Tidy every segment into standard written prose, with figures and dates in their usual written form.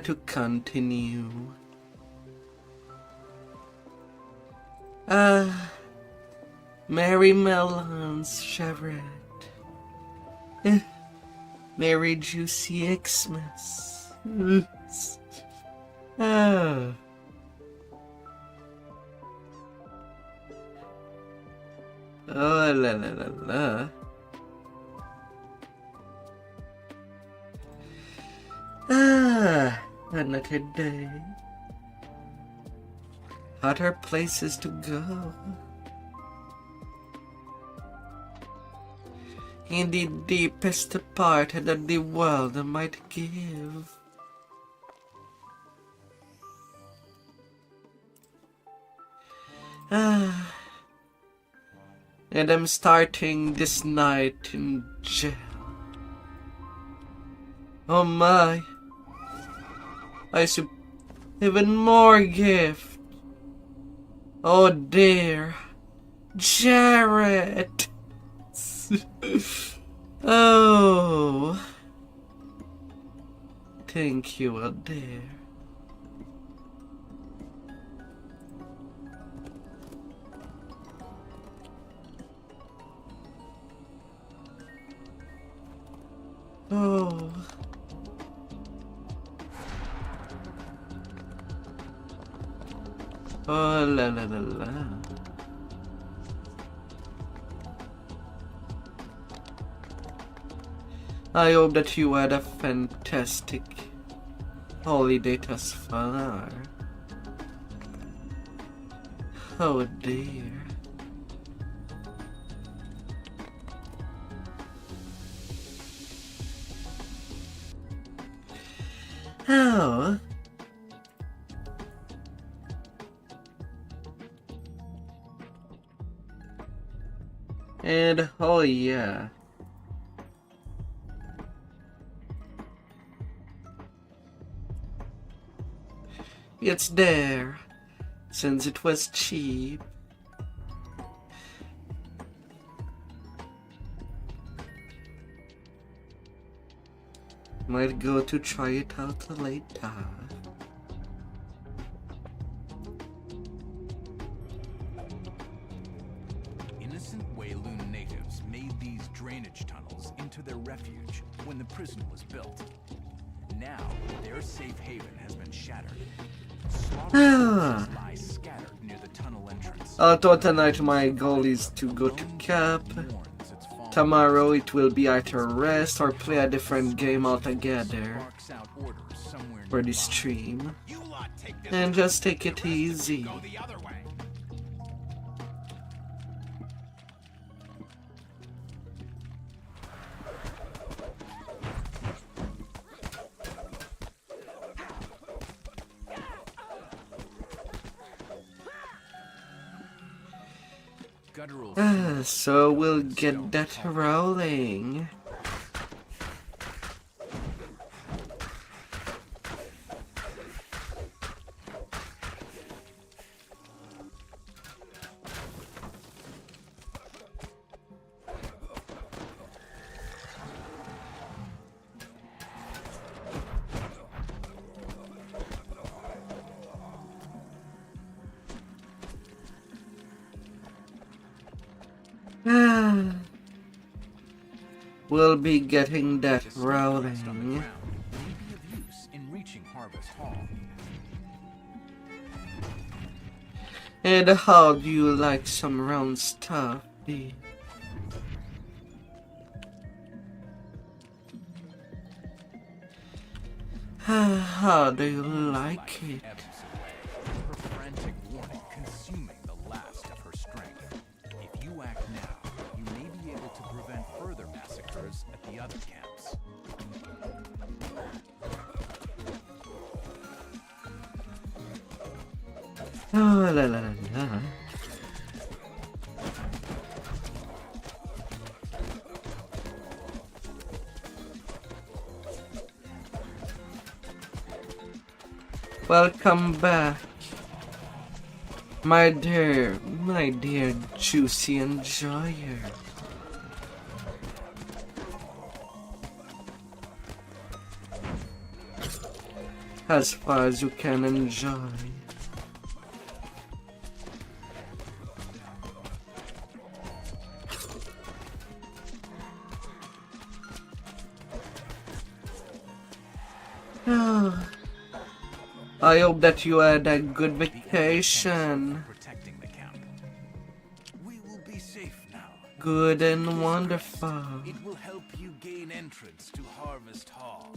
To continue. Merry Melons, Charette. Merry Juicy Xmas. Oh, la la la la. Another day. Other places to go. In the deepest part that the world might give. And I'm starting this night in jail. Oh my. I should even more gift. Oh dear. Jared. Oh. Thank you, oh dear. Oh. Oh la la la la. I hope that you had a fantastic holiday thus far. Oh dear. Oh. And oh yeah. It's there, since it was cheap. Might go to try it out later. Innocent Wayloon natives made these drainage tunnels into their refuge when the prison was built. Now, their safe haven has been shattered. Lie scattered near the tunnel entrance. Tonight my goal is to go to Cap. Tomorrow it will be either rest or play a different game altogether for the stream. And just take it easy. So we'll get that rolling. We'll be getting that rolling. And how do you like some round stuff, B? How do you like it? Oh, la la la la. Welcome back, my dear juicy enjoyer. as far as you can enjoy. I hope that you had a good vacation. Protecting the camp. We will be safe now. Good and wonderful. It will help you gain entrance to Harvest Hall.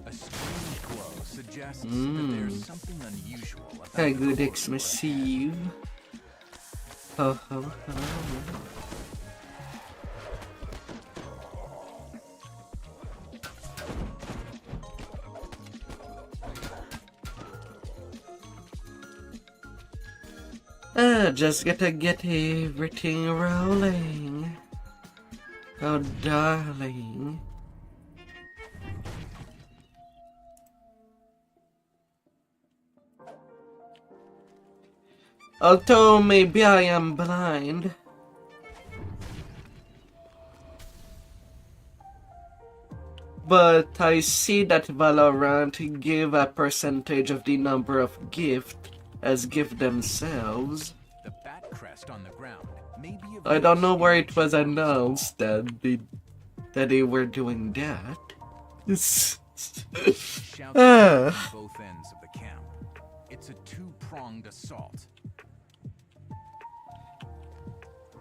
A strange glow suggests that there's something unusual about A the good core Xmas Eve. Ho ho ho. Just gotta get everything rolling. Oh, darling. Although maybe I am blind, but I see that Valorant give a percentage of the number of gift as gift themselves. The bat crest on the ground may be I don't know where it was announced that they were doing that. Shouts Ah. from both ends of the camp. It's a two-pronged assault.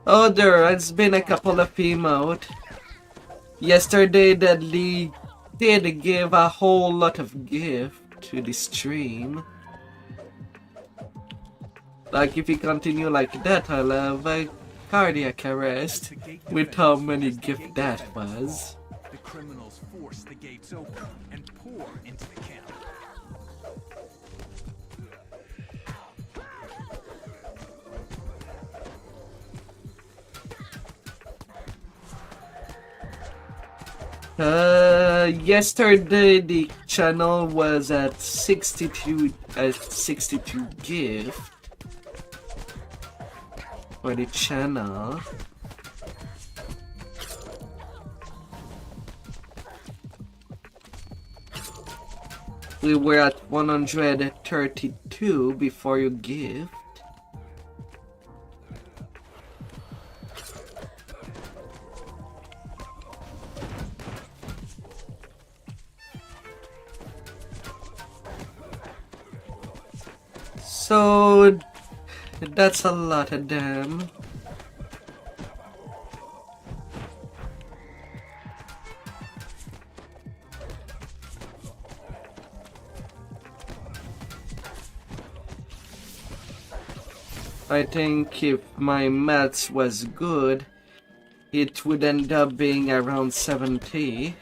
Oh, there has been a couple of emote. Yesterday, Deadly did give a whole lot of gift to the stream. Like, if you continue like that, I'll have a cardiac arrest with how many gift that was. The criminals force the gates open and pour into the camp. Yesterday the channel was at 62 gift for the channel. We were at 132 before you gift. So that's a lot of them. I think if my maths was good, it would end up being around 70.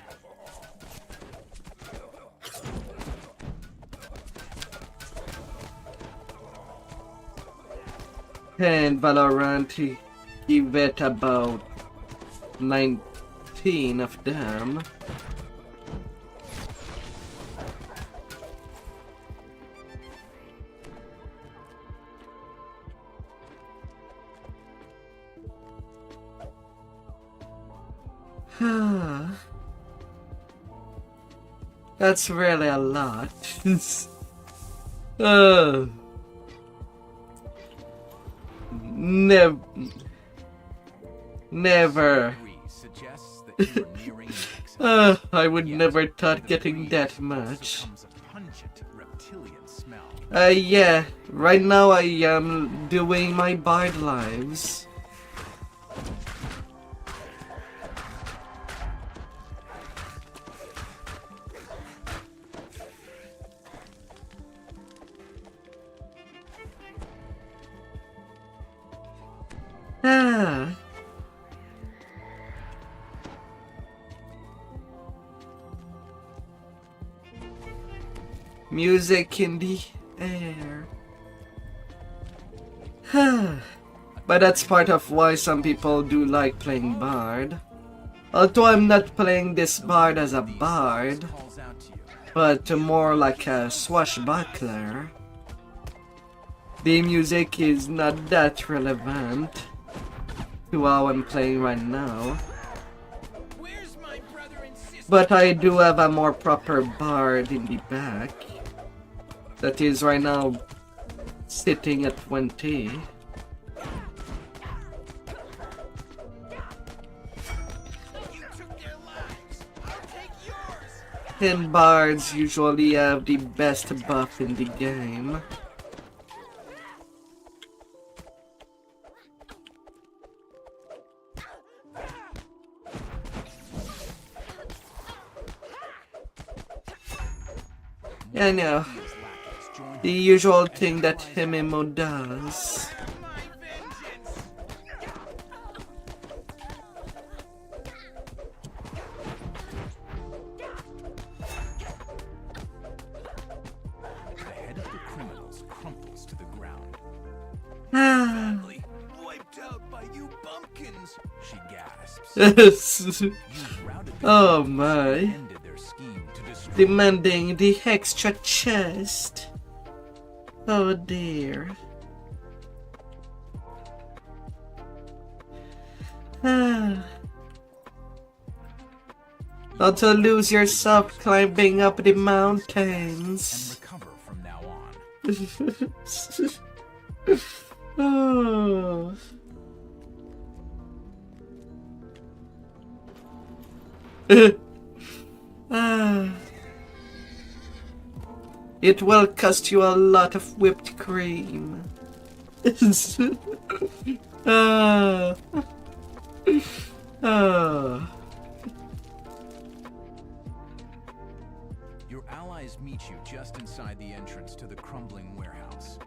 And Valorant give it about 19 of them. That's really a lot. Never. Suggests that you are nearing the exit. I would never thought getting that much. Comes a pungent reptilian smell. Yeah. Right now I am doing my bard lives. Music in the air. But that's part of why some people do like playing bard. Although I'm not playing this bard as a bard, Calls out to you. but more like a swashbuckler. The music is not that relevant to how I'm playing right now. Where's my brother and sister? But I do have a more proper bard in the back. That is right now sitting at 20. And bards usually have the best buff in the game. I know. The usual thing that MMO does. The head of the criminals crumples to the ground. Ah. Badly wiped out by you bumpkins, she gasps. You've routed the Oh criminals my. and ended their scheme to destroy Demanding the extra chest. Oh dear. Ah. Not to lose yourself climbing up the and mountains. recover from now on. Oh. Ah. It will cost you a lot of whipped cream. Ah. Ah. Your allies meet you just inside the entrance to the crumbling warehouse.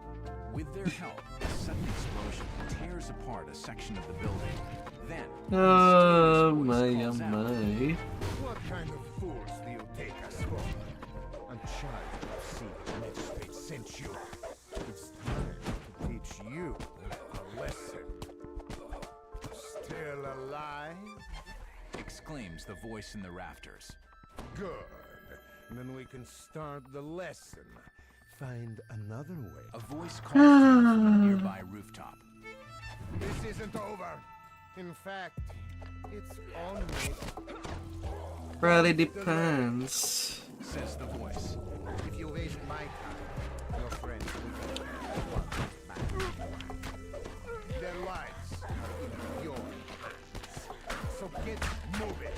With their help, a sudden explosion tears apart a section of the building. Then, Oh a mysterious my, voice oh calls out, my. What kind of fools do you take us for? I'm trying to see the magistrate sent you. It's time to teach you a lesson. Still alive? exclaims the voice in the rafters. Good. Then we can start the lesson. Find another way. A voice calls to you from a nearby rooftop. This isn't over. In fact, it's only... Really depends. Says the voice. If you waste my time, your friends will get one back. Their lives are in your hands. So get moving.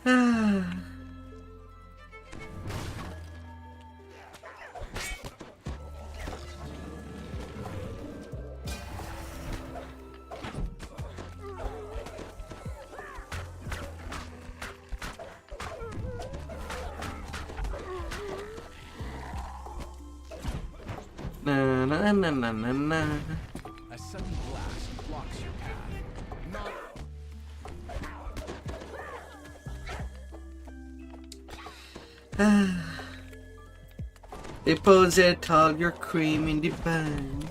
Ah. Na na na na na na. A sudden blast blocks your path. Not Deposit all your cream in the bank.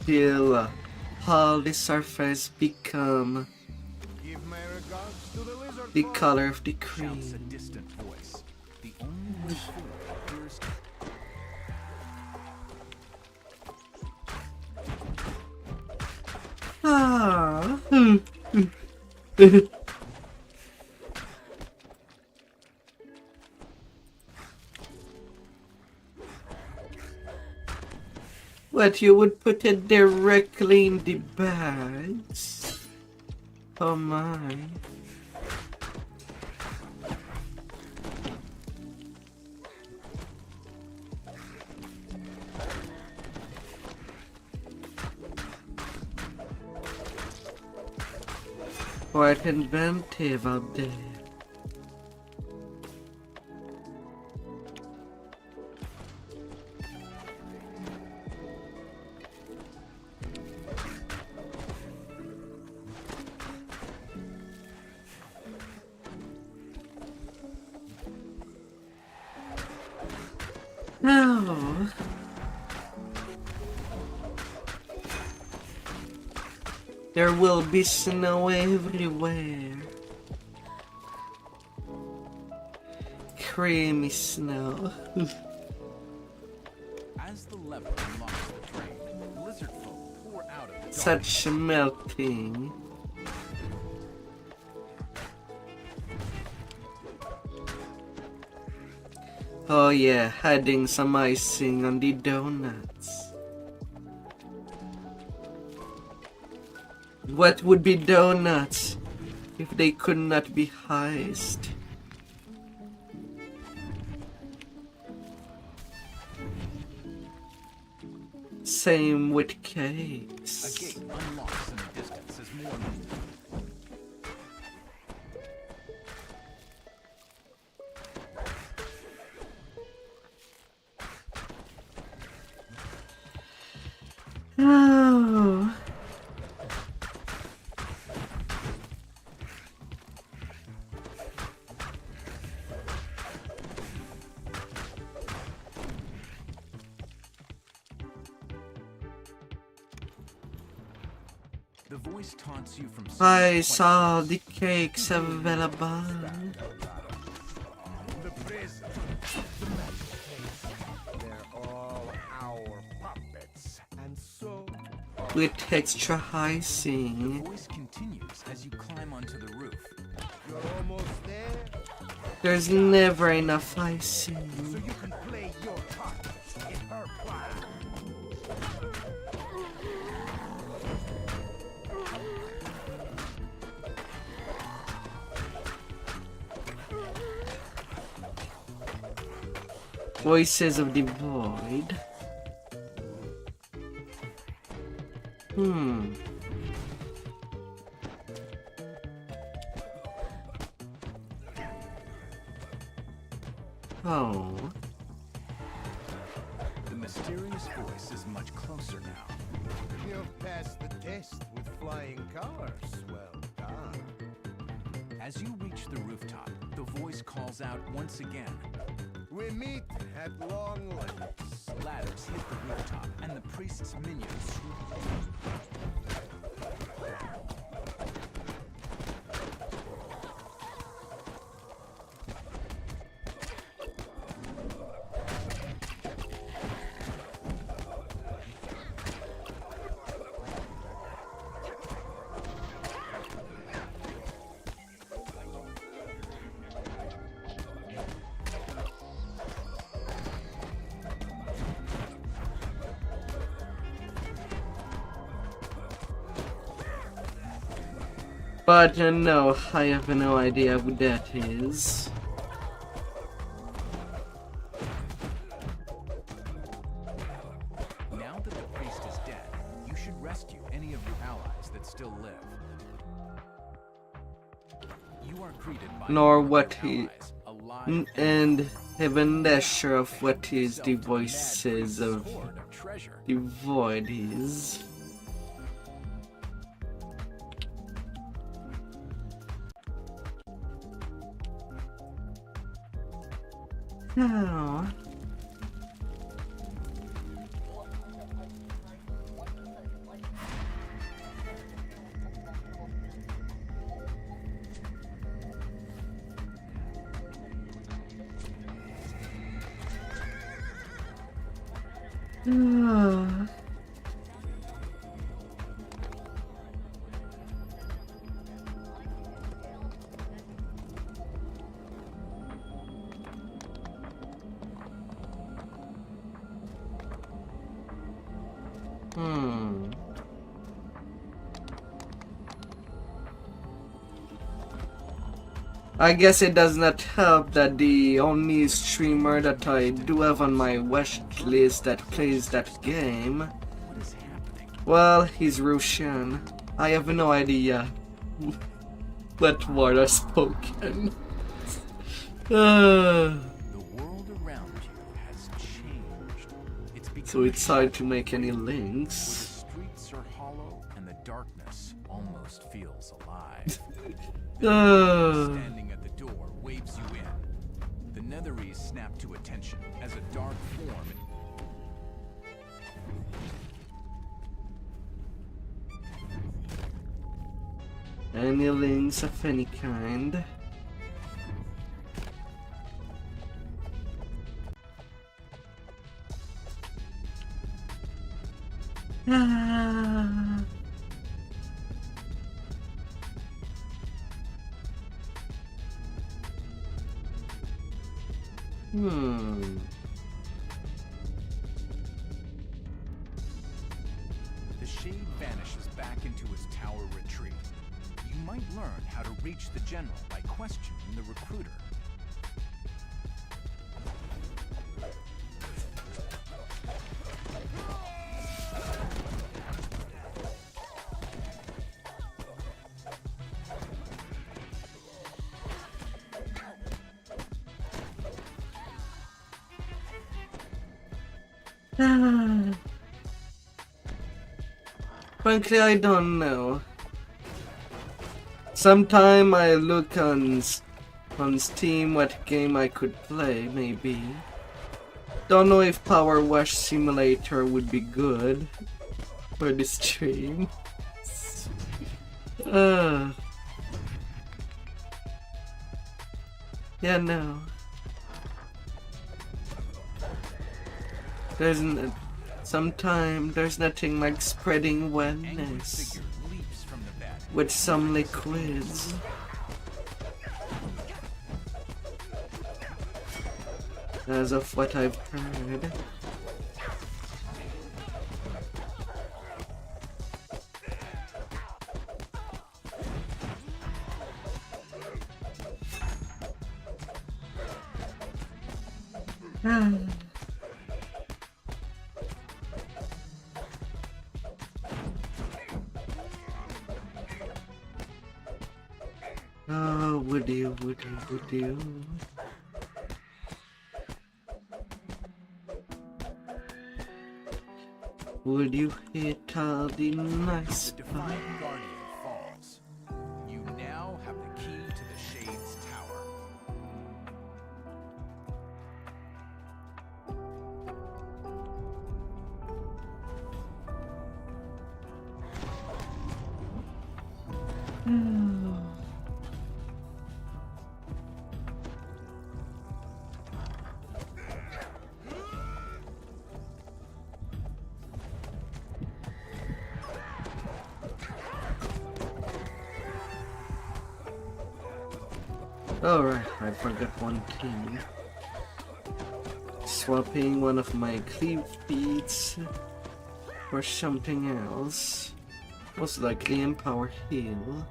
Till all the surface become give my regards to the lizard the folk. color of the Shouts a cream. distant voice. The only way forward appears to Ah. What, you would put it directly in the bags? Oh my. Quite inventive out there. No. There will be snow everywhere. Creamy snow. As the lever unlocks the drain, lizard folk pour out of the Such melting. Oh yeah, adding some icing on the donuts. What would be donuts if they could not be iced? Same with cakes. A gate unlocks in the distance as more. Oh. The voice taunts you from I saw the cakes available. The prison. The magic place. They're all our puppets. And so With extra The icing. voice continues as you climb onto the roof. you're almost there. There's never enough So icing. you can play your part in her plan. Voices of the Void. Oh. The mysterious voice is much closer now. You've passed the test with flying colors. Well done. As you reach the rooftop, the voice calls out once again. We meet at long lengths. Ladders hit the rooftop, and the priest's minions But no, I have no idea who that is. Now that the priest is dead, you should rescue any of your allies that still live. You are greeted by Nor your what he allies, alive and even less sure of what is the yourself to the mad voices priest's of hoard of treasure. the Void is. Oh. Ah. I guess it does not help that the only streamer that I do have on my wish list that plays that game, What is happening? well, he's Russian. I have no idea what word are spoken. The world around you has changed. It's become So it's a hard to make any where the links. streets are hollow and the darkness almost feels alive. Uh, Standing at the door waves you in. The Netherese snap to attention as a dark form. any links of any kind. Ah. The shade vanishes back into his tower retreat. You might learn how to reach the general by questioning the recruiter. Frankly, I don't know. Sometime I look on Steam what game I could play, maybe. Don't know if Power Wash Simulator would be good for this stream. Yeah, no. Sometimes there's nothing like spreading wellness with some liquids. As of what I've heard. Oh, would you? Would you hit all the nice The Divine Guardian falls. You now have the key to the Shade's tower. Alright, I forgot one thing. Swapping one of my cleave beads for something else. Most likely Empower Heal.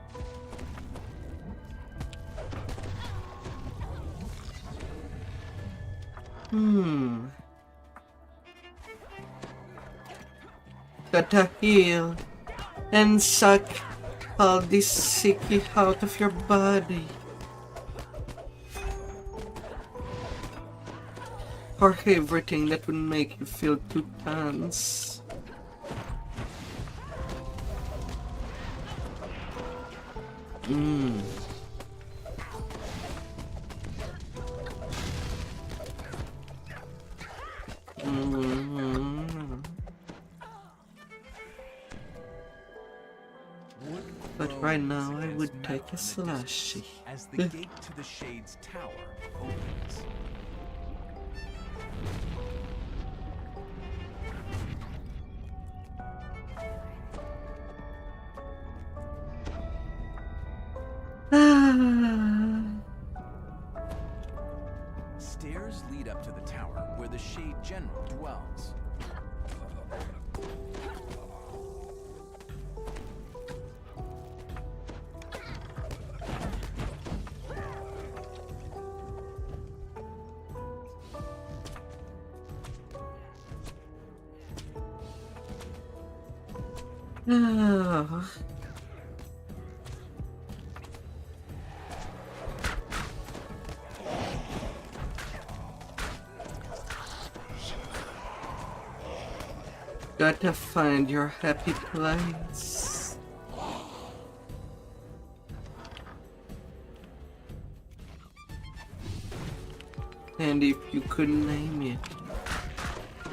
Gotta heal and suck all this sicky out of your body. Or everything that would make you feel two tons. But right now I would take a slushy. As the gate to the Shade's tower opens. Stairs lead up to the tower where the Shade General dwells. Gotta find your happy place. And if you could name it,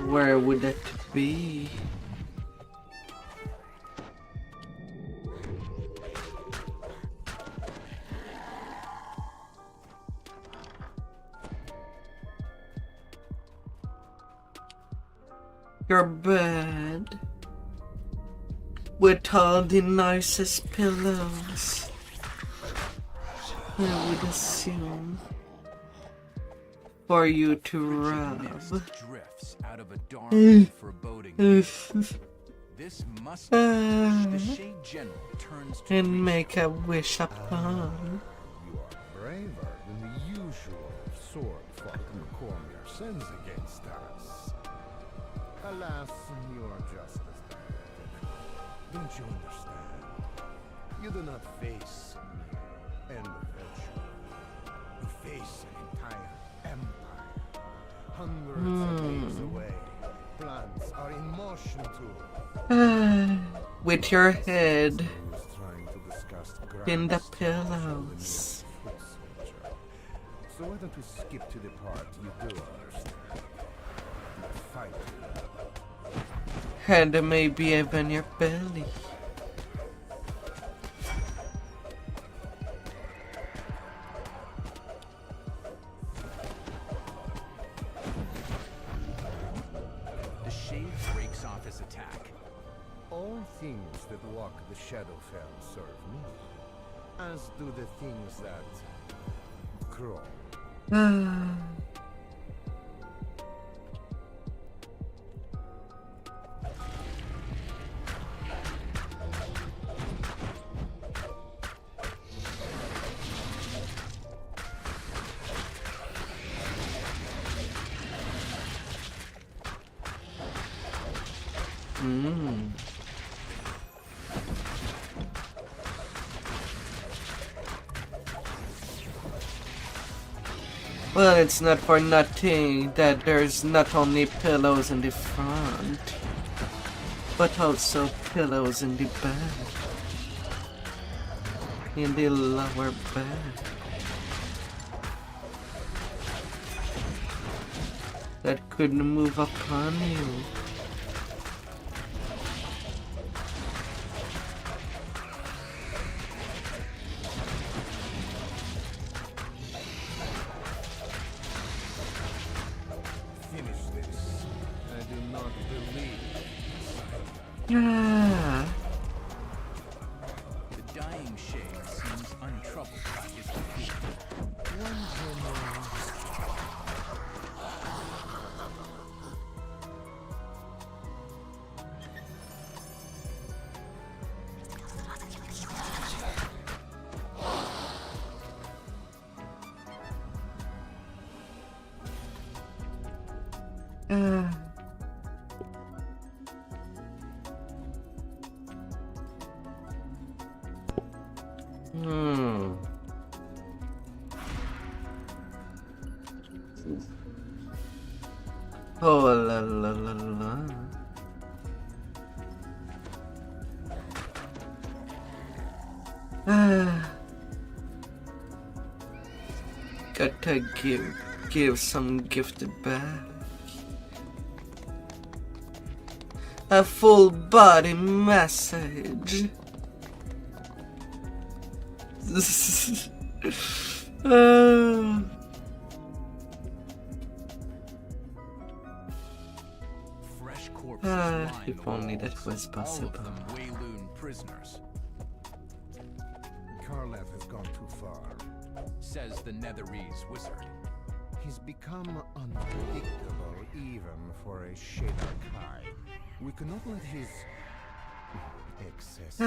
where would that be? Your bed. with all the nicest pillows, I would assume, for you to rub. Drifts out of a dark, foreboding This must the Shade General turns to And make a wish upon. You are braver than the usual sword-fucking corner sends against us. Alas, you are just as talented. Don't you understand? You do not face an adventure. You face an entire empire. Hundreds of days away. Plans are in motion too. With your head Who's trying to discuss in the grass pillows. foot soldier. So why don't we skip to the part you do understand? The fight. And maybe even your belly. The Shade breaks off his attack. All things that walk the Shadowfell serve me, as do the things that crawl. Well, it's not for nothing that there's not only pillows in the front, but also pillows in the back. In the lower back. That could move upon you. Finish this. I do not believe. Ah. The dying Shade seems untroubled by his defeat. Oh la la la la. Gotta give some gift back. A full body massage. Fresh corpses line if the only that walls, was possible. All of them Wayloon prisoners, Karlev has gone too far. says the Netherese wizard. He's become unpredictable even for a Shader Kai. We cannot let his excesses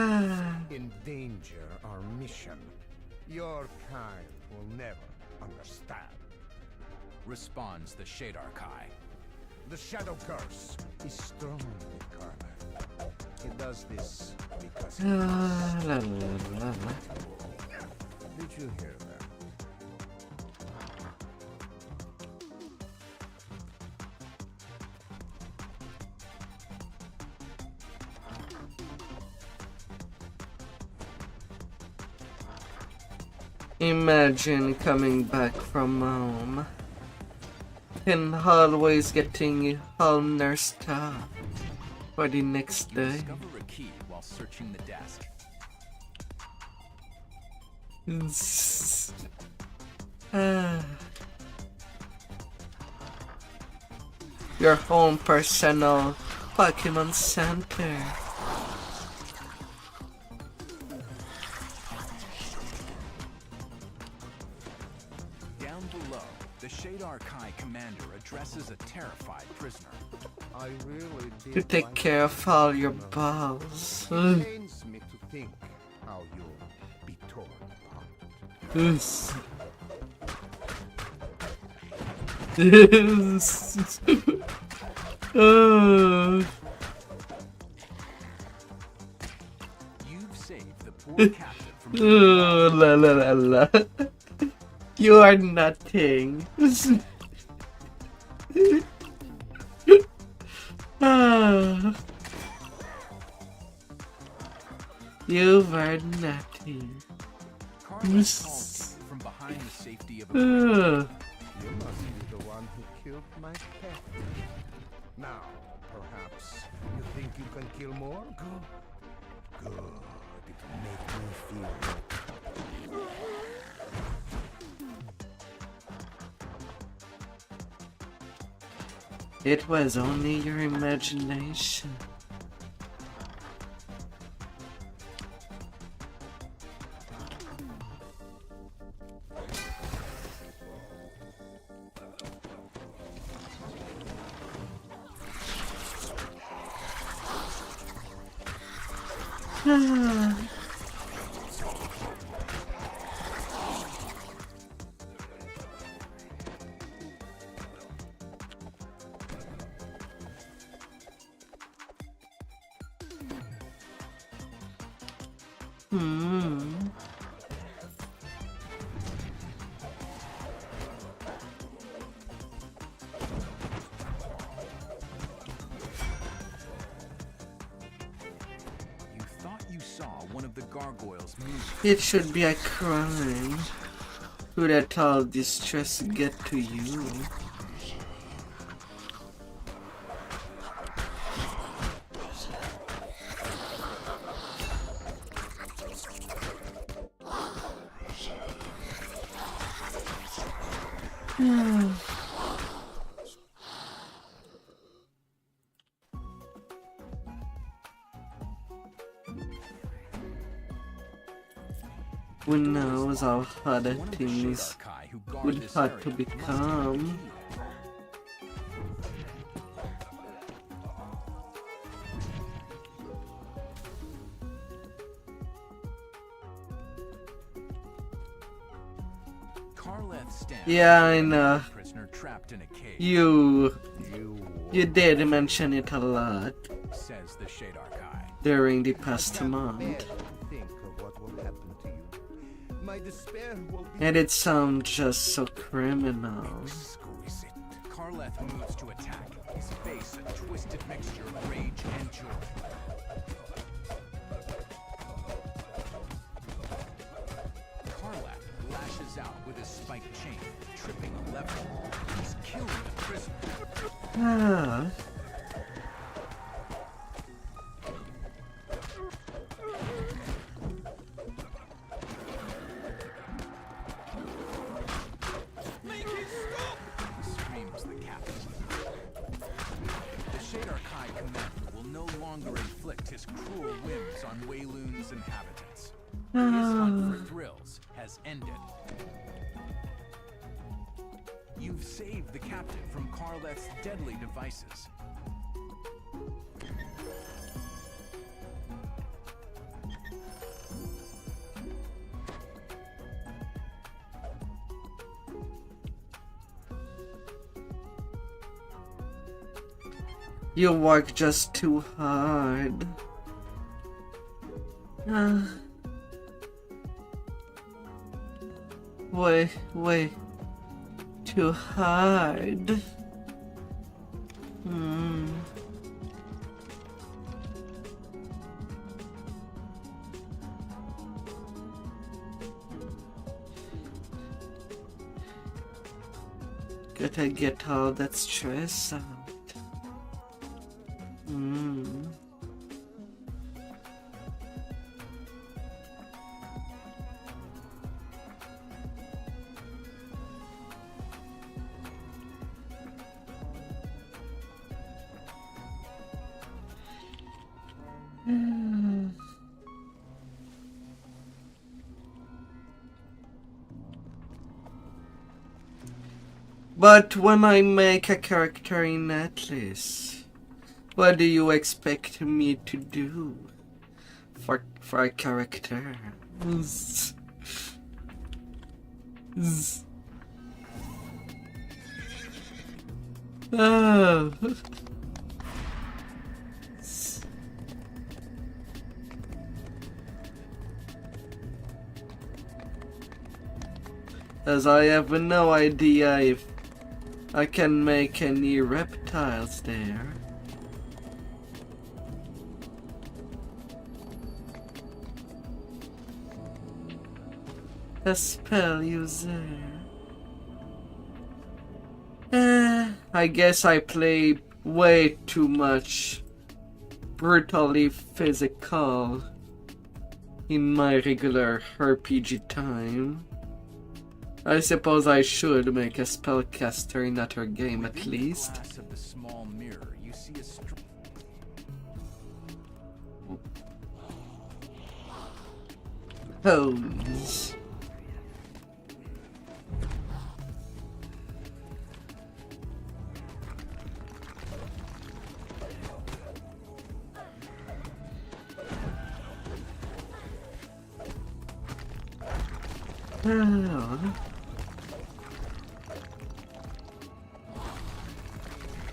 endanger our mission. Your kind will never understand. Responds the Shadar Kai. The Shadow Curse is strong with Karlev. He does this because he La la la la. Did you hear that? Imagine coming back from home and always getting all nursed up for the next You day. discover a key while searching the desk. Your own personal Pokemon Center. commander addresses a terrified prisoner. I really You did take like care of all your balls. It pains me to think how you'll be torn apart. Yes. Yes. You've saved the poor captive from La la la la. You are nothing. Ah. You are nothing. Carlos called you from behind the safety of a Ah. You must be the one who killed my pet. Now, perhaps you think you can kill more? Good. Good. It will make me feel better. It was only your imagination. Ah. Hmm. You thought you saw one of the gargoyles move. It should be a crime to let all distress get to you. Who knows how hard a One of the thing is Shadar-kai who guard would this hard to area must have become. the key. Karleth stands Yeah, I know. prisoner trapped in a cave, You You did mention it a lot says the Shadar-kai. during the past can't bear month. to think of what will happen to you. My despair will be And it sounds just so criminal. Exquisite. Karleth moves to attack, his face a twisted mixture of rage and joy. Karleth lashes out with his spiked chain, tripping a lever. He's killing the prisoner. Ah. Screams the captain. The Shadar-kai commander will no longer inflict his cruel whims on Wayloon's inhabitants. His hunt for thrills has ended. You've saved the captive from Karleth's deadly devices. You work just too hard. Way too hard. Hmm. Gotta get all that stress out. Hmm. But when I make a character in Atlas, what do you expect me to do for a character? Oh. As I have no idea if I can make any reptiles there. A spell user. I guess I play way too much brutally physical in my regular RPG time. I suppose I should make a spellcaster in another game at least. Of the small mirror, you see a Pose.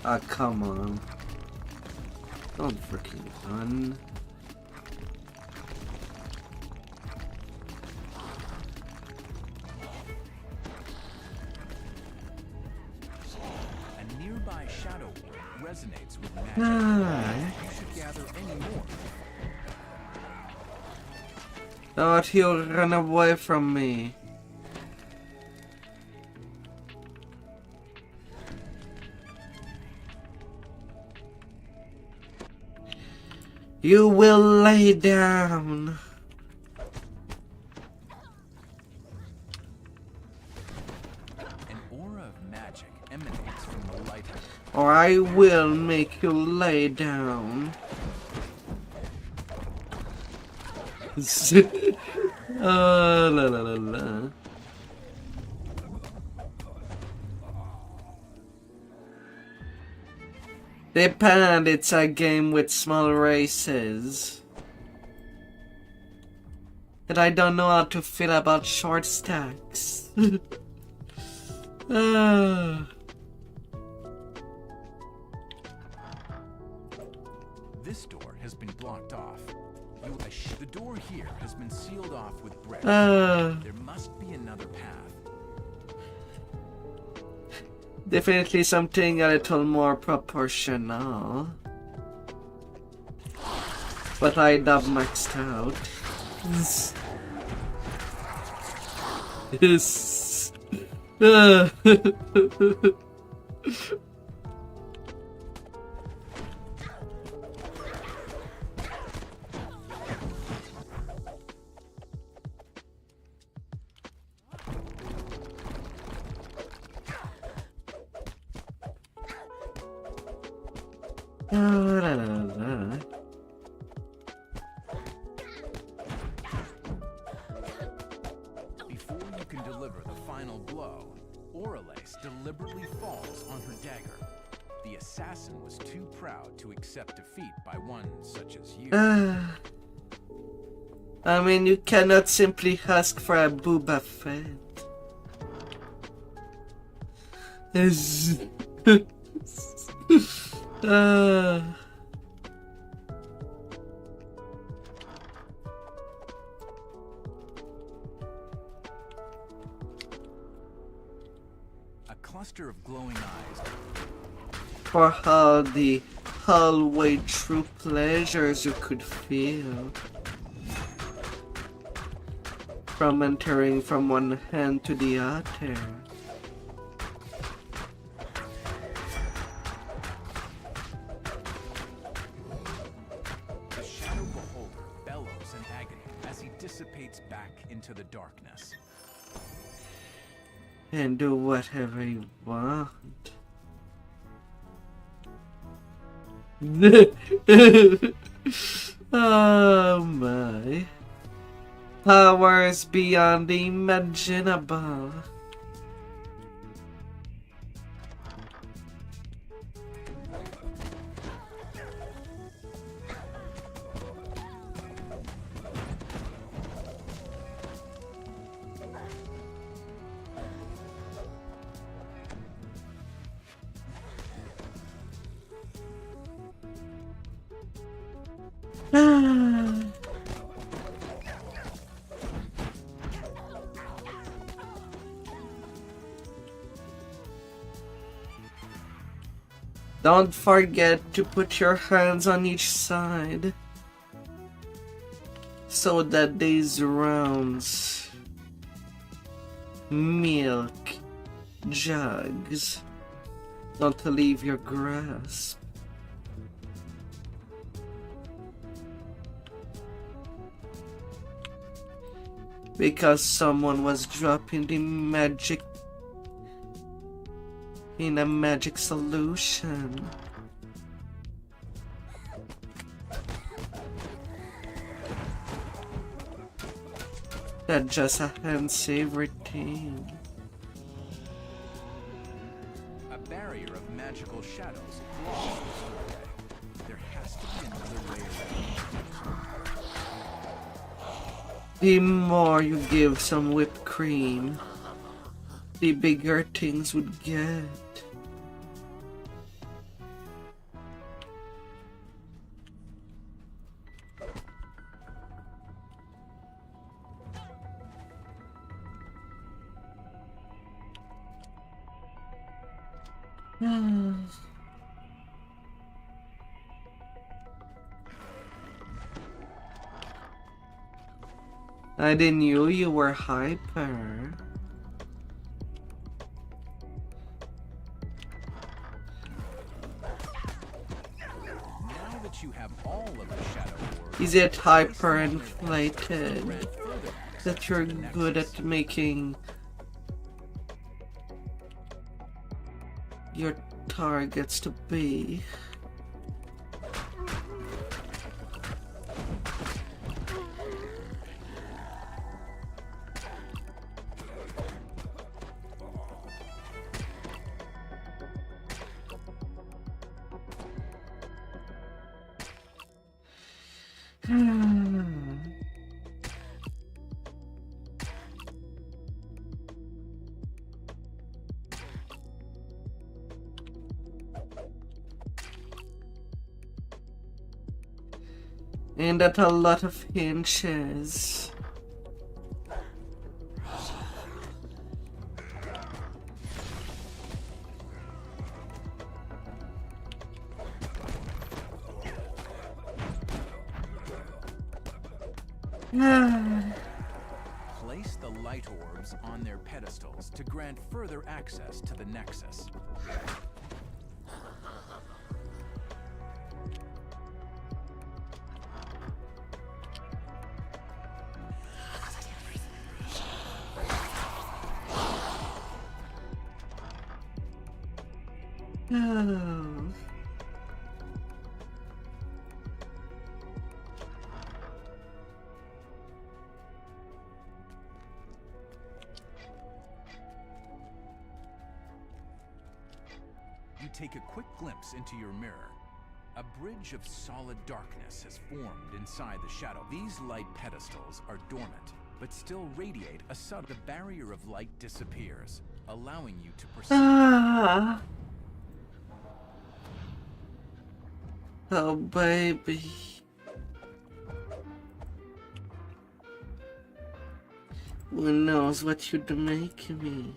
Ah, come on. Don't freaking run. A nearby shadow ward resonates with magic. You should gather any more. Don't you run away from me. You will lay down. An aura of magic emanates from the lighthouse. Or I will make you lay down. La la la la. Depend, it's a game with small races. And I don't know how to feel about short stacks. This door has been blocked off. The door here has been sealed off with brick. There must be another path. Definitely something a little more proportional. But I have maxed out. Yes. Before you can deliver the final blow, Oralace deliberately falls on her dagger. The assassin was too proud to accept defeat by one such as you. I mean, you cannot simply ask for a Boba Fett. A cluster of glowing eyes. For all the whole way true pleasures you could feel from entering from one hand to the other. The shadow beholder bellows in agony as he dissipates back into the darkness. And do whatever you want. Oh my. Powers beyond imaginable. Don't forget to put your hands on each side so that these rounds milk jugs don't leave your grasp. Because someone was dropping the magic in a magic solution. That's just a hand-saver thing. A barrier of magical shadows blocks this doorway. There has to be another way around. The more you give some whipped cream, the bigger things would get. I didn't knew you were hyper. Now that you have all of the shadow orbs, Is it hyper inflated that you're good at making your targets to be? And at a lot of inches. place the light orbs on their pedestals to grant further access to the Nexus. Oh. You take a quick glimpse into your mirror. A bridge of solid darkness has formed inside the shadow. These light pedestals are dormant, but still radiate a subtle. The barrier of light disappears, allowing you to perceive. Oh, baby. Who knows what you'd make me?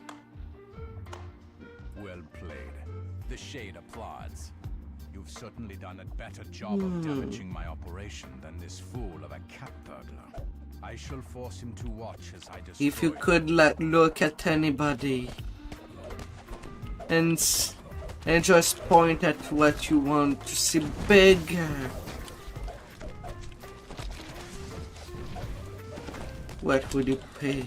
Well played. The Shade applauds. You've certainly done a better job of damaging my operation than this fool of a cat burglar. I shall force him to watch as I destroy. If you could look at anybody and just point at what you want to see bigger, what would you pick?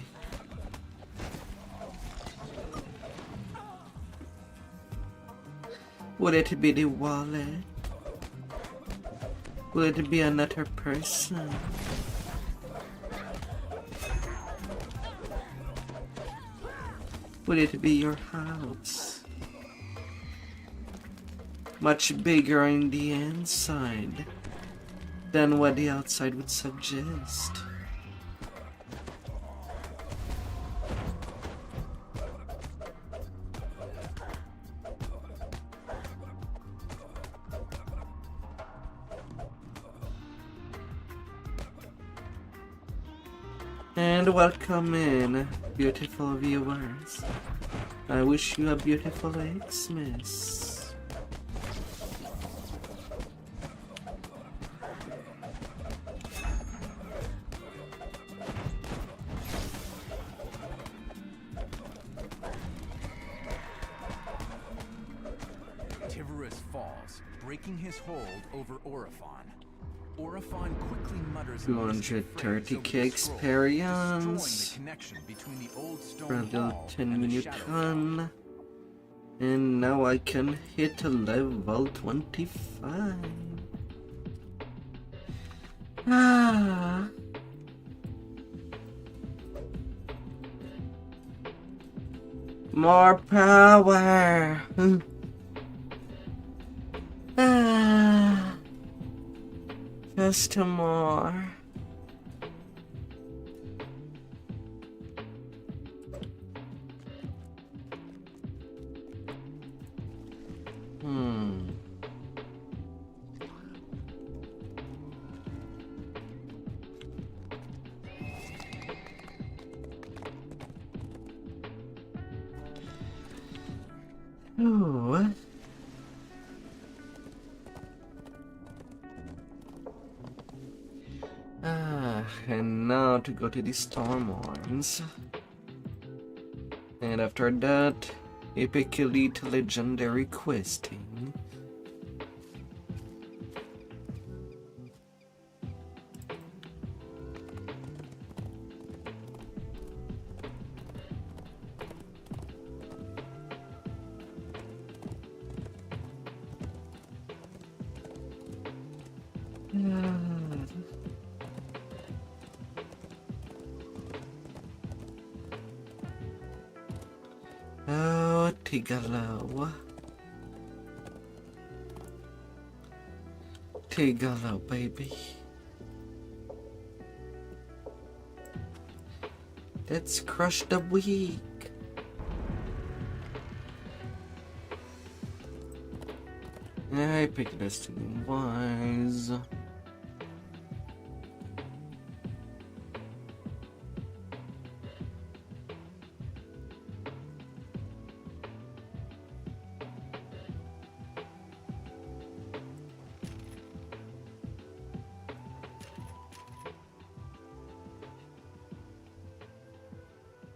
Would it be the wallet? Would it be another person? Would it be your house? Much bigger on the inside than what the outside would suggest. And welcome in, beautiful viewers. I wish you a beautiful Xmas. Tiverus falls, breaking his hold over Orifon. Orifon quickly mutters 230k experience for a little 10-minute run. And now I can hit level 25. Ah. More power. Ah. Just more. Ooh. And now to go to the Stormhorns. And after that, epic elite legendary questing. Oh, Tigalo. Tigalo, baby. Let's crush the weak. I picked Destiny Wise.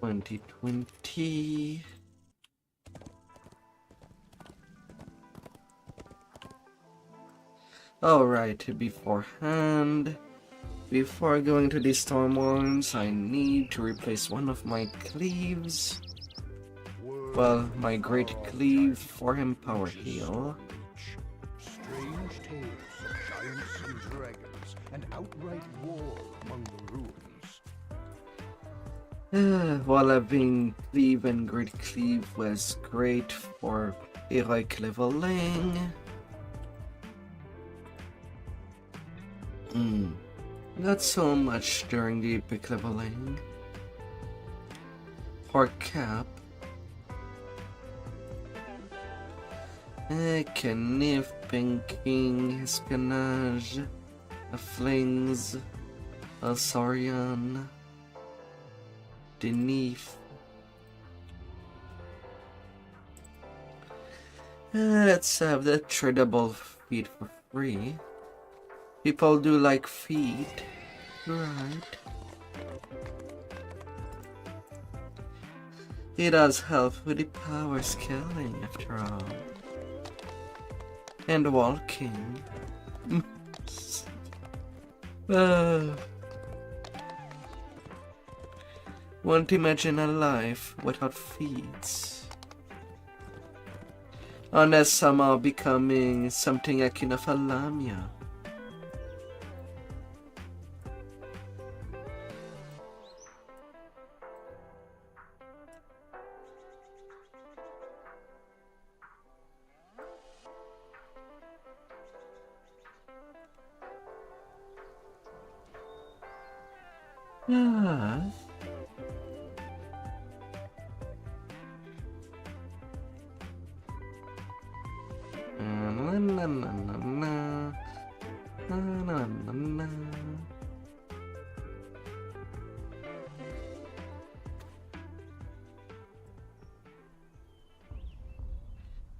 $2020. Alright, beforehand, before going to the Stormhorns, I need to replace one of my cleaves. Well, my great cleave for him power heal. Strange tales of giants and dragons, and outright war among the ruins. While having cleave and great cleave was great for heroic leveling. Not so much during the epic leveling. For cap. Knif, Pinking, Espionage, Flings, Saurian, Denif. Let's have the tradable feat for free. People do like feet, right? It does help with the power scaling after all. And walking. Won't imagine a life without feet. Unless somehow becoming something akin of a lamia.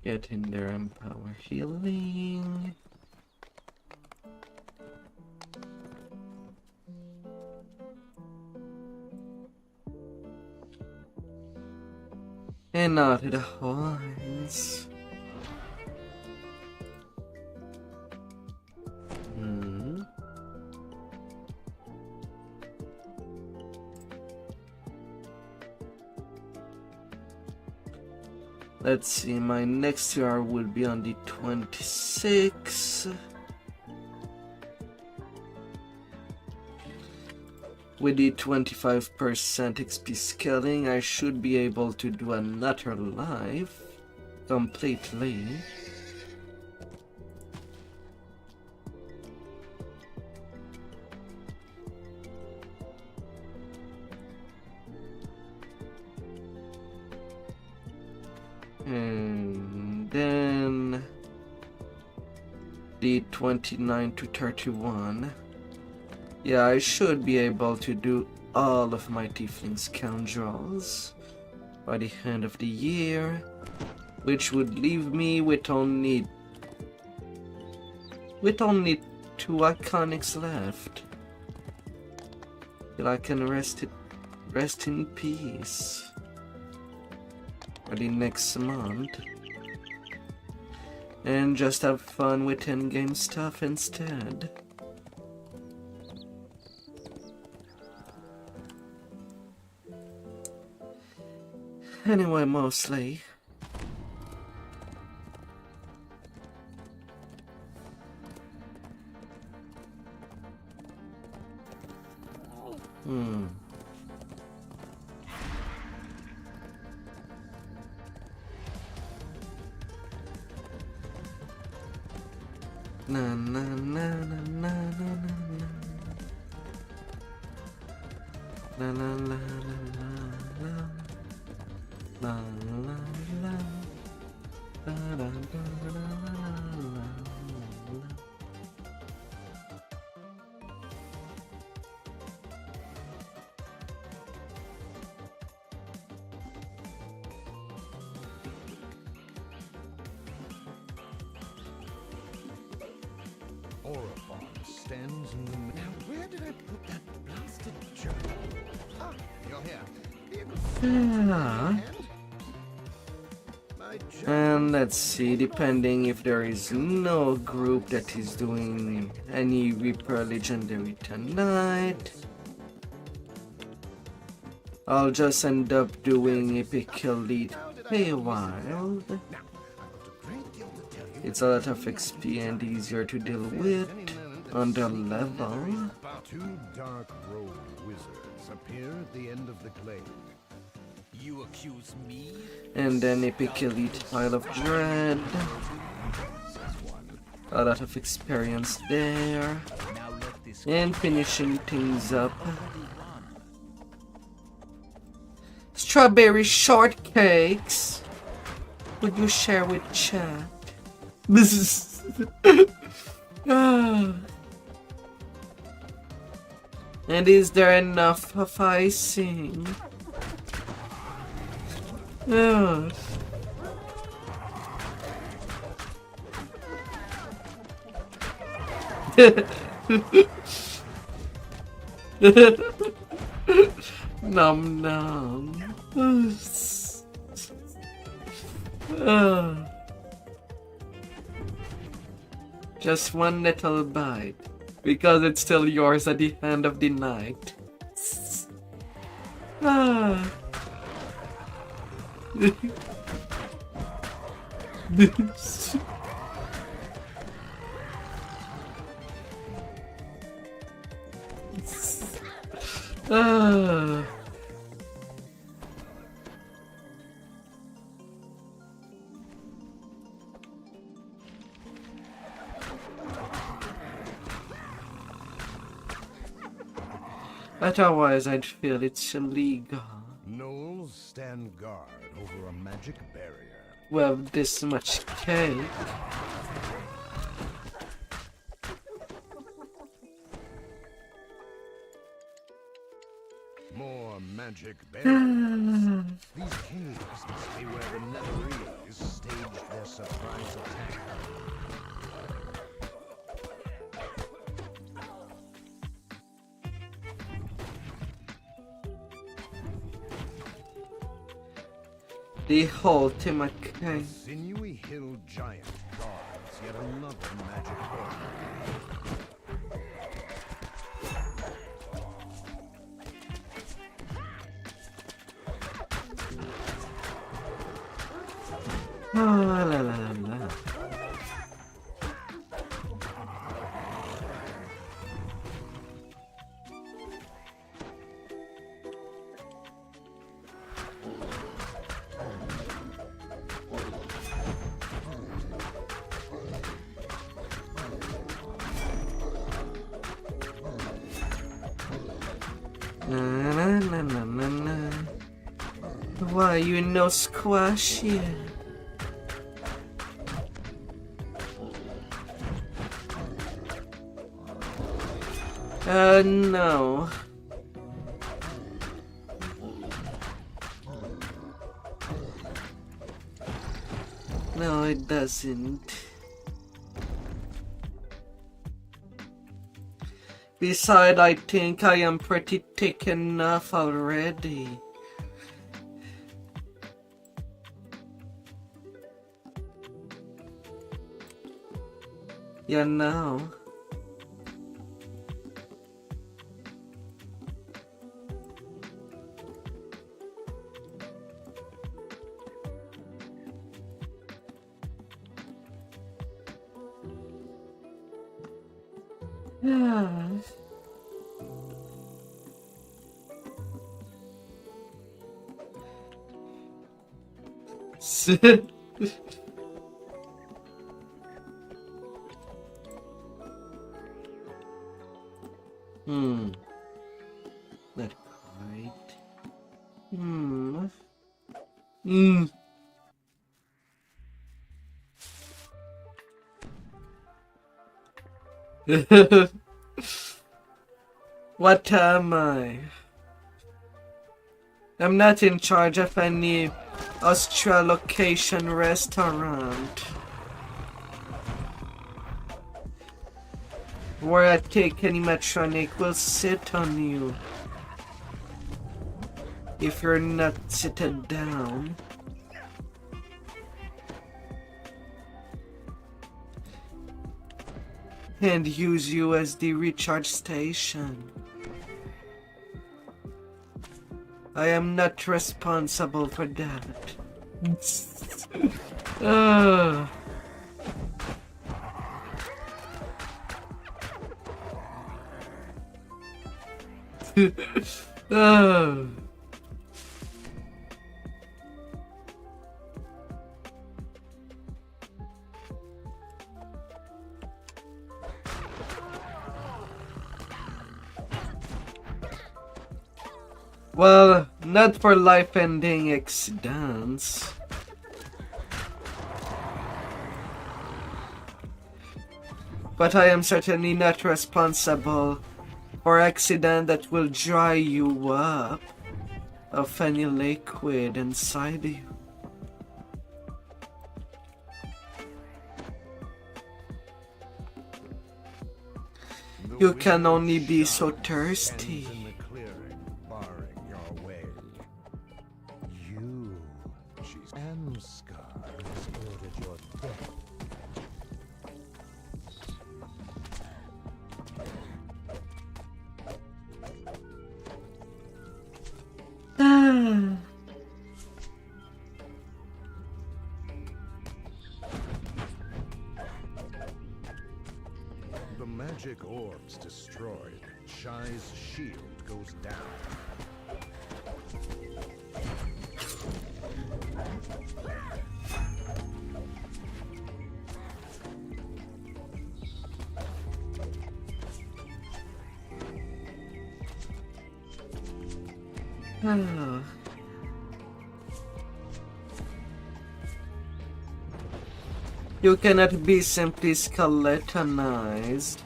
Get in there and power healing. And now to the horns. Let's see, my next UR will be on the 26th. With the 25% XP scaling, I should be able to do another live completely. And then the 29 to 31. Yeah, I should be able to do all of my Tiefling Scoundrels by the end of the year, which would leave me with only 2 iconics left. Till I can rest in peace for the next month and just have fun with endgame stuff instead. Anyway, mostly. Na na na na na na na la la la la la la la la da da da da la. Stands in the middle. Where did I put that blasted journal? Ah, you're here. Yeah. And let's see, depending if there is no group that is doing any Reaper Legendary tonight, I'll just end up doing Epic Elite Paywall. It's a lot of XP and easier to deal with on the level. 2 dark-robed wizards appear at the end of the glade. You accuse me? And then Epic Elite Pile of Dread. A lot of experience there. And finishing things up, strawberry shortcakes. Would you share with chat? This is And is there enough of icing? Oh. Nom nom. Just one little bite, because it's still yours at the end of the night. Otherwise, I'd feel it's illegal. Gnolls stand guard over a magic barrier. Well, this much cake. More magic barriers. These caves must be where the Netherese staged their surprise attack. The ultimate cave. Sinewy hill giant guards yet another magic barrier. Oh, la la la la. Na na na na na. Why you no squash here? No. No, it doesn't. Besides, I think I am pretty thick enough already. You know. Yeah. Not quite. What am I? I'm not in charge of any Australocation restaurant where I take animatronic will sit on you if you're not seated down. And use you as the recharge station. I am not responsible for that. Well, not for life-ending accidents. But I am certainly not responsible for accident that will dry you up of any liquid inside you. You can only be so thirsty. The magic orbs destroyed, Shy's shield goes down. You cannot be simply skeletonized.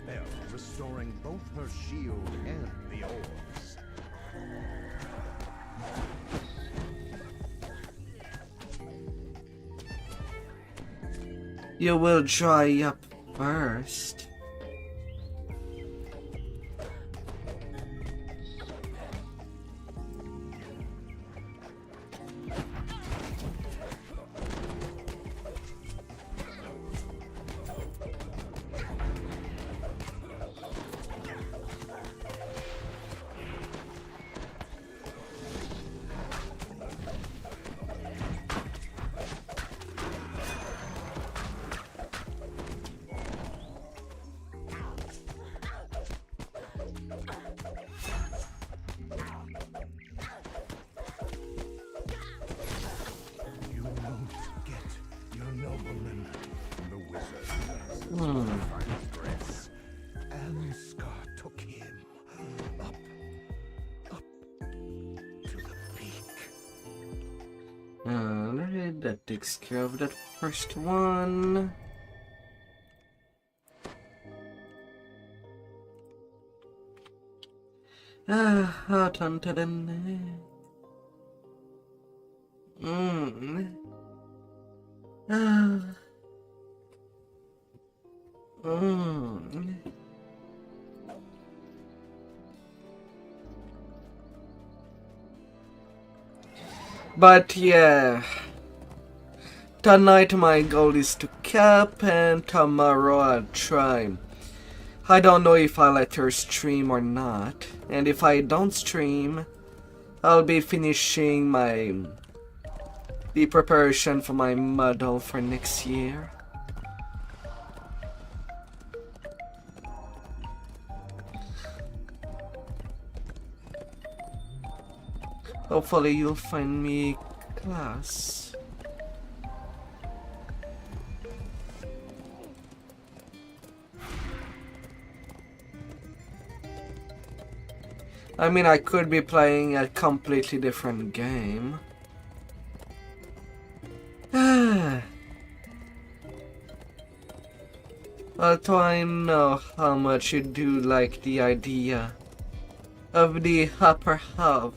hell, restoring both her shield and the orbs. You will dry up first. You won't get your nobleman. The wizard has grace. And Scar took him up to the peak. Alright, that takes care of that first one. Out onto the net. But yeah, tonight my goal is to cap and tomorrow I'll try. I don't know if I'll let her stream or not, and if I don't stream, I'll be finishing the preparation for my model for next year. Hopefully you'll find me class. I mean, I could be playing a completely different game. But I know how much you do like the idea of the upper half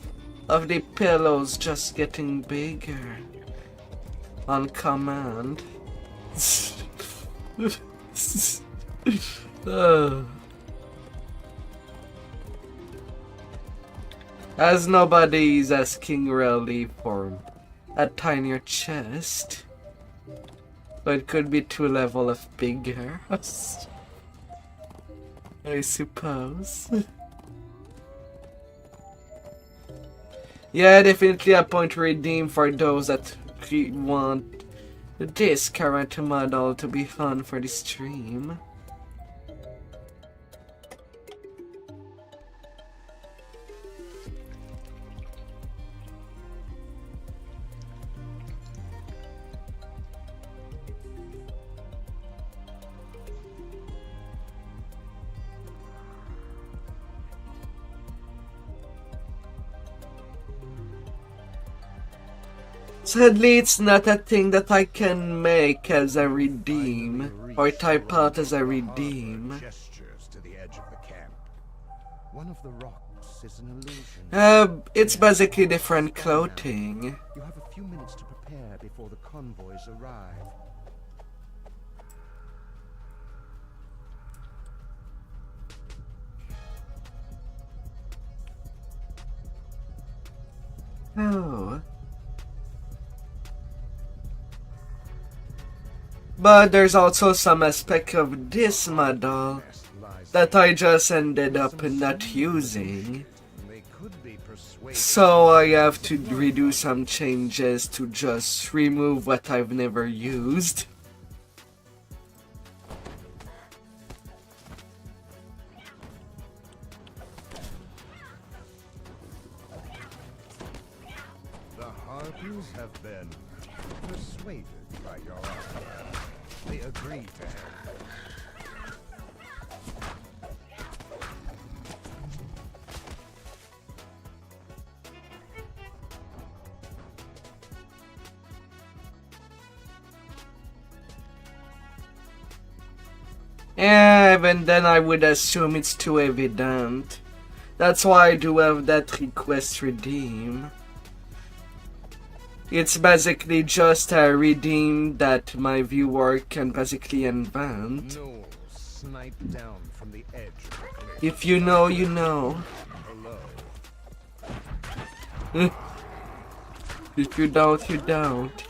of the pillows just getting bigger on command. As nobody's asking really for a tinier chest, but it could be 2 levels of bigger, I suppose. Yeah, definitely a point to redeem for those that want this current model to be fun for the stream. Sadly, it's not a thing that I can make as a redeem, or type out as a redeem. Gestures to the edge of the camp. One of the rocks is an illusion. It's basically different clothing. You have a few minutes to prepare before the convoys arrive. Oh. But there's also some aspect of this model that I just ended up not using. So I have to redo some changes to just remove what I've never used. The Harpies have been persuaded by your offer. They agree to help. Yeah, even then I would assume it's too evident. That's why I do have that request redeem. It's basically just a redeem that my viewer can basically invent. No, snipe down from the edge of the cliff. If you know, you know. Hello. If you don't, you don't.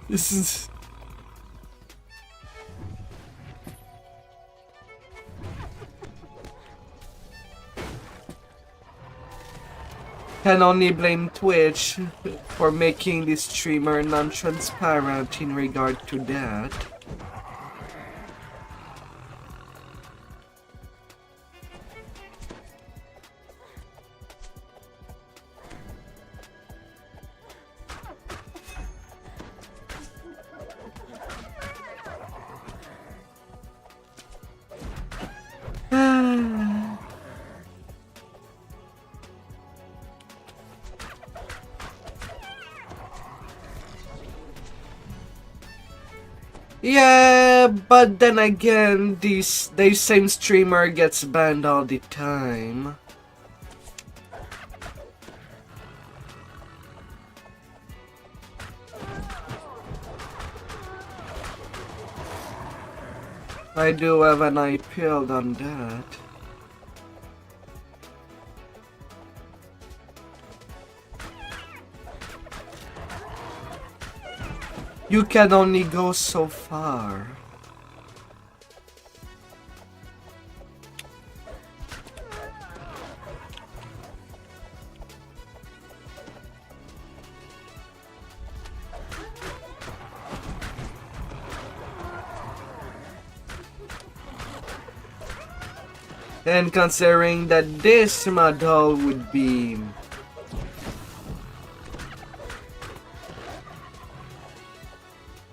This is... Can only blame Twitch for making the streamer non-transparent in regard to that. Yeah, but then again, the same streamer gets banned all the time. I do have an eye peeled on that. You can only go so far. And considering that this model would be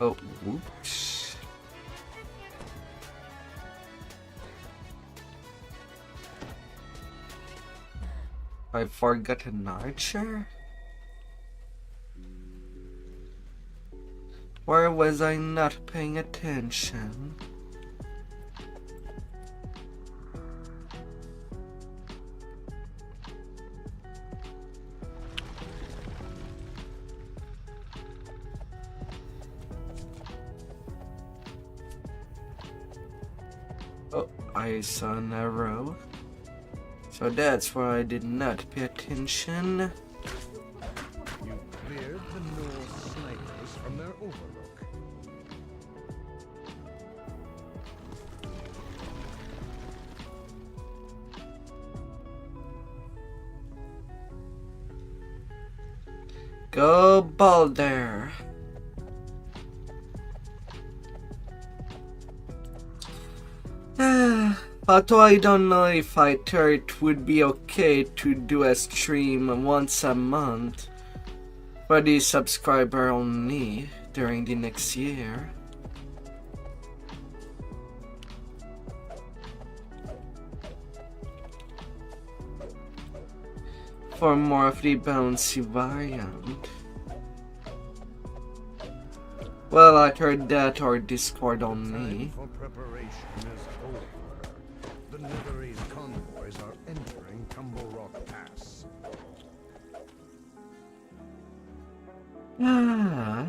oh, whoops. I forgot an archer? Where was I not paying attention? Oh, I saw an arrow. So that's why I did not pay attention. You cleared the Norse snipers from their overlook. Go Balder. Although I don't know if I thought it would be okay to do a stream once a month for the subscriber only during the next year. For more of the bouncy variant. Well, I heard that or Discord only. Time for preparation is over. The Netherese convoys are entering Tumble Rock Pass. Ah.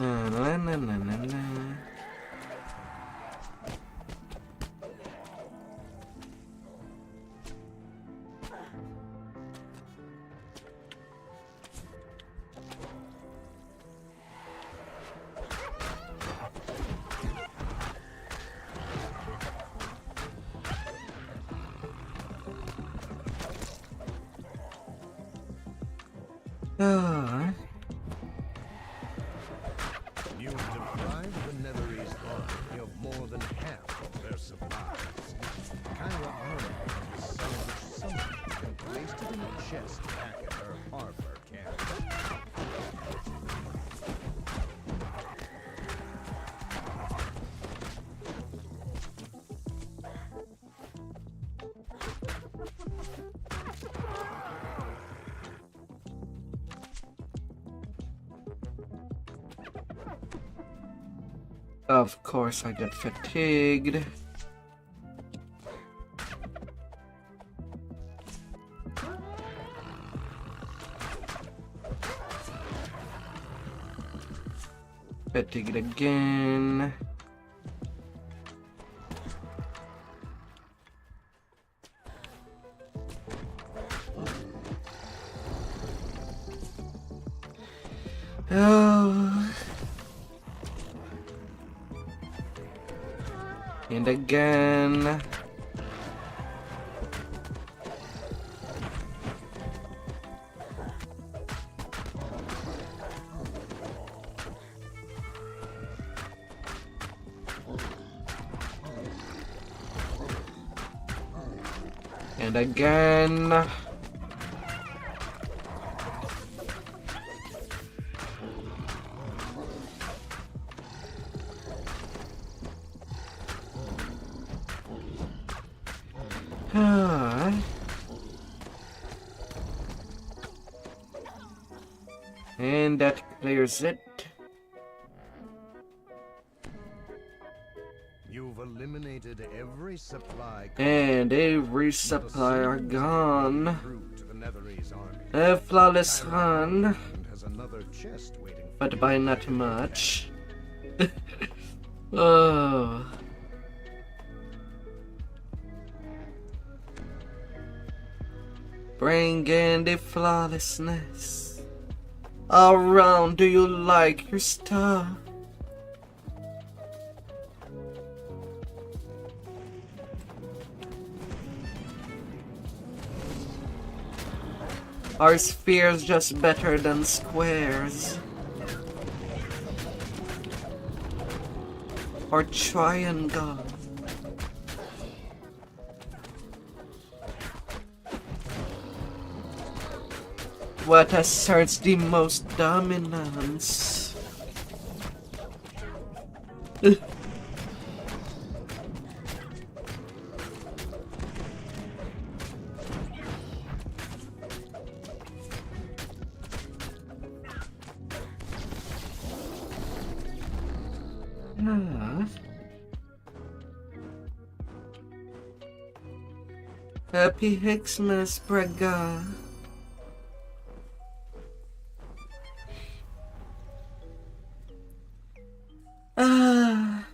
Na, na, na, na, na. Ah. You deprive the Netherese army of chest back at her harbor camp. Of course, I get fatigued. Fatigued again. Oh. And again. And again. And that clears it. You've eliminated every supply. And every supply are gone. Route to the Netherese army. A flawless run, And has another chest waiting for but you. by not much. Oh. Bring in the flawlessness. All round, do you like your stuff? Are spheres just better than squares? Or triangle? What asserts the most dominance? Happy Xmas, Braga. Ah.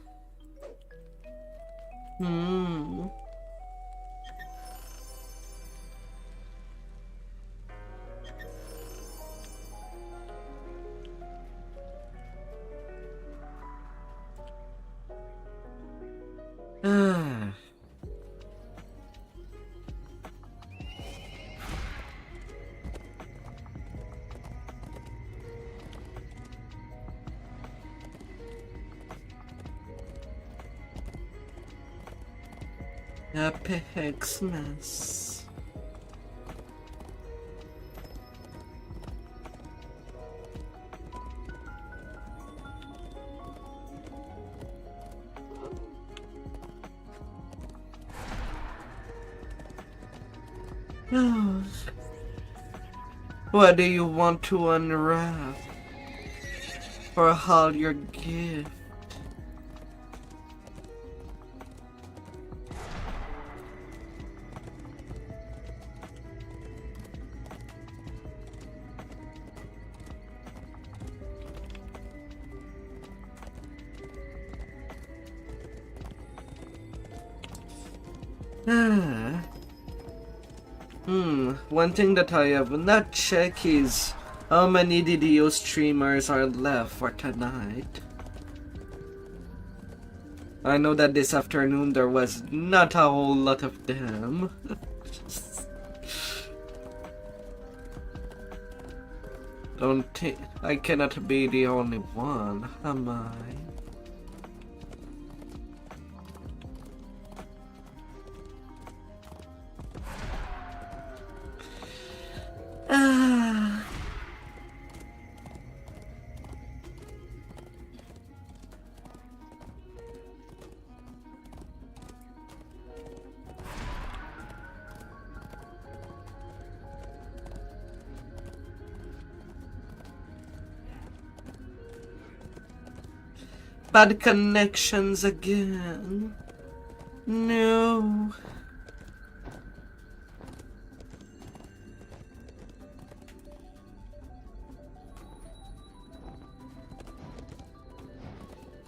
Hmm. Ah. Happy Xmas. Oh. What do you want to unwrap for all your gift? One thing that I have not checked is how many DDO streamers are left for tonight. I know that this afternoon there was not a whole lot of them. Don't think I cannot be the only one, am I? Bad connections again. No.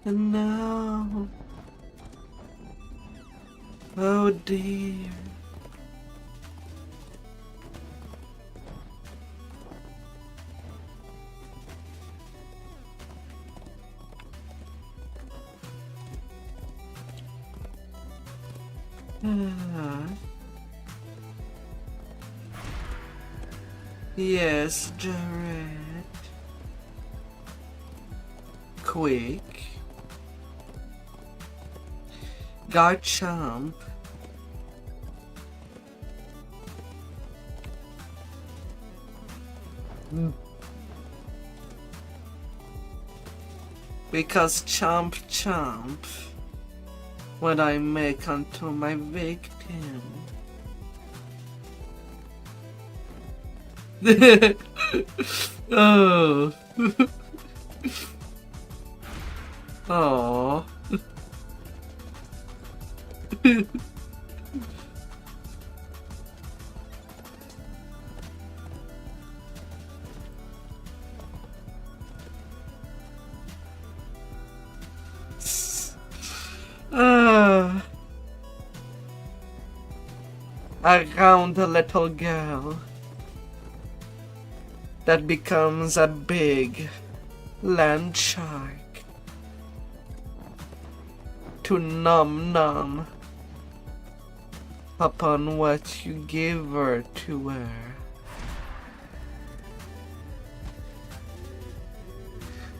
No. Oh dear. Yes, Jared. Quick. Garchomp. Because chomp chomp what I make unto my victim. Oh. Oh. Around a little girl that becomes a big land shark to nom upon what you give her to her.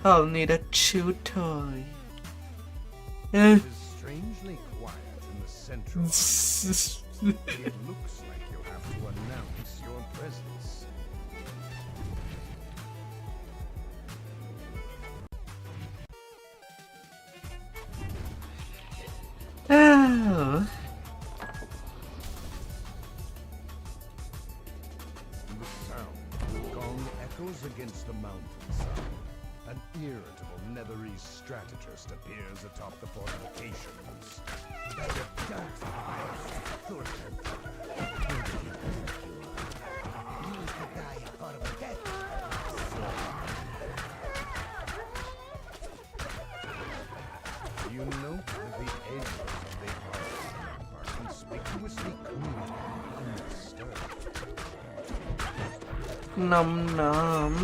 I'll need a chew toy. It is strangely quiet in the central. It looks like you have to announce your presence. Oh. The sound of the gong echoes against the mountainside. An irritable Netherese strategist appears atop the fortifications. You note that the edges of the armor are conspicuously clean and undisturbed. Nom nom.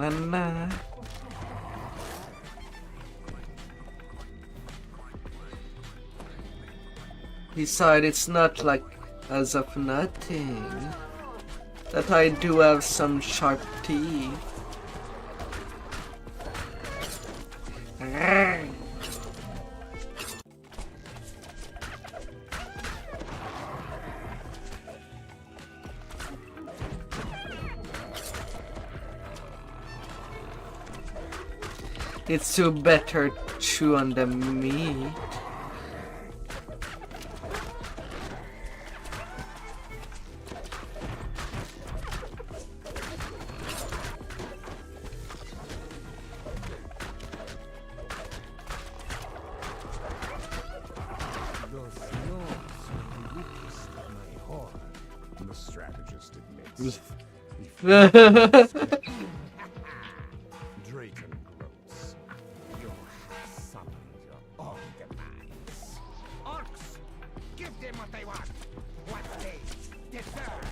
Na. Besides, it's not like as of nothing that I do have some sharp teeth. It's too better chew on the meat. Those notes are the weakest of my horn, the strategist admits. Draken gloats. You have summoned your own demise. Orcs, give them what they want, what they deserve.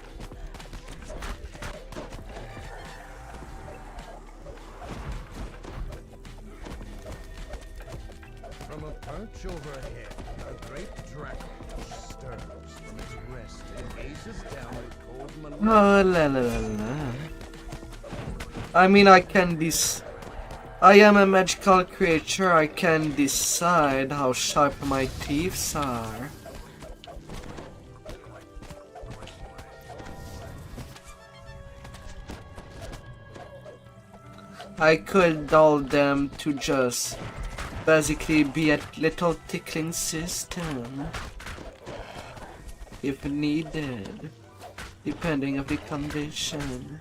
From a perch overhead, a great dragon stirs from its rest and gazes down at cold Oh la la la la. I mean, I can I am a magical creature. I can decide how sharp my teeth are. I could dull them to just basically be a little tickling system if needed, depending on the condition.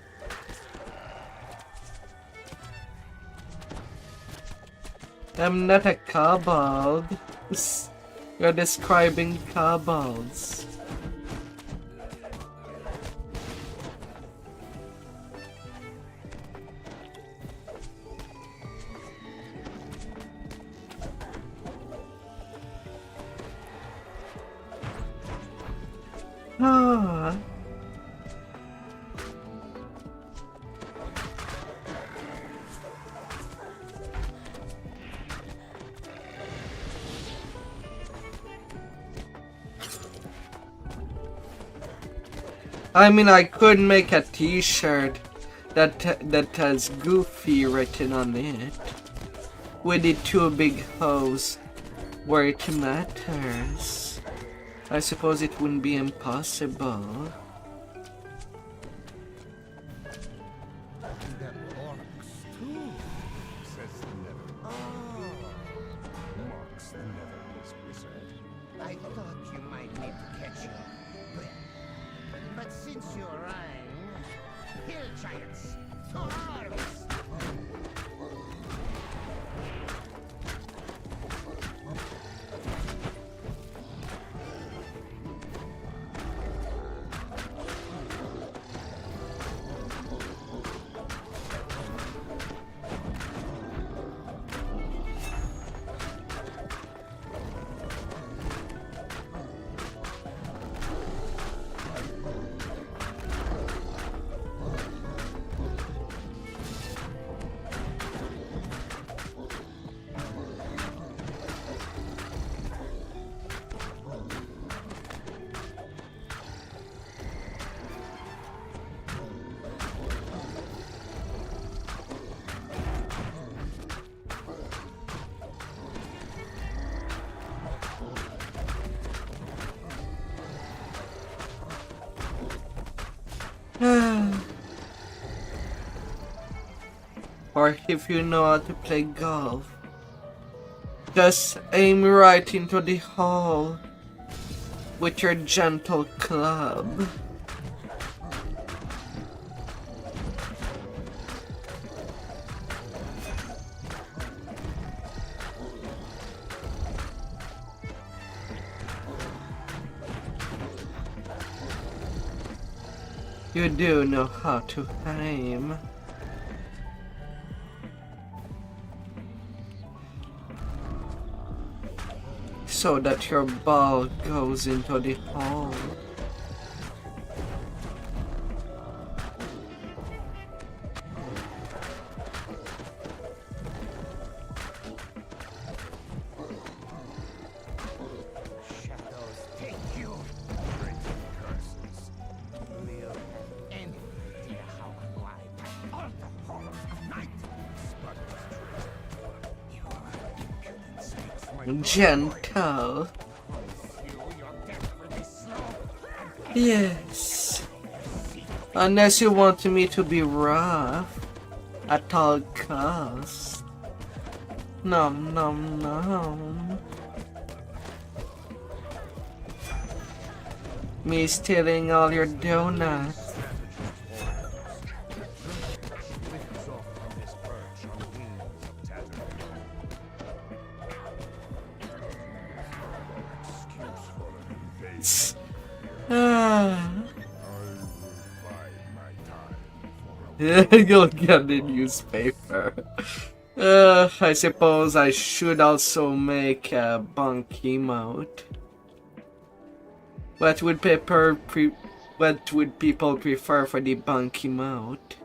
I'm not a kobold. You're describing kobolds. Ah. I mean, I could make a t-shirt that has Goofy written on it, with the two big hoes where it matters. I suppose it wouldn't be impossible. That orcs too, says the Nether. Marks the Netherless wizard. I thought you might need to catch your breath. But since you rang, hill giants, to arms! Or if you know how to play golf, just aim right into the hole with your gentle club. You do know how to aim. So that your ball goes into the hole. Shadows take you. Curses. Live any idea how alive all the horrors of night. You are impudent snakes, my Gentle. your death will be slow. Yes. Unless you want me to be rough at all costs. Nom nom nom. Me stealing all your donuts. Lifts off from his perch on wings of tattered. Excuse for an invasion. Ah. I will bide my time for a You'll get the newspaper. I suppose I should also make a bunk emote. What would people prefer for the bunk emote?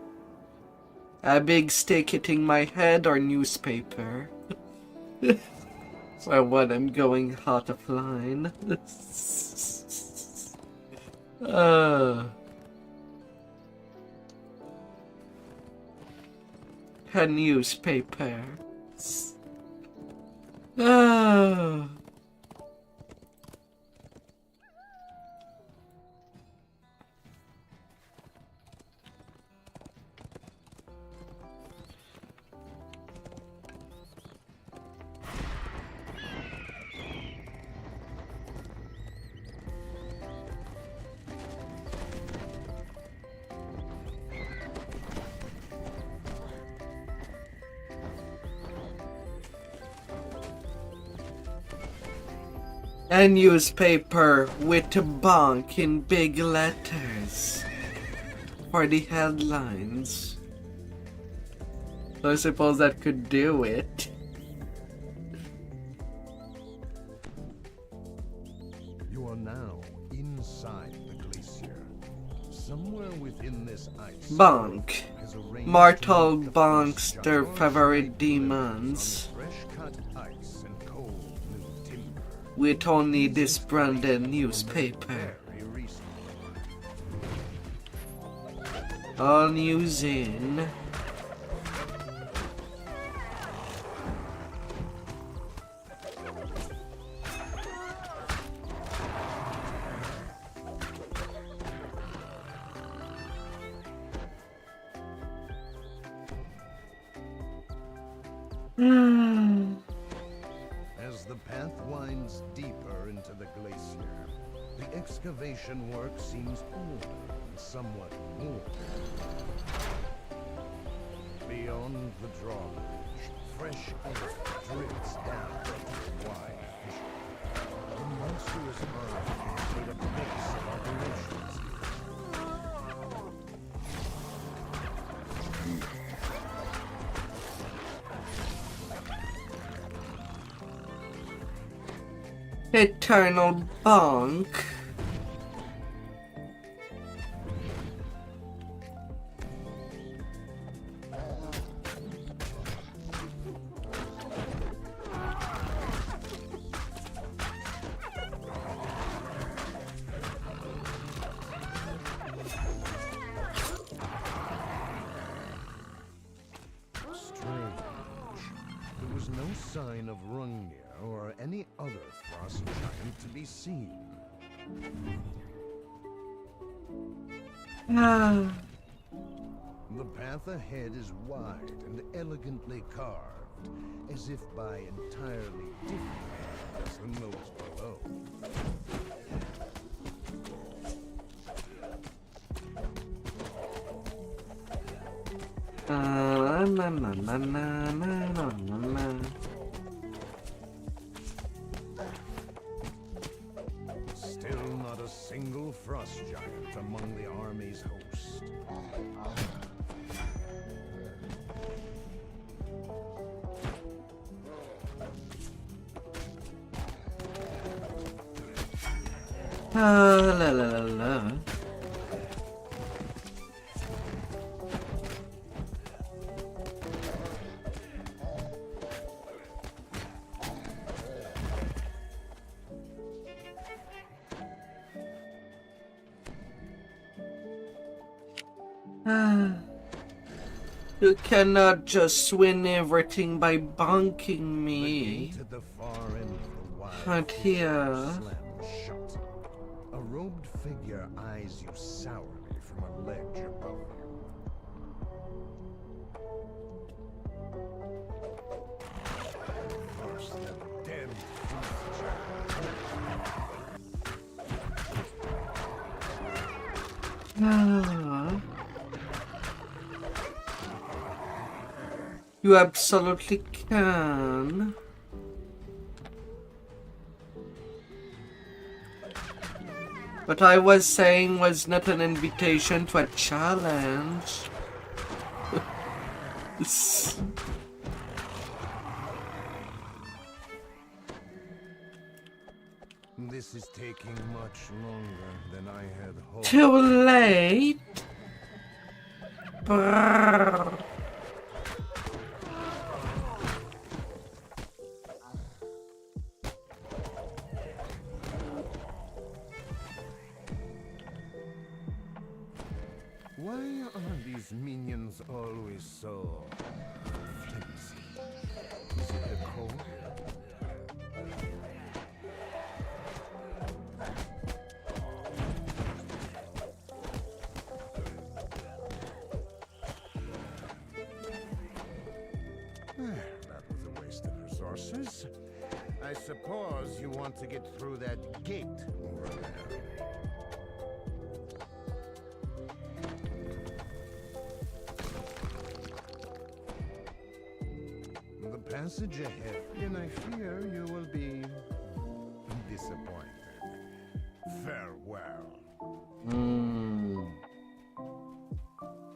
A big stick hitting my head or newspaper? Well, what, I'm going out of line. a newspaper. Ah. A newspaper with a bonk in big letters for the headlines. So I suppose that could do it. You are now inside the glacier. Somewhere within this ice. Bonk. Has arranged Mortal to make the bonks frost their giants favorite live demons on fresh-cut ice and cold new timber. with only this branded newspaper. Very recently. All news in. As the path winds deeper into the glacier, the excavation work seems older and somewhat worn. Beyond the drawbridge, fresh earth drifts down into the wide fissure. The monstrous earth made a base of operations here. Eternal bonk. Strange. There was no sign of Rungia or any other frost giant to be seen. Ah. The path ahead is wide and elegantly carved, as if by entirely different hands than those below. Na na na na na na na na. Still not a single frost giant among the army's host. La la la la. You cannot just win everything by bonking me. At the far end of the wide Can't hear. slammed shut. A robed figure eyes you sourly from a ledge above you. First, that damned frost Ah. You absolutely can. What I was saying was not an invitation to a challenge. This is taking much longer than I had hoped. Too late. Brrr. Why are these minions always so cold? That was a waste of resources. I suppose you want to get through that gate over there. The passage ahead, and I fear you will be disappointed. Farewell.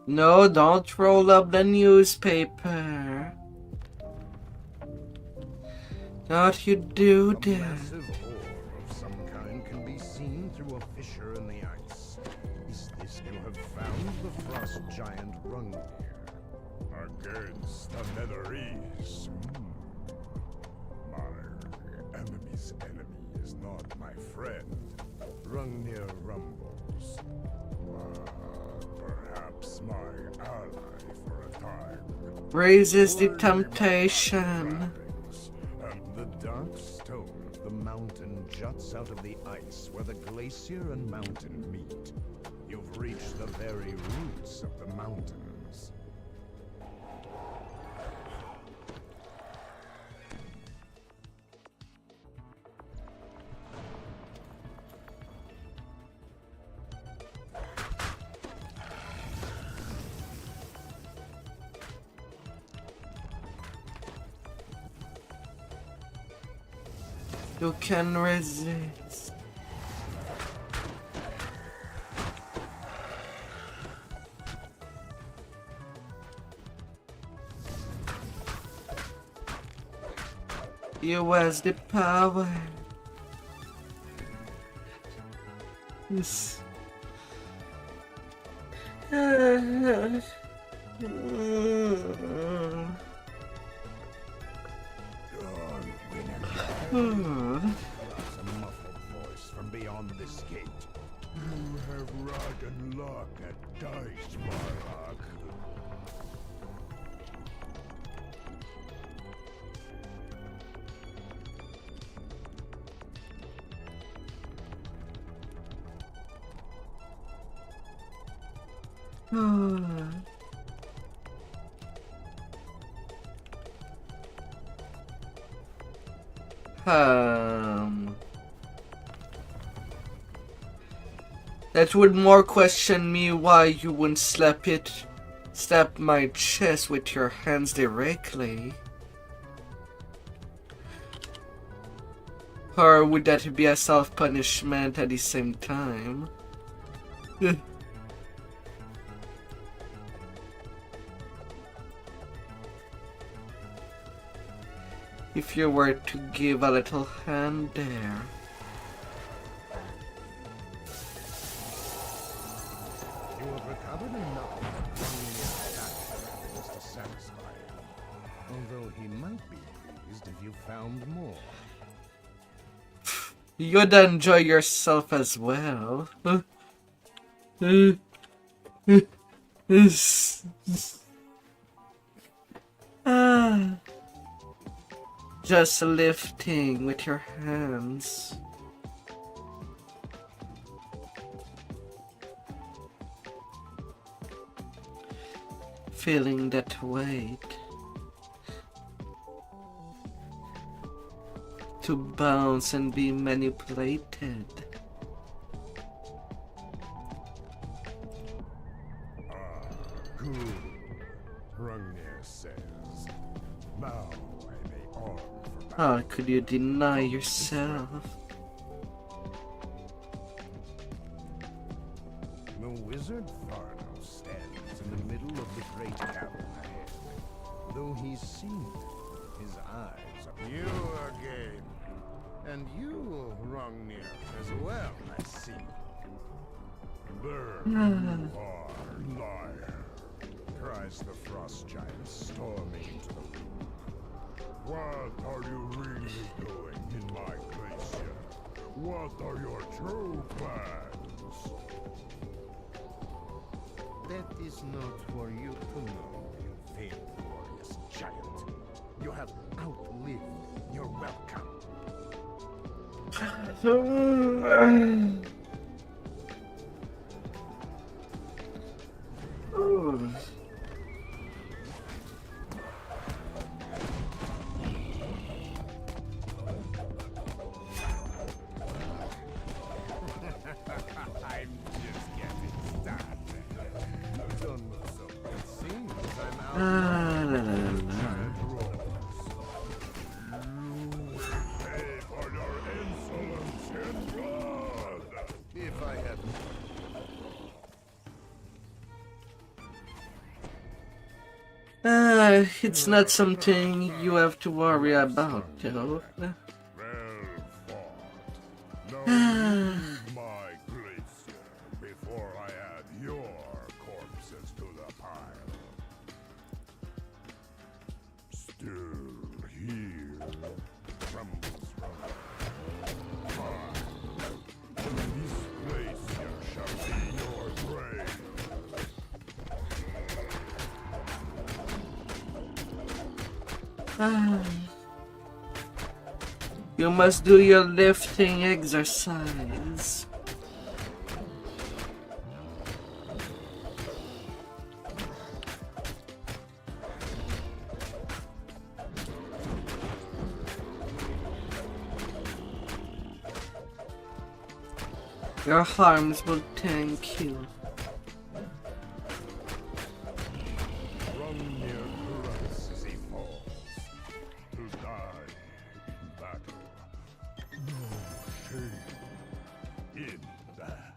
No, don't roll up the newspaper. Don't you do A that. massive orb of some kind can be seen through a fissure in the ice. Is this you have found the frost giant Rungnir? Against a netherese. My enemy's enemy is not my friend. Rungnir rumbles. Perhaps my ally for a time. Raises the temptation. And the dark stone of the mountain juts out of the ice where the glacier and mountain meet. You've reached the very roots of the mountains. You can resist. You has the power. Yes. There's a muffled voice from beyond this gate. You have rotten luck at dice, Marlock. That would more question me why you wouldn't slap my chest with your hands directly. Or would that be a self-punishment at the same time? If you were to give a little hand there. You have recovered enough of Rungnir's sacrifice to satisfy him. Although he might be pleased if you found more. You'd enjoy yourself as well. Just lifting with your hands. Feeling that weight. To bounce and be manipulated. Good. Rungnir says. Now I may arm for battle. How could you deny yourself? The wizard Tharno stands in the middle of the great cavern ahead. Though he's seen it, his eyes are you again. And you, Rungnir, as well, I see. There you are, liar, cries the frost giant, storming into the room. What are you really doing in my glacier? What are your true plans? That is not for you to know, you vainglorious giant. You have outlived your welcome. I'm just getting started. Don't look so good. It seems I'm out. Pay for your insolence in blood. If I had It's not something you have to worry about, though. well fought. Now leave my glacier before I add your corpses to the pile. Still here, trembles from fire. This glacier shall be your grave. You must do your lifting exercise. Your arms will thank you. From near grass as he falls, to die in battle. No shame in that.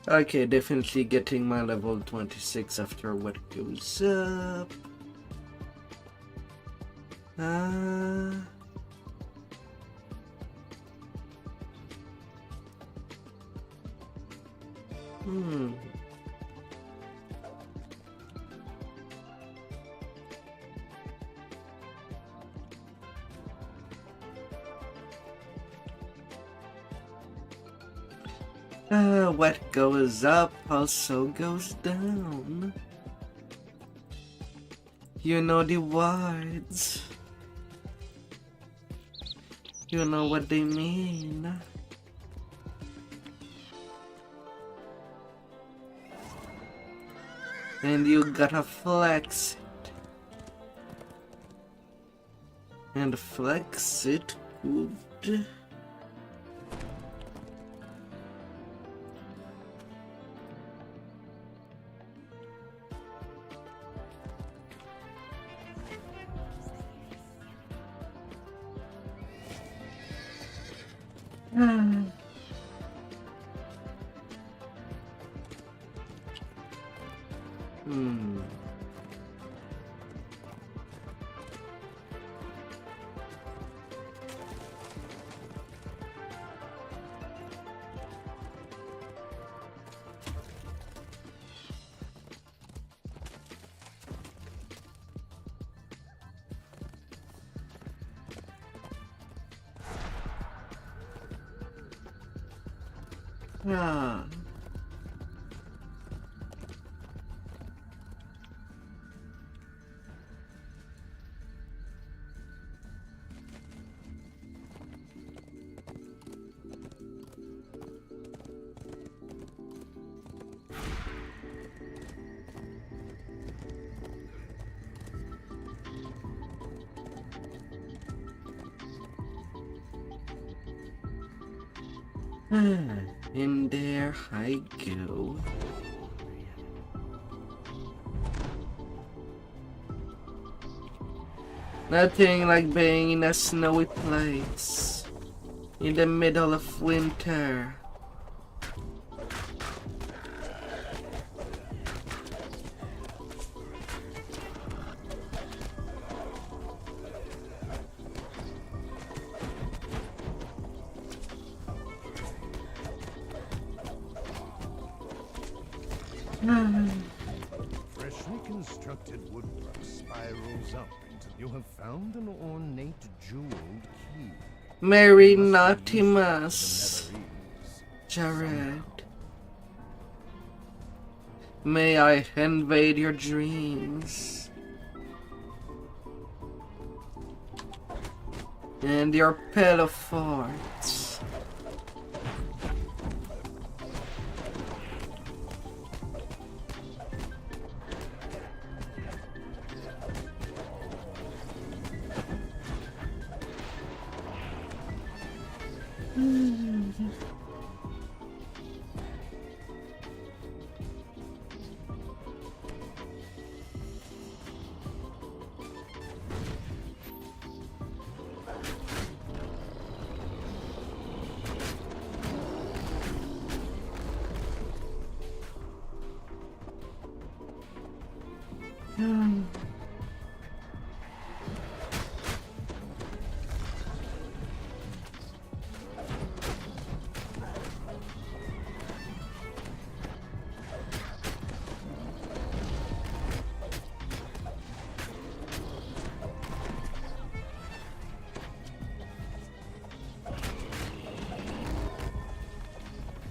Okay, definitely getting my level 26 after what goes up. What goes up also goes down. You know the words. You know what they mean. And you gotta flex it. And flex it good. Ah. And there I go. Nothing like being in a snowy place in the middle of winter. Freshly constructed woodwork spirals up until you have found an ornate jeweled key. Merry Naughtymas, Jared. May I invade your dreams and your pillow forts.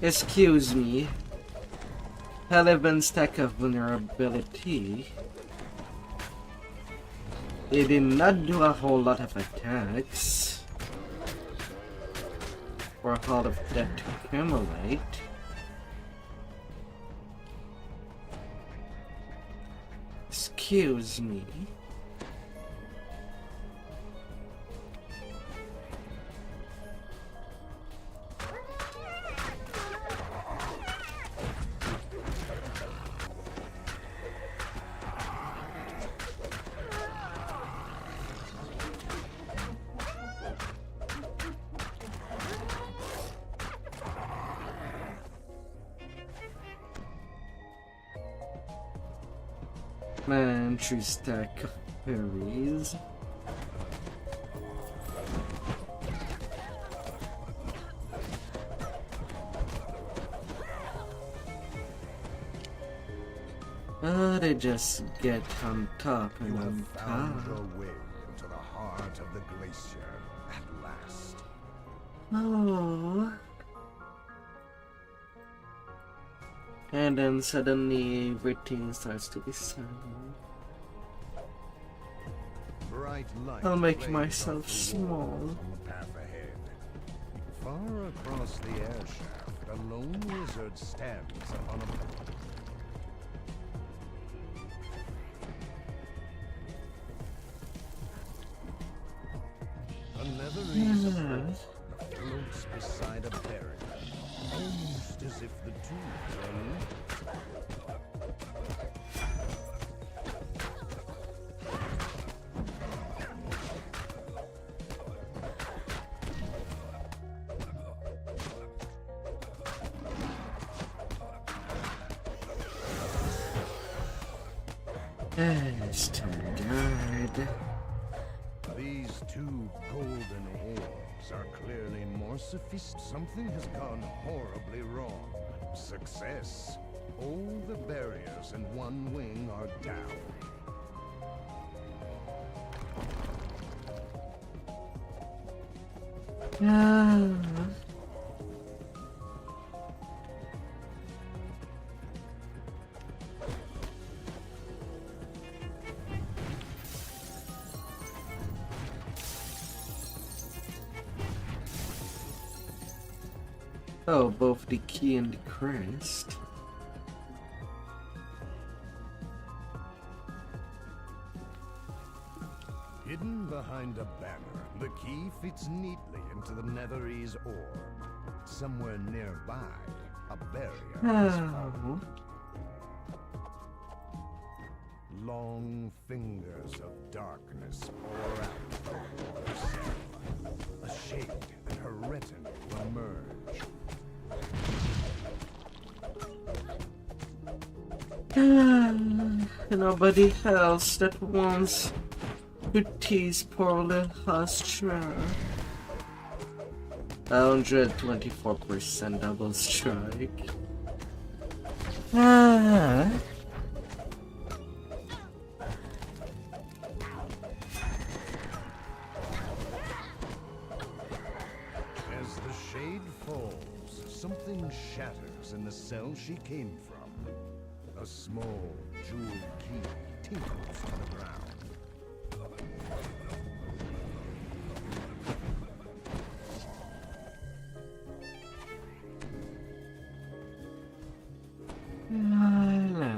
Excuse me. Relevant stack of vulnerability. It did not do a whole lot of attacks. For all of that to accumulate. Excuse me. Entry stack of berries. They just get on top and on top. Found your way into the heart of the glacier at last. Oh. And then suddenly everything starts to be silent. Bright light I'll make plays myself off the small. walls on the path ahead. Far across the air shaft, a lone wizard stands upon a Another reason floats beside a barrier, almost as if the two are linked. Standard. These two golden orbs are clearly more sophisticated. Something has gone horribly wrong. Success. All the barriers in one wing are down. Oh, both the key and the crest. Hidden behind a banner, the key fits neatly into the Netherese orb. Somewhere nearby, a barrier is formed. Long fingers of darkness pour out from the orb's a shade and her retinue emerge. Nobody else that wants to tease poor little Astra. 124% double strike. As the shade falls, something shatters in the cell she came from. A small jeweled key tinkles to the ground. La la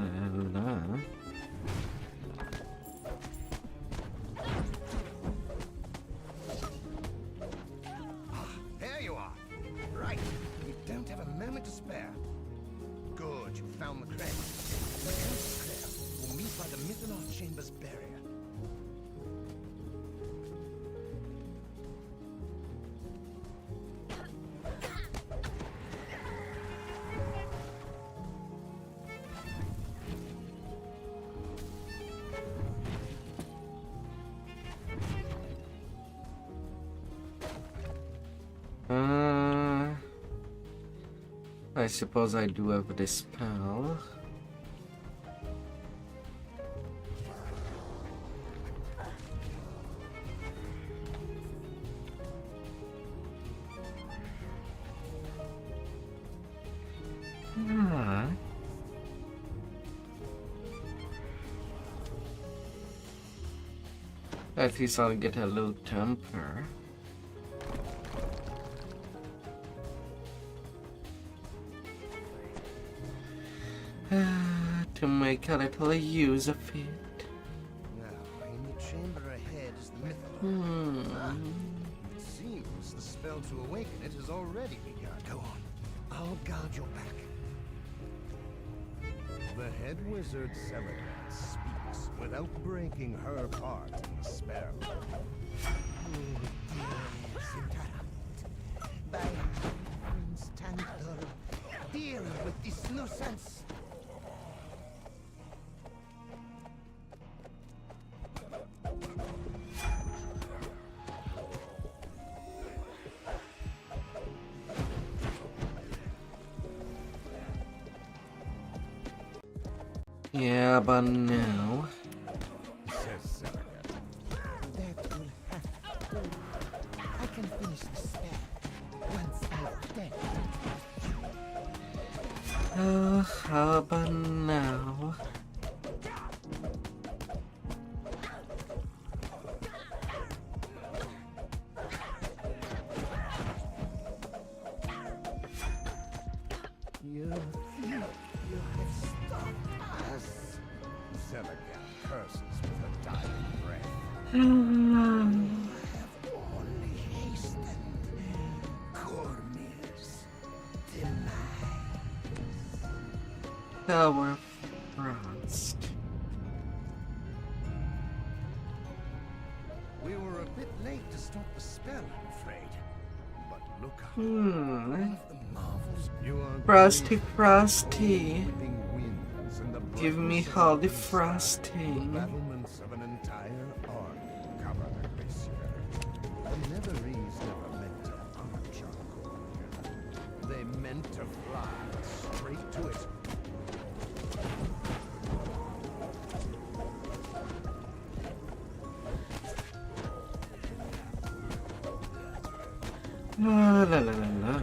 la. There you are. Right. You don't have a moment to spare. Good, you found the crate. The coast clear. We'll meet by the Mythonaut Chamber's barrier. I suppose I do have this spell. Ah. At least I'll get a little temper. To make a little use of it. Now, in the chamber ahead is the Mythonaut. It seems the spell to awaken it has already begun. Go on. I'll guard your back. The head wizard Celebrant speaks without breaking her part in the spell. By heavens, Tandor, deal with this nuisance. Yeah, but now. Says Celebrant. That will have to. I can finish the spell once I've done. Oh, how about now? You have stopped us. Celebrant curses with her dying breath. Have only hastened Cormier's demise. Tower of Frost. We were a bit late to stop the spell, I'm afraid. But look up. Hmm. One of the marvels you are Frosty, frosty. creating winds and the Give me brightness of all the the sun. frosting. The battlements of an entire army cover the glacier. The Netherese never meant to arch on Cormier. They meant to fly straight to it. La la la la la.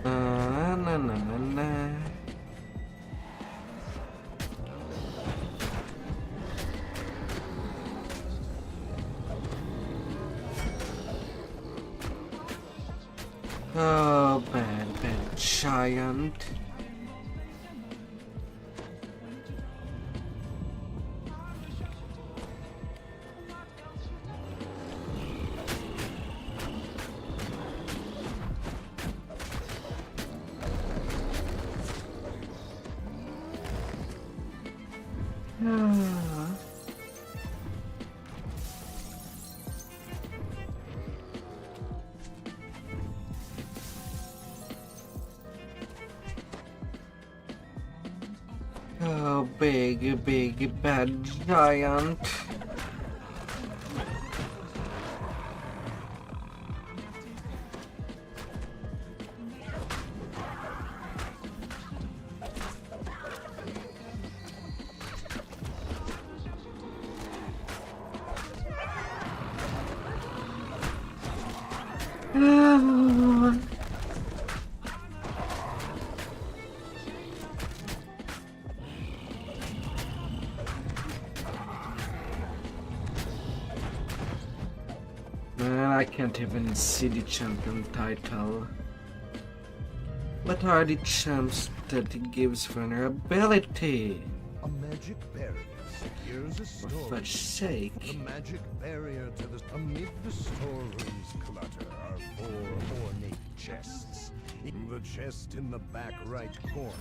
Na na na na. Oh, bad giant. Ah. Oh, big bad giant. Ah. I can't even see the champion title. What are the champs that it gives vulnerability? A magic barrier secures a For storeroom. fudge's sake. The magic barrier to the amid the storeroom's clutter are 4 ornate chests. The chest in the back right corner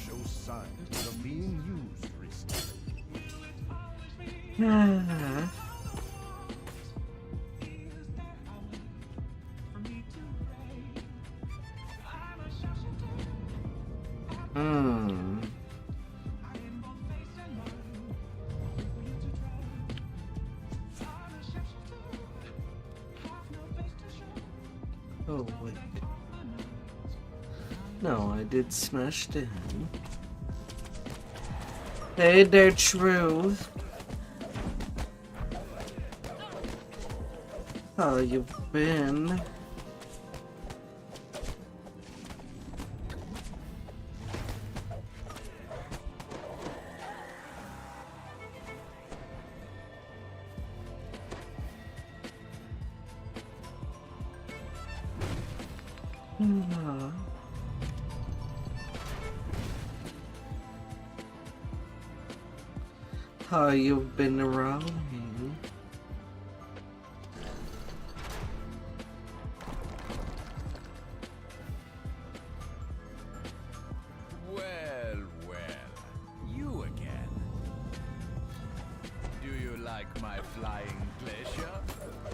shows signs of being used recently. Ah. Hmm. Oh wait. No, I did smash them. Hey there, Truth. How you been? Ah. How you've been around me? Well, you again. Do you like my flying glacier?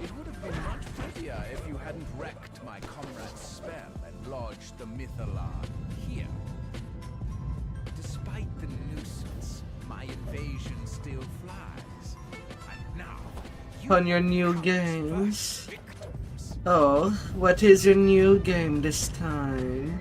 It would have been much prettier if you hadn't wrecked my comrade's spell and lodged the Mythalon here. Despite the nuisance, my invasion still flies. And now, you On your new become its games? first victims. Oh, what is your new game this time?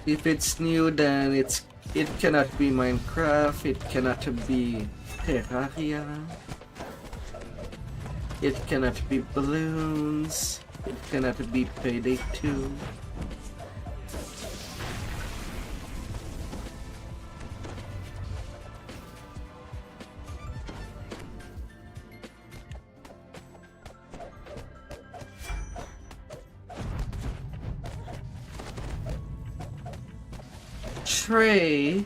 If it's new, then it cannot be Minecraft, it cannot be Terraria, it cannot be Balloons, it cannot be Payday 2. Trey.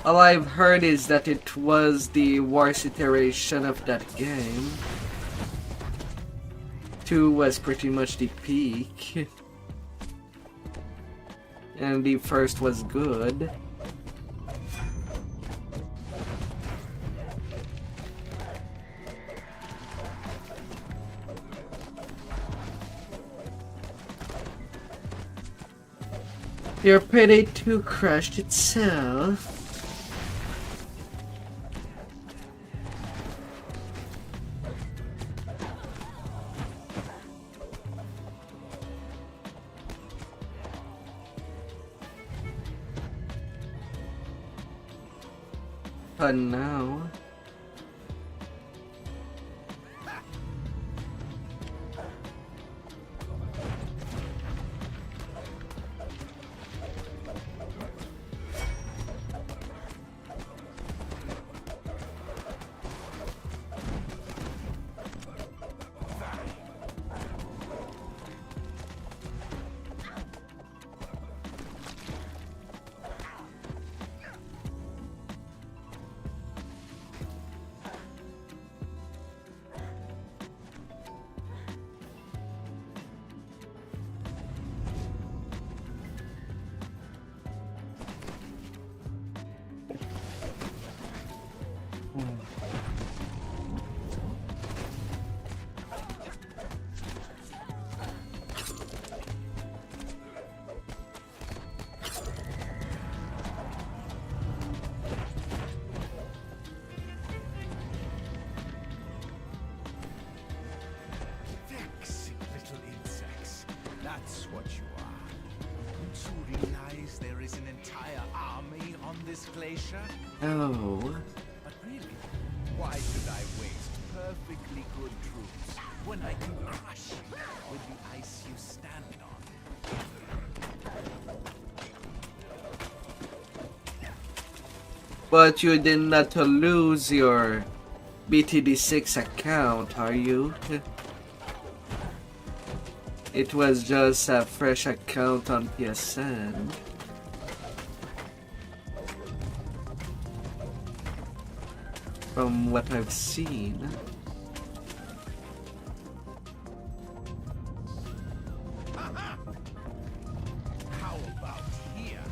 All I've heard is that it was the worst iteration of that game. 2 was pretty much the peak. And the first was good. Your Payday 2 crashed itself. But now... Vexing little insects. That's what you are. Don't you realize there is an entire army on this glacier? Oh. But really, why should I waste perfectly good troops when I can crush you with the ice you stand on? But you did not lose your BTD6 account, are you? It was just a fresh account on PSN. From what I've seen. How about here?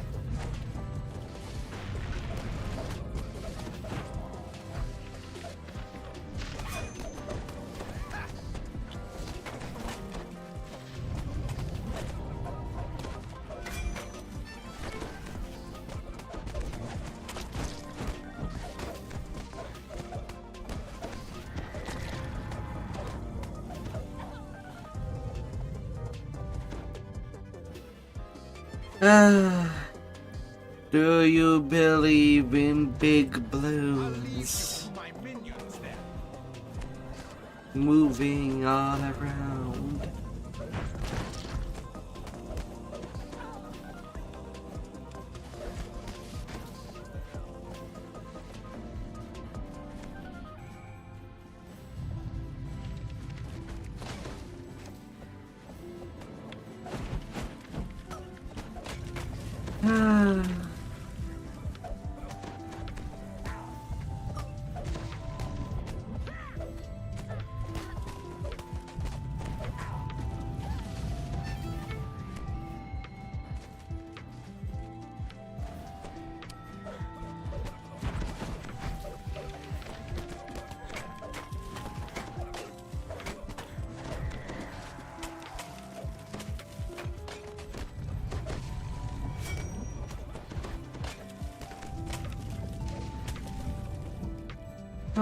Do you believe in big I'll leave balloons you to my minions then. moving all around?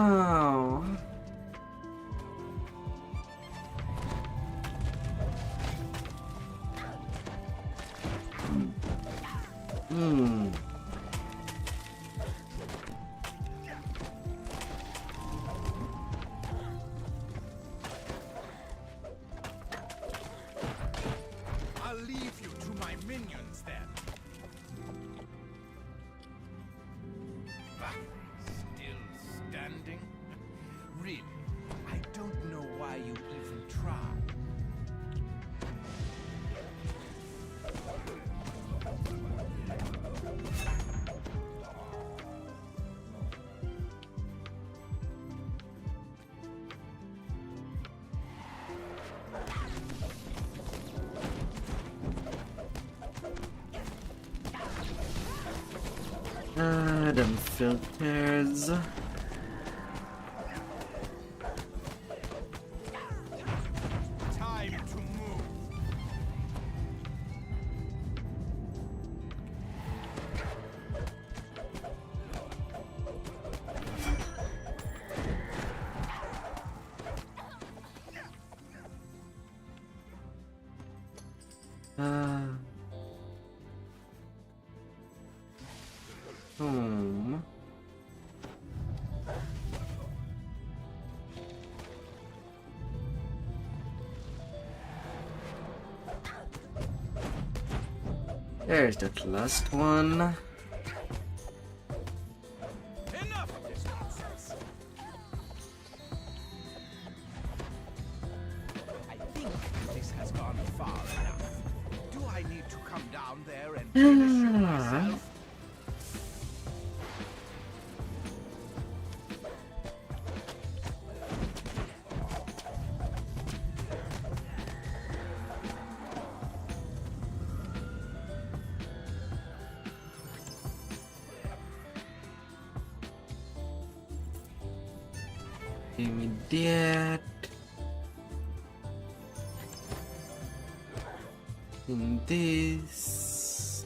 Oh. Hmm. I'll leave you to my minions then. Bah, still standing? Really, I don't know why you even try. Them filters. Time to move. Home. There's that last one. Enough of this nonsense. I think this has gone far enough. Do I need to come down there and finish you myself? Give me that. And this.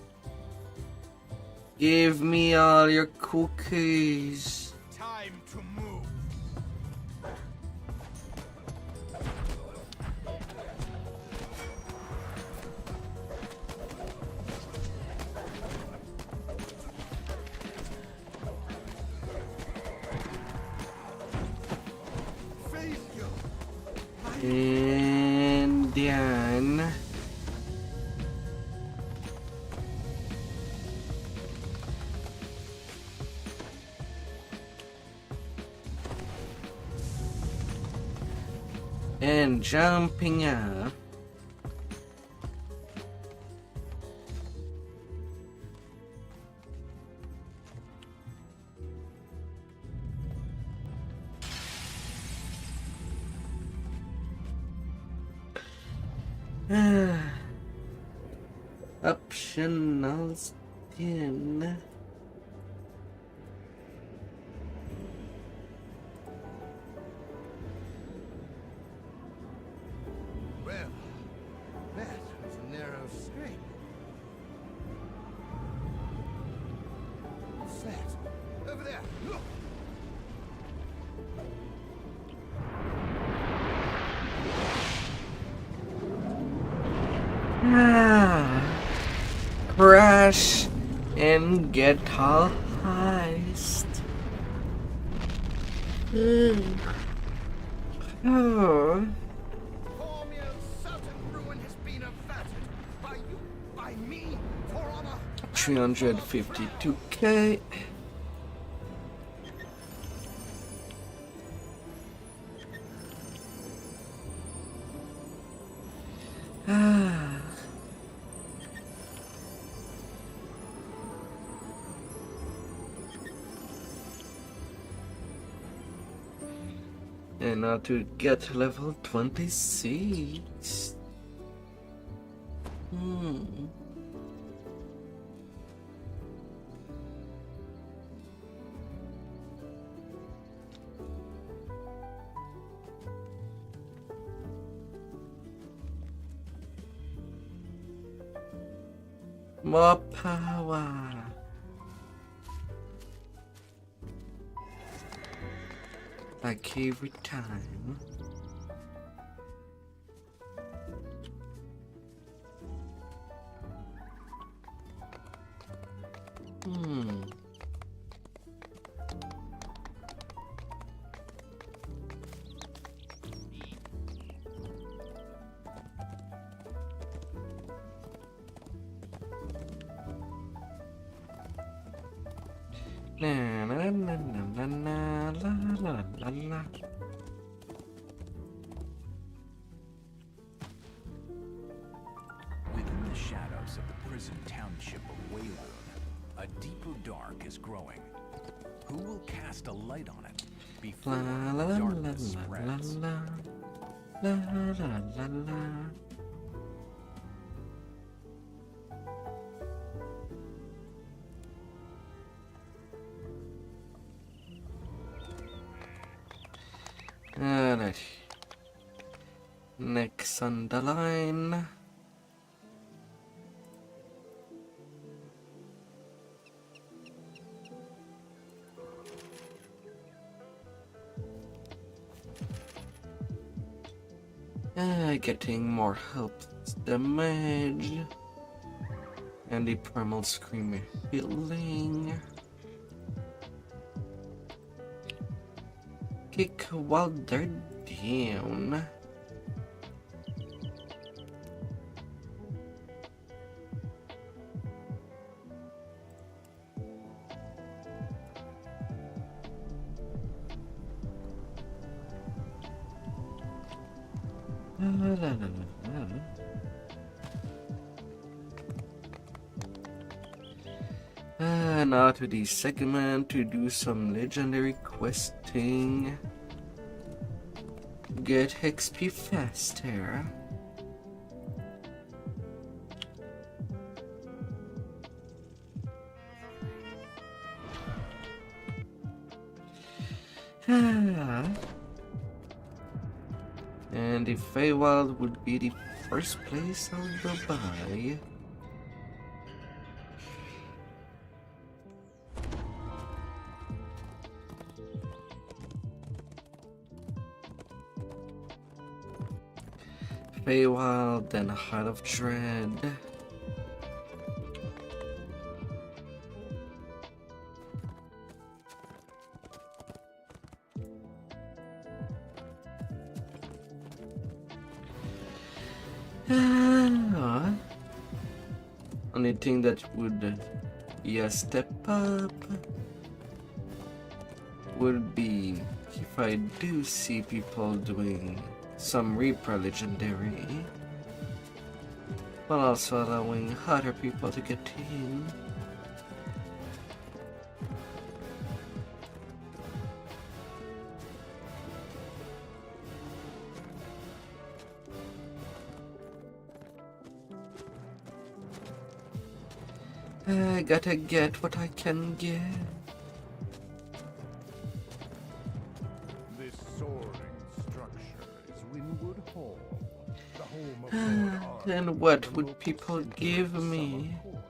Give me all your cookies. Time to move. And then and jumping up. Optional skin. Well, that was a narrow escape. What's that? Over there, look! Crash and get all heist. Oh. Cormier's certain ruin has been averted by you, by me, for honor. 352k. And now to get level 26. More power. Like every time. La la la la la la la la. Within the shadows of the prison township of Wayloon, a deeper dark is growing. Who will cast a light on it before La la la la darkness la spreads? la la la la la. Alright. Next on the line. Getting more health damage. And the primal scream healing. Kick while they're down. Now to the segment to do some legendary questing. Get XP faster. And the Feywild would be the first place I would go by. Feywild, then Heart of Dread. Only thing that would be a step up would be if I do see people doing some Reaper Legendary, while also allowing other people to get in. I gotta get what I can get. This soaring structure is Winwood Hall, the home of Lord Arden, And what the would people multistream give of me? Summer Court.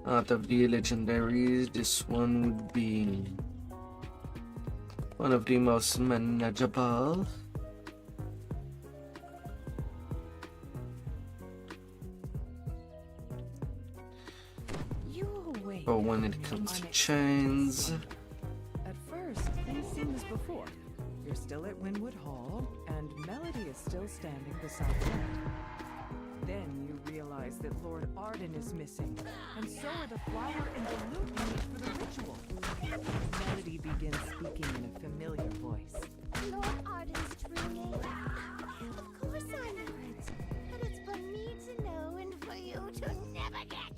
Out of the legendaries, this one would be one of the most manageable. You awake But when it comes to chains, At first, things seem as before. You're still at Winwood Hall, and Melody is still standing beside the bed. Then you realize that Lord Arden is missing, and so are the flower and the lute you need for the ritual. Melody begins speaking in a familiar voice. Lord Arden's true name? Of course I know it. And it's for me to know and for you to never get.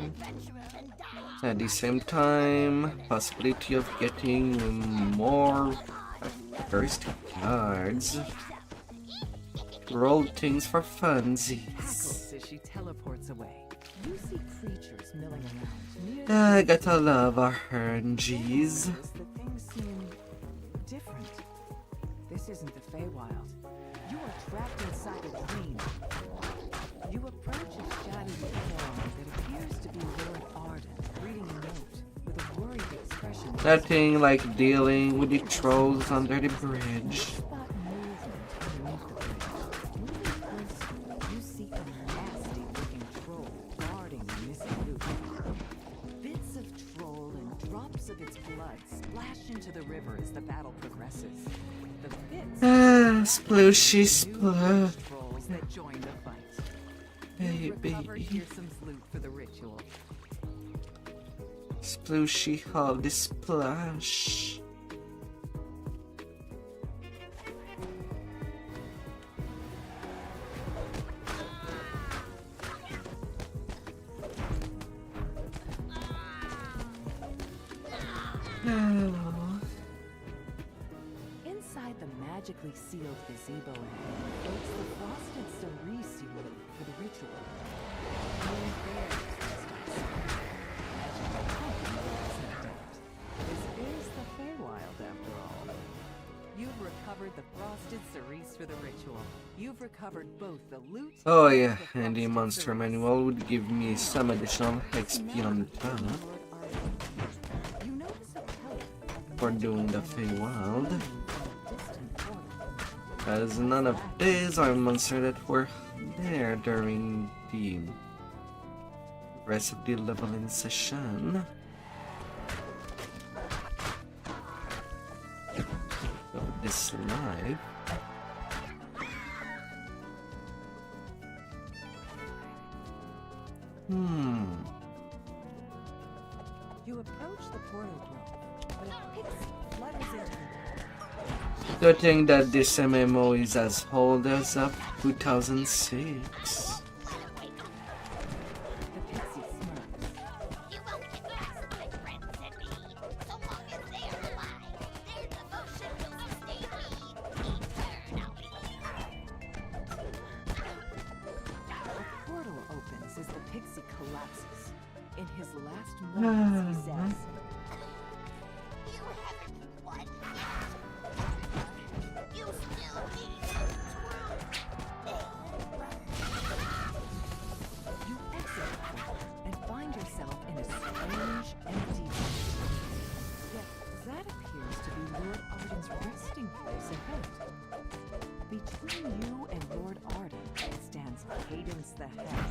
Adventurer and die. at the same time, possibility of getting more thirsty cards. Roll things for funsies. Cackles as she teleports away. You see creatures milling around near I gotta love RNGs. Notice that things seem different. This isn't the Feywild. You are trapped inside a dream. You approach a shadowy form that appears to be Lord Arden, reading a note with a worried expression. Nothing like dealing with the trolls under the bridge. Spot movement underneath the bridge. Moving closer, you see a nasty-looking troll guarding the missing loot. Bits of troll and drops of its blood splash into the river as the battle progresses. The bits Splooshy sploot. trolls that join the fight. Baby. Recovered Fearsome's loot for the ritual. Splooshy Holly Splash. Oh. Inside the magically sealed gazebo ahead floats the frosted cerise you lit for the ritual. Only there is this magical pumpkin isn't dead. This is the Feywild after all. You've recovered the frosted cerise for the ritual. You've recovered both the loot Oh yeah, the and the frosted monster cerise. manual would give me some additional XP on top Lord Arden. You notice a pellet for doing the Feywild. from a distant corner. As none of these are monsters that were there during the rest of the leveling session. Of this live. You approach the portal grove, but a pixie flutters into the Good thing that this MMO is as old as up 2006. The pixie smirks. You won't get past my friends and me. So long as they're alive, their devotion will sustain me eternally. A portal opens as the pixie collapses. In his last moments, he says, You haven't won yet. You still need truth. you exit the portal and find yourself in a strange, empty room. Yet that appears to be Lord Arden's resting place ahead. Between you and Lord Arden stands Cadence the Hag.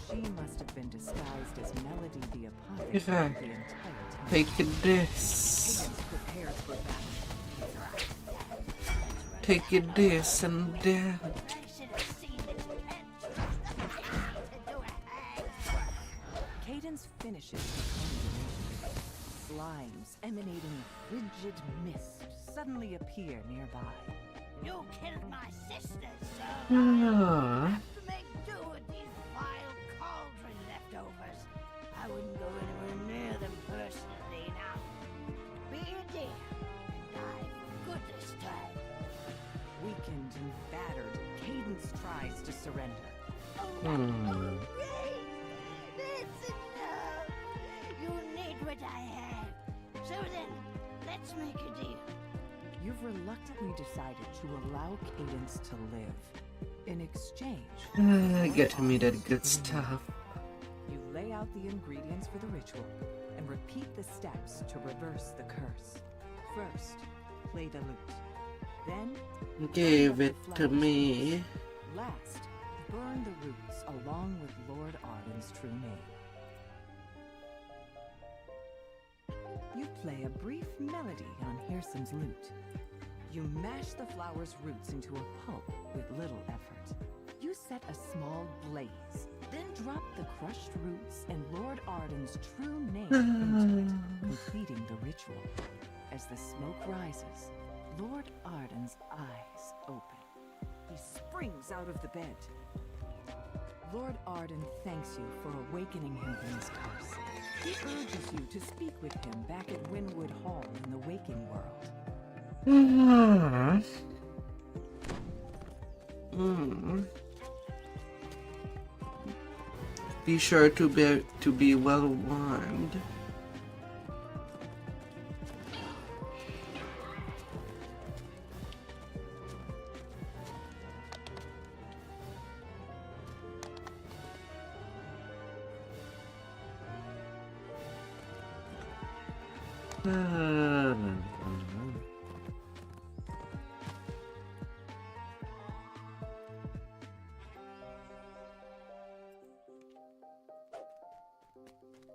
She must have been disguised as Melody the Apothecary Yeah. the entire time. Take this. Cadence prepares for battle. Take this and that. I should have seen that you can't trust the man to do a hag's work. Cadence finishes the combination. Slimes emanating frigid mist suddenly appear nearby. You killed my sister, so Ah. have to make do with these vile cauldron leftovers. I wouldn't go anywhere near them personally now. Be a dear and die for good this time. Weakened and battered, Cadence tries to surrender. Oh, great! That's enough. You need what I have. So then, let's make a deal. You've reluctantly decided to allow Cadence to live. In exchange, Get me that good stuff. you lay out the ingredients for the ritual and repeat the steps to reverse the curse. First, play the lute. Then, Give it to me. last, burn the roots along with Lord Arden's true name. You play a brief melody on Hearsom's lute. You mash the flower's roots into a pulp with little effort. You set a small blaze, then drop the crushed roots and Lord Arden's true name into it, completing the ritual. As the smoke rises, Lord Arden's eyes open. He springs out of the bed. Lord Arden thanks you for awakening him from his curse. He urges you to speak with him back at Wynwood Hall in the waking world. Be sure to be well warmed.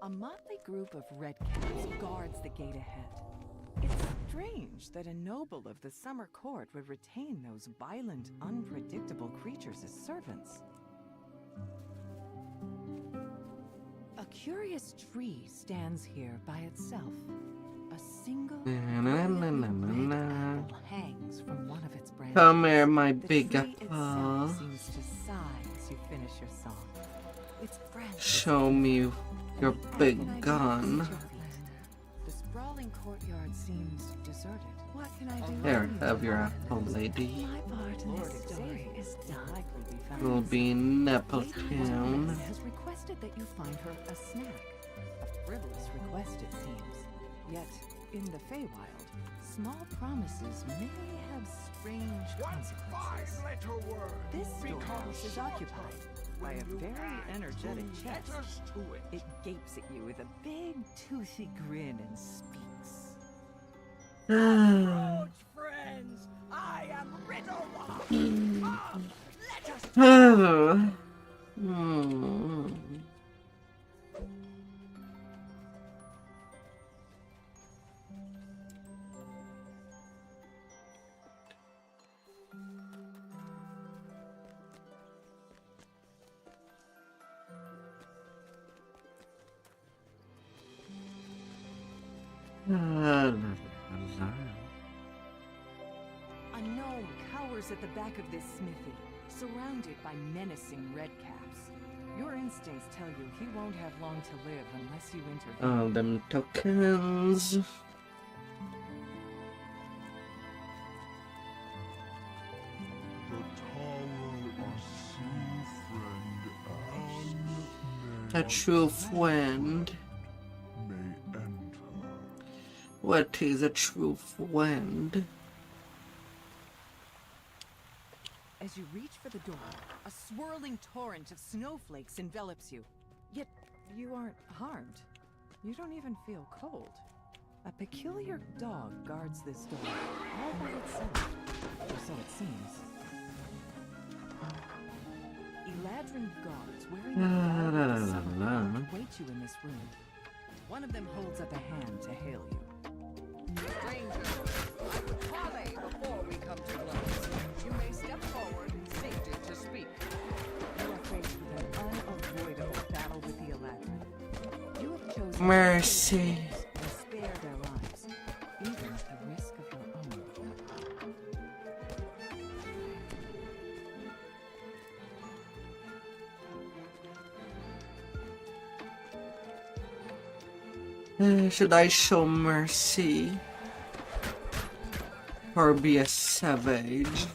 A motley group of redcaps guards the gate ahead. It's strange that a noble of the summer court would retain those violent, unpredictable creatures as servants. A curious tree stands here by itself. A single red apple hangs from one of its branches. Come here, my The big tree apple. itself seems to sigh as you finish your song. Its branches Show me your big What can I do to gun. assist your feet? The sprawling courtyard seems deserted. What can I do? Here, have your apple, lady. My part in this story is not likely to be found. Will be in Apple Town. Has requested that you find her a snack. A frivolous request, it seems. Yet, in the Feywild, small promises may have strange consequences. This storehouse is occupied by a very energetic chest. It gapes at you with a big, toothy grin and speaks. Friends, I am Riddle. Let us Oh. Hmm. La, la, la. A gnome cowers at the back of this smithy, surrounded by menacing redcaps. Your instincts tell you he won't have long to live unless you intervene. All them tokens. A true friend. What is a true friend? As you reach for the door, a swirling torrent of snowflakes envelops you. Yet you aren't harmed. You don't even feel cold. A peculiar dog guards this door, all by itself, or so it seems. Eladrin guards wearing the garb await you in this room. One of them holds up a hand to hail you. Stranger, I would parley before we come to blows. You may step forward, safety to speak. You are faced with an unavoidable battle with the Eladrin. You have chosen Mercy. to spare their lives, even at the risk of your own. Should I show mercy? Or be a savage?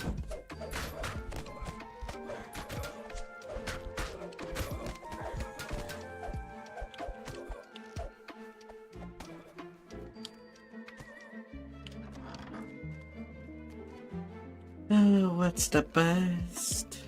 What's the best?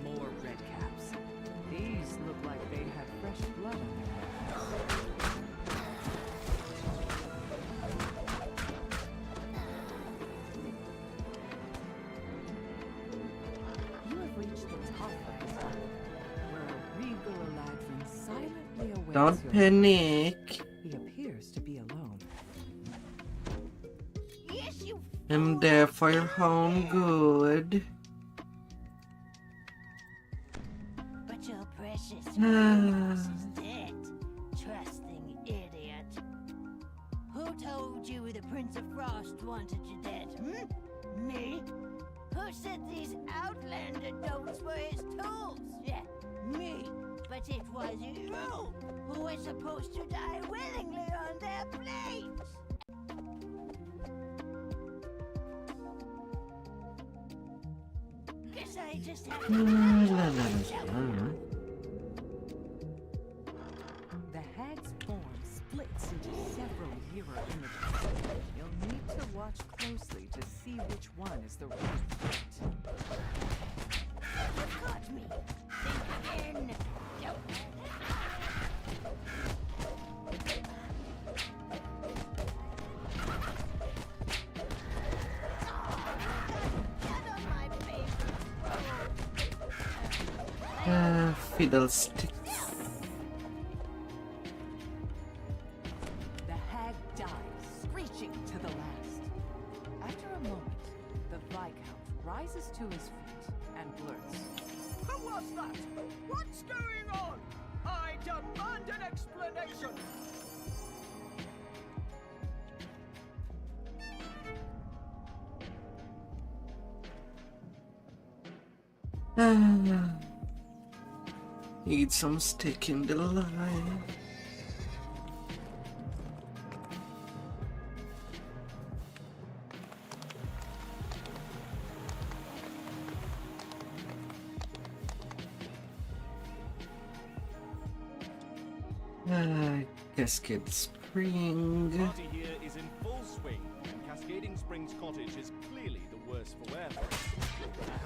More redcaps. These look like they have fresh blood on their hands. You have reached the top of the tower, where a regal Eladrin silently awaits Don't your panic. He appears to be alone. Yes, you I'm there for your own good. But your precious Ah. is dead, trusting idiot. Who told you the Prince of Frost wanted you dead? Me? Who said these outlander don'ts were his tools? Yeah, me. But it was you who were supposed to die willingly on their planes. Guess I just have to La, la, la. The hag's form splits into several mirror images. You'll need to watch closely to see which one is the right fit. You caught me. Think again. Nope. Get on my favorite. Fiddlesticks. The hag dies, screeching to the last. After a moment, the Viscount rises to his feet and blurts. Who was that? What's going on? I demand an explanation. Need some stick in the line. Cascade Spring. Party here is in full swing, and Cascading Springs Cottage is clearly the worse for wear. A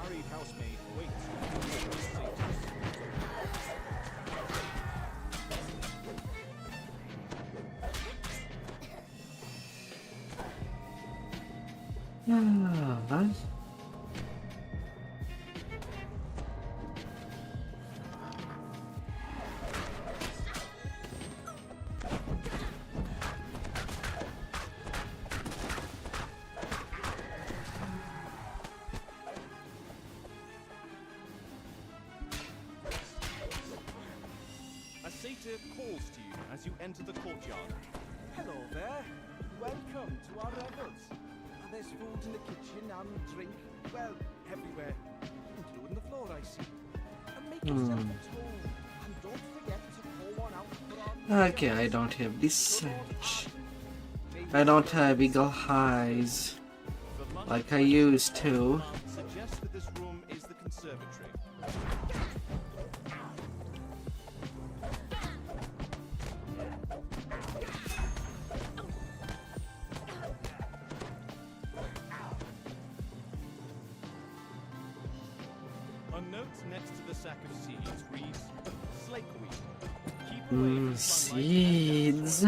harried housemaid waits for the safety. as you enter the courtyard. Hello there. Welcome to our revels. There's food in the kitchen and drink, well, everywhere, including the floor, I see. And make yourself at home, and don't forget to pour one out for our... Okay, I don't have this search. I don't have eagle eyes like I used to. Suggest that this room is the conservatory. A note next to the sack of seeds reads, Slakeweed. Keep away from sunlight. Seeds.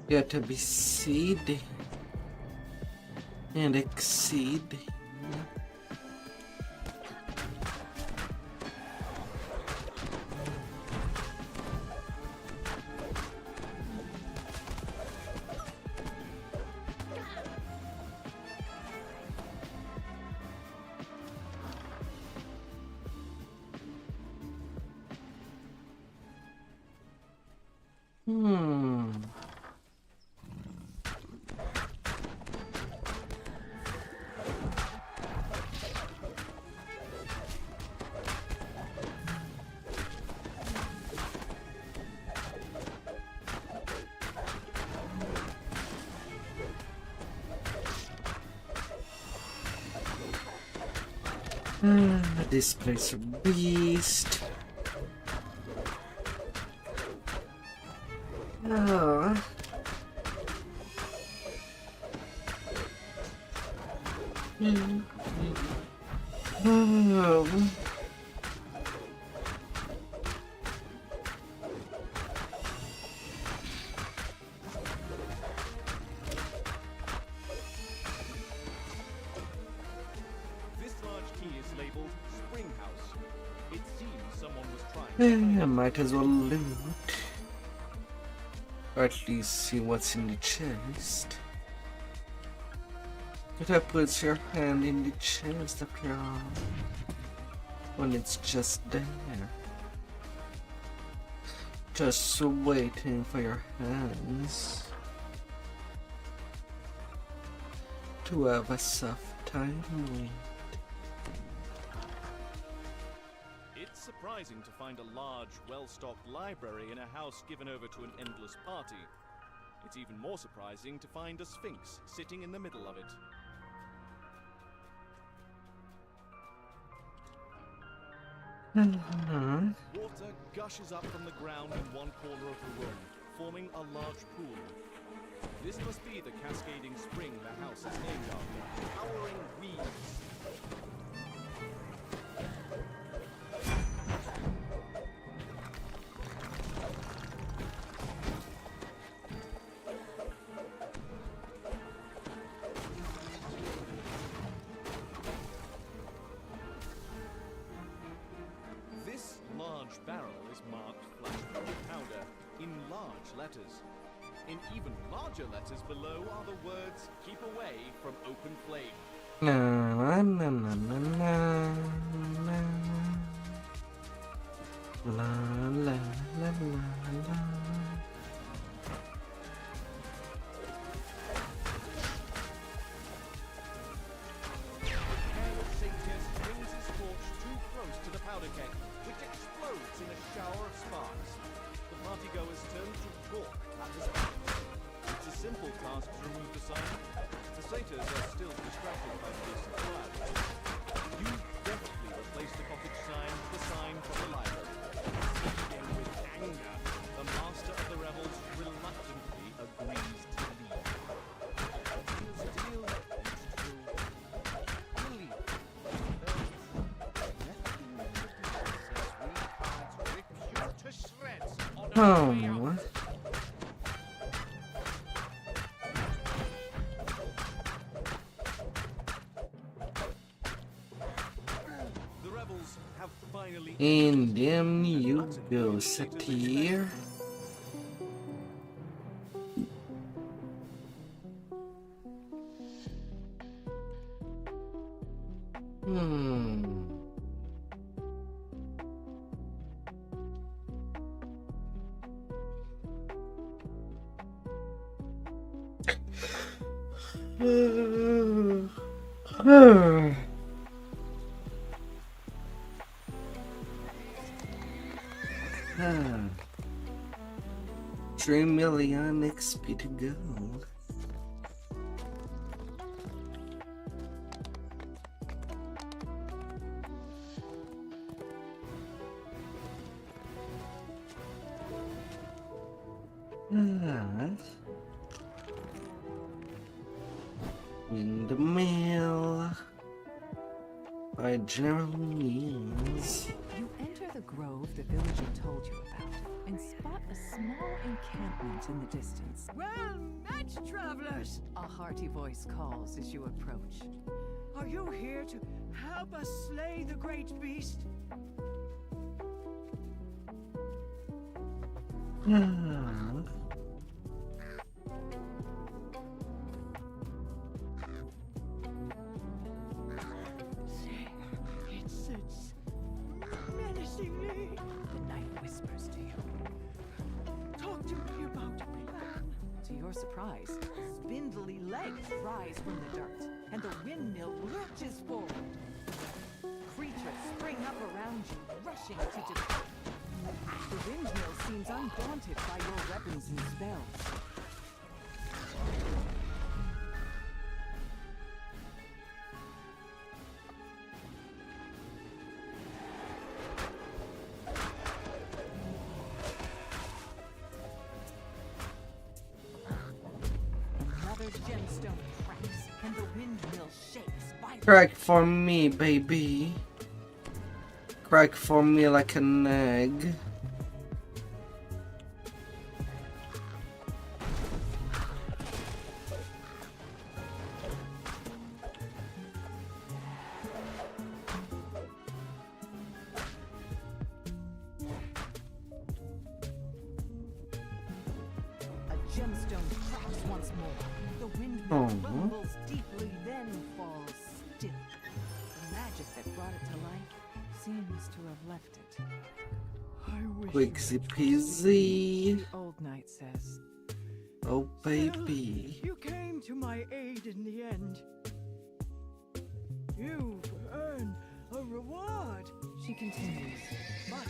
You have to be seed and exceed. This place a beast. Oh. Oh. I might as well loot. Or at least see what's in the chest. If I put your hand in the chest up here when it's just there. Just waiting for your hands to have a soft time with. It's surprising to find a large, well-stocked library in a house given over to an endless party. It's even more surprising to find a sphinx sitting in the middle of it. Water gushes up from the ground in one corner of the room, forming a large pool. This must be the cascading spring the house is named after, towering weeds. Barrel is marked flashpoint powder in large letters. In even larger letters below are the words, keep away from open flame. La la la la la la la la la. In a shower of sparks, the partygoers turn to gawk at the sign. It's a simple task to remove the sign. The satyrs are still distracted by the recent fire. You deftly replace the cottage sign with the sign from the library. Seething with anger, the master of the revels reluctantly agrees to leave. Still, it's true. He'll leave. Let Oh. The rebels have finally And then you go, Satyr. Hmm. Ah. 3 million XP to go. Ah. Windmill. By General News. You enter the grove the villager told you about and spot a small encampment in the distance. Well met, travelers! A hearty voice calls as you approach. Are you here to help us slay the great beast? Ah. It sits menacingly. The knight whispers to you. Talk to me about a plan. To your surprise, spindly legs rise from the dirt, and the windmill lurches forward. Creatures spring up around you, rushing to defeat. The windmill seems undaunted by your weapons and spells. Another gemstone cracks, and the windmill shakes violently. Crack for me, baby. Crack for me like an egg. A gemstone cracks once more. The windmill Oh. rumbles deeply, then falls still. The magic that brought it to life seems to have left it. I wish Quicksy peasy. The old knight says, Oh, baby. you came to my aid in the end. You've earned a reward. she continues, But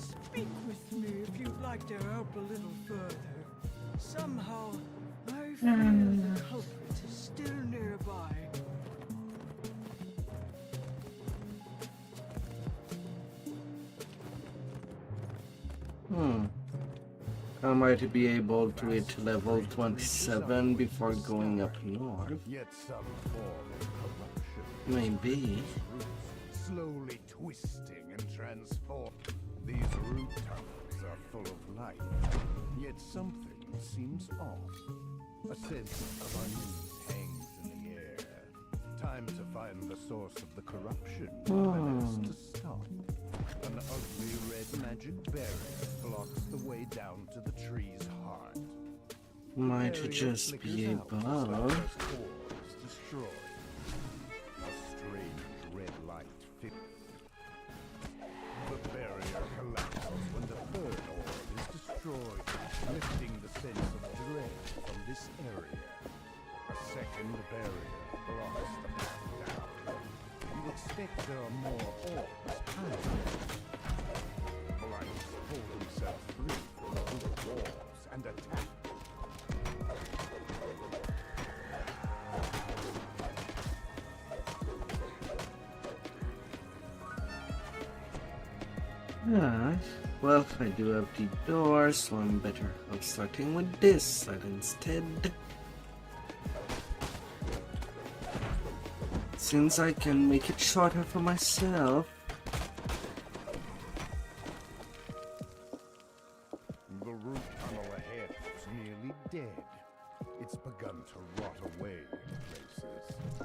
speak with me if you'd like to help a little further. Somehow, I feel the culprit is still nearby. Am I to be able to hit level 27 before going up north? Yet some form of corruption. Maybe. Slowly twisting and transform. These root tunnels are full of life. Yet something seems off. A sense of unease hangs in the air. Time to find the source of the corruption. When it's to stop. An ugly red magic barrier blocks the way down to the tree's heart. Might Barrier just be flickers out as above. Slayer's core is destroyed. A strange red light fills. The barrier collapses when the third orb is destroyed, lifting the sense of dread from this area. A second barrier blocks the path down. You expect there are more orbs hiding. Blights pull themselves free from the root walls and attack. Ah, well, I do have the door, so I'm better off starting with this side instead. Since I can make it shorter for myself. dead. It's begun to rot away in places.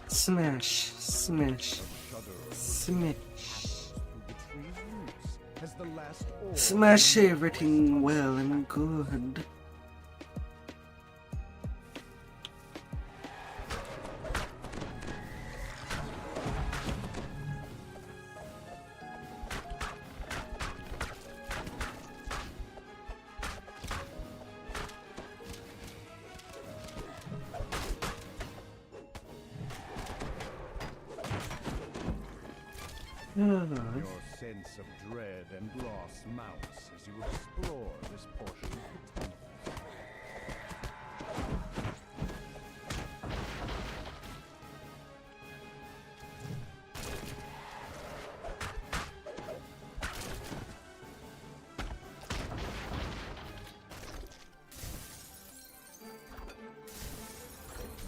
Smash, smash, smash. Smash everything well and good. Your sense of dread and loss mounts as you explore this portion of the temple.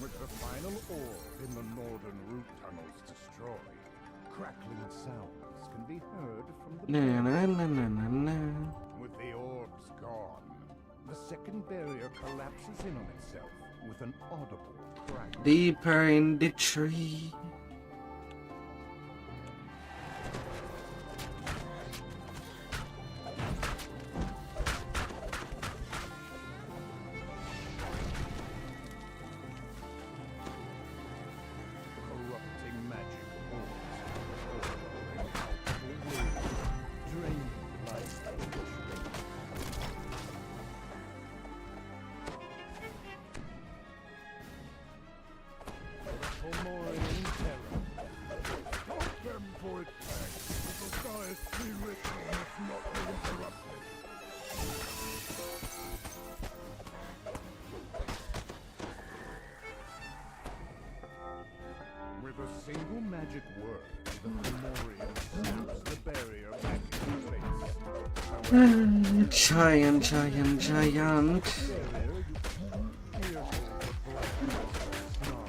With the final orb in the northern root tunnels destroyed, crackling sounds can be heard from the Na na na na na na. With the orbs gone, the second barrier collapses in on itself with an audible crack. Deeper in the tree. Corrupting magic orbs in palpable waves, draining life and draining. Fomorian terror. Stop them for it back. The society ritual must not be interrupted. With a single magic word, the Fomorian snaps the barrier back into place. Giant, giant, giant. Barrier, you fearful of blackness, snarl.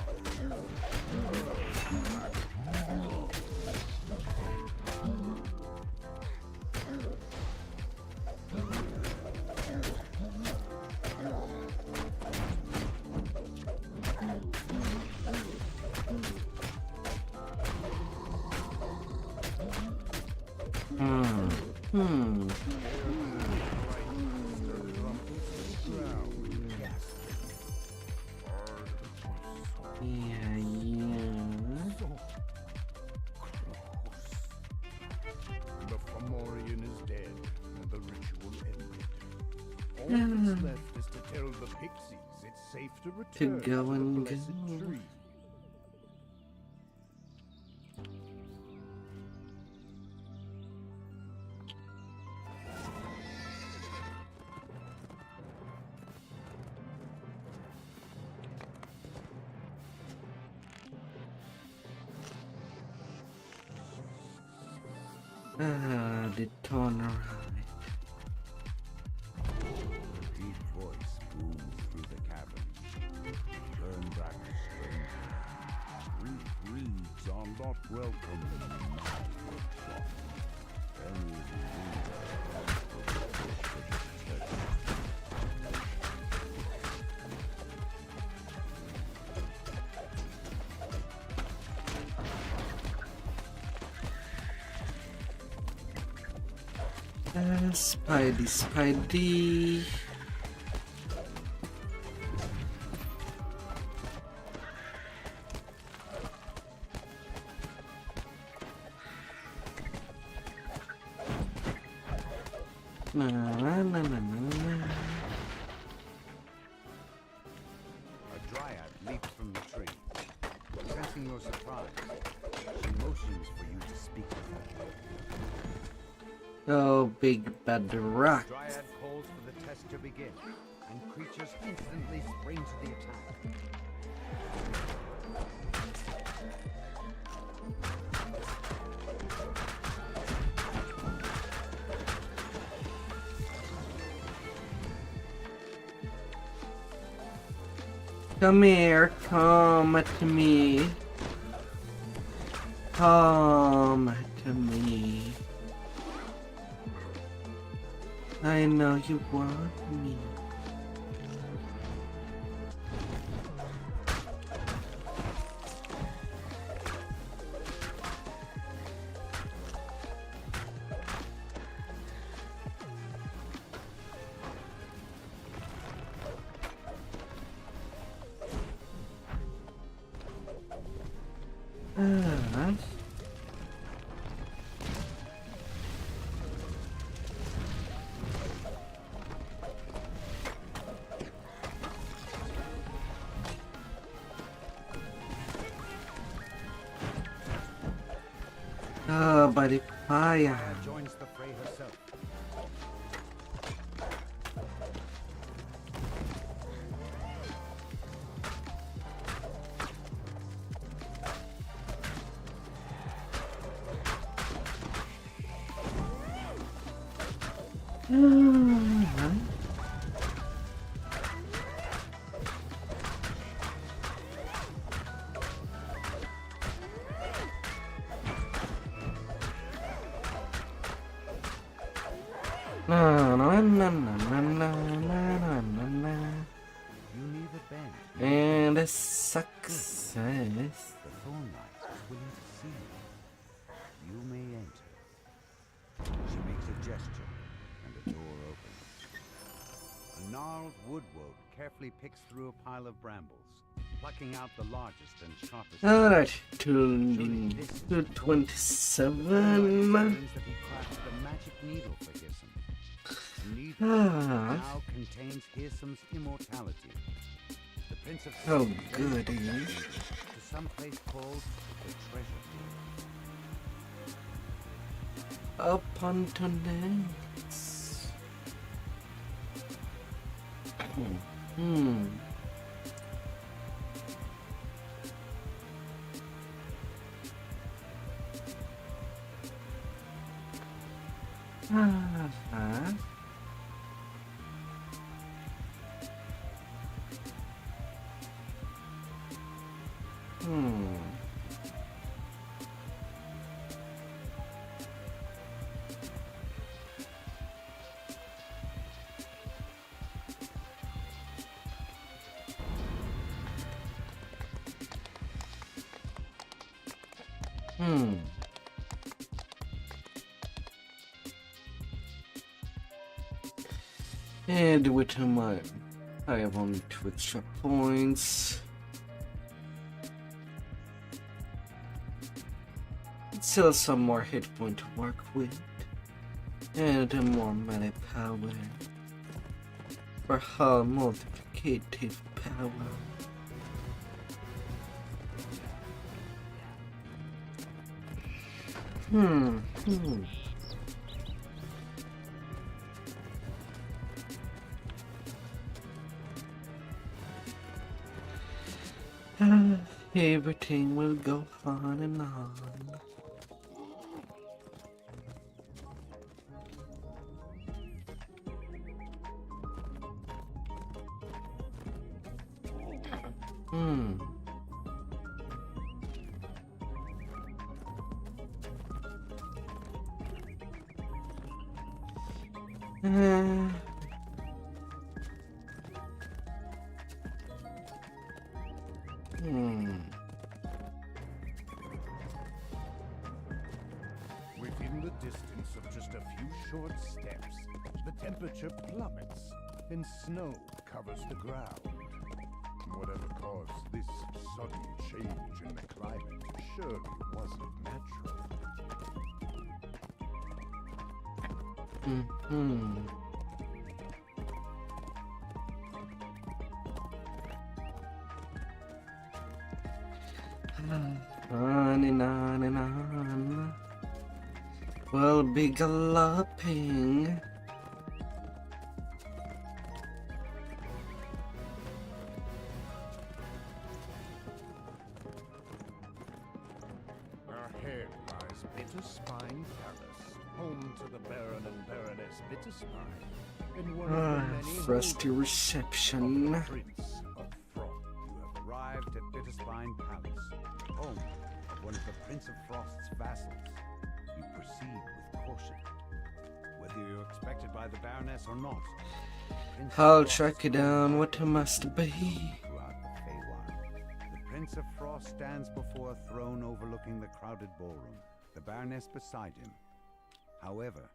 Yeah, yeah. The Fomorian is dead, and the ritual ended. All that's left is to tell the pixies it's safe to return go to and the blessed go. tree. Ah, the tunnel ride. A deep voice booms through the cavern. Turn back, stranger. Brief reeds are not welcome in my workshop. Any ruler of the treasure. Spidey, Spidey. Na na na na na na. A dryad leaps from the tree. Sensing your surprise, she motions for you to speak with her. Oh, big bad rock. Dryad calls for the test to begin, and creatures instantly spring to the attack. Come here, come to me. Come to me. I know you want me. Buddy fire. Joins the fray herself. You neither bend. And a success. The Thorn Knight is willing to see you. You may enter. She makes a gesture, and the door opens. A gnarled woodwode carefully picks through a pile of brambles, plucking out the largest and sharpest. Alright, 227. That he crafted a magic needle for Hissom. A needle now contains Hissom's immortality. The Prince of Oh, Sin goody. to some place called the Treasure Field. Up onto next. And with my, I have only 2 extra points. Still some more hit point to work with, and more melee power for her multiplicative power. Everything will go on and on. Within the distance of just a few short steps, the temperature plummets and snow covers the ground. Whatever caused this sudden change in the climate surely wasn't natural. On and on and on. We'll be galloping. Ahead lies Bitterspine Palace, home to the Baron and Baroness Bitterspine, and one of the many Frosty reception. Prince of Frog you Prince of Frost's vassals, you proceed with caution. Whether you're expected by the Baroness or not, Prince of I'll Frost track it down what it must be. throughout the Feywild. The Prince of Frost stands before a throne overlooking the crowded ballroom, the Baroness beside him. However,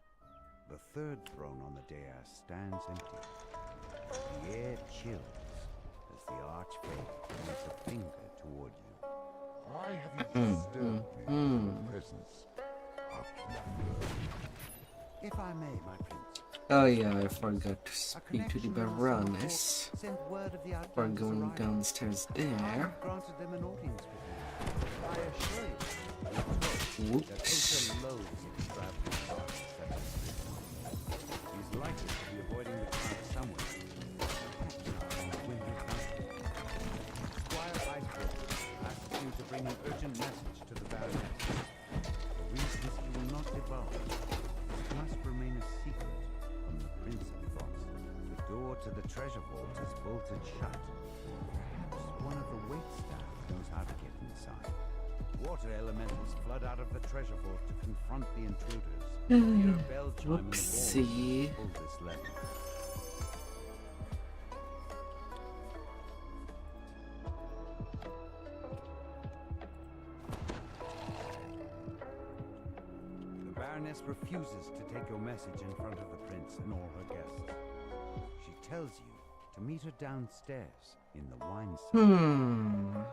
the third throne on the dais stands empty. The air chills as the Archfey points a finger toward you. Why have you disturbed me with your presence, Outlander? If I may, my prince. Oh yeah, I forgot to speak to the Baroness Sent word of the before Outlander's going arrival. downstairs I there. have granted them an audience with me. I assure you, that Whoops. Osha loathes extravagant parties such as this one. He's likely to be avoiding the crowd somewhere. When he's done. Squire Iceberg asks you to bring an urgent message to the Baroness. For reasons he will not divulge, this must remain a secret from the Prince of Frost. The door to the treasure vault is bolted shut. Perhaps one of the waitstaff knows how to get inside. Water elementals flood out of the treasure vault to confront the intruders. Hear a bell chime in the ball. Whoopsie. Pull this lever. The Baroness refuses to take your message in front of the prince and all her guests. She tells you to meet her downstairs in the wine cellar.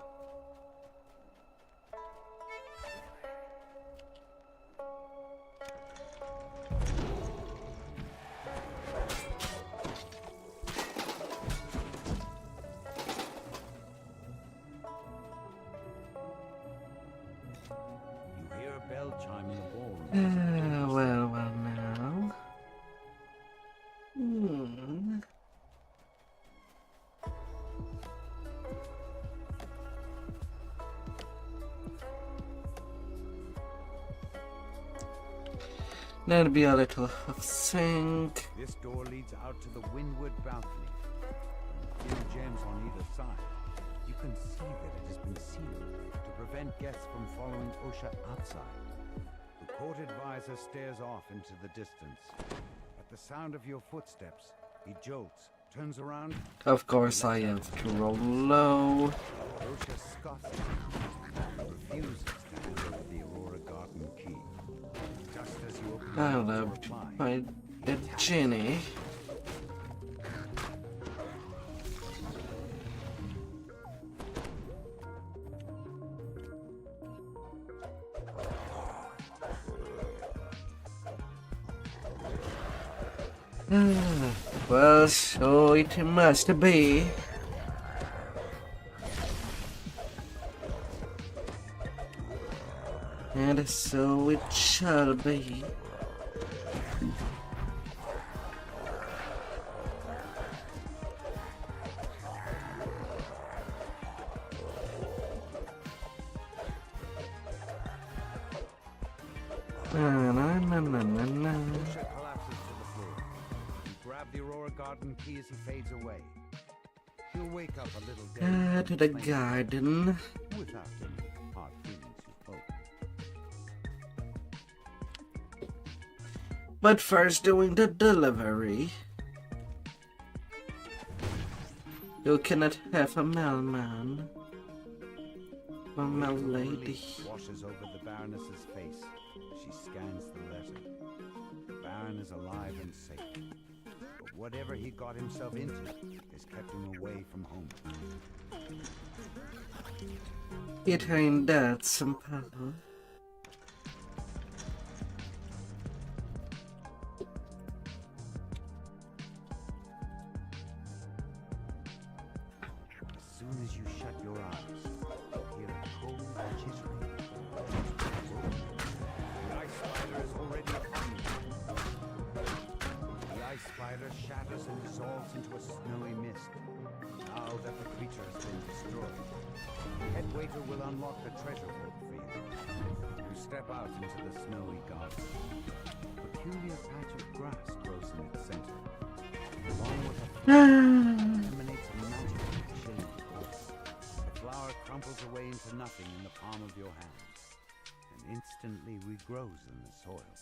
You hear a bell chime in the ballroom. Well now. That'd be a little sync. This door leads out to the windward balcony. From the few gems on either side, you can see that it has been sealed to prevent guests from following Osha outside. The court advisor stares off into the distance. At the sound of your footsteps, he jolts, turns around. Of course I have to roll low. Osha scoffs and refuses to hand over the Aurora Garden key. Just as you open I your mouth to love reply, my the Ginny. Well, so it must be. And so it shall be. Osha collapses to the floor. You grab the Aurora Garden key as he fades away. He'll wake up a little dead. To the garden. Without any hard feelings, you hope. But first doing the delivery. You cannot have a mailman. Or mail lady. Washes over the Baroness's face as she scans the letter. The Baron is alive and safe. But whatever he got himself into has kept him away from home. It ain't that simple. As soon as you shut your eyes, you hear a cold chittering. The ice spider is already upon you. The ice spider shatters and dissolves into a snowy mist. Now that the creature has been destroyed, the head waiter will unlock the treasure vault for you. You step out into the snowy garden. A peculiar patch of grass grows in its center. Along with a flower emanates a magical chilling force. The flower crumples away into nothing in the palm of your hand. instantly regrows in the soil.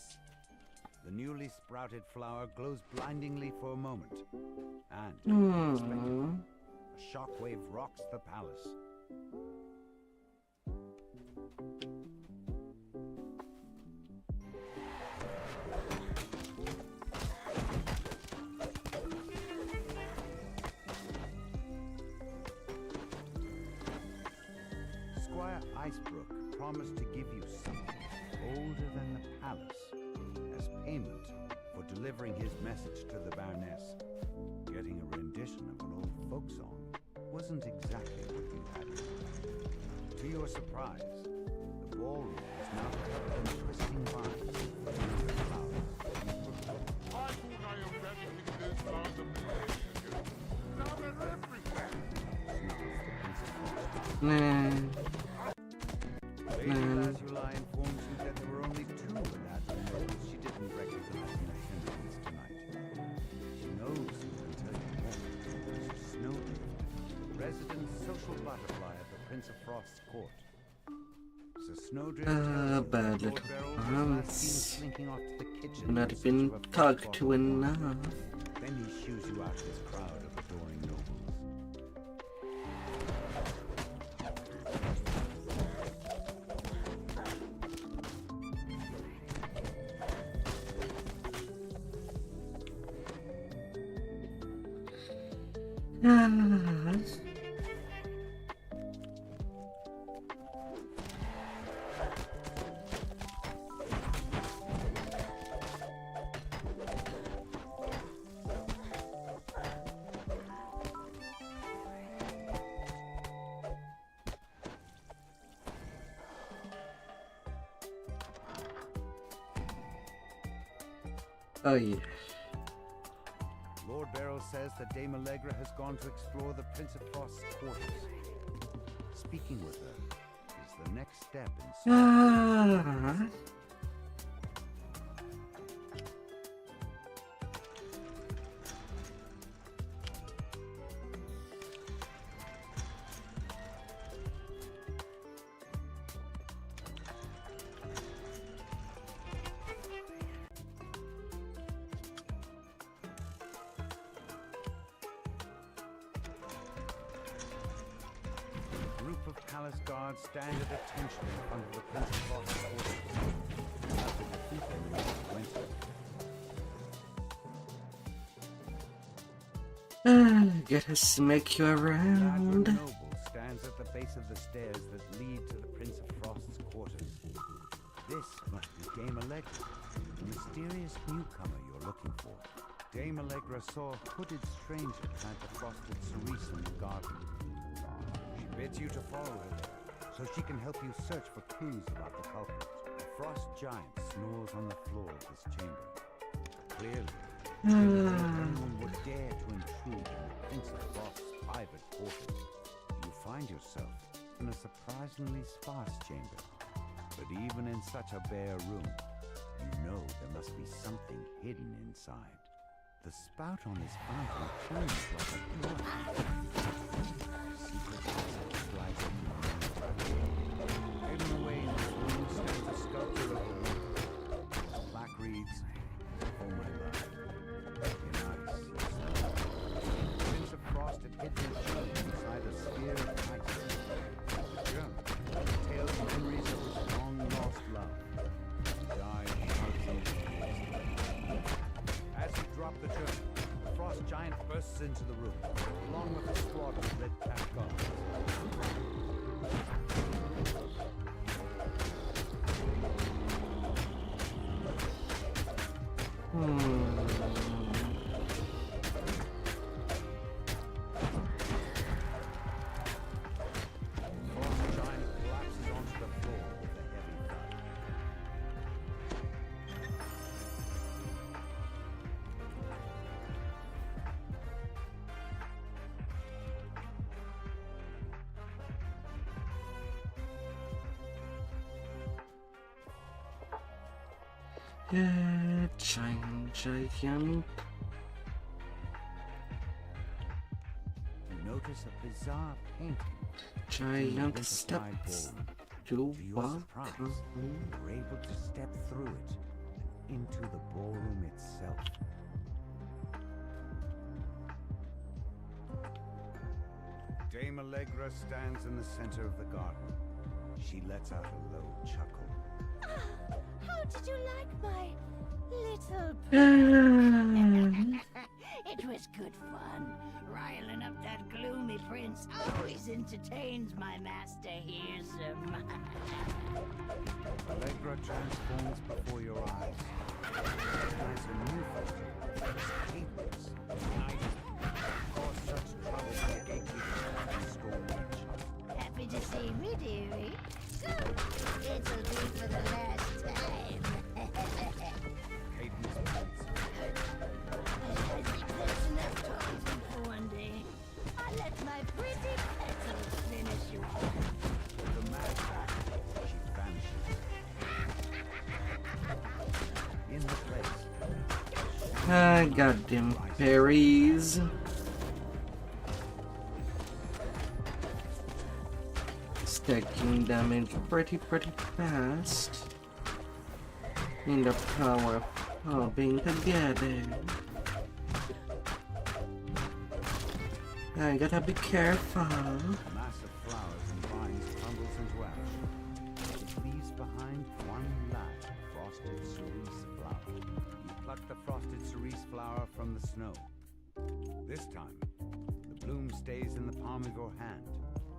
The newly sprouted flower glows blindingly for a moment, and unexpectedly, a shockwave rocks the palace. Squire Icebrook promised to give you something older than the palace as payment for delivering his message to the Baroness. Getting a rendition of an old folk song wasn't exactly what you had in mind. To your surprise, the ballroom is now covered in twisting vines and flowers. I thought I eradicated this on the plague. Now they're everywhere. Lady Lazuli informs you that there were only 2 Lazuli nobles she didn't recognize in attendance tonight. She knows who can tell you more. Sir Snowdrift, resident social butterfly at the Prince of Frost's court. Sir Snowdrift tells you bad that little Lord Beryl was last arms. seen slinking off to the kitchen. Not in been search of a talked fresh to bottle of enough. wine. Then he shoos you out this crowd of adoring nobles. Oh yeah. Lord Beryl says that Dame Allegra has gone to explore the Prince of Frost's quarters. Speaking with her is the next step in A group of palace guards stand at attention in front of the Prince of Frost's quarters. After defeating the Lord of Winter. Gotta smack you The Azure around. noble stands at the base of the stairs that lead to the Prince of Frost's quarters. This must be Dame Allegra, the mysterious newcomer you're looking for. Dame Allegra saw a hooded stranger plant a frosted cerise in the garden. She bids you to follow her there, so she can help you search for clues about the culprit. A frost giant snores on the floor of this chamber. Clearly, she didn't think anyone would dare to intrude in the Prince of Frost's private quarters. You find yourself in a surprisingly sparse chamber. But even in such a bare room, you know there must be something hidden inside. The spout on this fountain turns like a door. Secret passage slides open. Hidden away in this room stands a sculpture of a woman. The plaque reads, "For my love, in ice and snow." The Prince of Frost had hidden his gem inside a sphere of ice. The gem tales the memories of his long-lost love. Died as he dropped the gem, the frost giant bursts into the room, along with a squad of red-capped guards. The frost giant collapses onto the floor with a heavy thud. Giant. You notice a bizarre painting. Giant Inside steps. ballroom, To your surprise, you're able to step through it and into the ballroom itself. Dame Allegra stands in the center of the garden. She lets out a low chuckle. Ah, how did you like my little prank? It was good fun. Riling up that gloomy prince always entertains my master Hearsome. Allegra transforms before your eyes. Recognize a new festival. Tables, night, cause such trouble by the gatekeepers and storm witch. Happy to see me, dearie. So, it'll be for the last time. Cadence points. I think that's enough talking for one day. I'll let my pretty petals finish you off. With a mad dash, she vanishes. In the place. Ah, goddamn berries. Stacking damage pretty fast. In the power of being together. I gotta be careful. A mass of flowers and vines crumbles into ash. It leaves behind one last frosted cerise flower. You pluck the frosted cerise flower from the snow. This time, the bloom stays in the palm of your hand,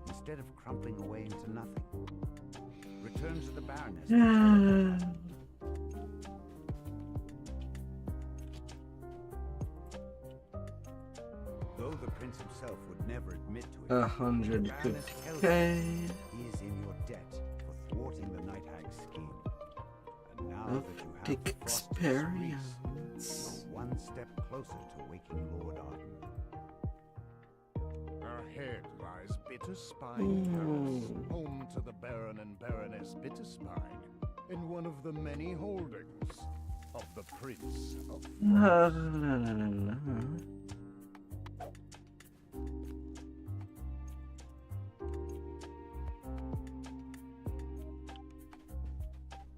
instead of crumpling away into nothing. Return to the Baroness. Though the prince himself would never admit to it, 150k. he is in your debt for thwarting the Night Hag's scheme. And now that you have Take the frosted cerise, experience. you're one step closer to waking Lord Arden. Ahead lies Bitterspine Terrace, home to the Baron and Baroness Bitterspine, in one of the many holdings of the Prince of La, la, la, la, la.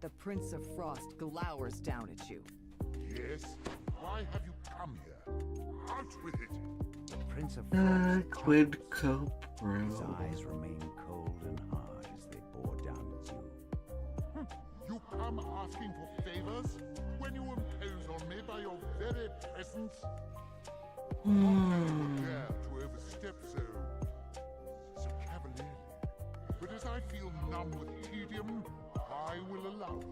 The Prince of Frost glowers down at you. Yes? Why have you come here? Out with it! The Prince of Frost Quid his Copro. eyes remain cold and hard as they bore down at you. You come asking for favors when you impose on me by your very presence? How can you dare to overstep so cavalierly? But as I feel numb with tedium, I will allow it.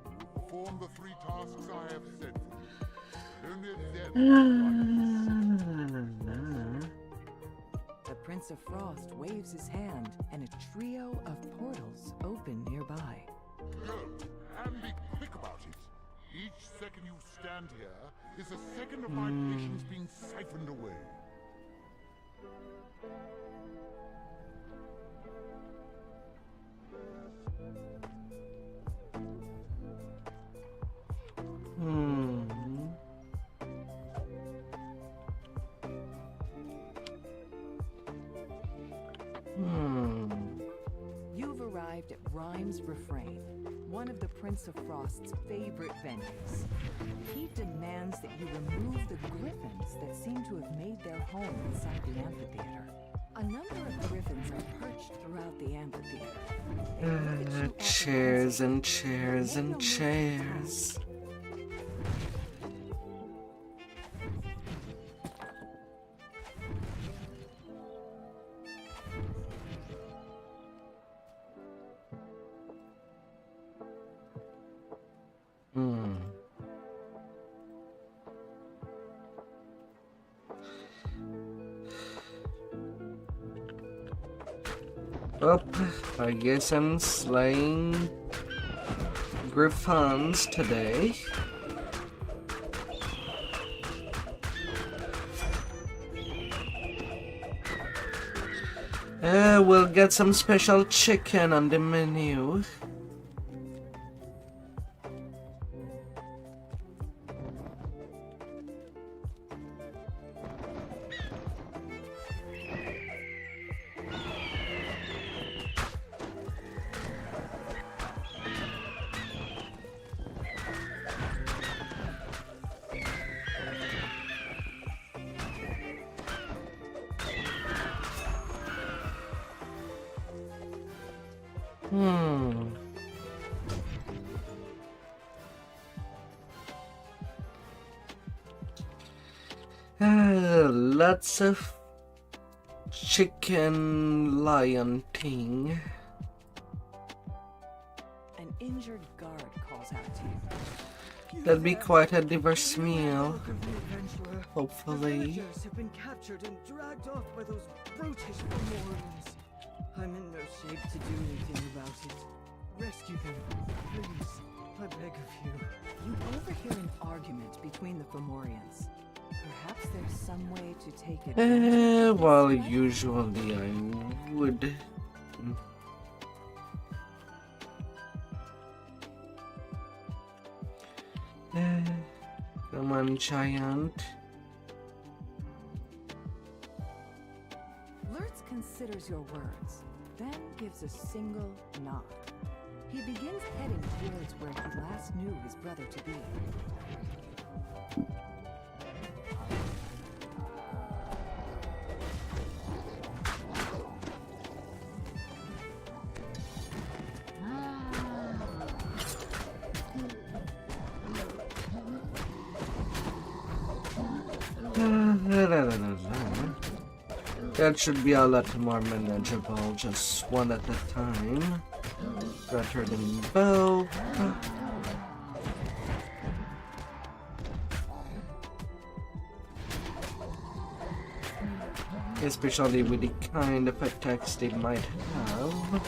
You perform the 3 tasks I have set for you. Only then The Prince of Frost waves his hand, and a trio of portals open nearby. go, and be quick about it. Each second you stand here is a second of my patience being siphoned away. You've arrived at Rhyme's Refrain, one of the Prince of Frost's favorite venues. He demands that you remove the griffins that seem to have made their home inside the amphitheater. A number of griffins are perched throughout the amphitheater. They look at you Chairs and apprehensively, chairs then and they'll move chairs. Oh, I guess I'm slaying griffons today. We'll get some special chicken on the menu. Hmm. Lots of chicken lion thing. An injured guard calls out to you. That'd be quite a diverse meal. Hopefully. Villagers have been captured and dragged off by those brutish Fomorians. I'm in no shape to do anything about it. Rescue them, please. I beg of you. You overhear an argument between the Fomorians. Perhaps there's some way to take it. Well, usually I would. Come on, giant. Lurtz considers your words, then gives a single nod. He begins heading towards where he last knew his brother to be. That should be a lot more manageable, just one at a time. Better than bow. Especially with the kind of attacks they might have.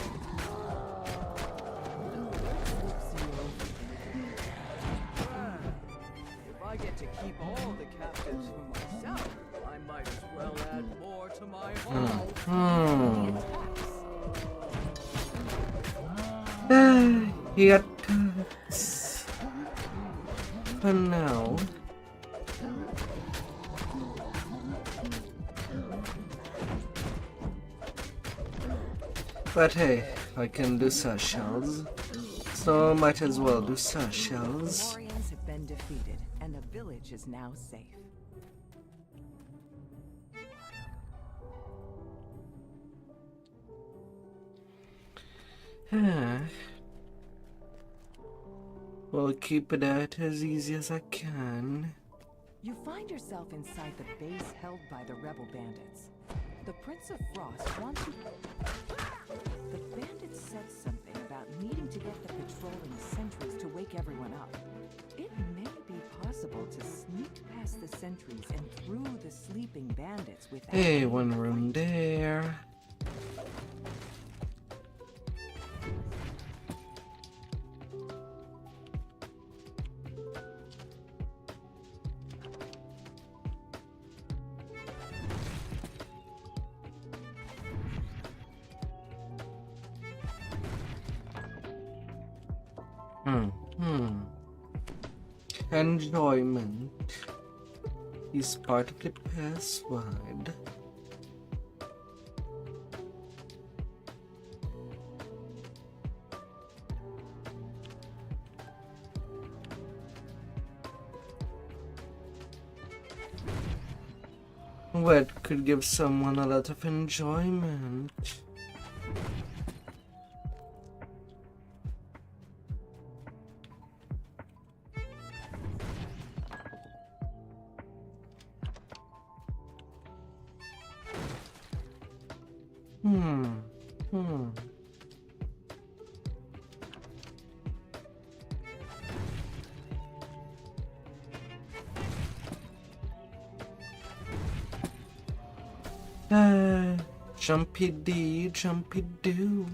If I get to keep all the captives for myself, I might as well add more to my haul. He attacks. For now. But hey, I can do such shells, so might as well do such shells. The Fomorians have been defeated, and the village is now safe. We'll keep it out as easy as I can. You find yourself inside the base held by the rebel bandits. The Prince of Frost wants you... The bandits said something about needing to get the patrolling sentries to wake everyone up. It may be possible to sneak past the sentries and through the sleeping bandits without... Hey, one room there. Enjoyment is part of the password. What could give someone a lot of enjoyment? Jumpy dee, jumpy doo.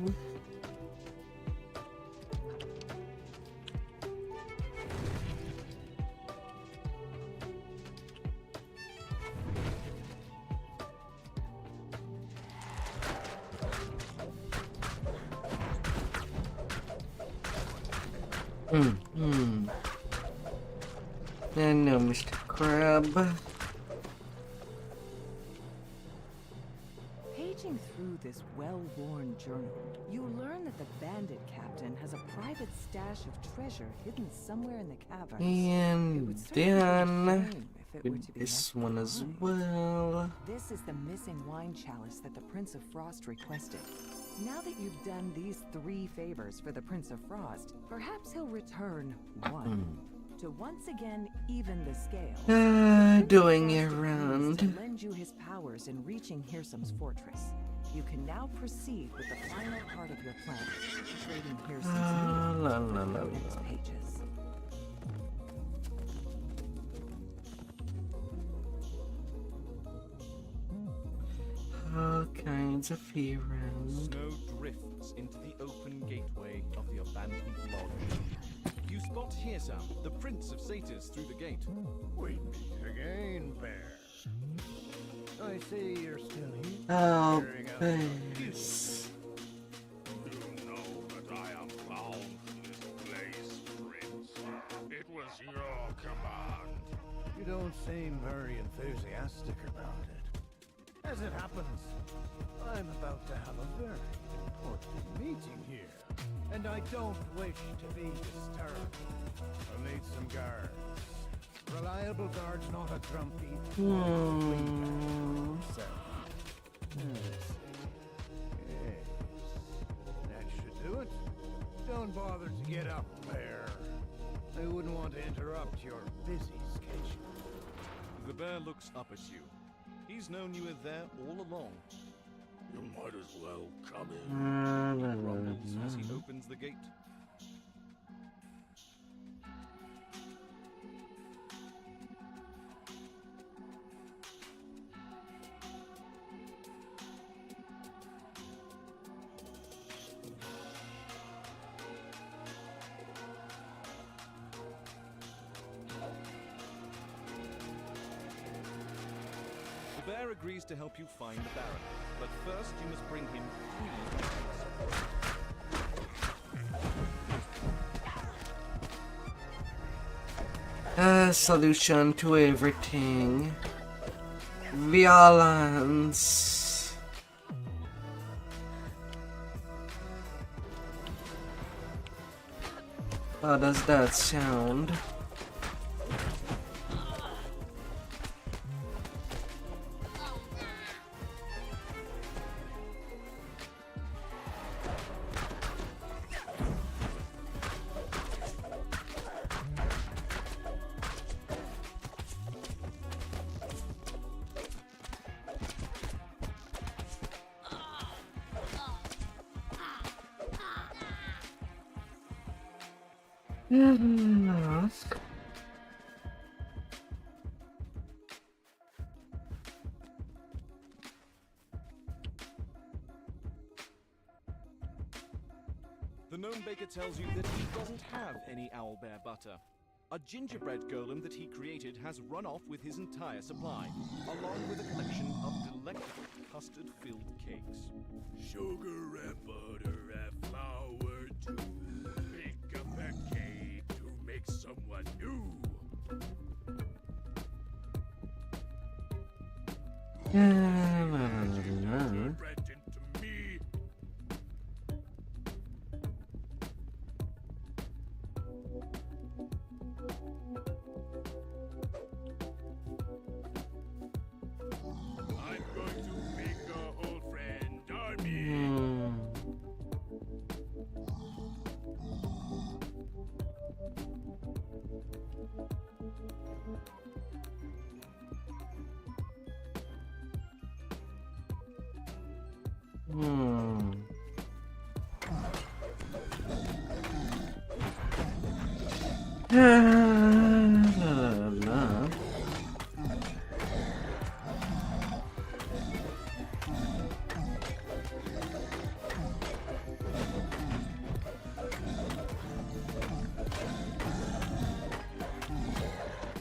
And now, Mr. Crab. Paging through this well-worn journal, you learn that the bandit captain has a private stash of treasure hidden somewhere in the caverns. And then with this one as well. This is the missing wine chalice that the Prince of Frost requested. Now that you've done these 3 favors for the Prince of Frost, perhaps he'll return one. To once again even the scales. Doing it To round. lend you his powers in reaching Hirsum's fortress. You can now proceed with the final part of your plan, trading Hirsum's La, meal la, la, for Codex la. pages. All kinds of fear round. Snow drifts into the open gateway of the abandoned lodge. You spot Hirsum, the Prince of Satyrs, through the gate. We meet again, Bear. I see you're still here. Oh, Carrying out base. You know that I am bound to this place, Prince. It was your command. You don't seem very enthusiastic about it. As it happens, I'm about to have a very important meeting here, and I don't wish to be disturbed. I'll need some guards. Reliable guards, not a grumpy. So, let's see. Yes, that should do it. Don't bother to get up there. I wouldn't want to interrupt your busy schedule. The bear looks up at you. He's known you were there all along. You might as well come in. Rumbles as he opens the gate. The bear agrees to help you find the Baron, but first you must bring him 3 badges. Solution to everything. Violence. How does that sound? Ask. The gnome baker tells you that he doesn't have any owlbear butter. A gingerbread golem that he created has run off with his entire supply, along with a collection of delectable custard-filled cakes. Sugar and butter and flour to make up a cake to make someone new. Bread into me. I'm going to make a whole friend army.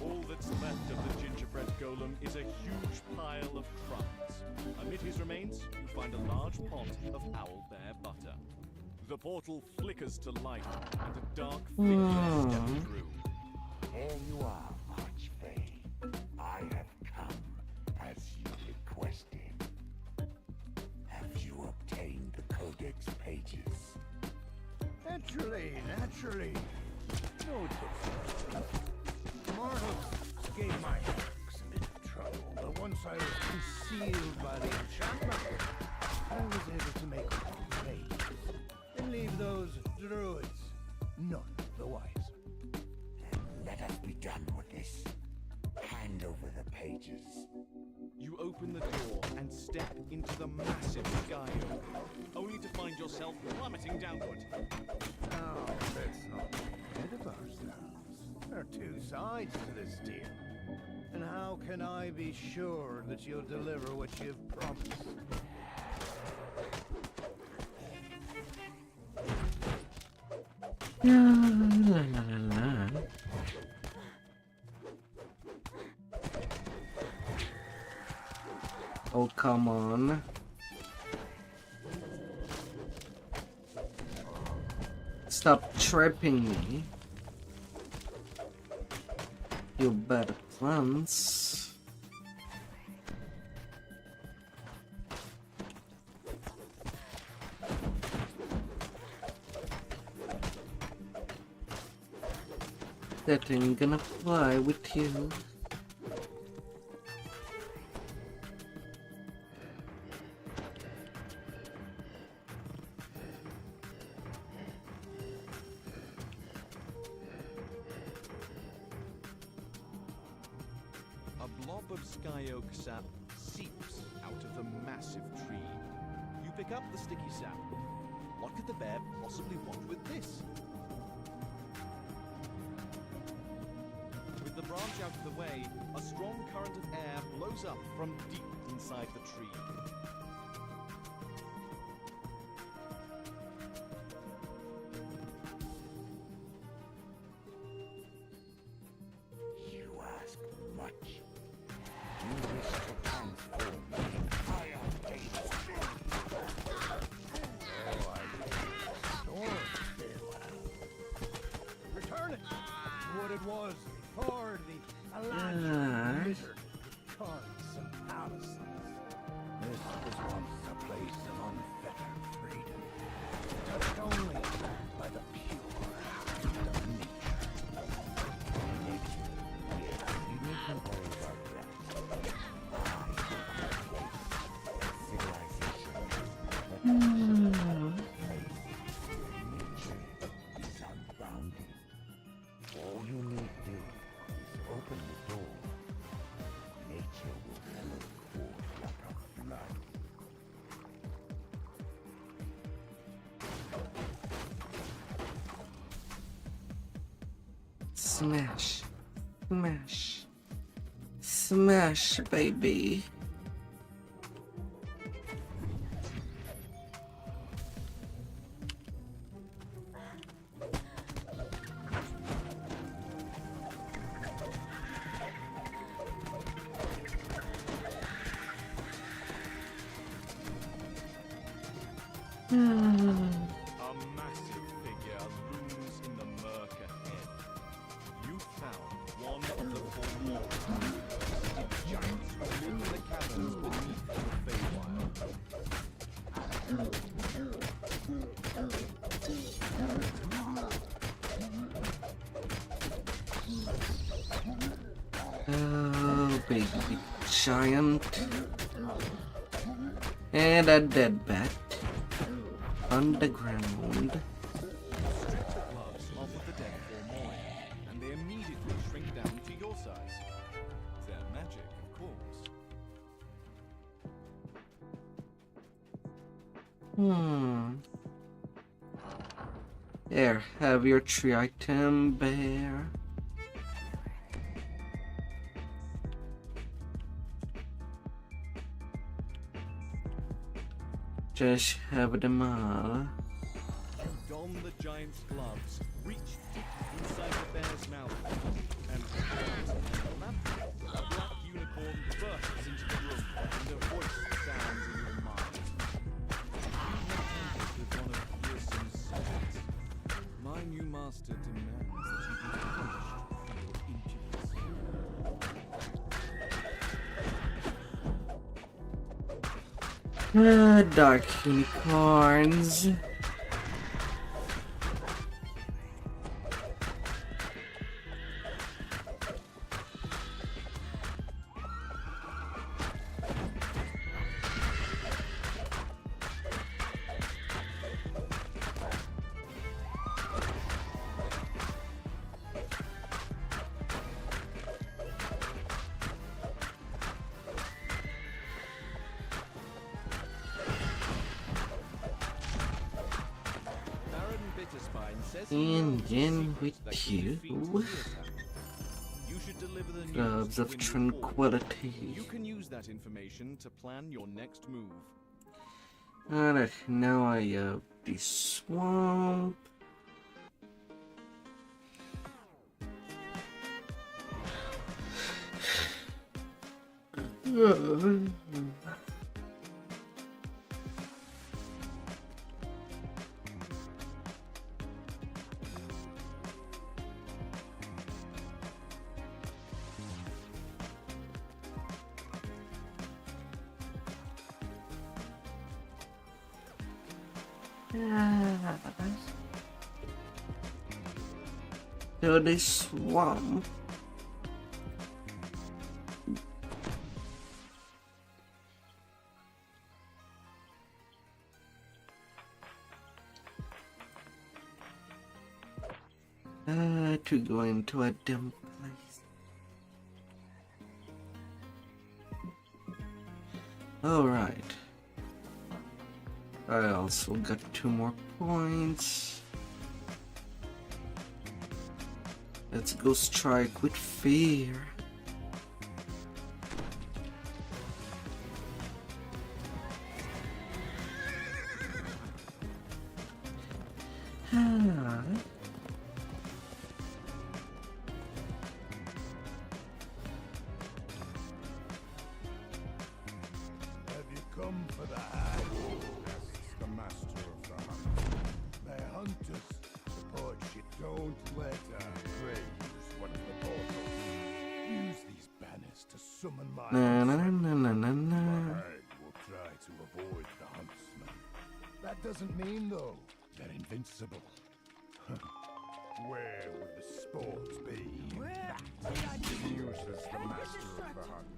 All that's left of the gingerbread golem is a huge pile of crumbs. Amid his remains, you find a large pot of owlbear butter. The portal flickers to light, and a dark figure steps through. There you are, Archfey. I have come as you requested. Have you obtained the Codex pages? Naturally. No difference. Mortals gave my works a bit of trouble, but once I was concealed by the enchantment, I was able to make all the those druids none the wiser. Let us be done with this. Hand over the pages. You open the door and step into the massive sky oak, only to find yourself plummeting downward. Now, let's not get ahead of ourselves. There are two sides to this deal. And how can I be sure that you'll deliver what you've promised? La, la, la, la. Oh, come on. Stop tripping me. You bad plants. That ain't gonna fly with you. A blob of sky oak sap seeps out of the massive tree. You pick up the sticky sap. What could the bear possibly want with this? With the branch out of the way, a strong current of air blows up from deep inside the tree. You ask much. You wish to transform the entire Davis. Oh, I restore Return it to what it was before the Aladdin lizard cons and palaces. This was once a place of unfettered freedom, touched only by the pure hand of nature. Yes, you needn't worry about that. Civilization nature is unbounded. All you need do is open the door. Nature will flow forth like a flood. Smash. Smash. Smash, baby. A massive figure looms in the murk ahead. You found one of the four giants who live in the caverns beneath the Feywild. Oh, baby giant. And a dead bat. Underground. Strip the gloves off of the dead four more, and they immediately shrink down to your size. They're magic, of course. There, have your tree item, bear. Just have them all. You don the giant's gloves, reach deep inside the bear's mouth, and a black unicorn bursts into the room, and a voice sounds in your mind. You with one of Pearson's servants. My new master demands that you be punished for your injuries. Dark unicorns. And then with you, You should deliver the news Gloves of when you Tranquility. You can use that information to plan your next move. Alright, now I have the swamp. To the swamp. To go into a dim place. Alright. I also got 2 more points. Let's go strike with fear. Have you come for the hag? Asks the master of the hunt. May hunters support you. Don't let her prey use one of the portals. Use these banners to summon my huntsman. The hag will try to avoid the huntsman. That doesn't mean, though, they're invincible. Where would the sport be? Muses the master of the hunt.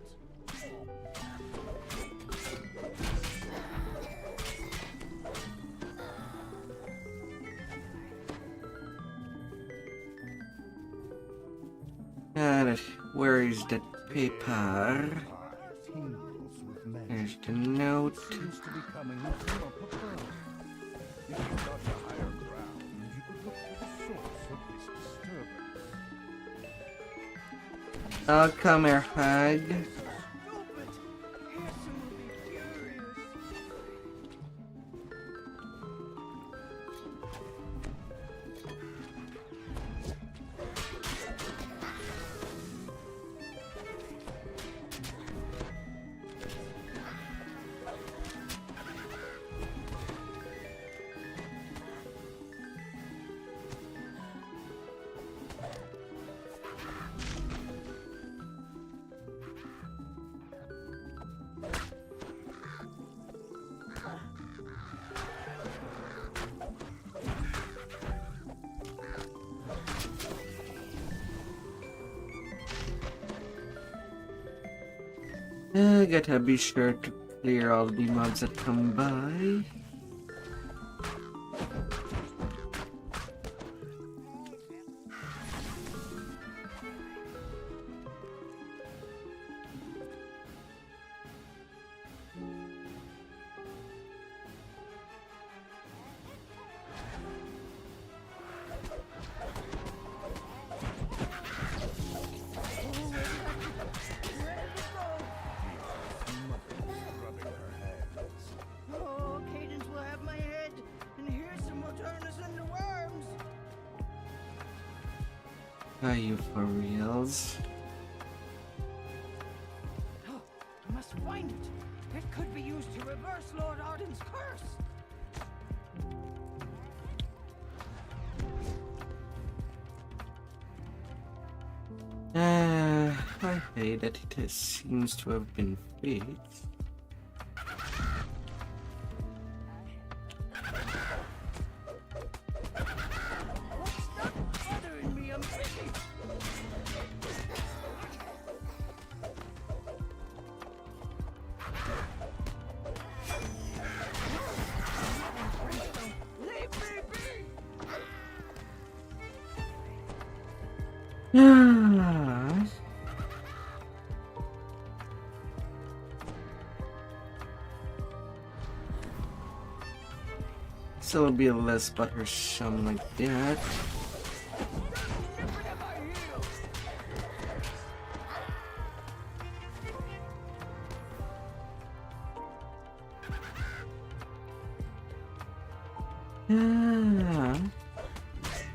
Alright, where is that paper? Tingles with men. There's the note. Seems to be coming from up above. If you got a higher ground, you could look for the source of this disturbance. Oh, come here, hag. Stupid! Harrison will be furious. I gotta be sure to clear all the mobs that come by. Oh, Cadence will have my head, and Harrison will turn us into worms. Are you for reals? Oh, I must find it. It could be used to reverse Lord Arden's curse. I hate that it seems to have been fixed. Stop bothering me, I'm busy. Leave me be. Still be less buttersome like that. Yeah.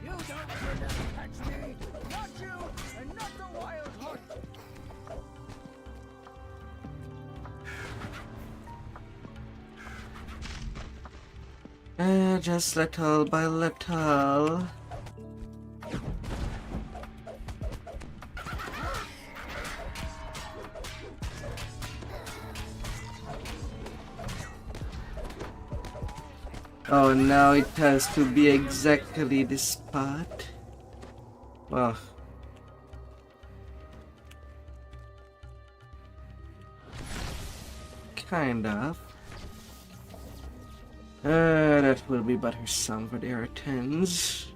You don't touch me! Not you, and not the wild hunt! Just little by little. Oh, now it has to be exactly this spot. Well, kind of. That will be buttersome for the R10s.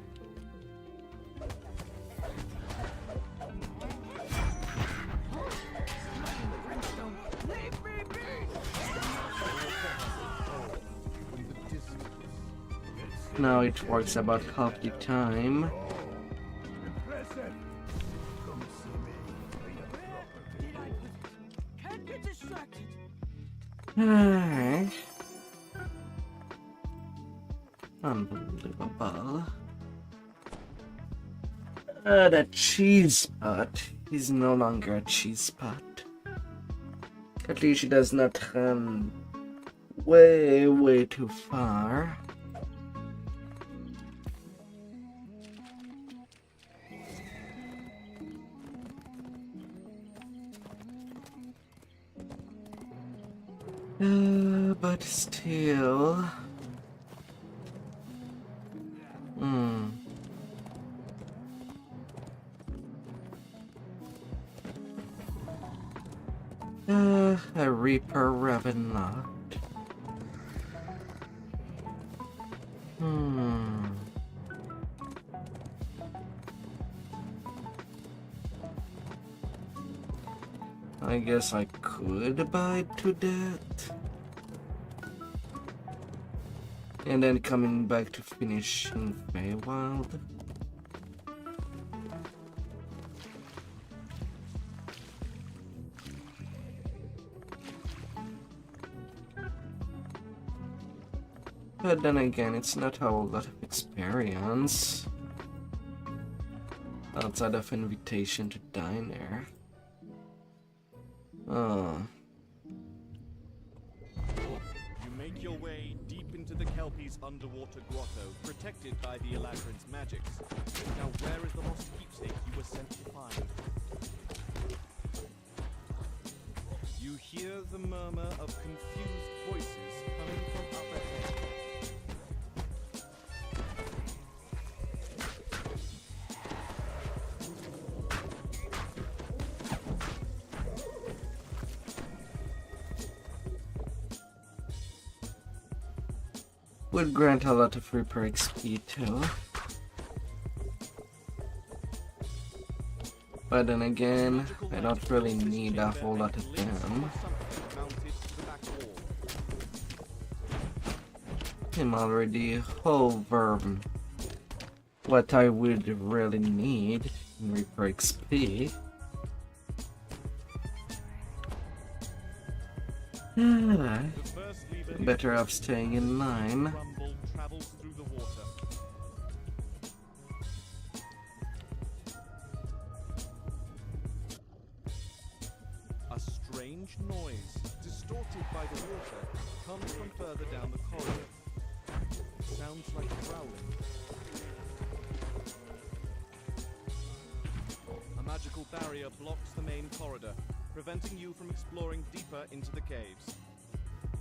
Now it works about half the time. Can't get distracted! Alright. Unbelievable. That cheese spot is no longer a cheese spot. At least it does not run way too far. But still... A Reaper Revenant. I guess I could abide to that. And then coming back to finish in Feywild. But then again, it's not a whole lot of experience. Outside of invitation to diner. Oh. You make your way deep into the Kelpie's underwater grotto, protected by the Eladrin's magics. Now where is the lost keepsake you were sent to find? You hear the murmur of confused voices coming from up ahead. Would grant a lot of Reaper XP too. But then again, I don't really need a whole lot of them. I'm already over what I would really need in Reaper XP. Better off staying in line. A strange noise, distorted by the water, comes from further down the corridor. Sounds like growling. A magical barrier blocks the main corridor, preventing you from exploring deeper into the caves.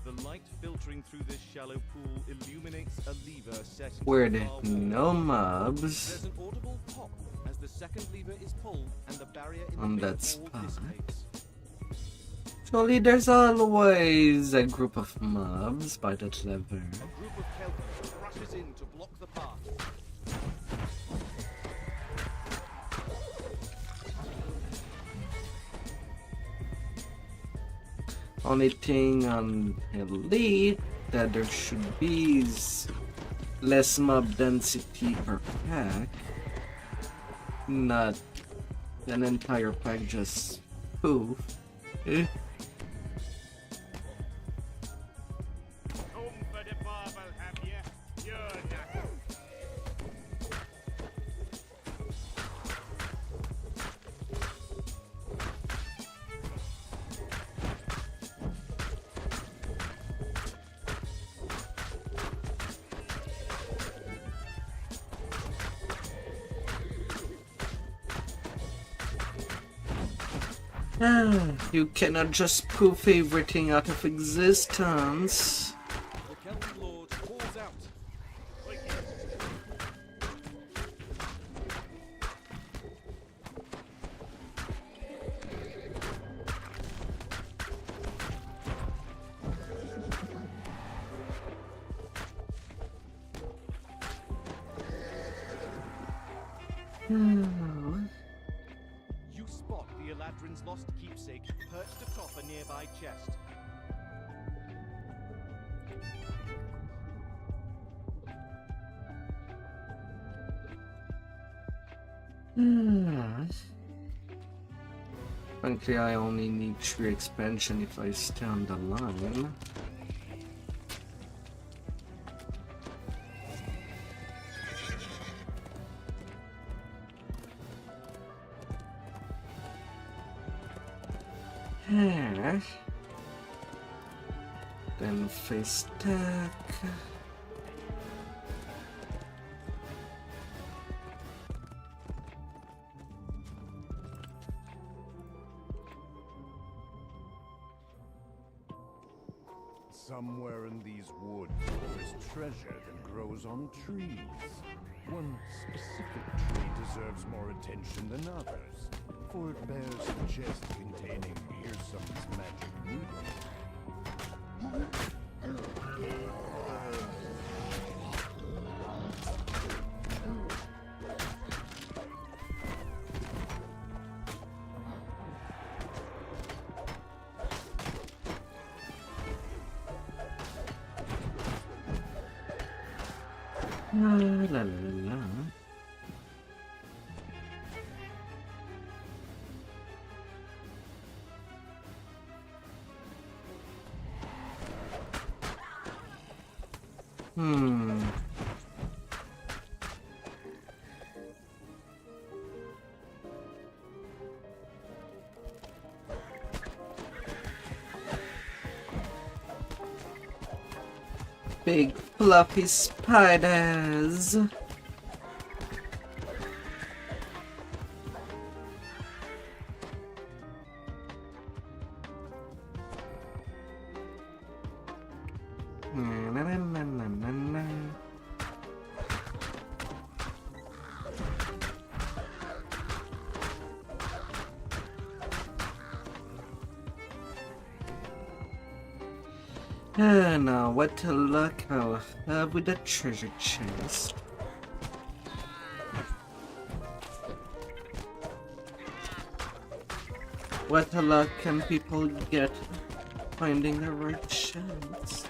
The light filtering through this shallow pool illuminates a lever set into Where the there far no wall. mobs There's an audible pop as the second lever is pulled and the barrier in on the that big wall spot. dissipates. Surely there's always a group of mobs by that lever. A group of Kelpies rushes in to block the path. Only thing on Elite that there should be is less mob density per pack. Not an entire pack just poof. Eh? You cannot just poof everything out of existence. The Celtic Lord calls out. You spot the Eladrin's lost keepsake perched atop a nearby chest. Frankly, I only need 3 expansion if I stay on the line. Then face stack. Somewhere in these woods, there is treasure that grows on trees. One specific tree deserves more attention than others, for it bears a chest containing Pearson's magic needle. La la la. Big fluffy spiders. Now, what luck I'll have with that treasure chest. What luck can people get finding the right chest?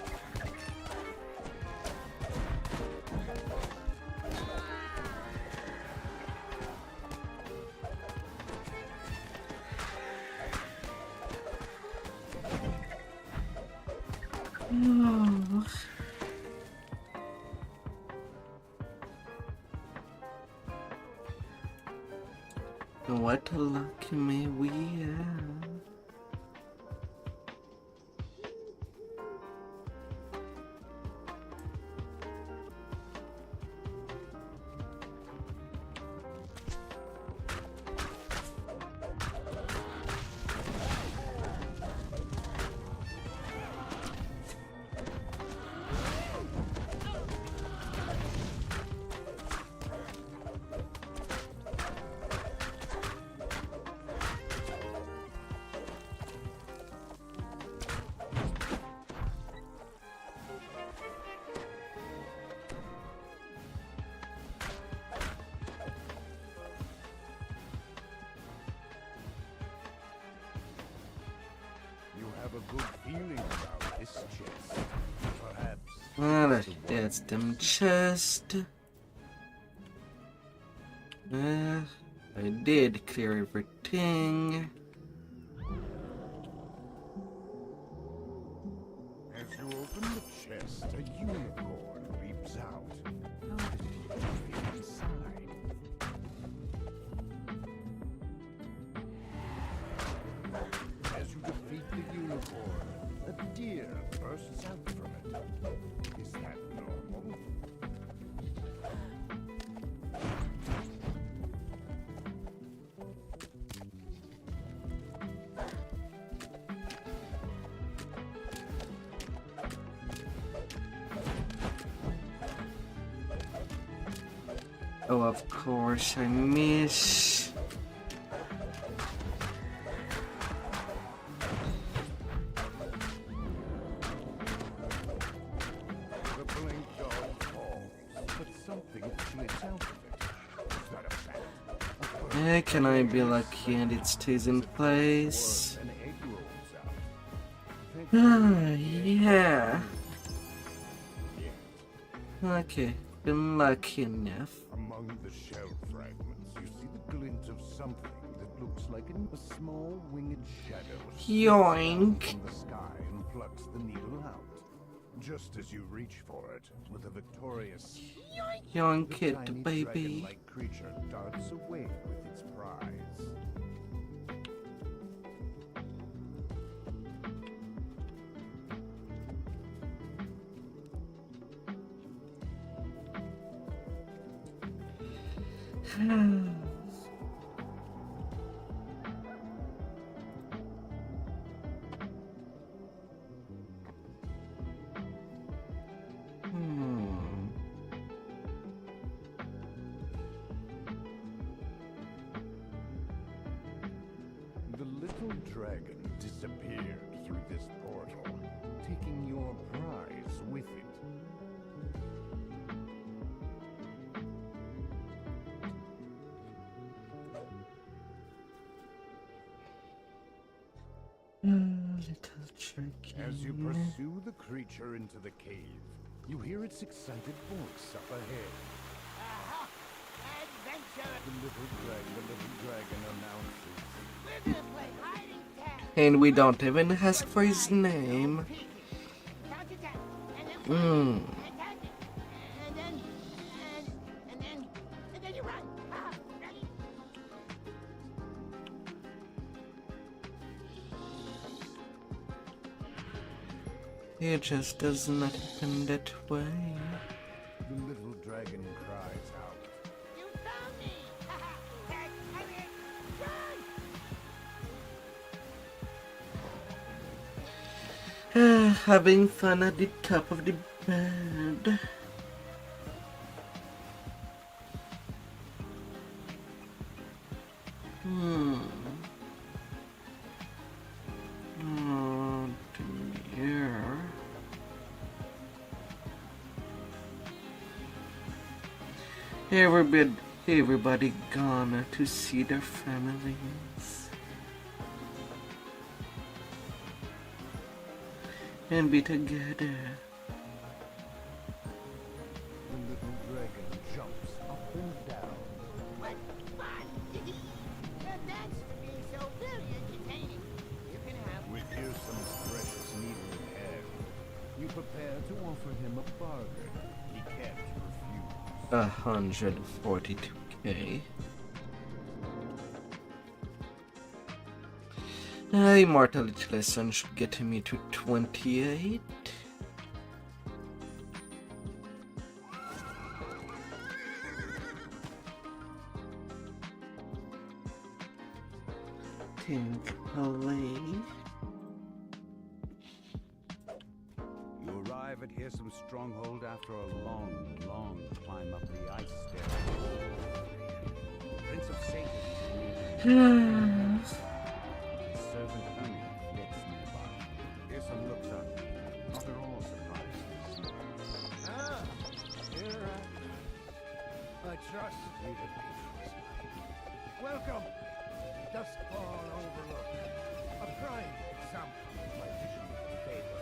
What luck may we have? You have a good feeling about this chest. Perhaps Alright, that's them chest. I did clear everything. As you open the chest, a unicorn leaps out. How did it even fit inside? As you defeat the unicorn, a deer bursts out from it. Is that normal? Oh, of course, I miss. The blink dog falls, but something slips out of it. Is that a bat? A bird? Yeah, can I be lucky and it stays in place? An egg rolls out. Ah, yeah. Yes. Okay, been lucky enough. Among the shell fragments, you see the glint of something that looks like a small winged shadow slips Yoink. down from the sky and plucks the needle out. Just as you reach for it, with a victorious Yoink the it, tiny baby. dragon-like creature darts away with its prize. The little dragon disappeared through this portal, taking your prize with it. Little tricky. As you pursue the creature into the cave, you hear its excited voice up ahead. Aha! Adventure! The little dragon announces. We're gonna play hide and tag. And we don't even ask for his name. Peek. Count to 10, and then Hmm. attack it. And then you run. Ah, ready? It just does not happen that way. The little dragon cries out. You found me! Haha! Tag, come here! Run! Having fun at the top of the bed. Oh dear. Everybody gone to see their families and be together. The little dragon jumps up and down. What fun! Now that's being so very entertaining. You can have With Earson's precious needle in hand, you prepare to offer him a bargain he can't refuse. 142k. Immortality lesson should get me to 28. Think away. You arrive at Hearsome Stronghold after a long, long climb up the ice stair. Prince of Satan. His servant Hermia flits nearby. Hearsome looks up. Not at all surprised. Ah, here I trust you to be yours. Welcome, Duskfall Overlook. A prime example of my vision of favor,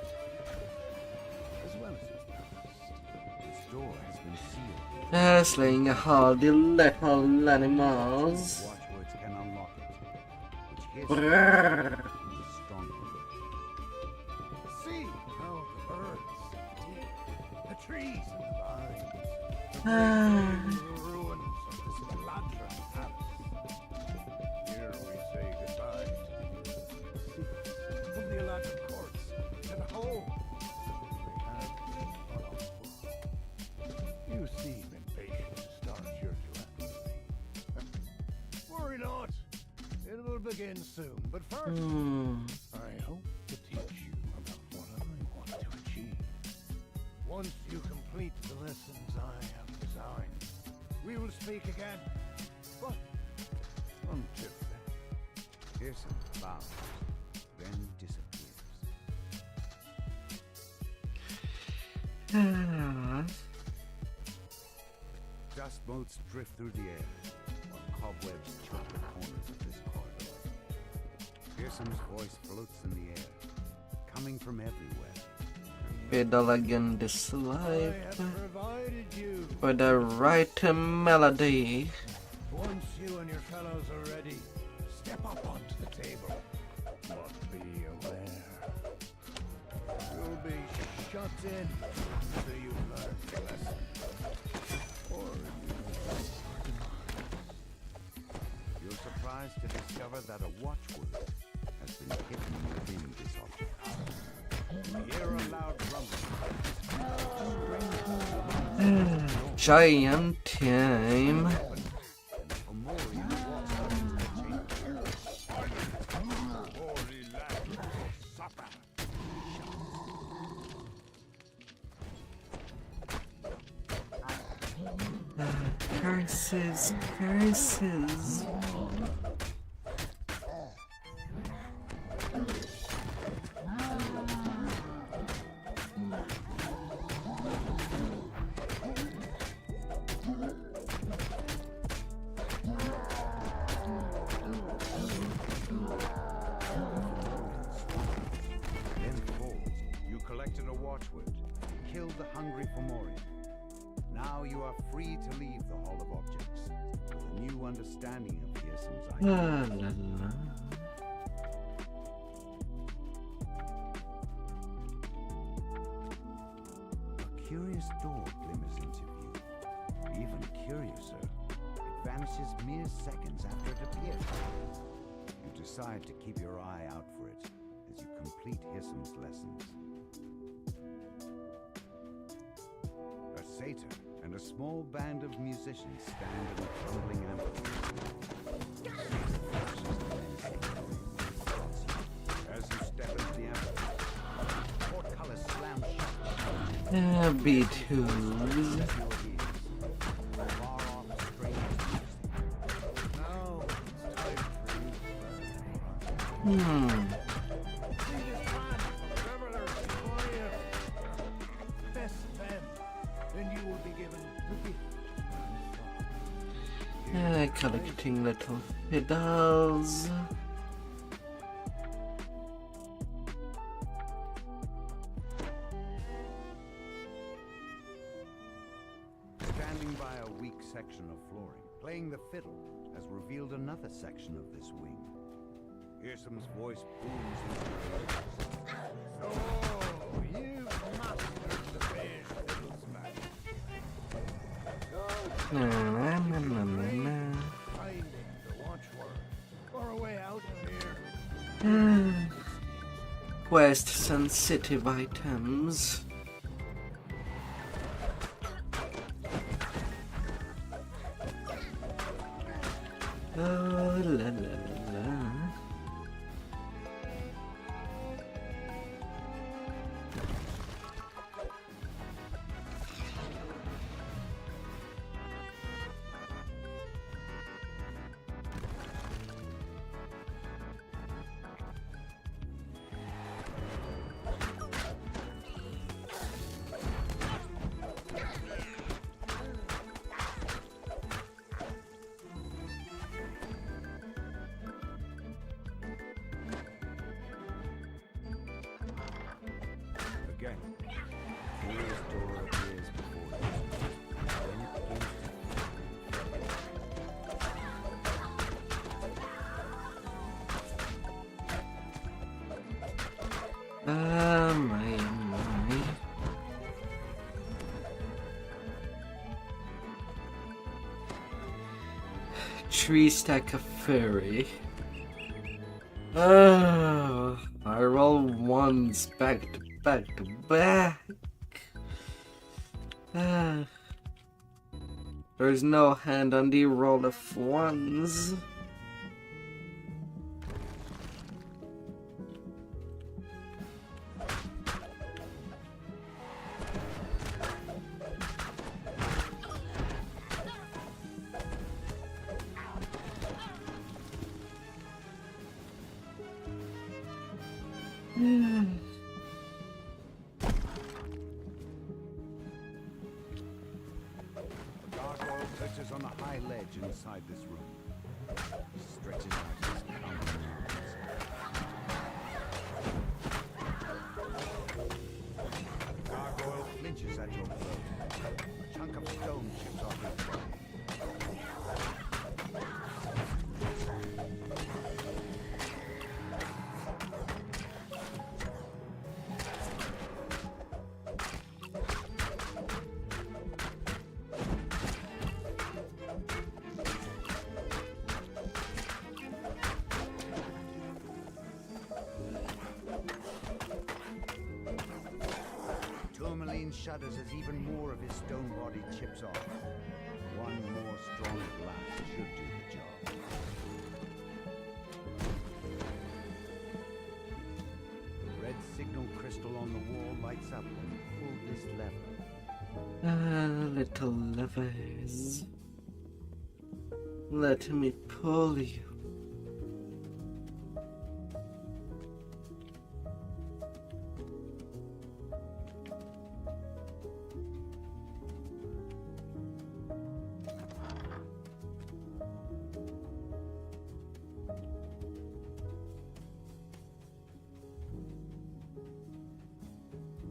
as well as his purpose. Slaying all the little animals. Watchwords can unlock it, which Brrr. is stronger. See how the birds, the trees, and the vines. Ah. The ruins of this bloodless palace. Here we say goodbye to the secrets of the Electric Courts and home. You seem impatient to start your duel. Worry not. It will begin soon. But first, I hope to teach you about what I want to achieve. Once you complete the lessons I have designed, we will speak again. But until then, Pearson bows, then disappears. Dust motes drift through the air, while cobwebs choke the corners of this corridor. Pearson's voice floats in the air, coming from everywhere. Fiddle again this I life have provided you. for the right melody. Once you and your fellows are ready, step up onto the table. But be aware. You'll be shut in until you've learned your lesson. Or You're surprised to discover that a watchword has been hidden within this object. You hear a loud rumbling. Giant time. And Fomorian walks out into the chamber. Curses, curses. Then falls. You collected a watchword, killed the hungry Fomorian. Now you are free to leave the Hall of Objects with a new understanding of Pearson's La ideas. la la. A curious door glimmers into view. Even curiouser, it vanishes mere seconds after it appears. You decide to keep your eye out for it as you complete Hissom's lessons. A satyr and a small band of musicians stand in a crumbling amphitheater. As you step into the amphitheater, portcullis slams shut. Beat who's. Your ears. Far off strange music. now it's time for you to learn. See this band of revelers before you. Best them, then you will be given the gift. Collecting little fiddles. Standing by a weak section of flooring, playing the fiddle, has revealed another section of this wing. Earsom's voice booms into your ears. So, you mastered the bear fiddle's magic. Na, na, na, na, na. Finding the watchword, or a way out of here. Quest sensitive items. Oh, la la la la. Again, curious door appears before you. Then it begins My. Tree stack of fairy. Oh, I roll ones back to back to back. There's no hand on the roll of ones. The gargoyle perches on a high ledge inside this room. He stretches out his counting arms. The gargoyle flinches at your blow. A chunk of stone chips off his body. Tourmaline shudders as even more of his stone body chips off. One more strong blast should do the job. The red signal crystal on the wall lights up when you pull this lever. Little levers. Let me pull you.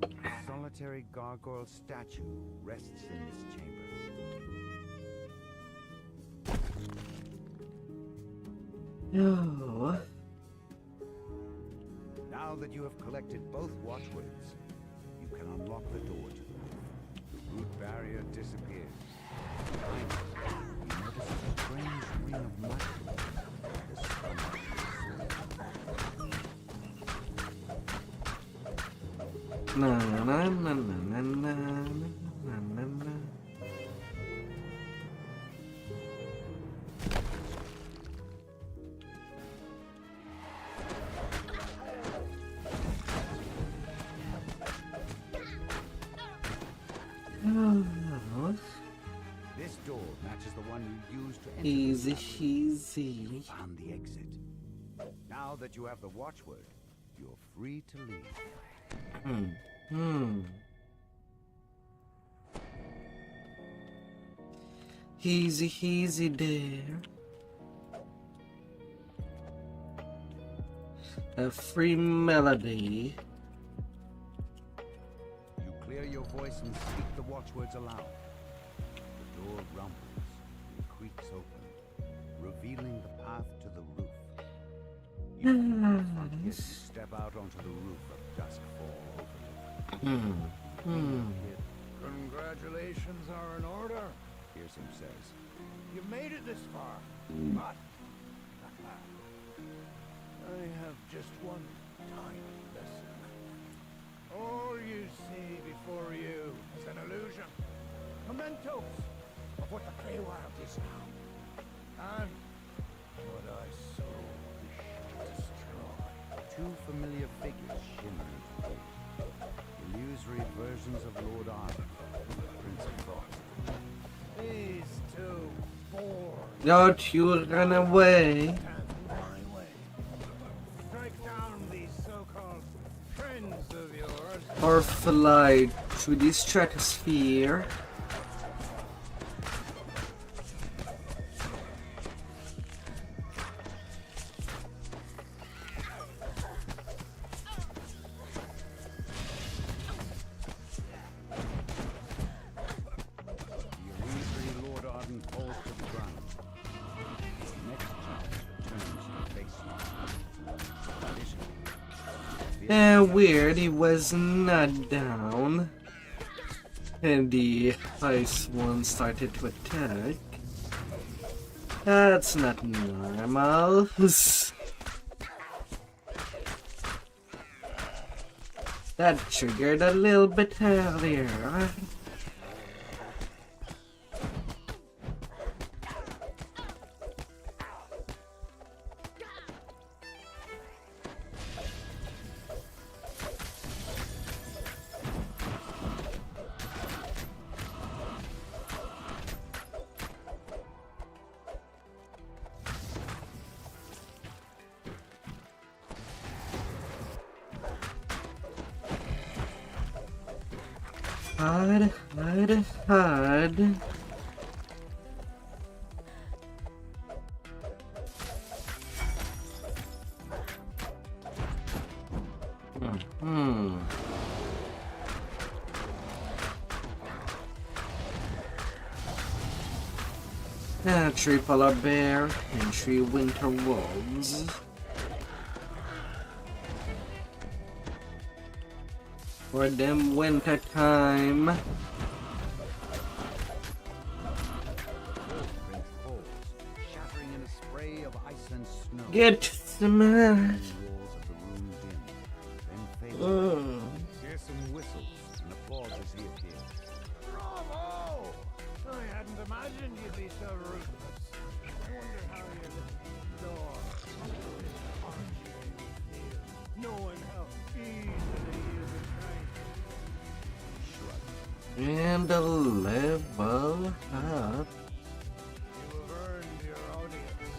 A solitary gargoyle statue rests in this chamber. Oh. Now that you have collected both watchwords, you can unlock the door to them. The root barrier disappears. Behind it, you notice a strange ring of mushrooms. This Na na na na na na na na na. Oh, This door matches the one you used to enter. easy, the easy. You found the exit. Now that you have the watchword, you're free to leave. Easy, easy there. A free melody. You clear your voice and speak the watchwords aloud. The door rumbles and creaks open, revealing the path to the roof. You yet to step out onto the roof of Duskfall Overlook. Congratulations are in order. Fearsome says, You've made it this far. But I have just one tiny lesson. All you see before you is an illusion. Mementos of what the Feywild is now. And what I so wish to destroy. two familiar figures shimmer into view. Illusory versions of Lord Arthur, Prince of Frost. These two boars Don't you run away. stand in my way. Strike down these so-called friends of yours. Or fly through the stratosphere. The illusory Lord Arden falls to the ground. The next jump turns to face you. Additionally, Weird, he was not down. And the ice one started to attack. That's not normal. That triggered a little bit earlier. Hard. Three polar bear and 3 winter wolves. For them winter time. Shattering in a spray of ice and snow. Get smashed. Hear some whistles and applause as he appears. Bravo! I hadn't imagined you'd be so ruthless. I wonder how your little door knowing how easily you betray. And a level up. You have earned your audience.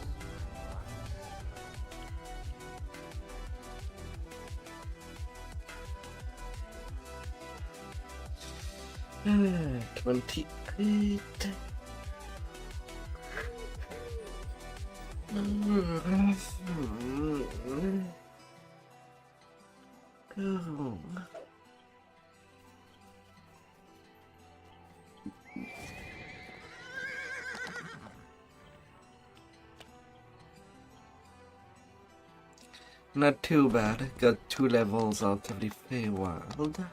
28. Go. Not too bad. Got 2 levels out of the Feywild.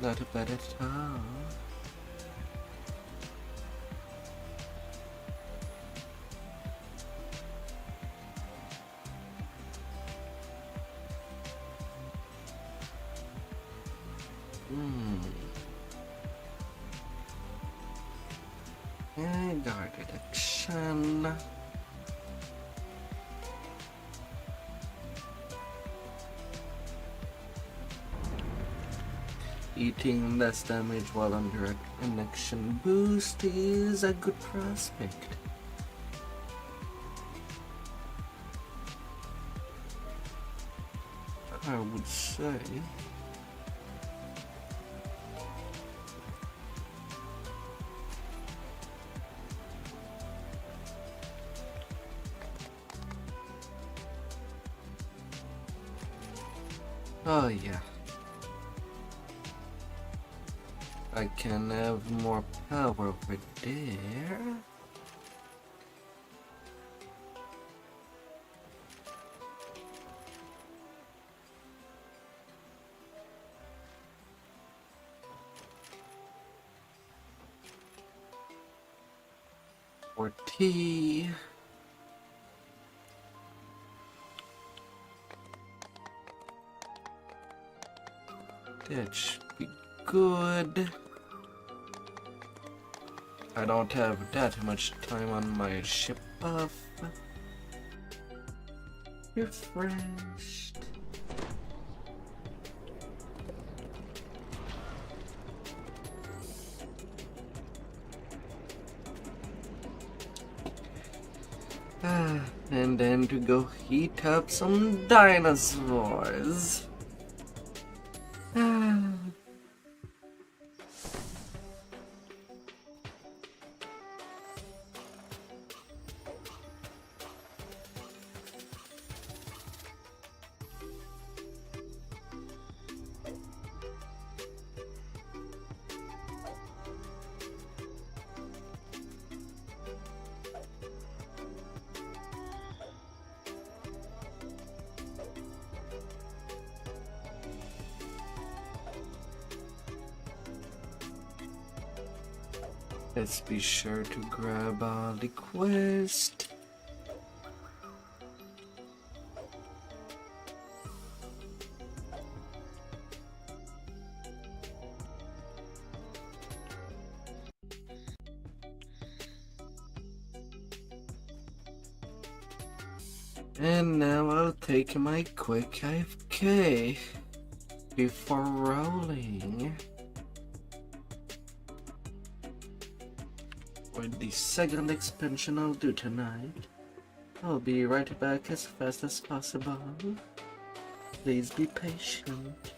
Not bad at all. Guard detection. Eating less damage while under a connection boost is a good prospect. I would say. Oh yeah. I can have more power over there. Or tea. That should be good. I don't have that much time on my ship buff. Refreshed. And then to go heat up some dinosaurs. Let's be sure to grab all the quest. And now I'll take my quick AFK before rolling with the second expansion I'll do tonight. I'll be right back as fast as possible. Please be patient.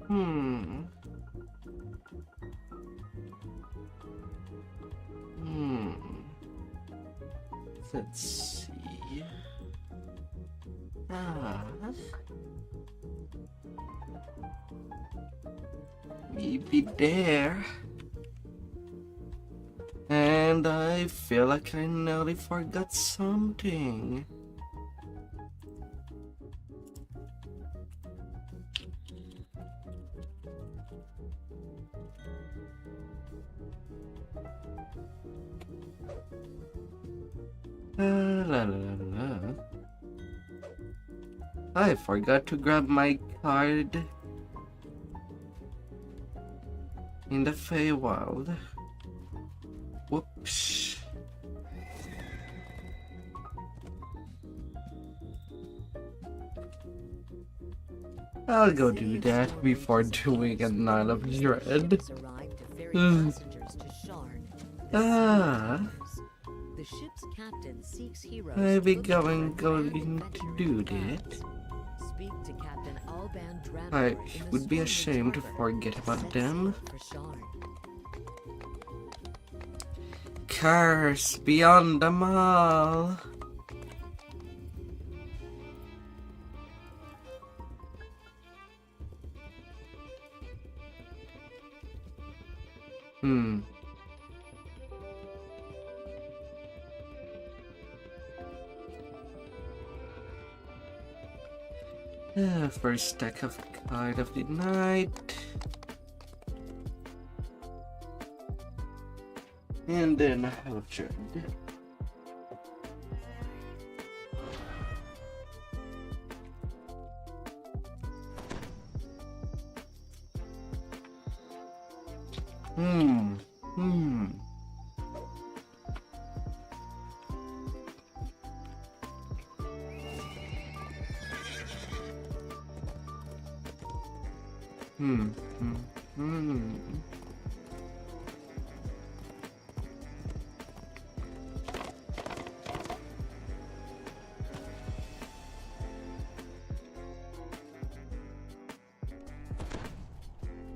Hmm. Hmm. Let's see. Maybe there. And I feel like I nearly forgot something. La, la, la, la. I forgot to grab my card in the Feywild. Whoops. I'll go do that before doing a Night of Dread. The ship's captain seeks heroes. Maybe going to do that. Speak to Captain Alban Dramor I in the would be Stormwind ashamed to Harbor. forget about Set them. sail for Sharn. Curse beyond them all. First stack of card of the night. And then Houchard.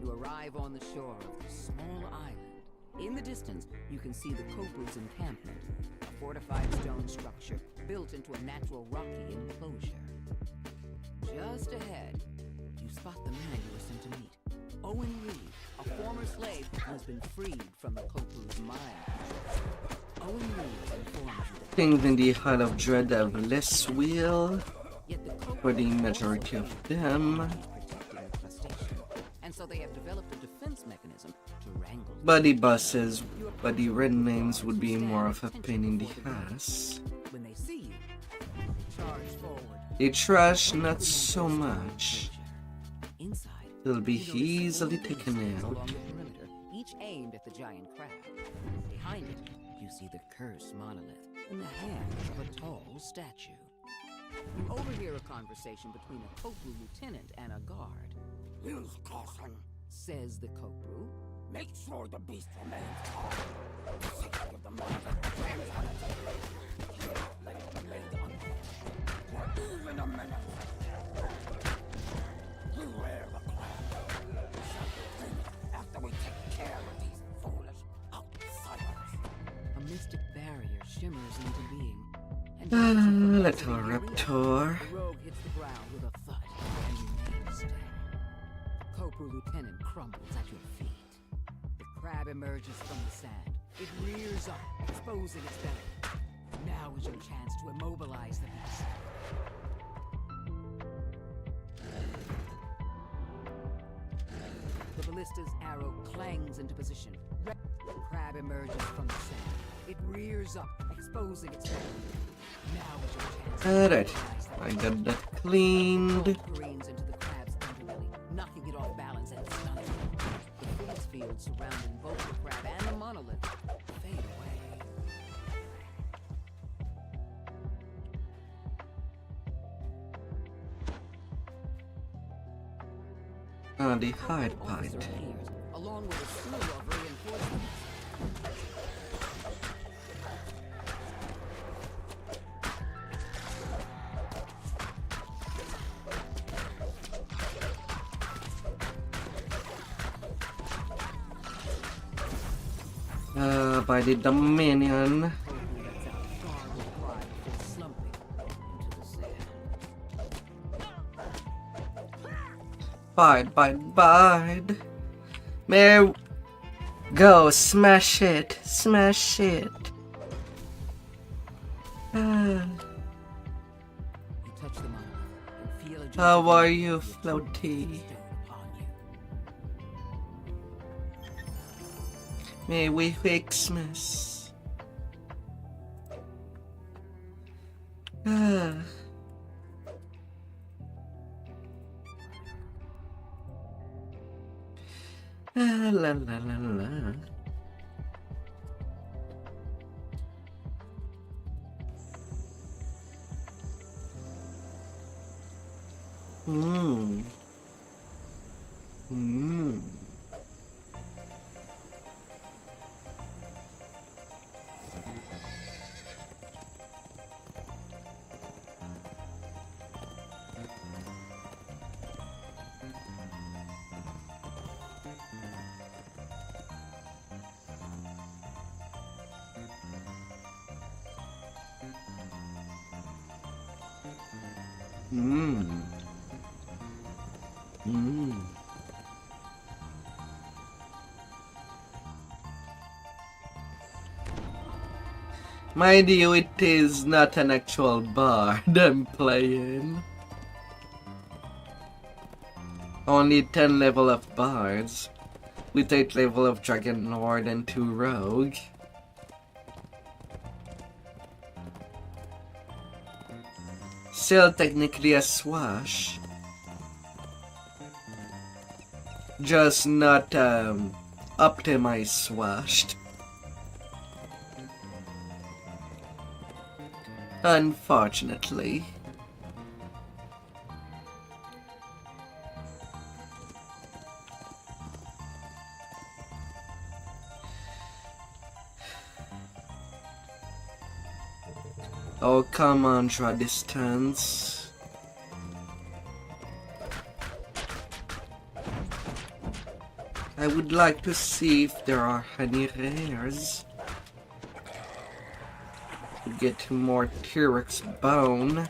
You arrive on the shore of this small island. In the distance, you can see the Cobras encampment, a fortified stone structure built into a natural rocky enclosure. Just ahead, you spot the man you were sent to meet. Owen Reed, a former slave who has been freed from the Cobras' mind. Owen Reed informs you that Things in the Isle of Dread have less will yet the Cobras for the majority of them. protecting the crustacean, and so they have developed a defense mechanism to wrangle. Buddy buses, but the red names would be more of a pain in the ass. When they see you, they charge forward. The trash, not so much. Inside, They'll be you notice easily four taken pieces out. along the perimeter, each aimed at the giant crab. Behind it, you see the cursed monolith in the hands of a tall statue. You overhear a conversation between a Kopru lieutenant and a guard. Use caution. Says the Kopru. Make sure the beast remains calm. The safety of the monster depends on it. Let it remain unhurt. For even a minute. Beware the crab. We shall bring it after we take care of these foolish outsiders. A mystic barrier shimmers into being. And just as you prepare to Little leave the arena, Raptor. the rogue hits the ground with a thud and remains standing. The Kopru lieutenant crumbles at your feet. The crab emerges from the sand. It rears up, exposing its belly. Now is your chance to immobilize the beast. The ballista's arrow clangs into position. The crab emerges from the sand. It rears up, exposing its belly. Now is your chance to Alright, immobilize the I beast. got that cleaned. Bolt careens into the crab's underbelly, knocking it off balance and stunning it. The force field surrounding both the crab and the monolith fade away. The hide Officer bite. appears, along with a slew of reinforcements. By the Dominion. That's our garbled cry before slumping into the sand. Bide. May go smash it. You touch the monolith and feel a How are you, Floaty? upon you. May we Xmas. La. Mmm. Mind you, it is not an actual bard I'm playing. Only 10 level of bards, with 8 level of Dragon Lord and 2 rogue. Still technically a swash. Just not optimized swashed. Unfortunately. Oh, come on, draw distance. I would like to see if there are any rares. To get more T-Rex bone.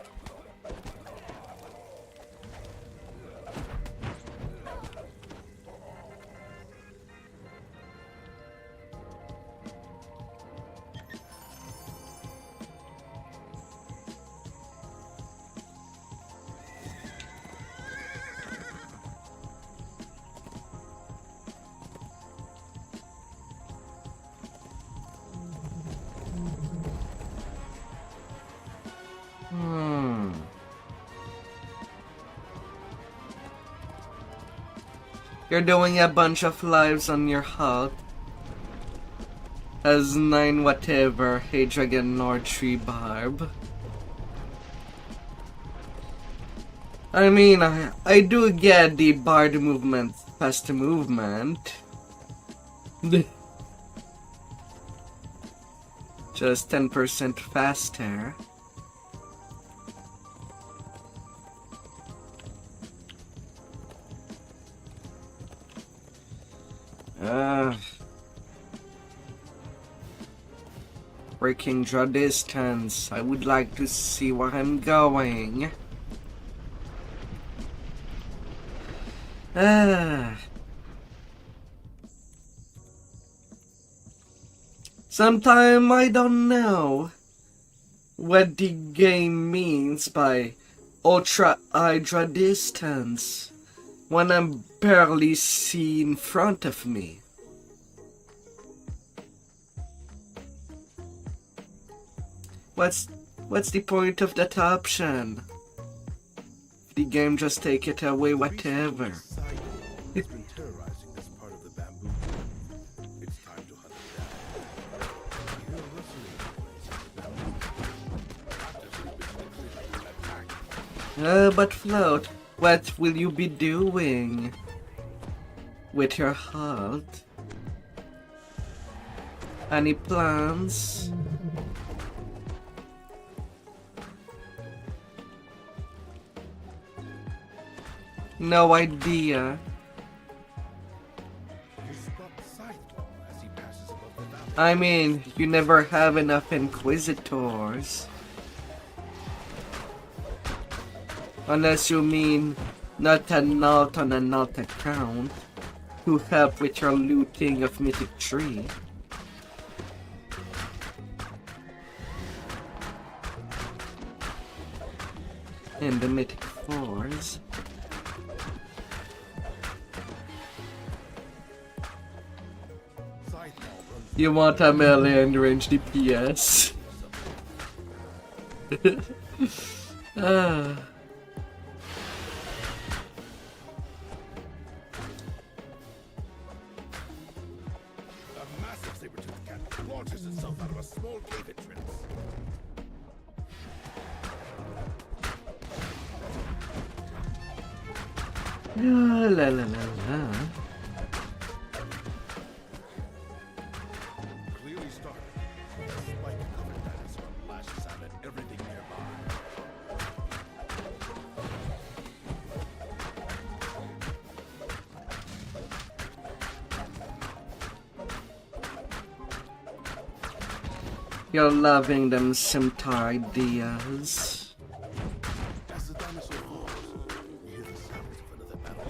You're doing a bunch of lives on your halt. As 9 whatever, hey Dragon Lord Tree Barb. I mean, I do get the bard movement, fast movement. Just 10% faster. Breaking draw distance. I would like to see where I'm going. Sometimes I don't know what the game means by ultra hydra distance when I'm barely see in front of me. What's the point of that option? The game just take it away, whatever. It's been terrorizing this part of the bamboo. It's time to hunt it down. You're rustling. But Float, what will you be doing with your halt? Any plans? No idea. I mean, you never have enough Inquisitors. Unless you mean not a Naut on a Naut account to help with your looting of Mythic Tree. And the Mythic 4s. You want a melee and range DPS? Ah. A massive saber-toothed cat launches itself out of a small cave entrance. La la la la. Clearly started. Spike covered dinosaur lashes out at everything nearby. You're loving them simple ideas. As the dinosaur falls, you hear the sounds of another battle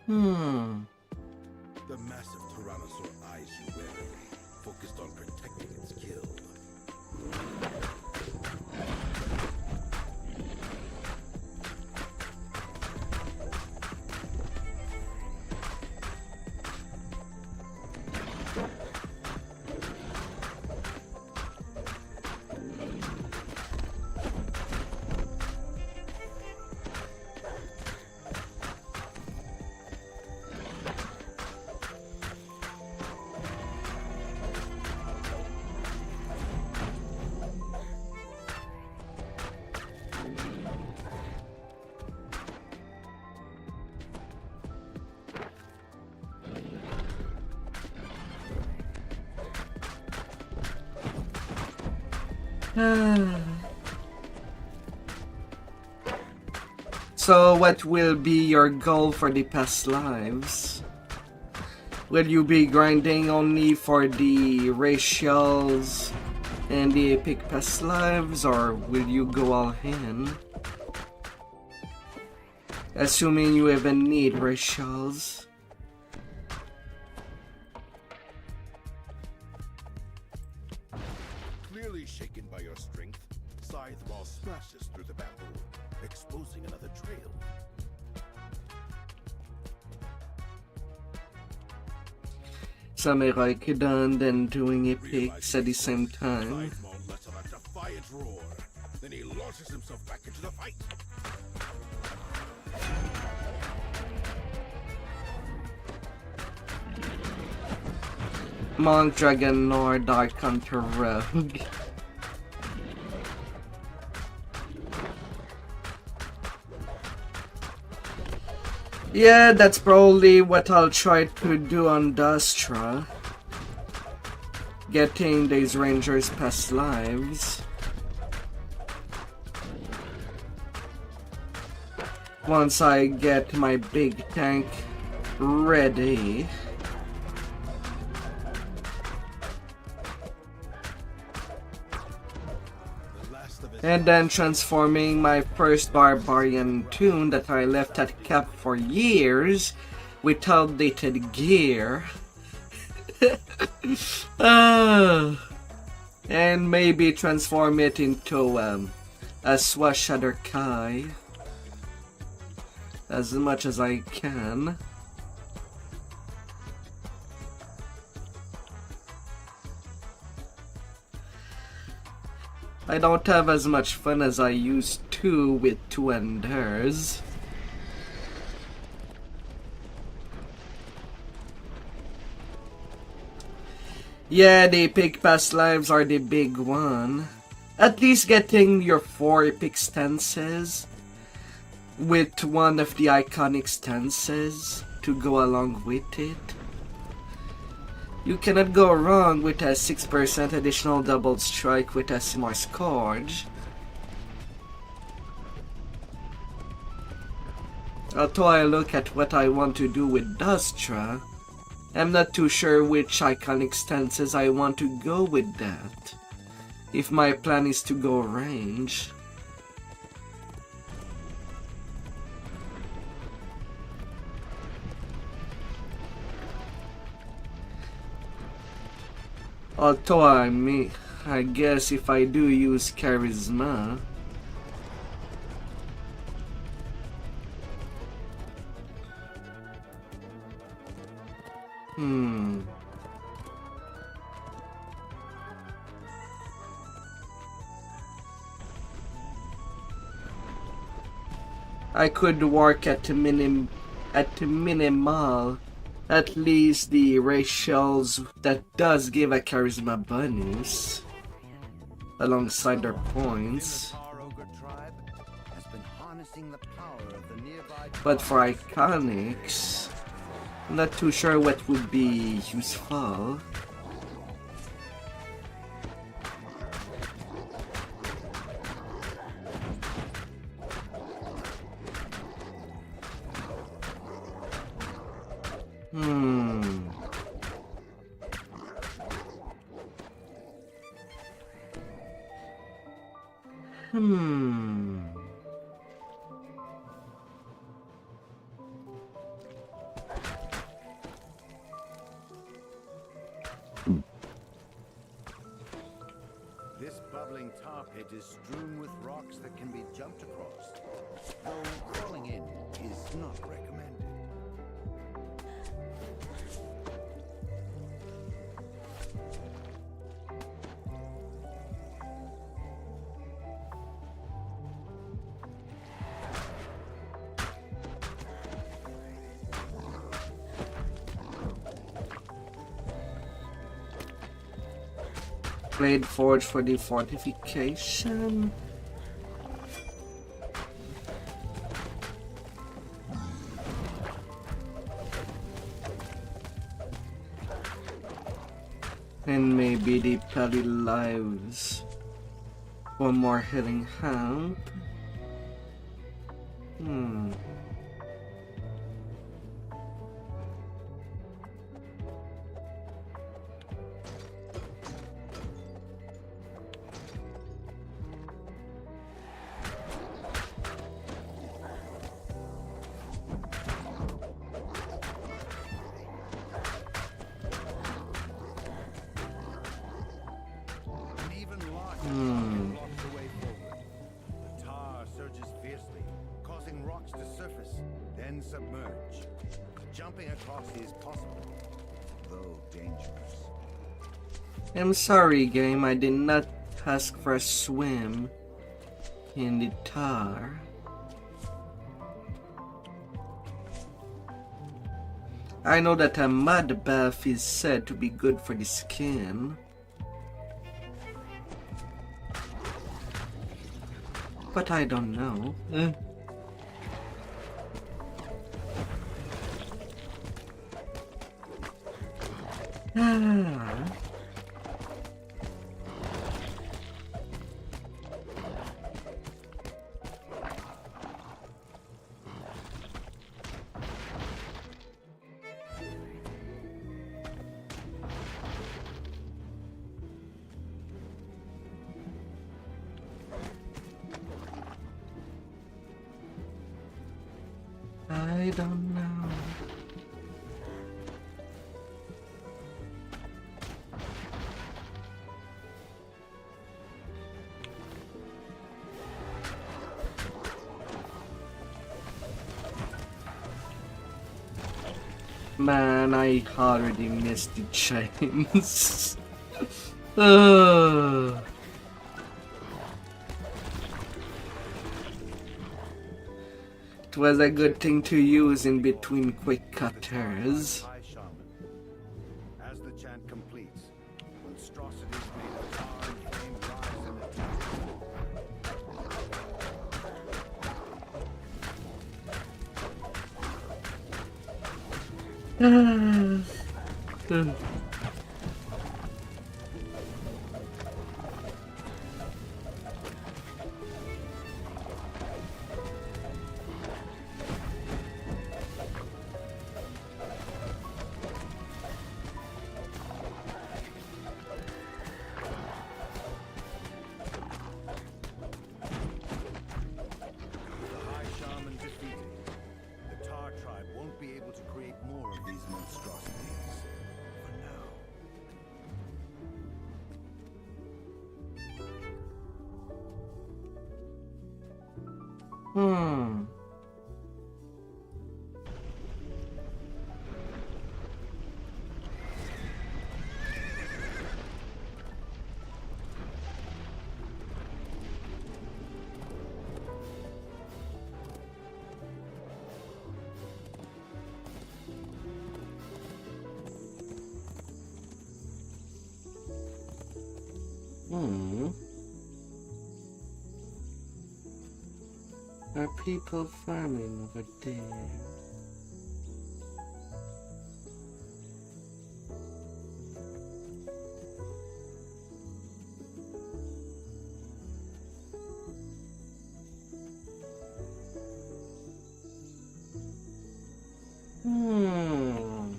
nearby. The massive tyrannosaur eyes you warily, focused on protecting its kill. So what will be your goal for the past lives? Will you be grinding only for the racials and the epic past lives, or will you go all in? Assuming you even need racials. Clearly shaken by your strength, Scythe Ball smashes through the bamboo, exposing another trail. Samurai Kidan then doing epics at the same time. Scythe Ball lets out a defiant roar. Then he launches himself back into the fight. Monk, Dragon Lord, Dark Hunter, Rogue. Yeah, that's probably what I'll try to do on Dastra. Getting these rangers past lives. Once I get my big tank ready. And then transforming my first barbarian toon that I left at cap for years with outdated gear. And maybe transform it into a Swashbuckler as much as I can. I don't have as much fun as I used to with Two Enders. Yeah, the epic past lives are the big one. At least getting your 4 epic stances with one of the iconic stances to go along with it. You cannot go wrong with a 6% additional double strike with a Simar Scourge. Although I look at what I want to do with Dustra, I'm not too sure which iconic stances I want to go with that. If my plan is to go range. Although I guess if I do use charisma, I could work at the minimal, at least the ratios that does give a charisma bonus alongside their points. But for iconics, I'm not too sure what would be useful. This bubbling tar pit is strewn with rocks that can be jumped across, though falling in is not recommended. Blade Forge for the fortification. And maybe the Pelly Lives. One more healing help. Submerge. Jumping across is possible, though dangerous. I'm sorry, game. I did not ask for a swim in the tar. I know that a mud bath is said to be good for the skin. But I don't know. I don't know. Man, I already missed the chains. It was a good thing to use in between quick cutters. As the chant completes, monstrosities made of tar and flame rise in the Hmm. Hmm. Are people farming over there? Hmm.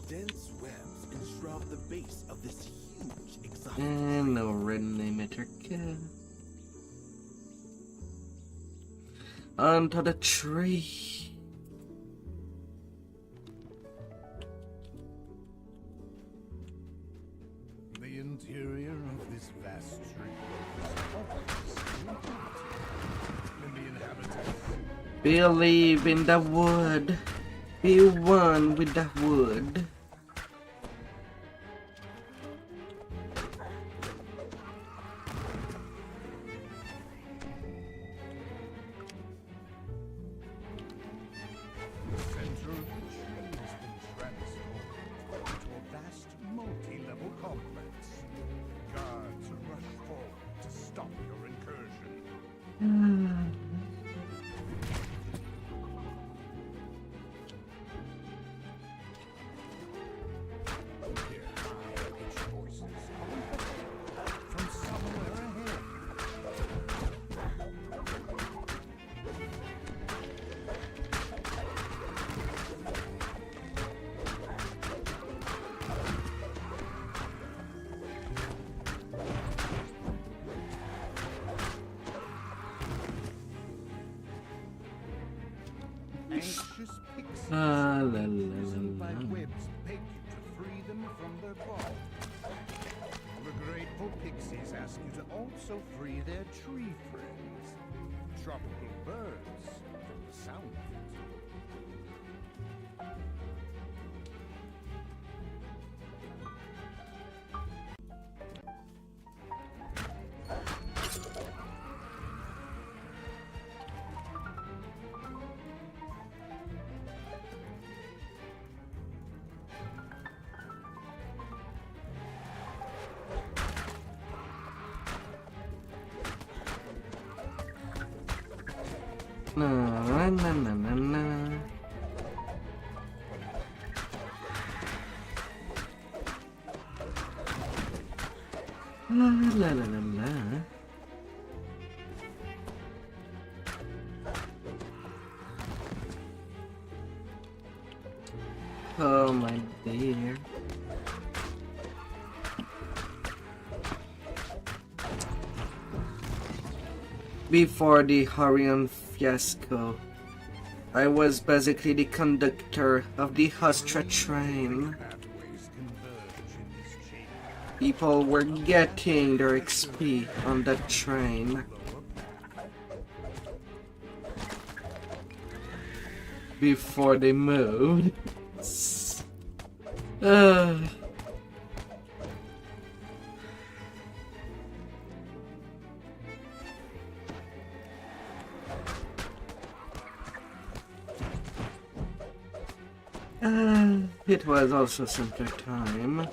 Dense webs enshroud the base of this huge exotic. And no red emitter can. Onto the tree. The interior of this vast tree and the inhabitants. Believe in the wood. Be one with the wood. The center of the tree has been transformed into a vast multi-level complex. Guards rush forward to stop your incursion. Hear high-pitched voices from somewhere ahead. Anxious pixies Ah, la, la, imprisoned la, by la. webs beg you to free them from their bond. The grateful pixies ask you to also free their tree friends, tropical birds, from the sound of it. Na na na na na na. La la la la la. Oh my dear. Before the Horion fiasco, I was basically the conductor of the Hustra train. Pathways converge in this chamber. People were getting their XP on that train. Before they moved. It was also simpler time.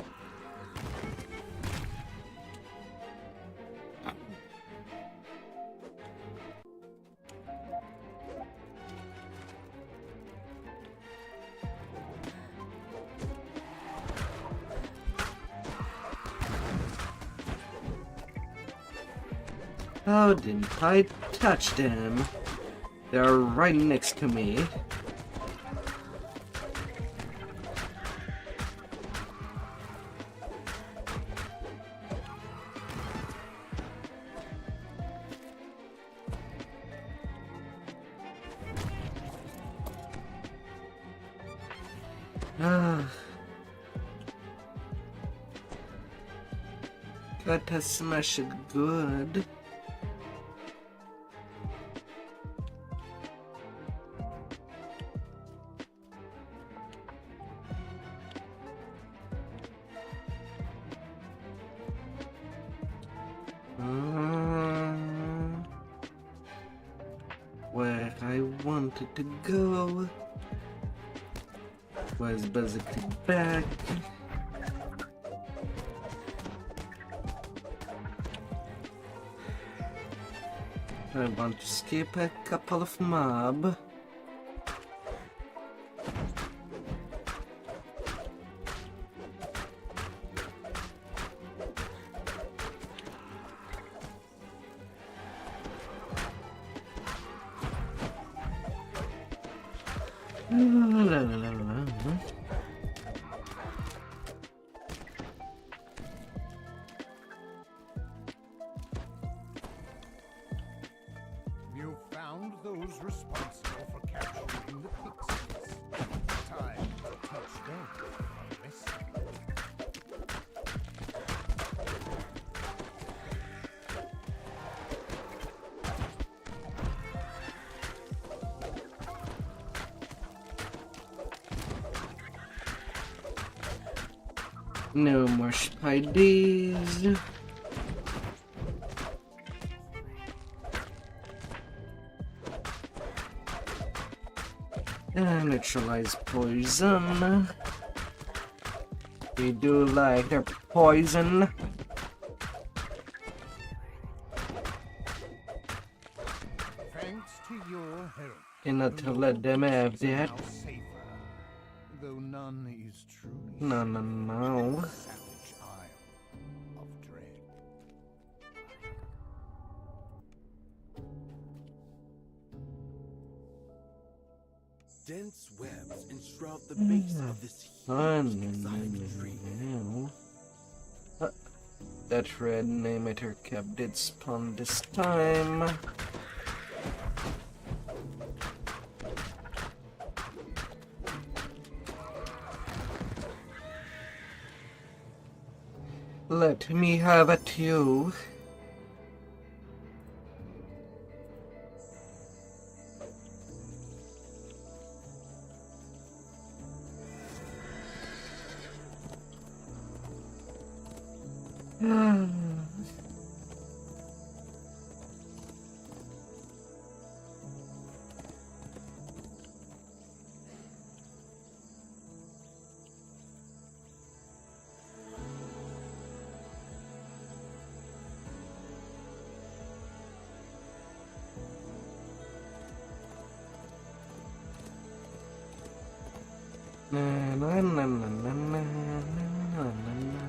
How didn't I touch them? They're right next to me. Ah. Gotta smash it good. Where I wanted to go was basically back. I want to skip a couple of mob. La, la, la, la. You found those responsible for capturing the pixies. Time to touch them on this. No more spideys. Neutralize poison. We do like their poison. Thanks to your help. Cannot let them have that. Now safer, though none is truly No, no, no. savage isle of dread. Dense webs enshroud the base of this huge silent tree. That red emitter cap did spawn this time. Let me have it too. Na na na na na na na na.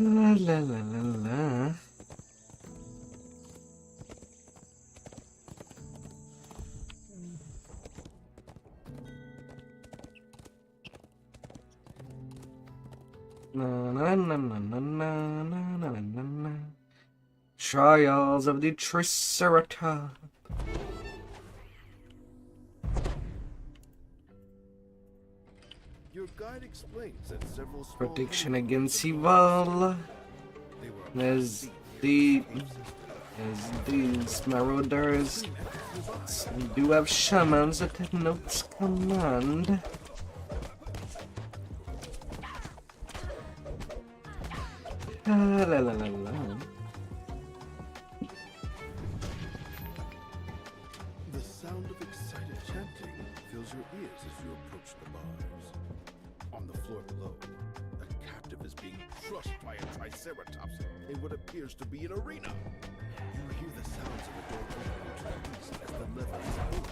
La la la la la. Na na na na na na na na na na. Trials of the Triceratops. Your guide explains that several small Protection against evil. they were As these marauders do have shamans at the note's command. La la la la. The sound of excited chanting fills your ears as you approach the bars. On the floor below, a captive is being crushed by a triceratops in what appears to be an arena. You hear the sounds of a door opening to the east as the lever is pulled.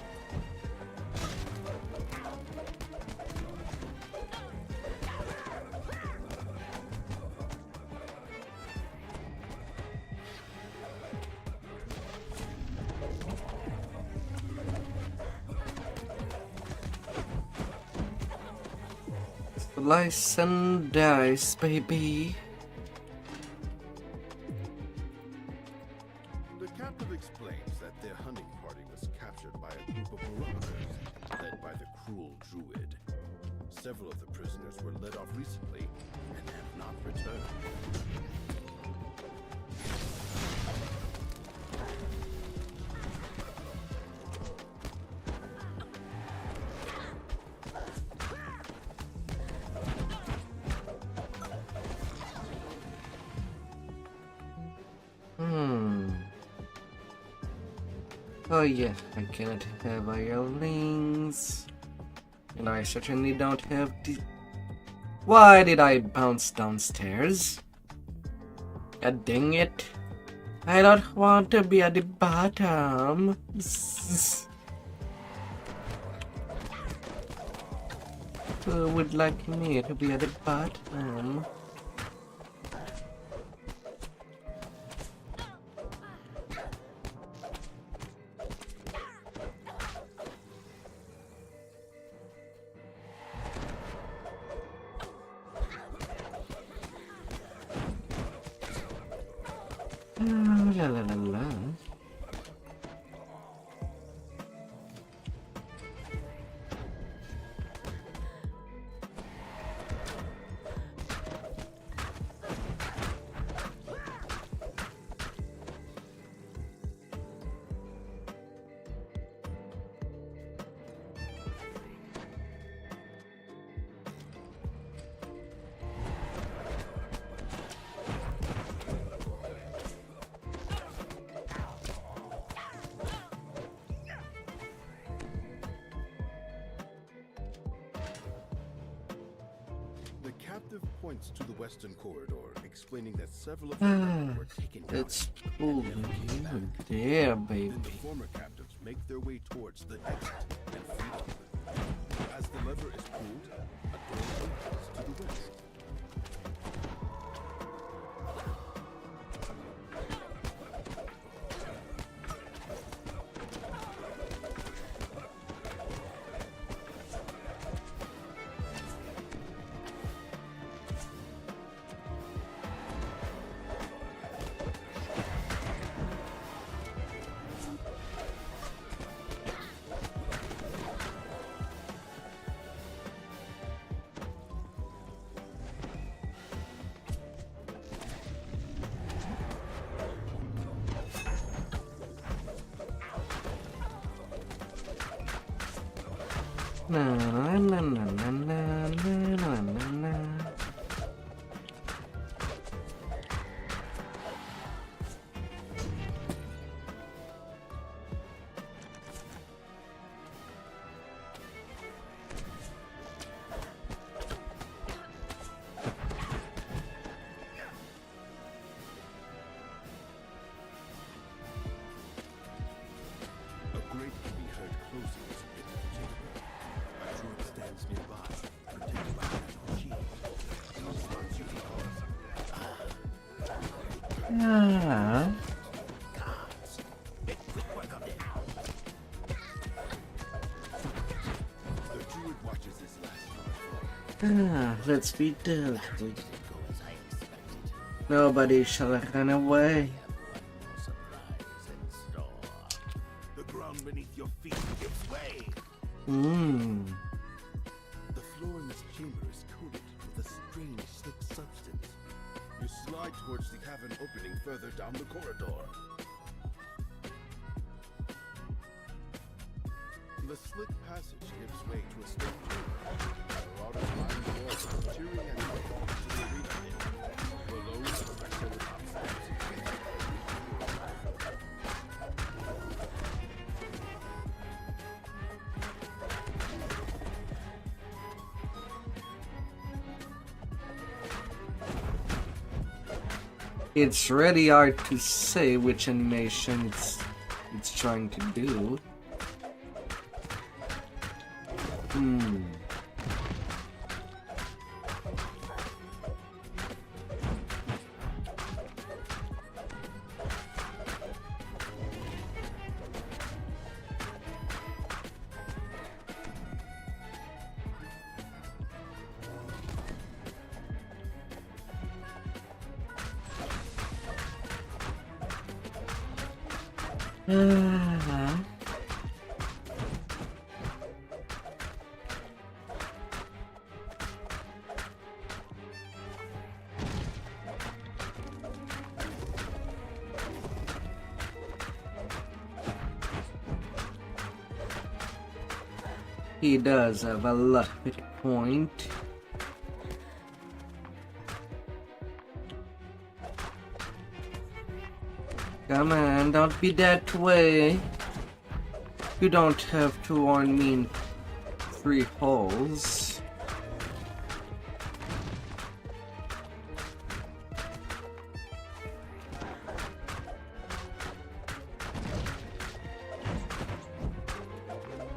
Slice and dice, baby. The captive explains that their hunting party was captured by a group of marauders, led by the cruel druid. Several of the prisoners were led off recently and have not returned. Oh yeah, I cannot have hirelings. And I certainly don't have the... Why did I bounce downstairs? God dang it. I don't want to be at the bottom. Who would like me to be at the bottom? La la la la. The captive points to the western corridor, explaining that several of them were taken down. It's cool. Yeah, baby. Then the former captives make their way towards the exit and freedom. As the lever is pulled, a door opens to the west. Na na na na na na na na na. A grate can be heard closing as you get to the chamber. A druid stands nearby, protected by a magical shield. No smart duty calls. Ah. Guards, make quick work of it. The druid watches this last one fall. Let's be dealt. Didn't go as I expected. Nobody shall run away. Surprise in store. The ground beneath your feet gives way. The floor in this chamber is coated with a strange, slick substance. You slide towards the cavern opening further down the corridor. The slick passage gives way to a stone chamber. Marauders line the walls, cheering and calling to the arena. Below, the Triceratops stands. It's really hard to say which animation it's trying to do. He does have a lot of hit point. Come on, don't be that way. You don't have to warn me in 3 holes.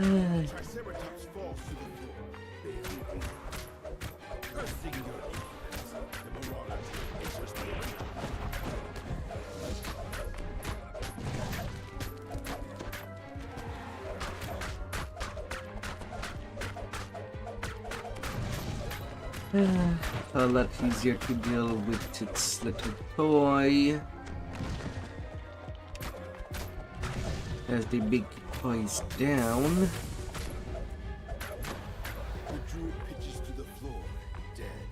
Triceratops falls to the floor, barefoot. Cursing your ignorance, the marauder enters the arena. A lot easier to deal with its little toy. As the big toy is down. The druid pitches to the floor, dead.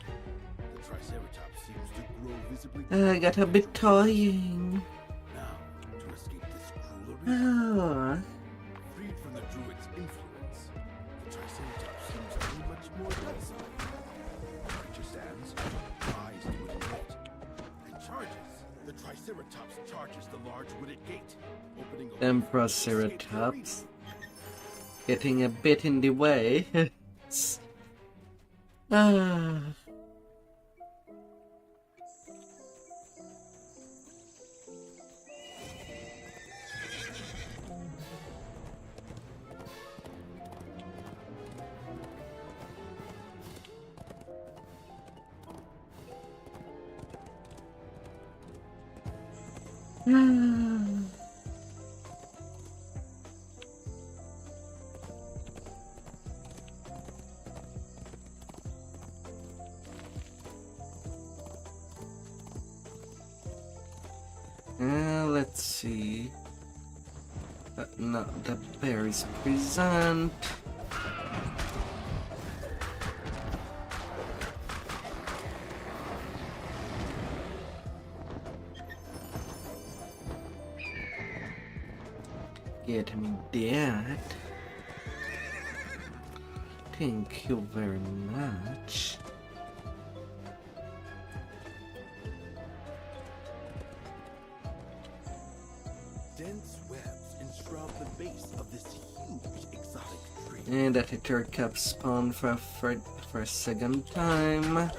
The Triceratops seems to grow visibly. I got a bit toying. Now, to escape this cruel arena, Ah, freed from the druid's influence, the Triceratops seems to be much more docile. The creature stands, eyes to it lit, and charges. The Triceratops charges the large wooded gate, opening a Emperorceratops. Getting a bit in the way. Ah. Let's see. No, the bear is present. Get me that. Thank you very much. dense webs enshroud the base of this huge exotic tree. And that hitter cap spawn for a second time.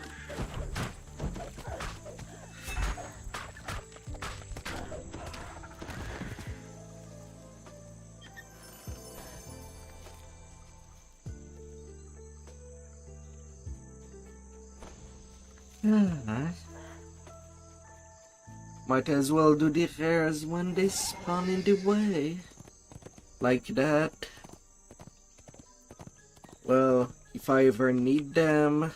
Might as well do the rares when they spawn in the way. Like that. Well, if I ever need them,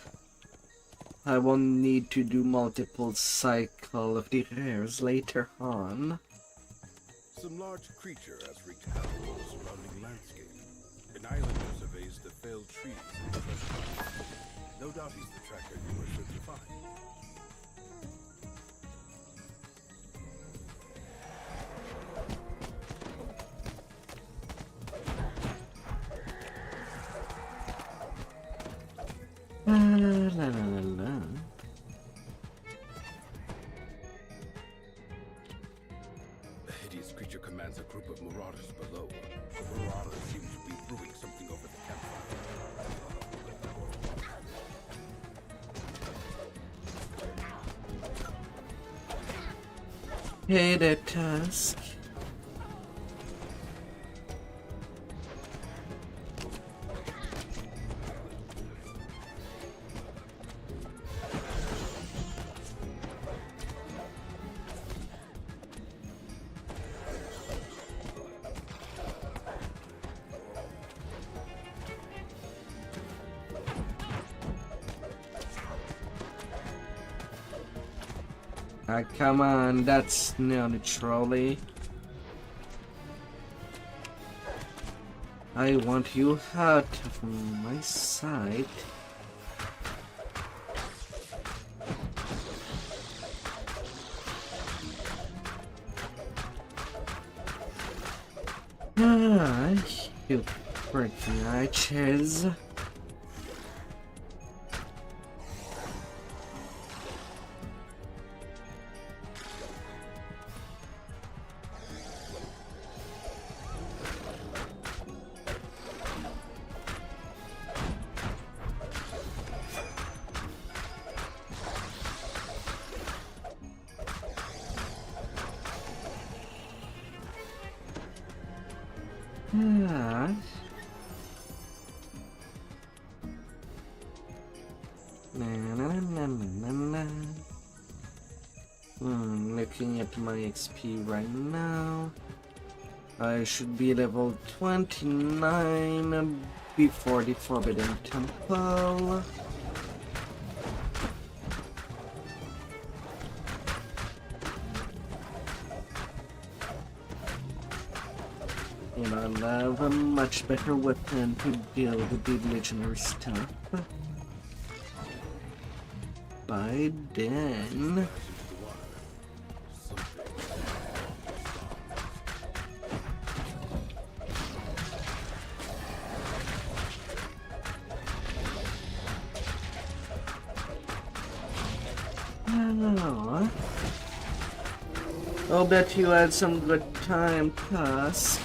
I won't need to do multiple cycle of the rares later on. Some large creature has wreaked havoc on the surrounding landscape. An islander surveys the felled trees and the treasure. No doubt he's the tracker you were sure to find. La la la la. The hideous creature commands a group of marauders below. The marauders seem to be brewing something over the campfire. Hey there, Tusk. Come on, that's not a trolley. I want you out of my sight. Ah, you freaking archers. Ah. Looking at my XP right now, I should be level 29 before the Forbidden Temple. And I'll have a much better weapon to deal with the legendary stuff. By then... Oh, I'll bet you had some good time, Tusk.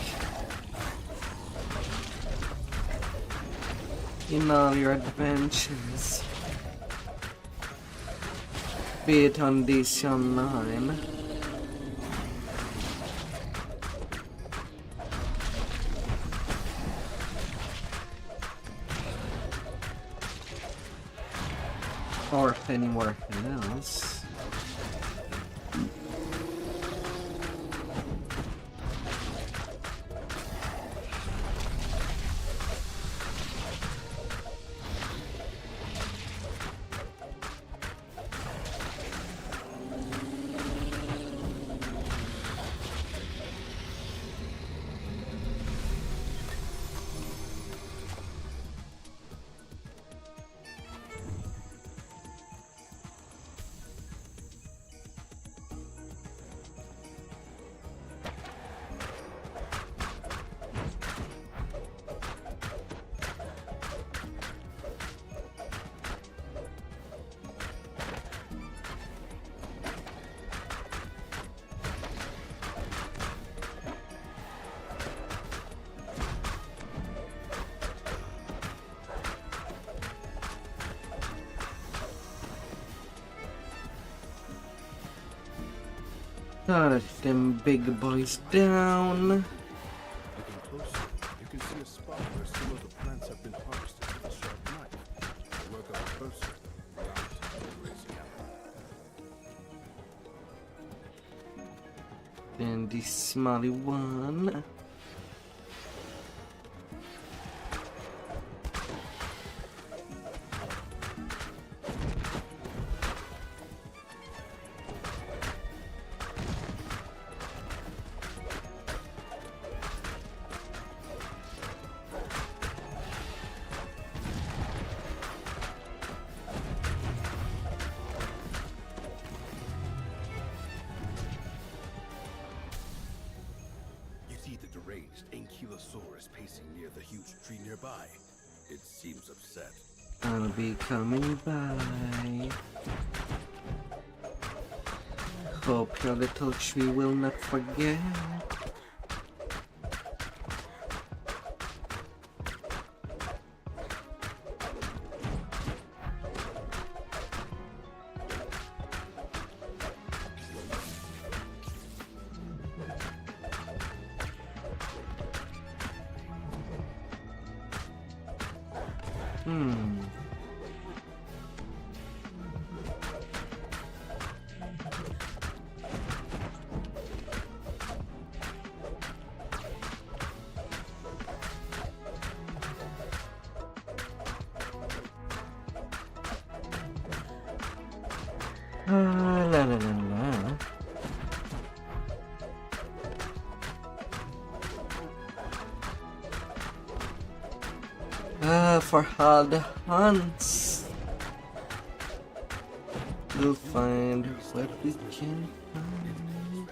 In all your adventures. Be it on DC Online. Or anywhere else. Got them big boys down. Looking closer, you can see a spot where some of the plants have been harvested with a sharp knife. The work of a person, not raising apple. And the smally one. Pacing near the huge tree nearby. It seems upset. I'll be coming by. Hope your little tree will not forget. La la la la. for all the hunts. We'll find what we can find.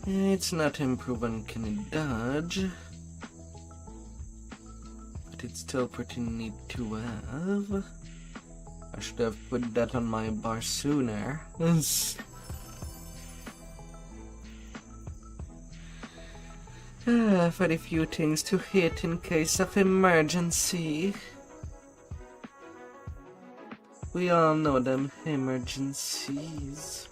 It's not improved on can it dodge, but it's still pretty neat to have. I should have put that on my bar sooner. Very few things to hit in case of emergency. We all know them emergencies.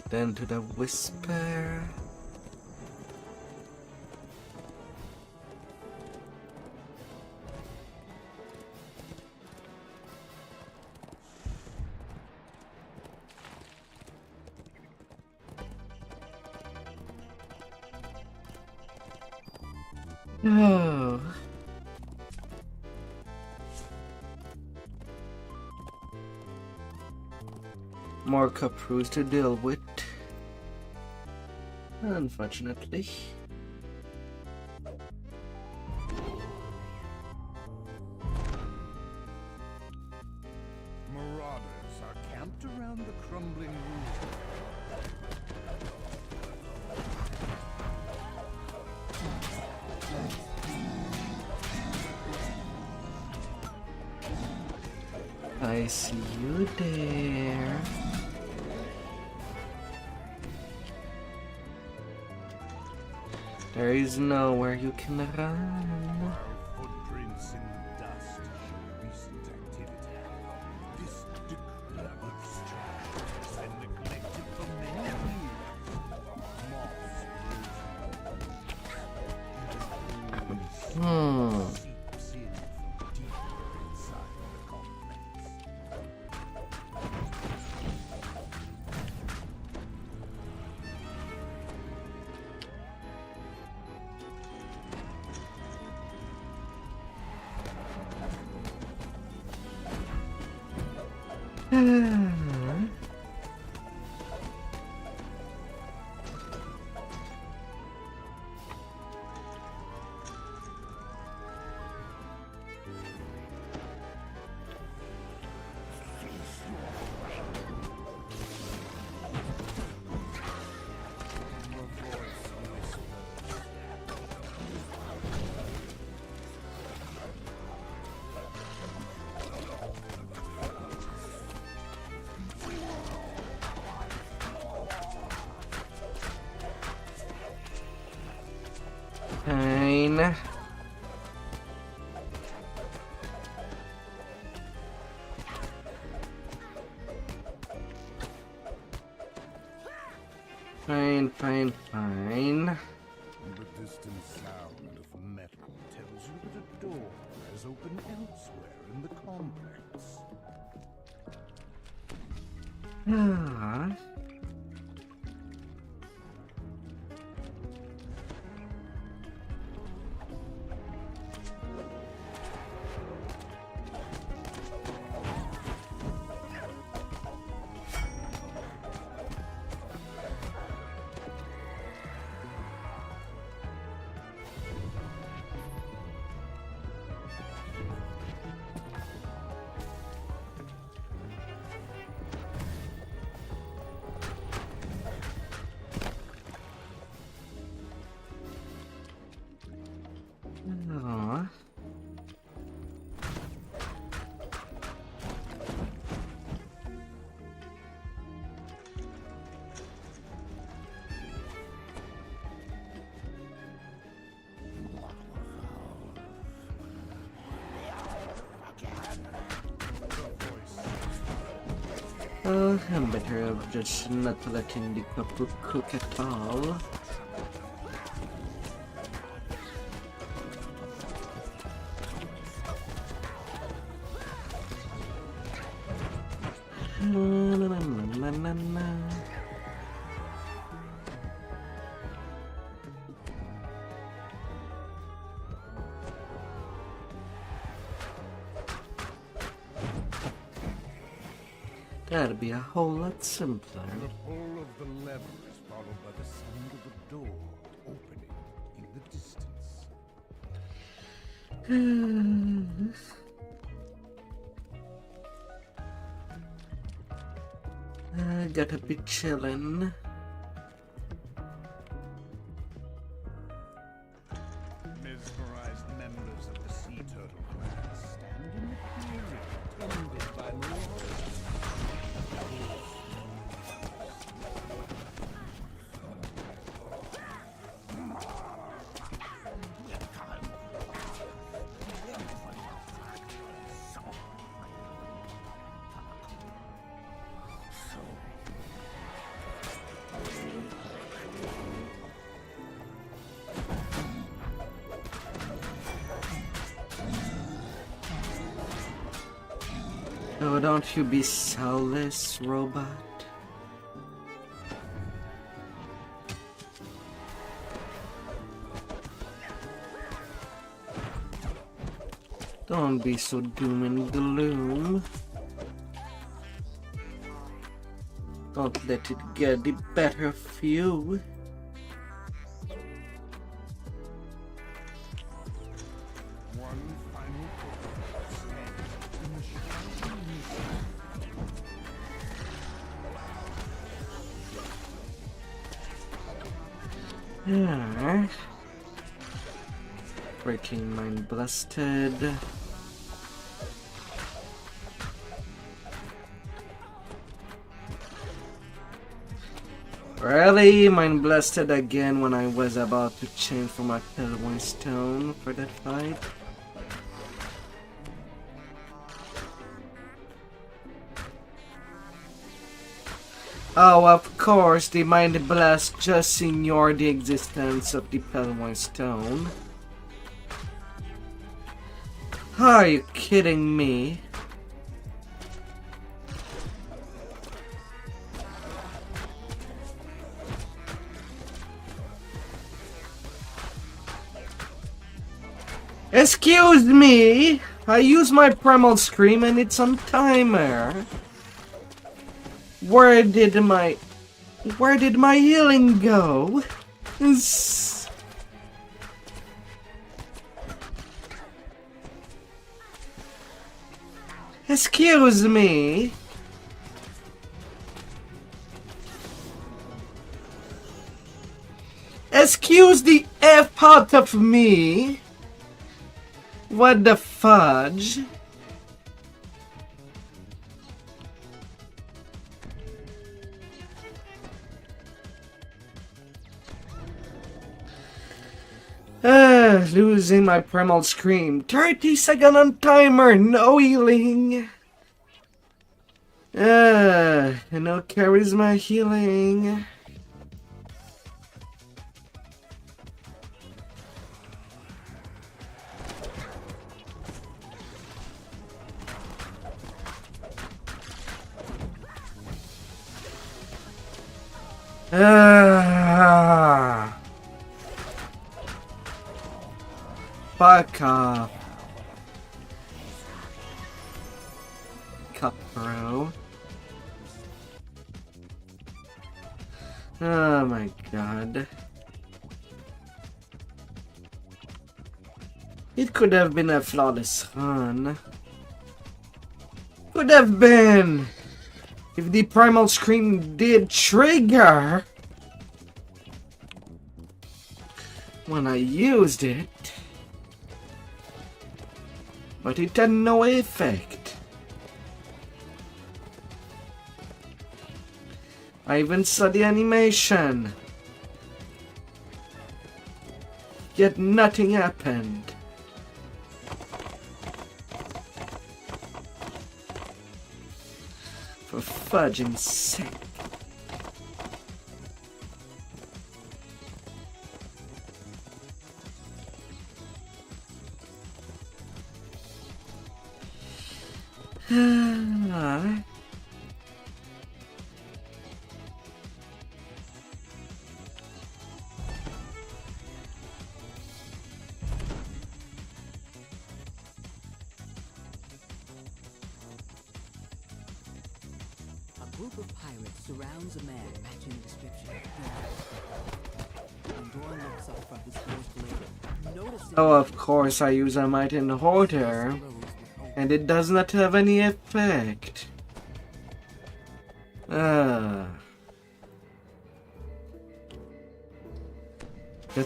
Then to the whisper. Oh. More Caprus to deal with, unfortunately. Marauders are camped around the crumbling roof. I see you there. There is nowhere you can run. Footprints in the dust show recent activity. This decrepit structure has been neglected for many years. Moss seeps in from deeper inside the complex. Fine. Fine. The distant sound of metal tells you that a door has opened elsewhere in the complex. Ah. Aw. I'm better off just not letting the couple cook at all. na na. That'd be a whole lot simpler. The pull of the lever is followed by the sound of a door opening in the distance. I gotta be chillin'. Mesmerized members of the sea turtle class stand in the clearing, tended by marauders. Oh, don't you be soulless, robot. Don't be so doom and gloom. Don't let it get the better of you. One final pull stands in the shouting Yeah. Breaking Mind Blasted. Really? Mind Blasted again when I was about to change for my Tiefling Stone for that fight? Oh, of course, the Mind Blast just ignored the existence of the Tiefling Stone. Are you kidding me? Excuse me! I use my Primal Scream and it's on timer. Where did my healing go? Excuse me. Excuse the F out of me. What the fudge? Losing my Primal Scream. 30-second on timer, no healing. No charisma healing. Fuck off. Cutthroat. Oh my god. It could have been a flawless run. Could have been! If the Primal Scream did trigger when I used it. But it had no effect. I even saw the animation. Yet nothing happened. For fudging sake. group of pirates surrounds a man matching the description. When Dorn looks up from his forced labor, noticing Oh, of course, I use a might in order, and it does not have any effect. But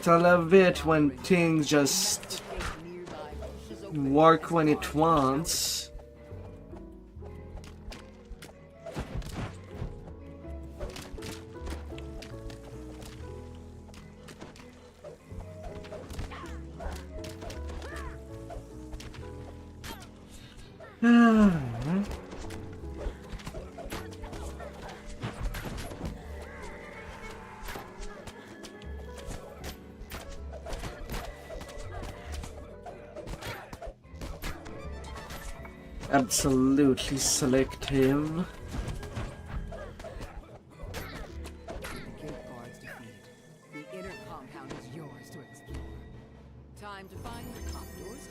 I love it when things just work when it wants. Absolutely select him. the gate guards defeated. The inner compound is yours to explore. Time to find the Commodore's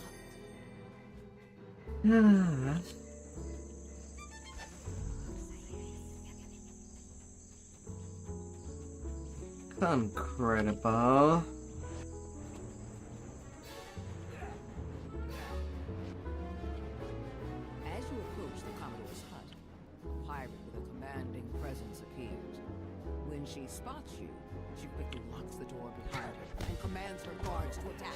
hut. Incredible. As you approach the Commodore's hut, a pirate with a commanding presence appears. When she spots you, she quickly locks the door behind her and commands her guards to attack.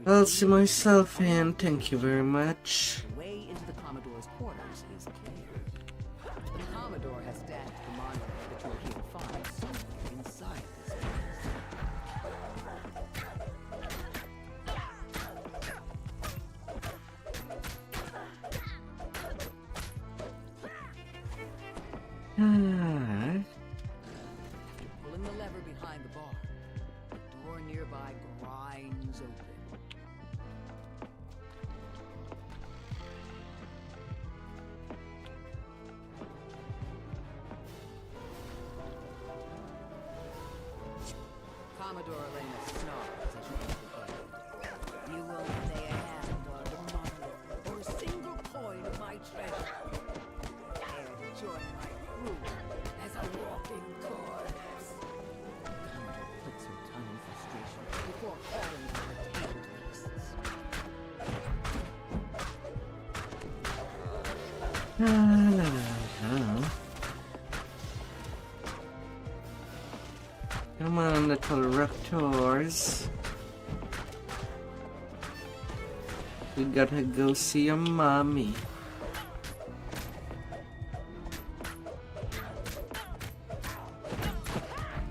I'll see myself in, thank you very much. The way into the Commodore's quarters is clear. The Commodore has stashed the monument that you're here to find somewhere inside this Ah. Pulling the lever behind the bar, the door nearby grinds open. Commodore Elena snarls as you enter the glade. You won't lay a hand on the monolith or a single coin of my treasure. Dare to join my crew as a walking corpse. Commodore clicks her tongue in frustration before falling to her tailed beasts. Come on, little raptors. We gotta go see your mommy.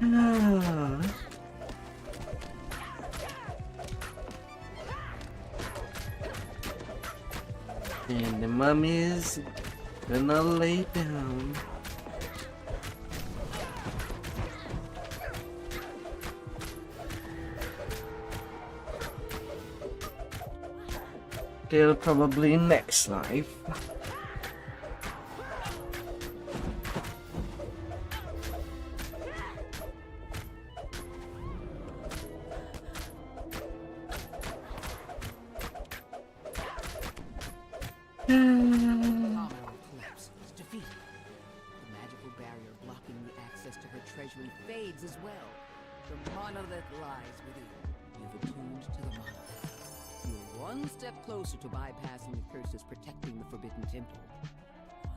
Ah. And the mommy's gonna lay down. Till probably next life. Commodore collapses, defeated. The magical barrier access to her treasury fades as well. The monolith lies within. You've attuned to the monolith. You're one step closer to bypassing the curses protecting the Forbidden Temple.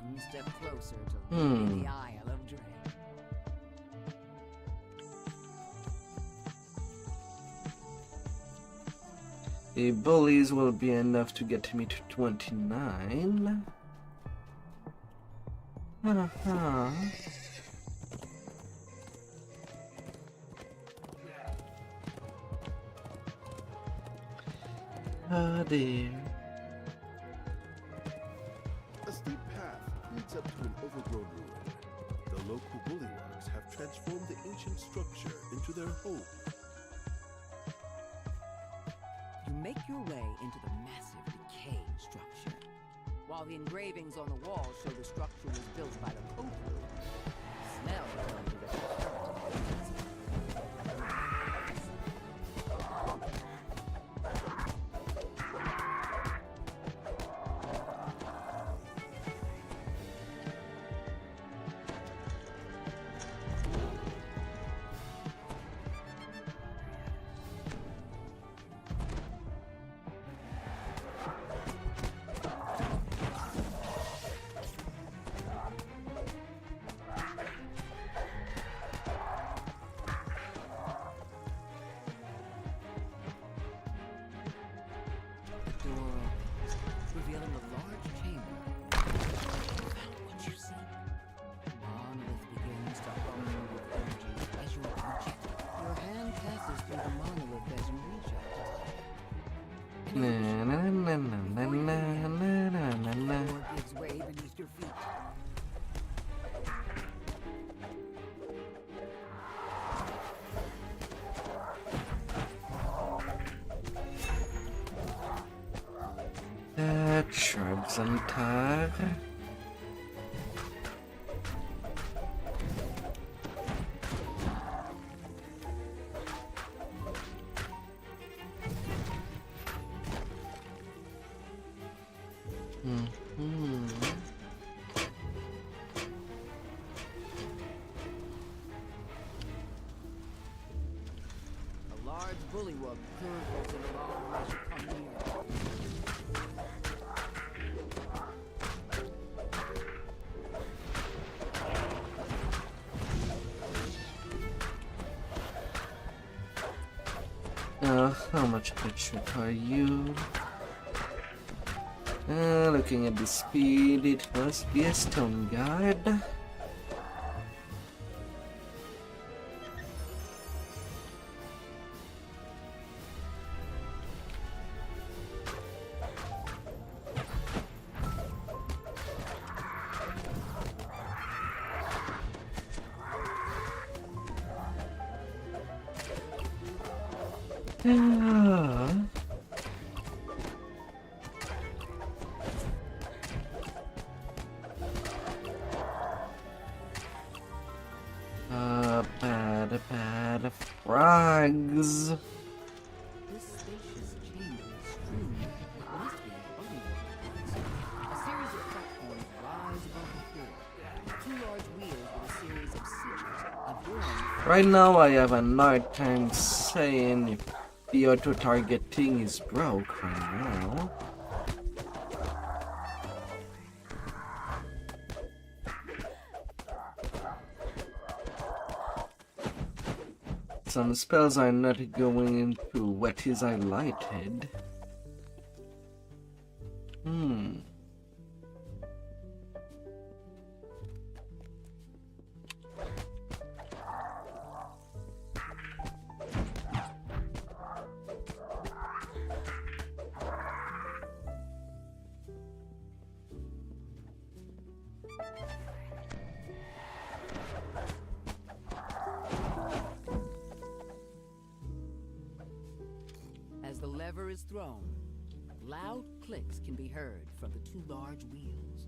One step closer to leaving the Isle of Dread. The bullies will be enough to get me to 29. Oh dear. A steep path leads up to an overgrown ruin. The local bullywogs have transformed the ancient structure into their home. You make your way into the massive decaying structure. While the engravings on the wall show the structure was built by the Vtuber, the smell tells you that the constructed it. Revealing a large chamber. Found what you seek. Monolith begins to hum with energy as you approach it. Your hand passes through the monolith as you reach out. The floor gives way beneath your feet. Shards and tar. A large bullywug curves along as you come near. How much headshot are you? Looking at the speed, it must be a stone guard. Bad frogs. This spacious chamber is strewn with what must be bullywugs. A series of platforms rise above the floor. Two large wheels with a series of sigils adorn. Right now I have a hard time saying if the auto targeting is broke right now. Some spells are not going into what is highlighted. As the lever is thrown, loud clicks can be heard from the two large wheels.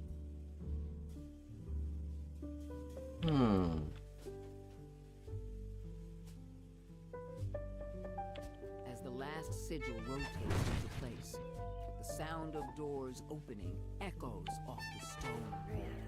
As the last sigil rotates into place, the sound of doors opening echoes off the stone walls.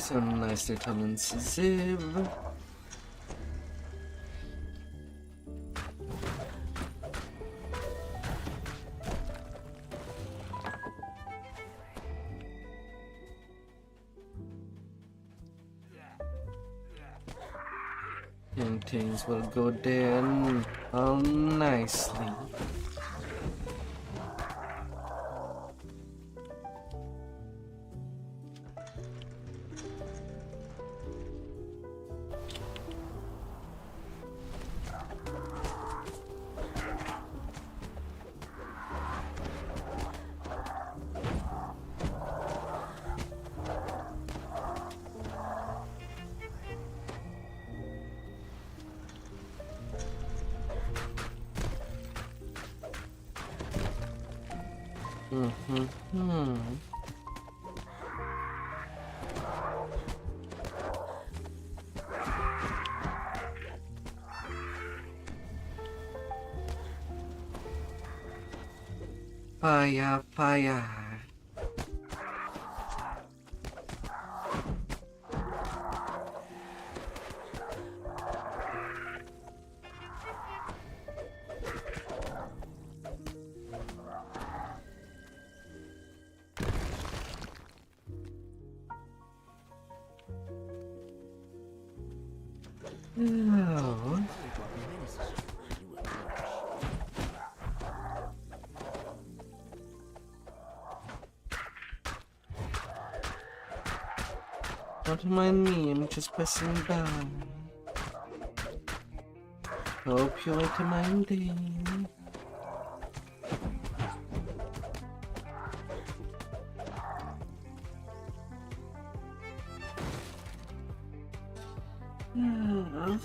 So nice little incisive. And things will go down all nicely. Fire, fire. Oh. Don't mind me, I'm just pressing down. Hope you like minding. Yes.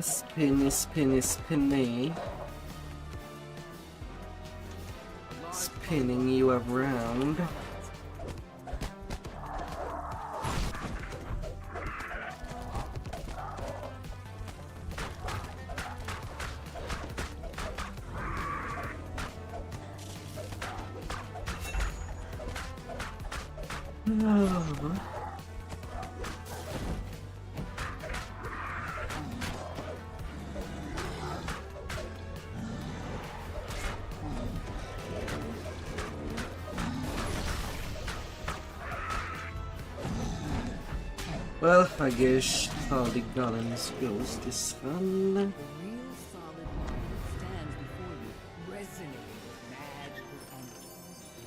Spinny, spinny, spinny. Spinning you around. Oh. Well, I guess all the golems goes this one. The real solid wonder stands before you, resonating with magical energy.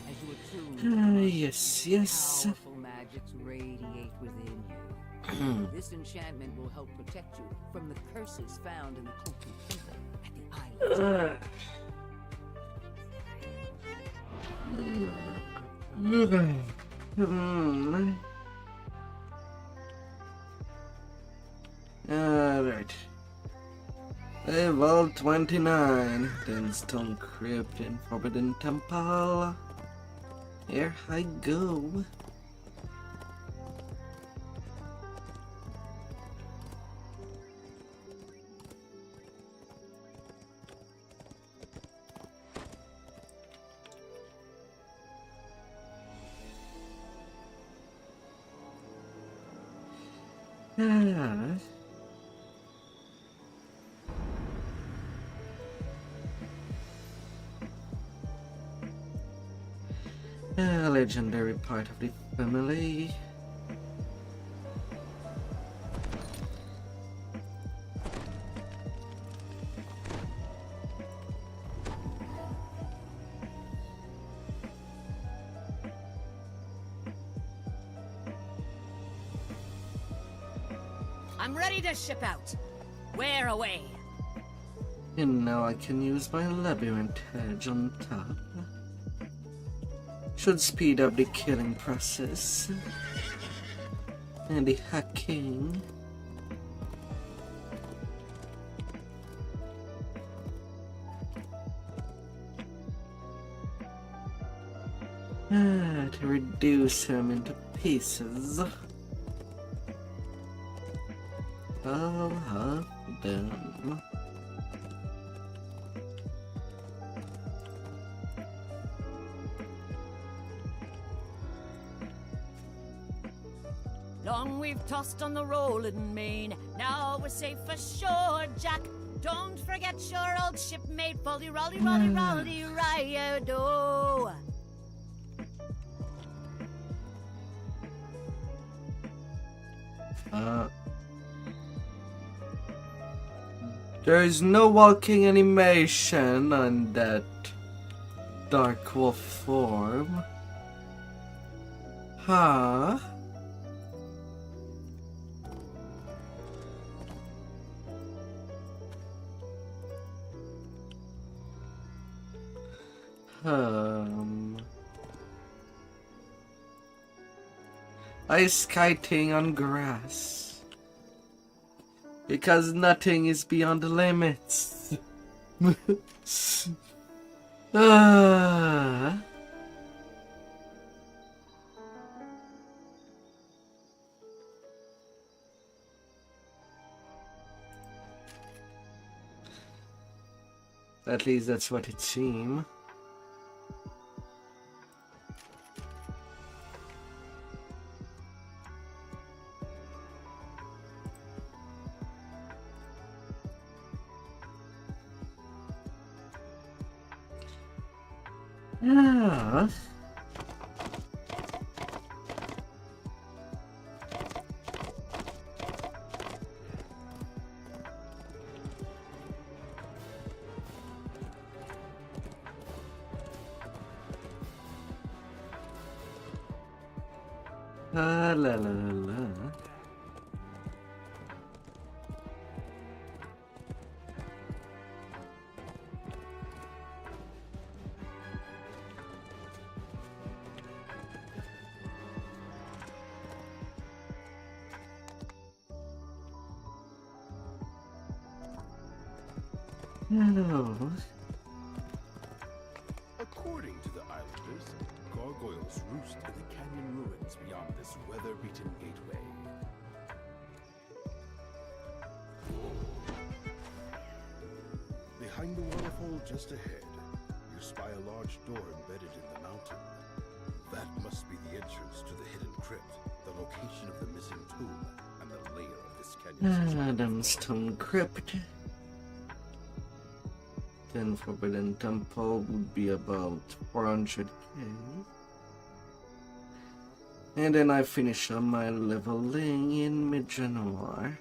As you attune, Yes, yes. powerful magics radiate within you. This enchantment will help protect you from the curses found in the Cloaking Temple at the island. Alright. Level 29. Then Stone Crypt and Forbidden Temple. Here I go. A legendary part of the family. I'm ready to ship out. Wear away. And now I can use my labyrinth hedge on top. Should speed up the killing process. And the hacking. To reduce him into pieces. I'll have them. Long we've tossed on the rolling main. Now we're safe ashore, Jack. Don't forget your old shipmate, Folly Rolly Rolly Rolly Riado. There's no walking animation on that Dark Wolf form. Huh? Ice skating on grass. Because nothing is beyond the limits. At least that's what it seems. Yeah. La la la la. No. According to the islanders, gargoyles roost in the canyon ruins beyond this weather-beaten gateway. Behind the waterfall just ahead, you spy a large door embedded in the mountain. That must be the entrance to the hidden crypt, the location of the missing tomb, and the lair of this canyon. Adam's Stone Crypt. Then Forbidden Temple would be about 400k. And then I finish up my leveling in mid-January.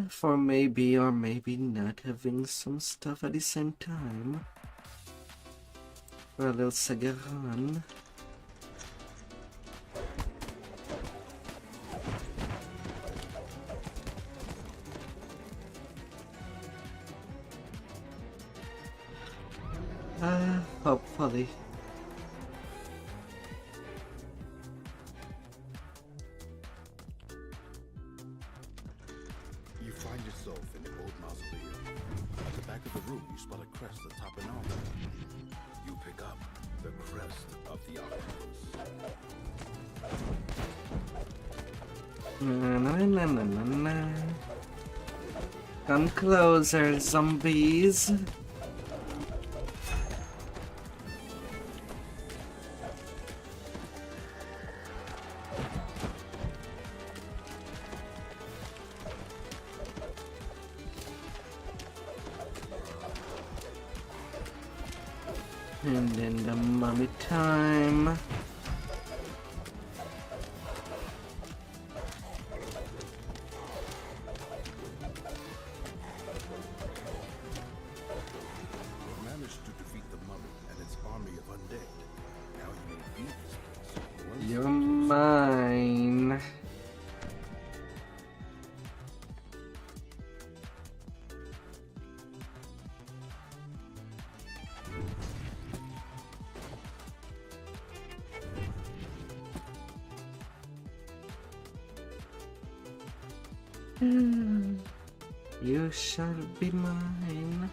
For maybe or maybe not having some stuff at the same time. For a little Sega run. Hopefully. You find yourself in the old mausoleum. At the back of the room, you spot a crest atop an altar. You pick up the crest of the octopus. Come closer, zombies. And then the mummy time. Managed to defeat the mummy and its army of undead. Now you may leave this place. You're mine. You shall be mine.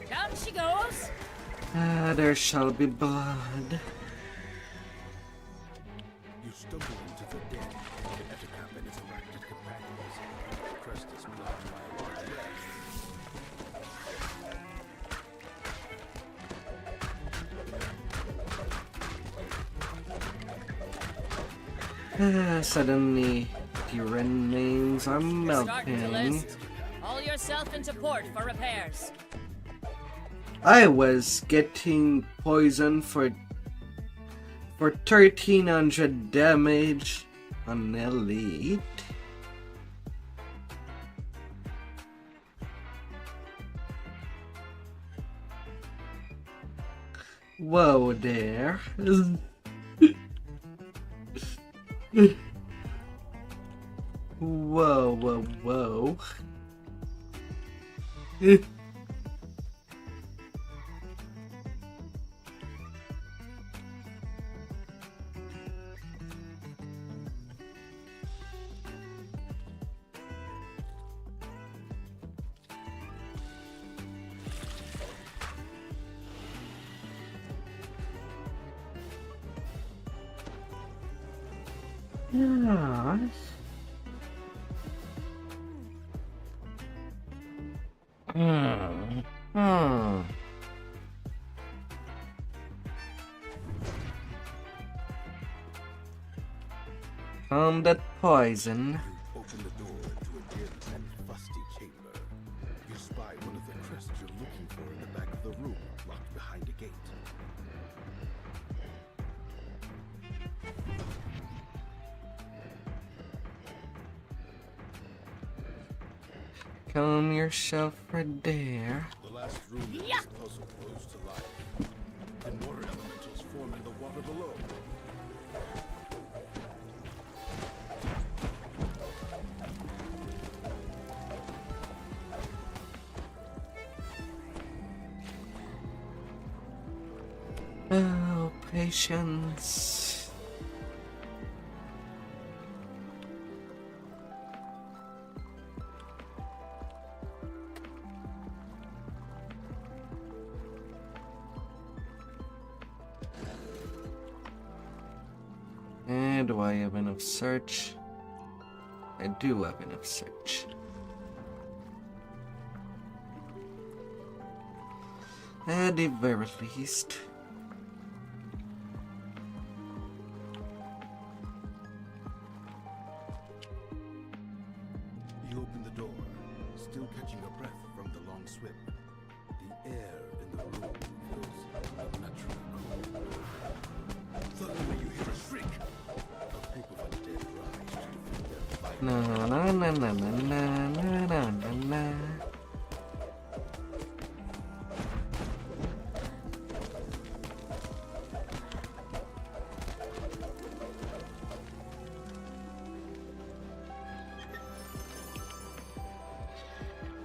Down she goes. There shall be blood. You stumble into the den. The Ettercap and its arachnid companions. The crest is blocked by a wide Suddenly, the remains are Starting to melting. list. Haul yourself into port for repairs. I was getting poisoned for 1300 damage on elite. Whoa there. Whoa, whoa, whoa. Yes. That poison. You open the door into a dim and fusty chamber. You spy one of the crests you're looking for in the back of the room, locked behind a gate. Calm yourself right there. The last room in this puzzle grows to life. And water elementals form in the water below. Oh, patience. And do I have enough search? I do have enough search. At the very least. You open the door, still catching your breath from the long swim. The air in the room feels unnaturally cold. Suddenly you hear a shriek. A group of undead rise to defend their fight. Na na na na na na na na na na.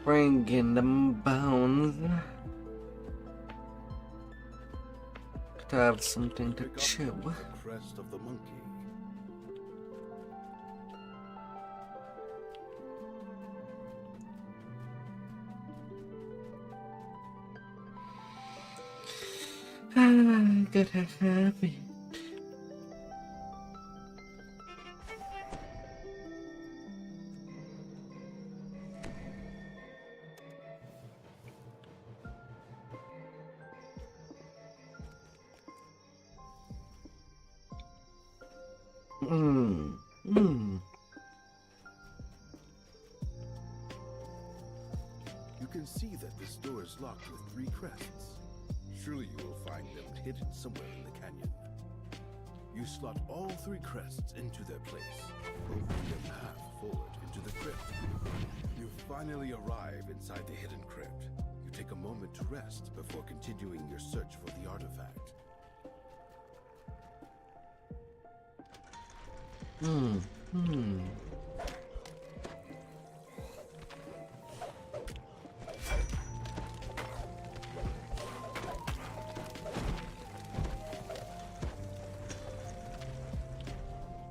Bring in the bones. Could have something to Pick up chew. the crest of the monkey. Gotta have it. You can see that this door is locked with 3 crests. Surely you will find them hidden somewhere in the canyon. You slot all 3 crests into their place, opening them half forward into the crypt. You finally arrive inside the hidden crypt. You take a moment to rest before continuing your search for the artifact.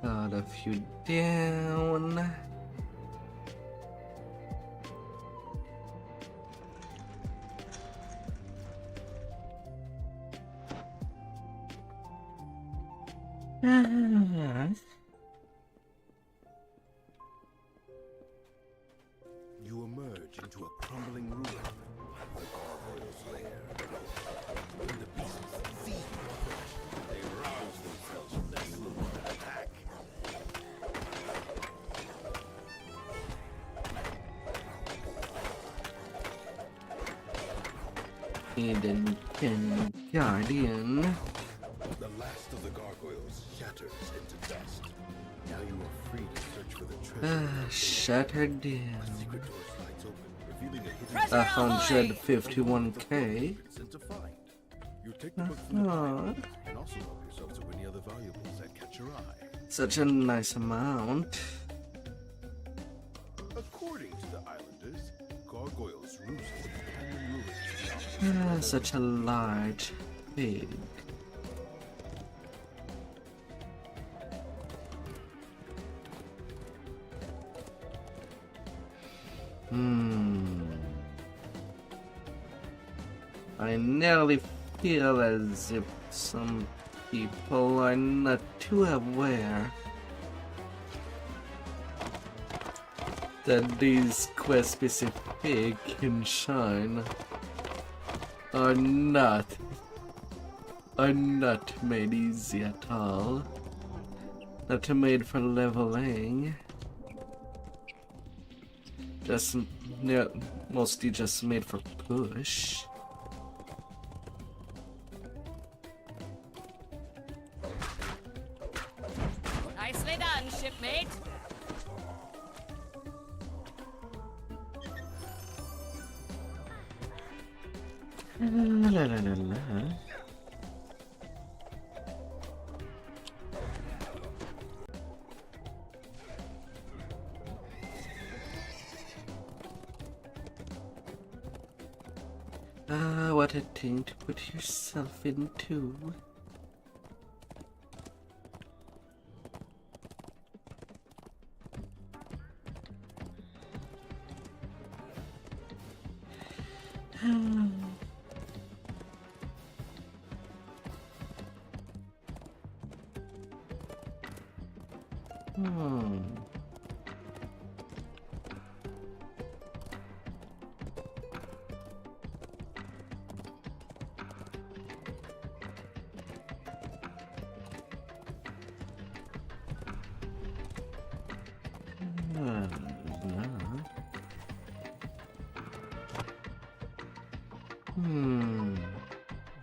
Got a few down. You emerge into a crumbling ruin, the gargoyle's lair. When the beasts see you approach, they rouse themselves from their sleep and attack. Hidden Guardian. The last of the gargoyles shatters into dust. Now you are free to search for the treasure. Shattered A down. secret door slides open, revealing a hidden 151k. and to find. You take the book from the pile and also help yourself to any other valuables that catch your eye. Such a nice amount. According to the islanders, gargoyles roost in the canyon ruins. Such a large pig. I nearly feel as if some people are not too aware that these quest-specific can shine are not made easy at all. Not made for leveling. Mostly just made for push. Nicely done, shipmate. La la la la. What a thing to put yourself into.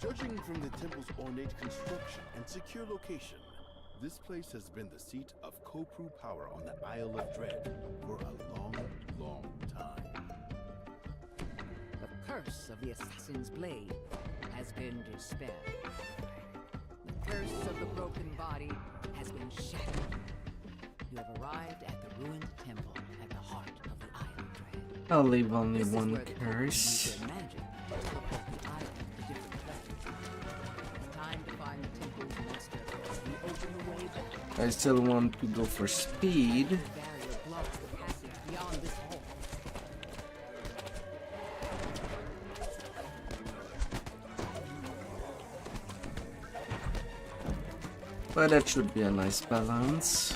Judging from the temple's ornate construction and secure location, this place has been the seat of Kopru power on the Isle of Dread for a long, long time. The curse of the assassin's blade has been dispelled. The curse of the broken body has been shattered. You have arrived at the ruined temple at the heart of the Isle of Dread. I'll leave only This is one where the people curse. use their magic to propel the island to different places. It's time to find the temple's master and open the way back. I still want to go for speed. The barrier blocks the passage beyond this hall. But that should be a nice balance.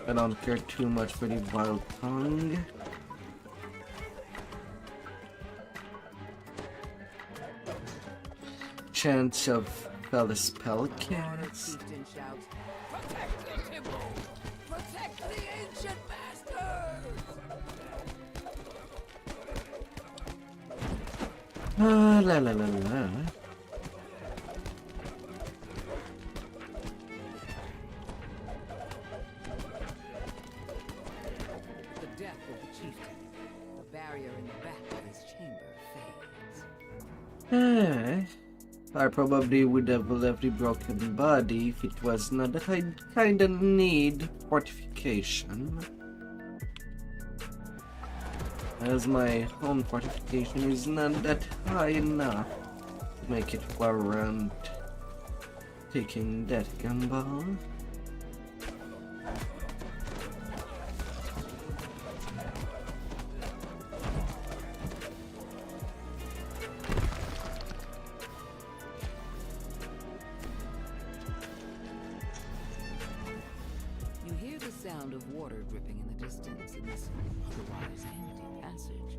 I don't care too much for the wild tongue. Chance of dispel the spell Honor cast. chieftain shouts. Protect the temple! Protect the ancient masters! La la la la. The death of the chieftain. The barrier in the back of his chamber fades. I probably would have left the broken body if it was not that I kinda need fortification. As my own fortification is not that high enough to make it warrant taking that gamble. You hear the sound of water dripping in the distance in this otherwise empty passage.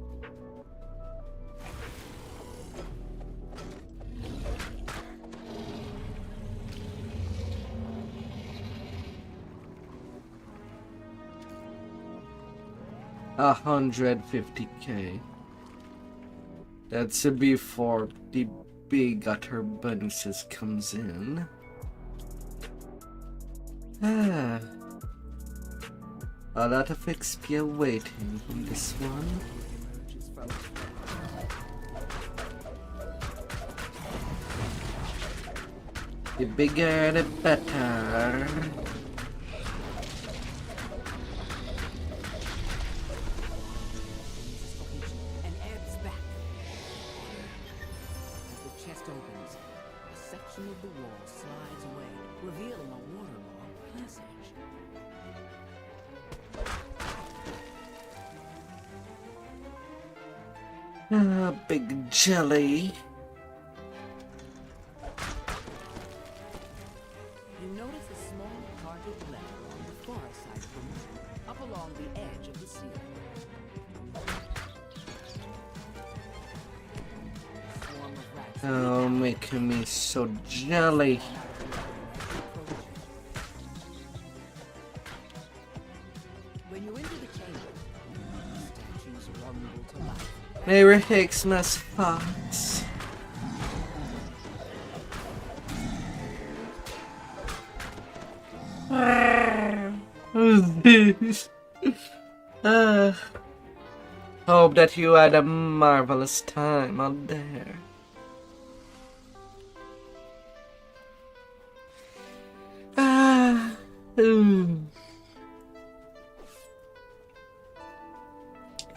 $150K. That's before the big utter bonuses comes in. A lot of XP waiting from this one. Emerges from The bigger the better. and ebbs back. As the chest opens, a section of the wall slides away, revealing a waterlogged passage. Big jelly. You notice a small carved letter on the far side of the room, up along the edge of the ceiling. Swarm of rats. Oh, making me so jelly. When you enter the chamber, statues rumble to life. Merry Xmas Fox. Who's this? Hope that you had a marvelous time out there.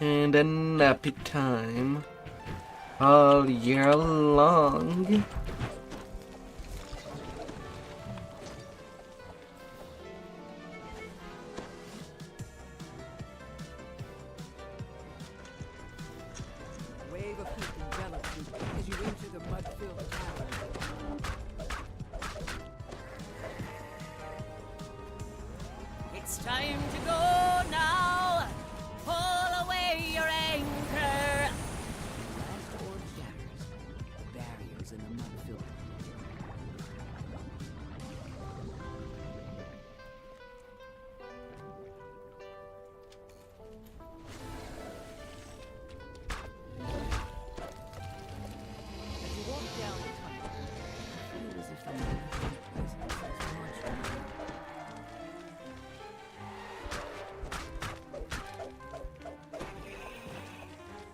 And a nappy time all year long. Wave of heat and jealousy as you enter the mud-filled cavern. It's time to go now! Pull away your anchor! Last orb shatters. Barriers in the mud-filled. As you walk down the tunnel, you feel as if you're in a presence that's much larger.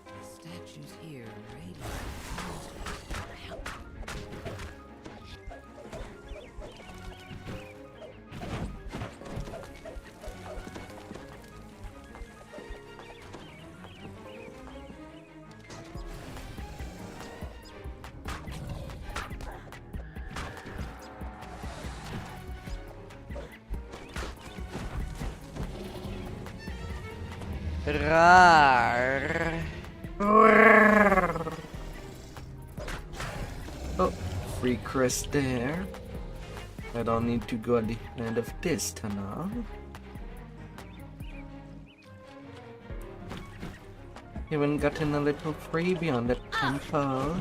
The statues here radiate help. Rar. Oh, free crest there. I don't need to go at the end of this tunnel. Even gotten a little freebie on the temple.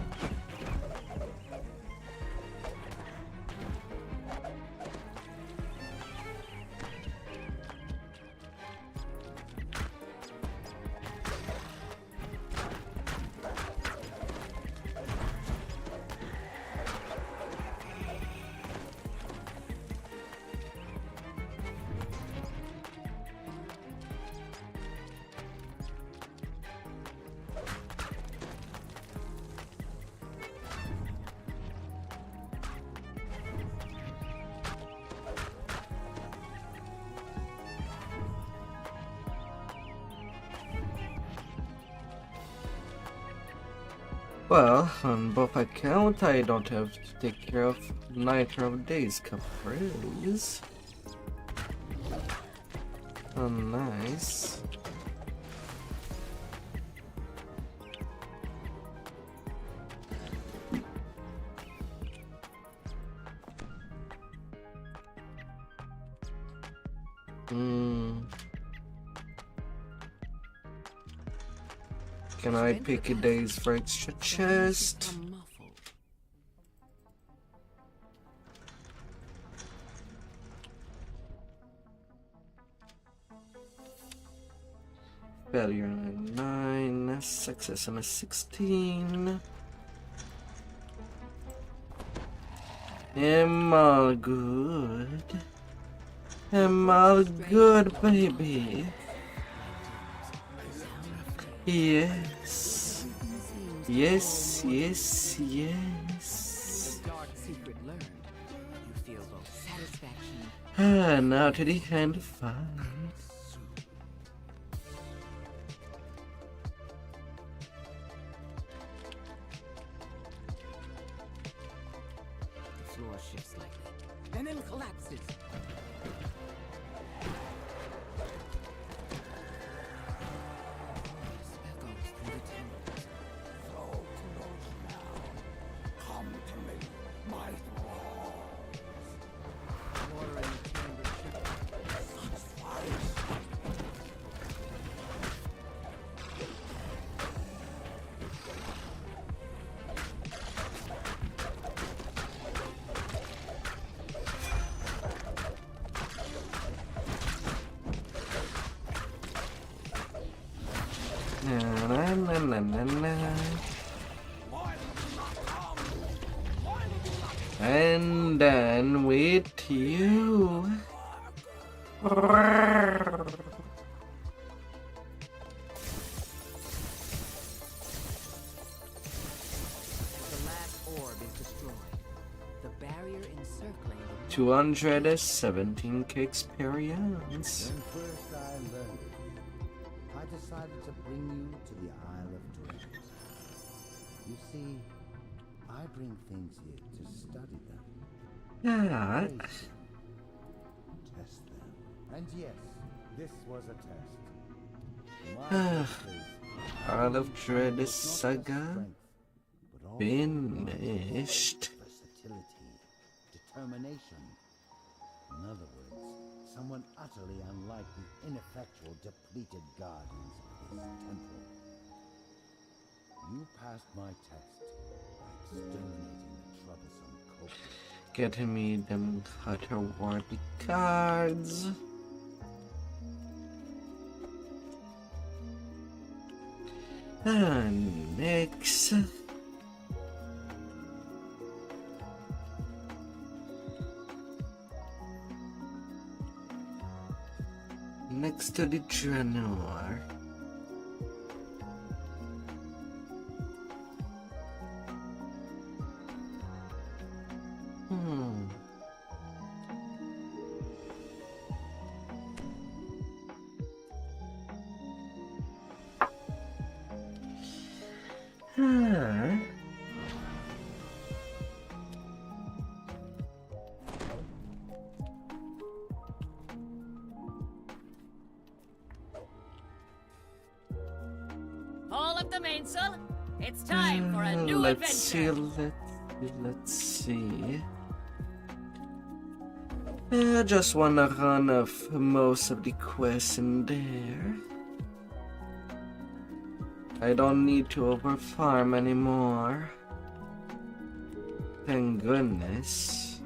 Well, on both accounts, I don't have to take care of neither of these caprices. Oh, nice. Can I pick a days for extra chest? Failure on a 9, success on a 16. Am all good? Am all good, baby? Yes. Yes, yes, yes. The dark secret learned, you feel both satisfaction. Ah, now to the end fight. The floor shifts slightly, and then collapses. Echoes through the tunnels. So close now. Come to me, my thralls. Water in the chamber shifts. Such fire. Na, na, na, na, na. And then with you. The last orb is destroyed. The barrier encircling the 217k experience. When first I learned of you, I decided to bring you to the Isle of Dreams. You see, I bring things here to study them, Yeah. praise them, test them. And yes, this was a test. My test is Isle of Dread not saga just strength, but also finished. versatility, determination. In other words, someone utterly unlike the ineffectual, depleted guardians of this temple. You passed my test by exterminating the troublesome culprit. Getting me them cutter worthy cards. And next. Next to the Draenor. All of the mainsail. It's time for a new Let's see, adventure. let's see. I just wanna run off most of the quests in there. I don't need to overfarm anymore. Thank goodness.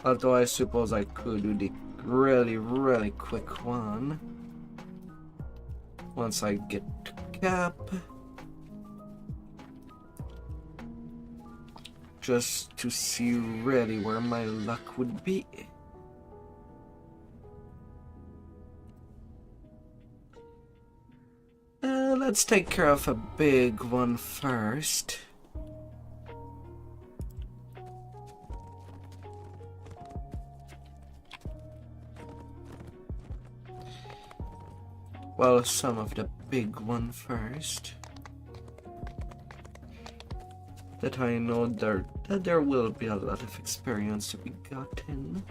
Although I suppose I could do the really quick one. Once I get to cap. Just to see really where my luck would be. Let's take care of a big one first. Well, some of the big one first. That I know that there will be a lot of experience to be gotten.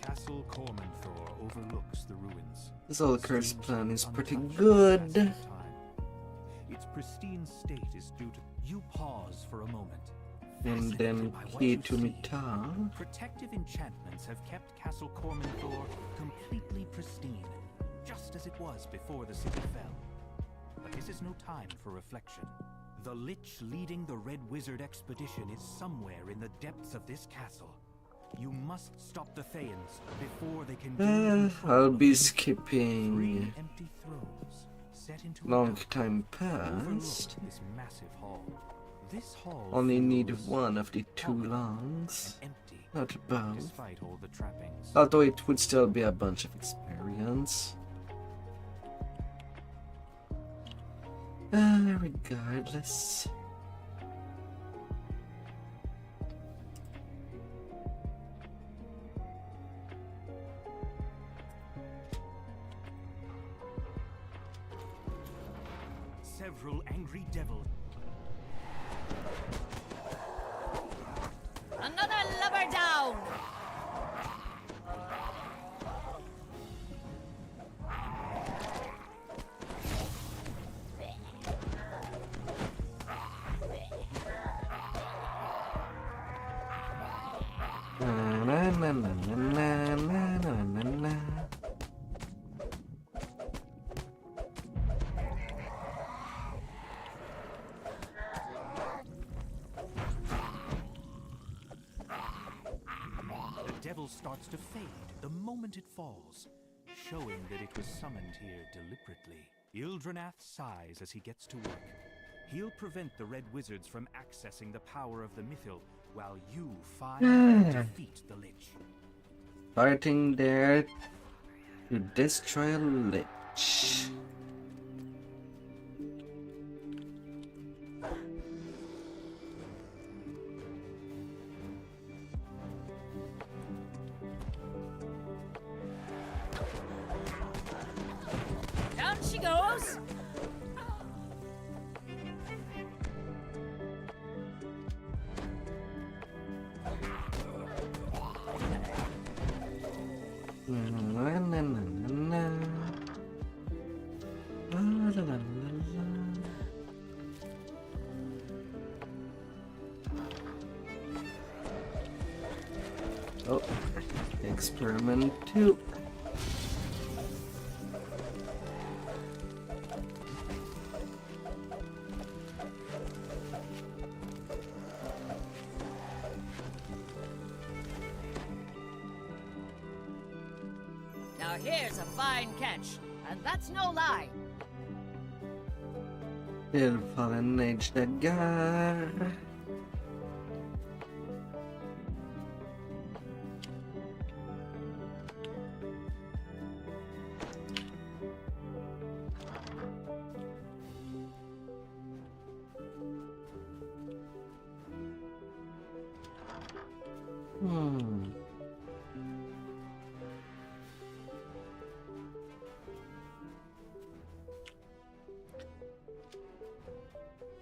Castle Cormanthor overlooks the ruins. Zolker's Seems plan is pretty untouched good. at the best of time. Its pristine state is due to you. Pause for a moment. And Fascinated then by what key you to see. Mita. Protective enchantments have kept Castle Cormanthor completely pristine, just as it was before the city fell. But this is no time for reflection. The Lich leading the Red Wizard expedition is somewhere in the depths of this castle. You must stop the Thayians before they can gain control I'll of be the skipping. 3 empty thrones set into a Long dome time overlook past. this massive hall. This hall Only need feels one of the two hollow longs. and empty, Not both. despite all the trappings. Although it would still be a bunch of experience. Regardless. Several angry devils. Another lover down! Na, na, na, na, na, na, na, na, na. The devil starts to fade the moment it falls, showing that it was summoned here deliberately. Ildranath sighs as he gets to work. He'll prevent the Red Wizards from accessing the power of the Mythil, while you find and defeat the Lich. Starting there to destroy a lich. Down she goes! Na, na, na, na, na. La, la, la, la, la. Oh, experiment 2. Now here's a fine catch, and that's no lie. Till fallen age dagar.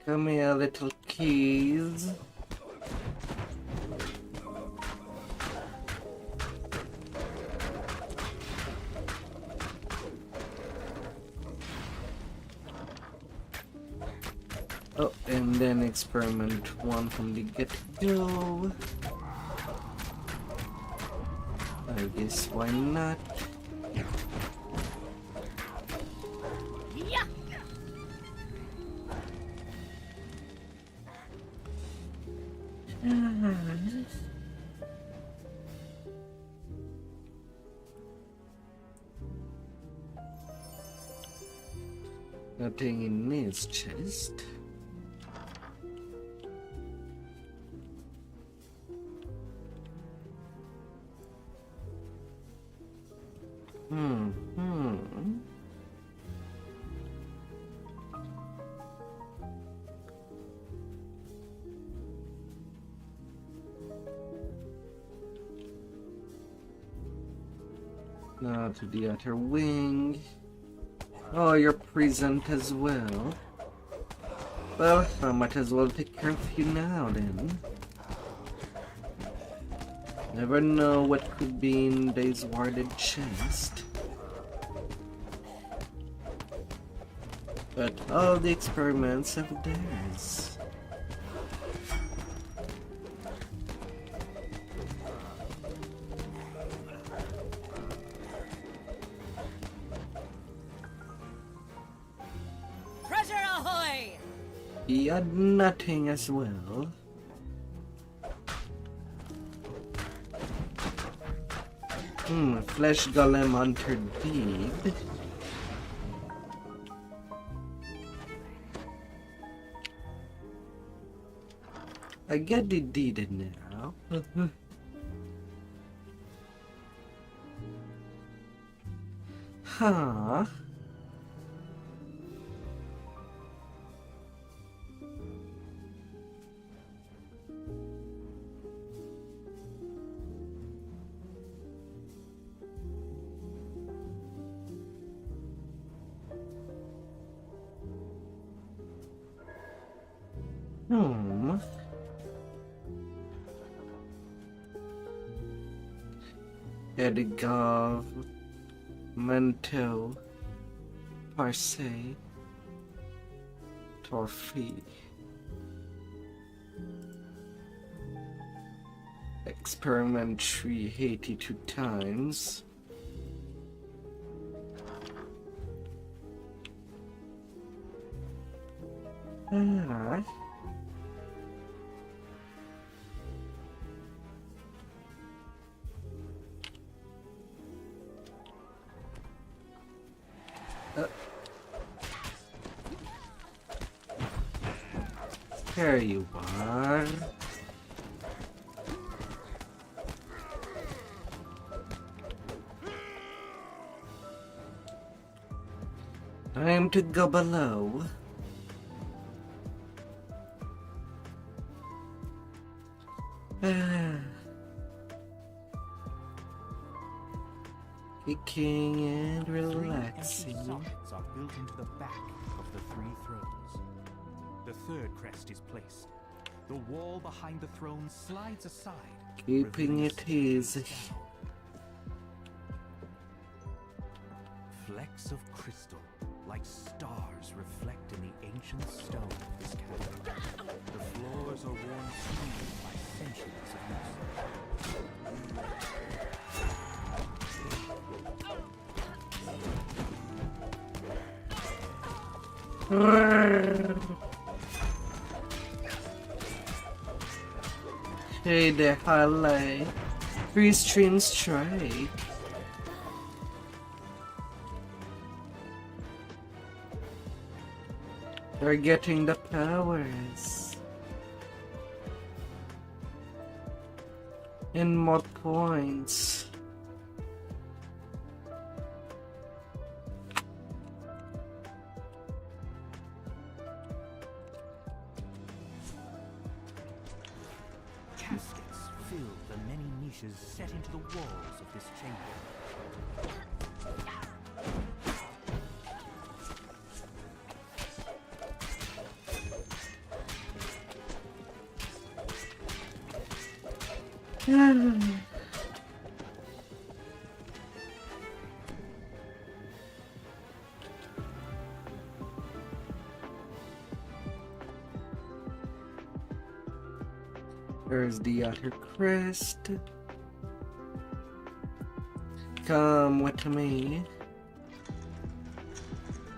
Come here, little keys. Oh, and then experiment 1 from the get-go. I guess why not? Yeah! Nothing in his chest. Now to the outer wing. Oh, you're present as well. Well, I might as well take care of you now then. Never know what could be in this warded chest. But all the experiments have theirs. Treasure ahoy! He had nothing as well. Flesh golem hunter deed. I get the deed now. Huh? Edgov, Mento, Parse, Torfi. Experiment tree 82 times. There you are. Time to go below. Kicking and relaxing. Three empty sockets are built into the back of the three thrones. The third crest is placed. The wall behind the throne slides aside, Keeping revealing it easy. down. Flecks of crystal, like stars, reflect in the ancient stone of this cavern. The floors are worn smooth by centuries of use. Hey there, highlight. 3 streams strike. They're getting the powers. And more points. Caskets fill the many niches set into the walls of this chamber. There's the outer crest. Come with me.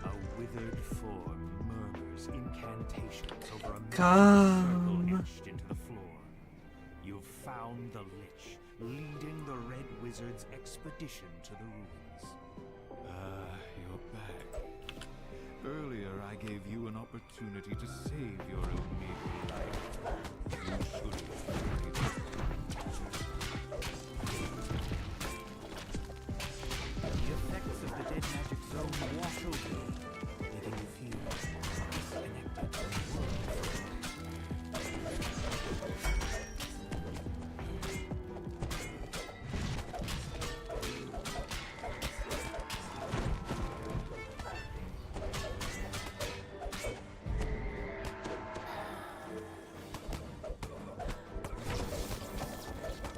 A withered form murmurs incantations over a magic Come. circle etched into the floor. You've found the Lich, leading the Red Wizard's expedition to the ruins. You're back. Earlier, I gave you an opportunity to save your immediate life. You should have carried it. The effects of the dead magic zone wash over you, leaving you feel disconnected.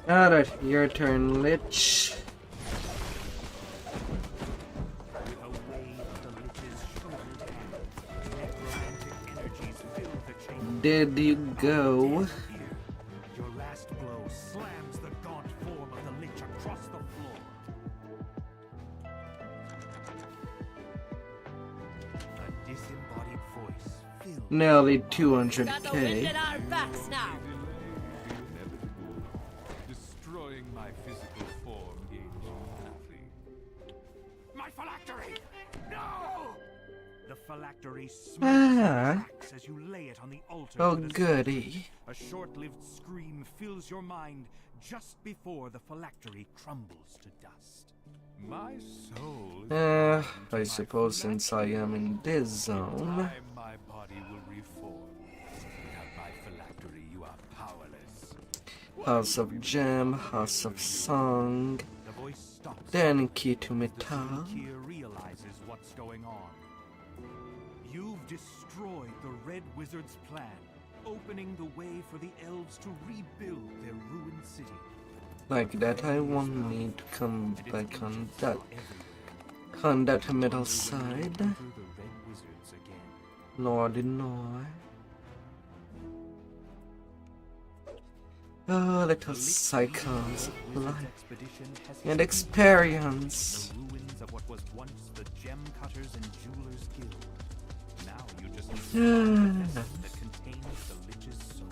Alright, your turn, Lich. With a wave of the Lich's shriveled hand, necromantic energies fill the chamber. Did you go? Here, your last blow slams the gaunt form of the Lich across the floor. A disembodied voice fills Nearly Got the wind 200k. at our backs now. Destroying my physical form gains nothing. my phylactery! No! The phylactery Ah. smacks as you lay it on the altar. Oh, to the goody. A short-lived scream fills your mind just before the phylactery crumbles to dust. My soul is I suppose since I am in this zone. time my body will reform. Without my phylactery, you are powerless. House of Gem, House of Song, The voice stops. then Key to The Metal. Here realizes what's going on. You've destroyed the Red Wizard's plan, opening the way for the elves to rebuild their ruined city. Like that, I won't need to come And its back on agents that, are everywhere. on that middle side. Enter the Red Wizards again. Lordy nor. Oh, little cycles of Wizards life expedition has and taken experience. the ruins of what was once the Gem Cutters and Jewelers Guild. Now you just need to find the vessel that contains the Lich's soul.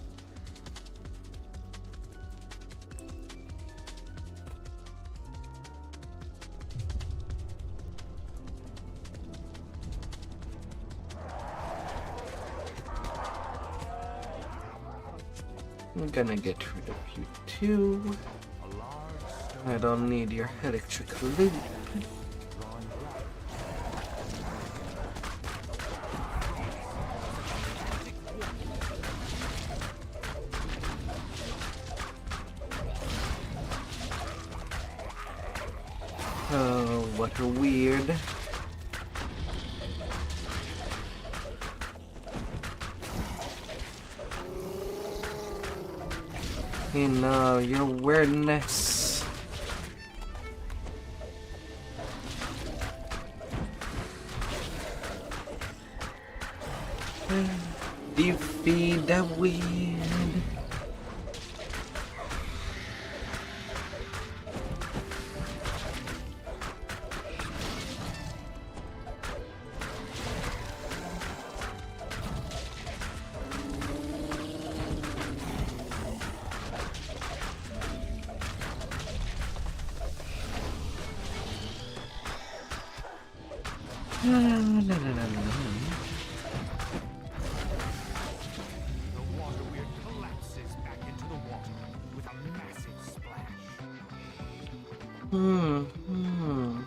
I'm gonna get rid of you too. A large stone I don't need your electric loop. drawing blood. Oh, what a weird. You know, your weirdness. Defeat the weird. La, la, la, la, la. The water weird collapses back into the water with a massive splash. Hmm.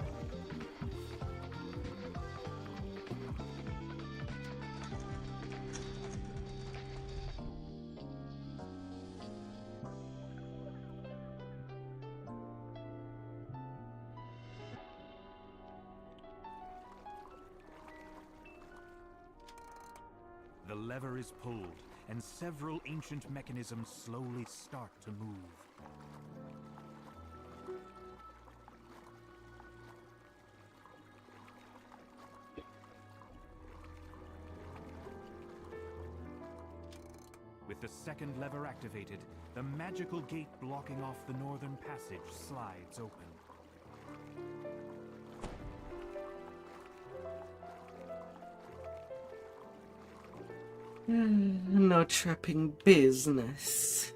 The lever is pulled, and several ancient mechanisms slowly start to move. With the second lever activated, the magical gate blocking off the northern passage slides open. No trapping business.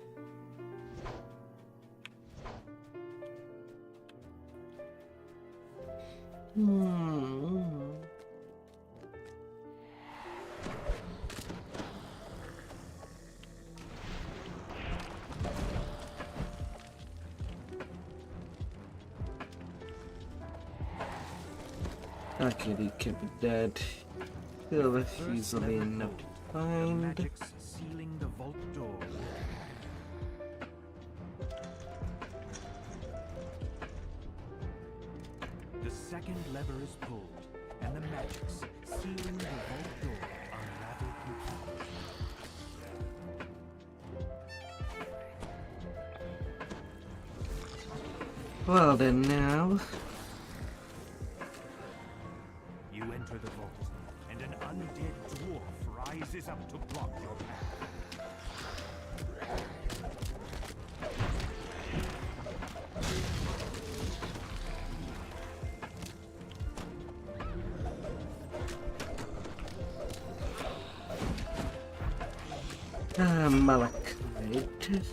Hmm. Okay, they kept it dead. Still easily enough to The find. magic's sealing the vault door. The second lever is pulled, and the magics sealing the vault door unravel completely. Well then now. You enter the vault, and an undead dwarf rises up to block your path. Malachite.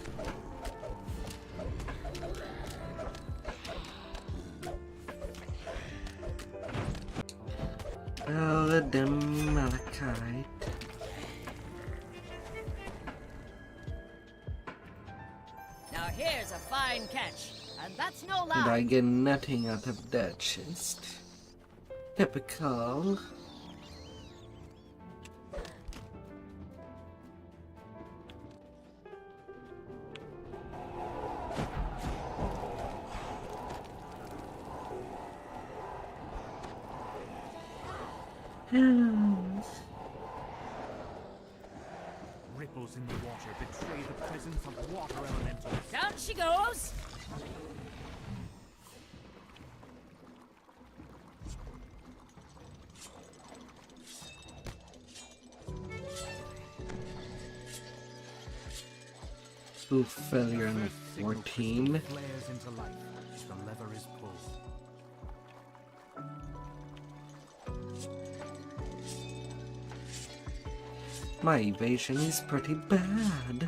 Oh, the damn malachite. Now here's a fine catch, and that's no And I lie. get nothing out of that chest. Typical. Ripples in the water betray the presence of water elementals. Down she goes. Ooh, failure on the 14. Flares into life as the lever is pulled. My evasion is pretty bad.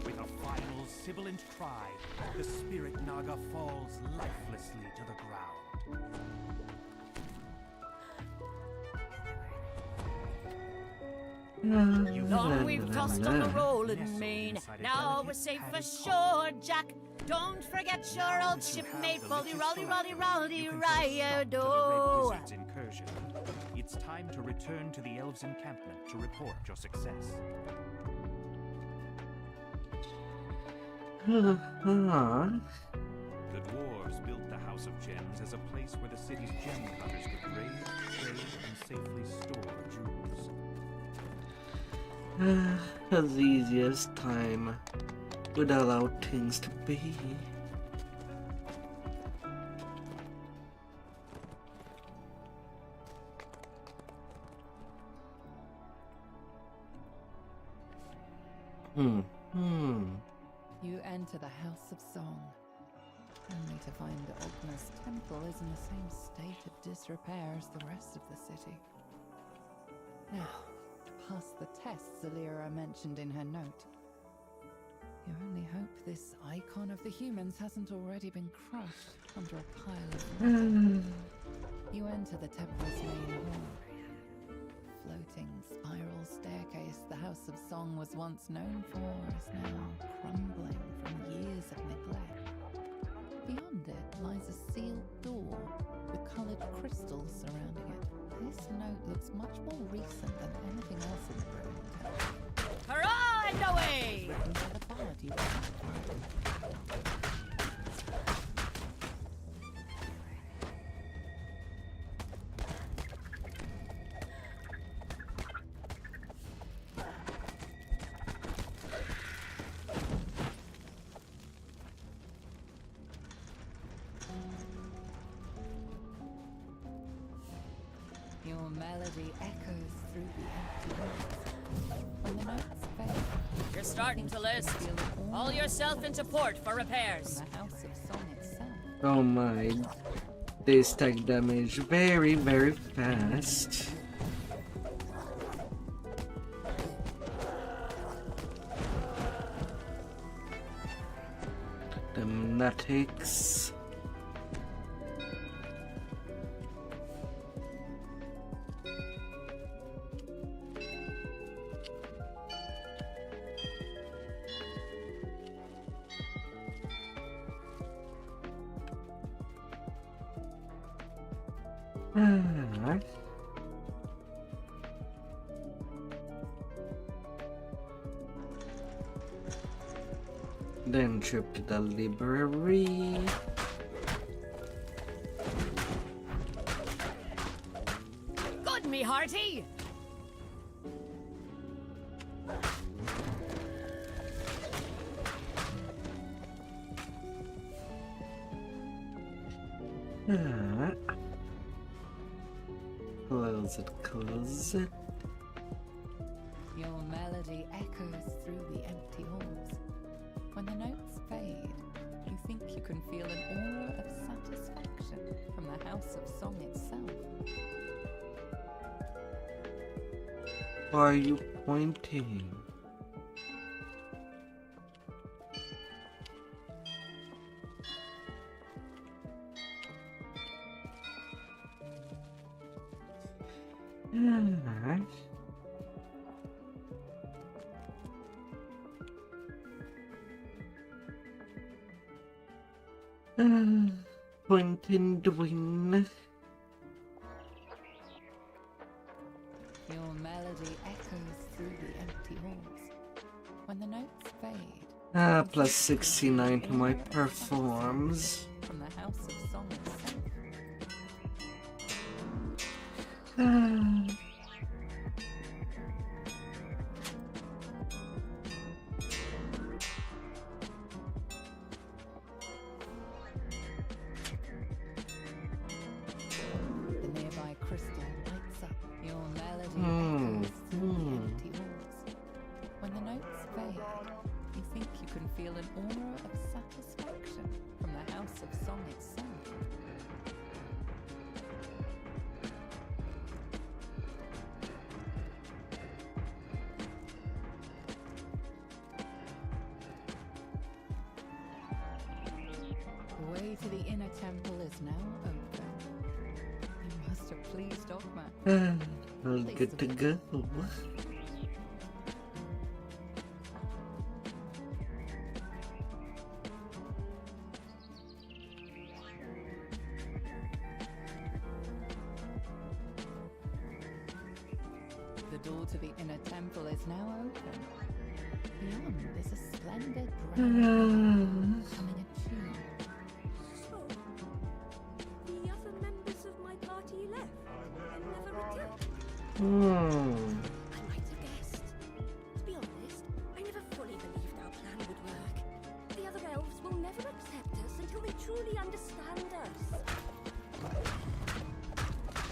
With a final sibilant cry, the spirit Naga falls lifelessly to the ground. Long we've tossed on the rolling main. Now we're safe ashore, Jack. Don't forget your old shipmate, Baldy Rolly Rolly Rolly Riado. Incursion. It's time to return to the elves' encampment to report your success. The dwarves built the House of Gems as a place where the city's gem cutters could raid, trade, and safely store jewels. As easy as time would allow things to be. You enter the House of Song, only to find Ogna's temple is in the same state of disrepair as the rest of the city. Now, to pass the tests Alira mentioned in her note, you only hope this icon of the humans hasn't already been crushed under a pile of rubble. You enter the temple's main hall. Floating spiral staircase the House of Song was once known for is now crumbling from years of neglect. Beyond it lies a sealed door with coloured crystals surrounding it. This note looks much more recent than anything else in the room. Hurrah and away! Written by the bard you Your melody echoes through the empty rooms. When the notes fade, You're starting to list. feel it Haul yourself into port for repairs. from the House of Song itself. Oh my. They stack damage very, very fast. Fanatics. Alright. Then trip to the library. Good, me hearty! Alright. Close it, close it. Your melody echoes through the empty halls. When the notes fade, you think you can feel an aura of satisfaction from the House of Song itself. Why are you pointing? Alright. Pointing doing. Your melody echoes through the empty halls. When the notes fade, Plus 69 to my performs. from the House of Song itself. The nearby crystal lights up. Your melody echoes through the empty halls. When the notes fade, you think you can feel an aura of satisfaction from the House of Song itself. The way to the inner temple is now open. You must have pleased Dogma. All good to go. The door to the inner temple is now open. Beyond is a splendid dragon humming a tune. So, the other members of my party left and never returned. I might have guessed. To be honest, I never fully believed our plan would work. The other elves will never accept us until they truly understand us.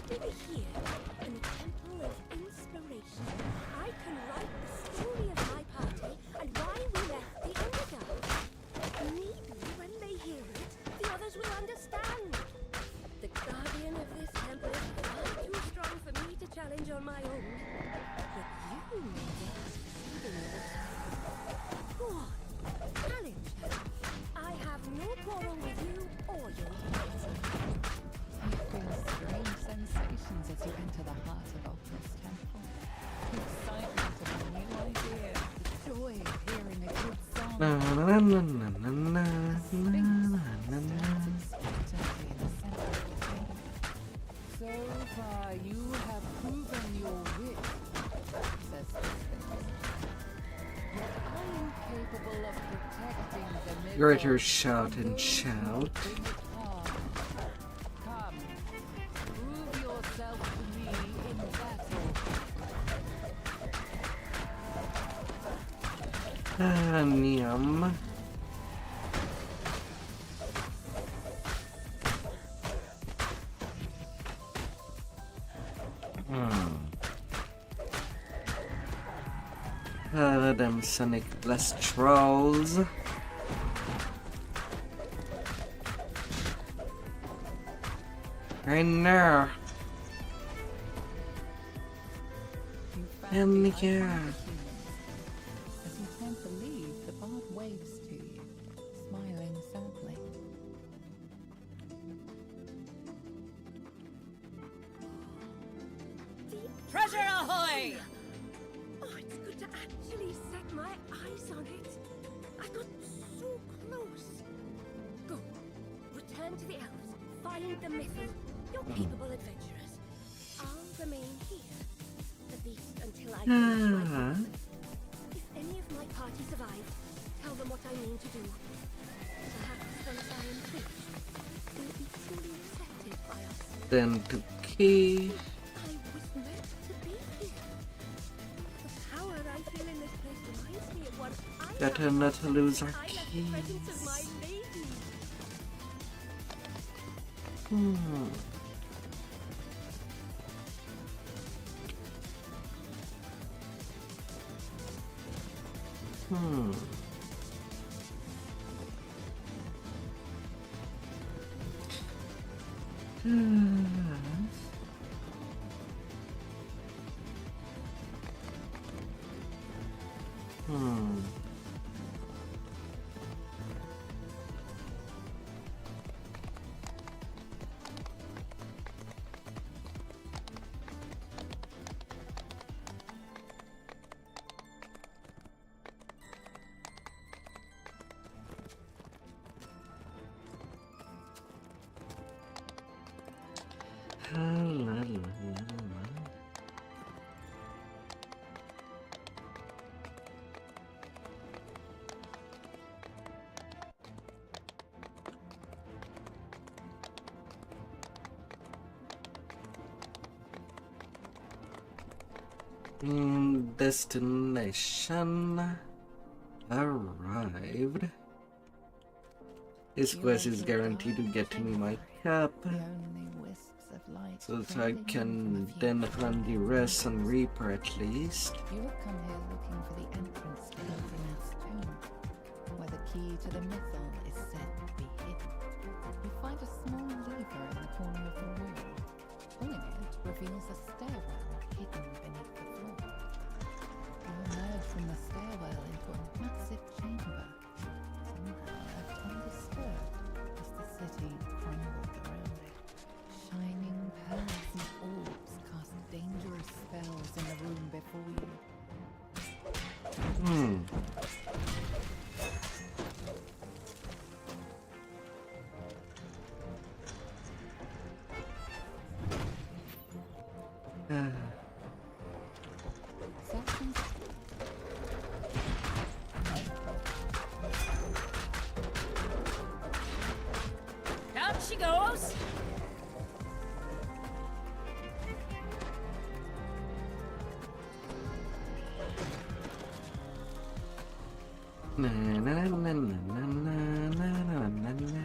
Maybe here, in the Temple of Inspiration, I can write the story of my party and why we left the Underdark. Maybe when they hear it, the others will understand. The guardian of this temple is far too strong for me to challenge on my own. But you may get succeeding in it. Go on, challenge her. I have no quarrel with you or your deity. You feel strange sensations as you enter the heart of Opus Temple. The excitement of a new idea, the joy of hearing a good song. Na na na na na na Sphinx na na stands na. expectantly in the center of the chamber. So far, you have proven your wit, says the Sphinx. Yet I'm capable of protecting the Greater shout and shout. Come, prove yourself to me in battle. Yum. Them Sonic Blast Trolls. Right now. You found And the yeah. icon of humans. As you turn to leave, the bard waves to you, smiling sadly. Treasure ahoy! Oh, it's good to actually set my eyes on it. I got so close. Go. Return to the elves. Find the Mythal. You're capable adventurers. I'll remain here. At least until I finish my task. If any of my party survive, tell them what I mean to do. Perhaps once I am finished, they'll be truly accepted by us. Then to key. I was meant to be here. The power I feel in this place reminds me of what I Better not to lose our I left the keys. presence of my lady. Destination arrived. This quest is guaranteed to get me my cap, so that I can then run the rest and Reaper at least. You have come here looking for the entrance to Ilfrineth's tomb, where the key to the Mythal is said to be hidden. You find a small lever in the corner of the room. Pulling it reveals a stairwell hidden beneath the floor. You emerge from the stairwell into a massive chamber, somehow left undisturbed as the city crumbled around it. Shining pearls and orbs cast dangerous spells in the room before you. Down she goes! Na, na, na, na, na, na, na, na, na.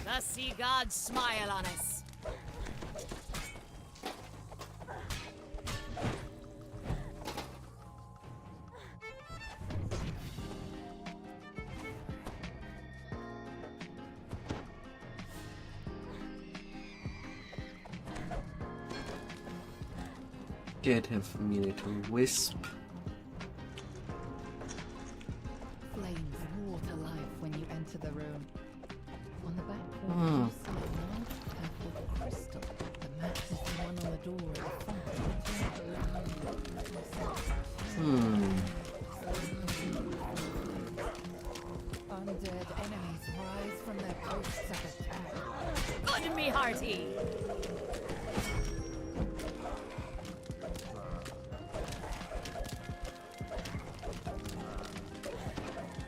The sea gods smile on us. Get him familiar to Wisp. Flames roar to life when you enter the room. On the back wall, you see a large purple crystal. The match is the one on the door at the front. Undead enemies rise from their posts of attack. Good me hearty!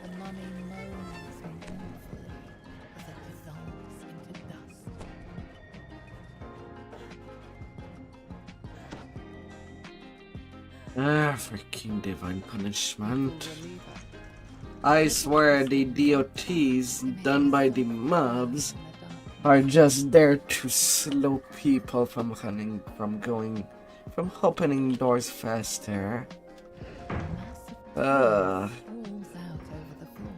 The mummy moans mournfully as it dissolves into dust. Freaking divine punishment. I swear the DOTs done by the mobs are just there to slow people from opening doors faster. Falls out over the floor.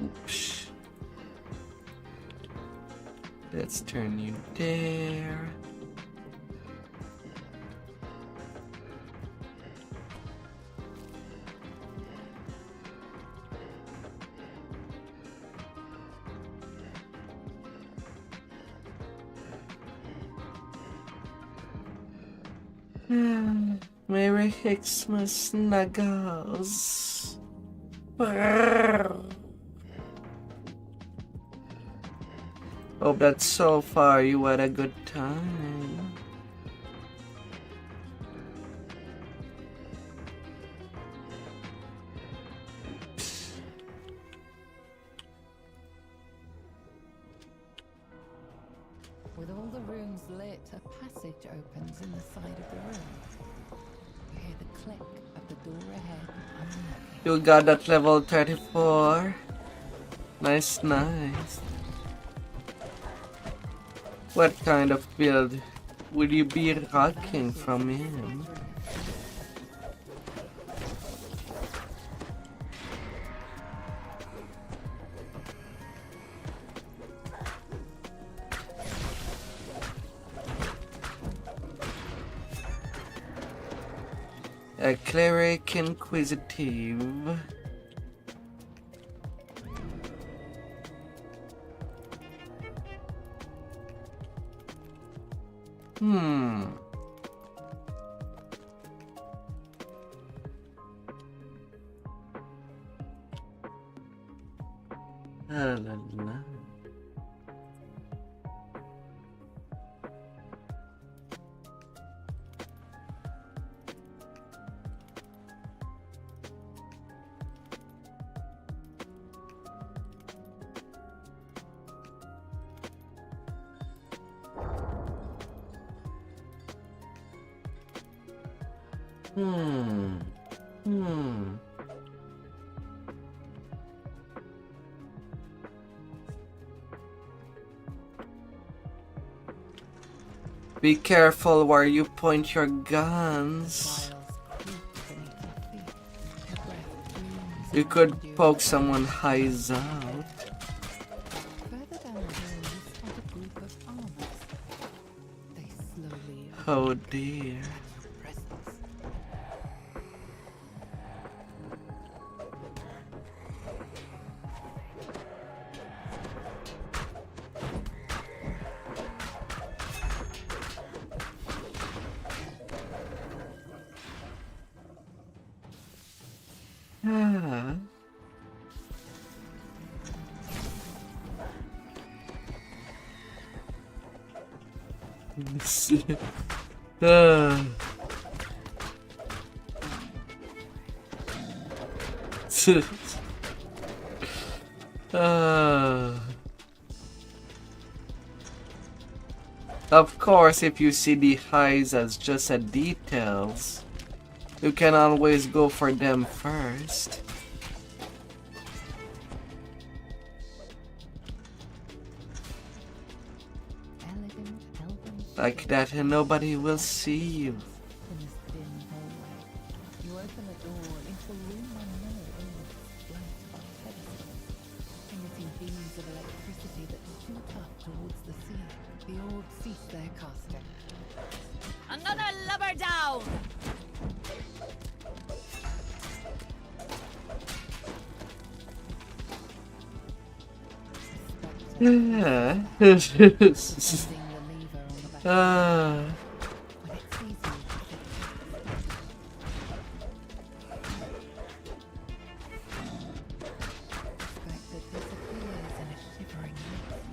Oops. Let's turn you there. Merry Xmas Snuggles. Hope that so far you had a good time. With all the rooms lit, a passage opens in the side of the room. You hear the click of the door ahead unlocking. You got that level 34. Nice, nice. What kind of build would you be rocking from him? A cleric inquisitive. La la la. Be careful where you point your guns. You could poke someone's eyes out. Further down the room, you spot a group of armors. They slowly Oh dear. presence. Ah. Ah. Ah. Of course, if you see the eyes as just a details, you can always go for them first. Elegant, elven Like that, and nobody will see you. in this dim hallway. You open a door into a room on many old flight of pedestals. And you see beams of electricity that shoot up towards the ceiling. The orb cease their casting. Another lubber down! Yeah. Pressing the lever on the back. Ah. When it sees you, Spectre disappears in a shivering mist.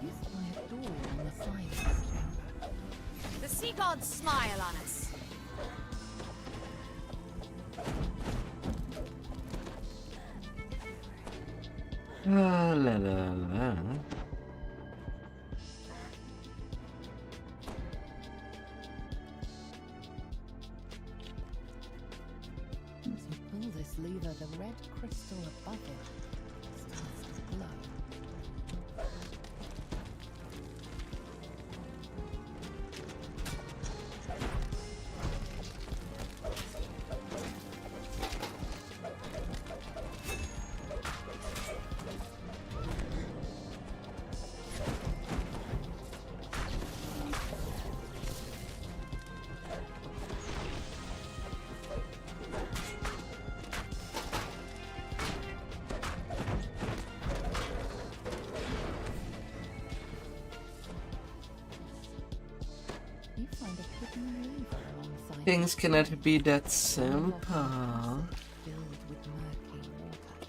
You spy a door on the side of this chamber. The sea gods smile on us. Ah, la la la. As you pull this lever, the red crystal above it starts to glow. Things cannot be that simple. Filled with murky water.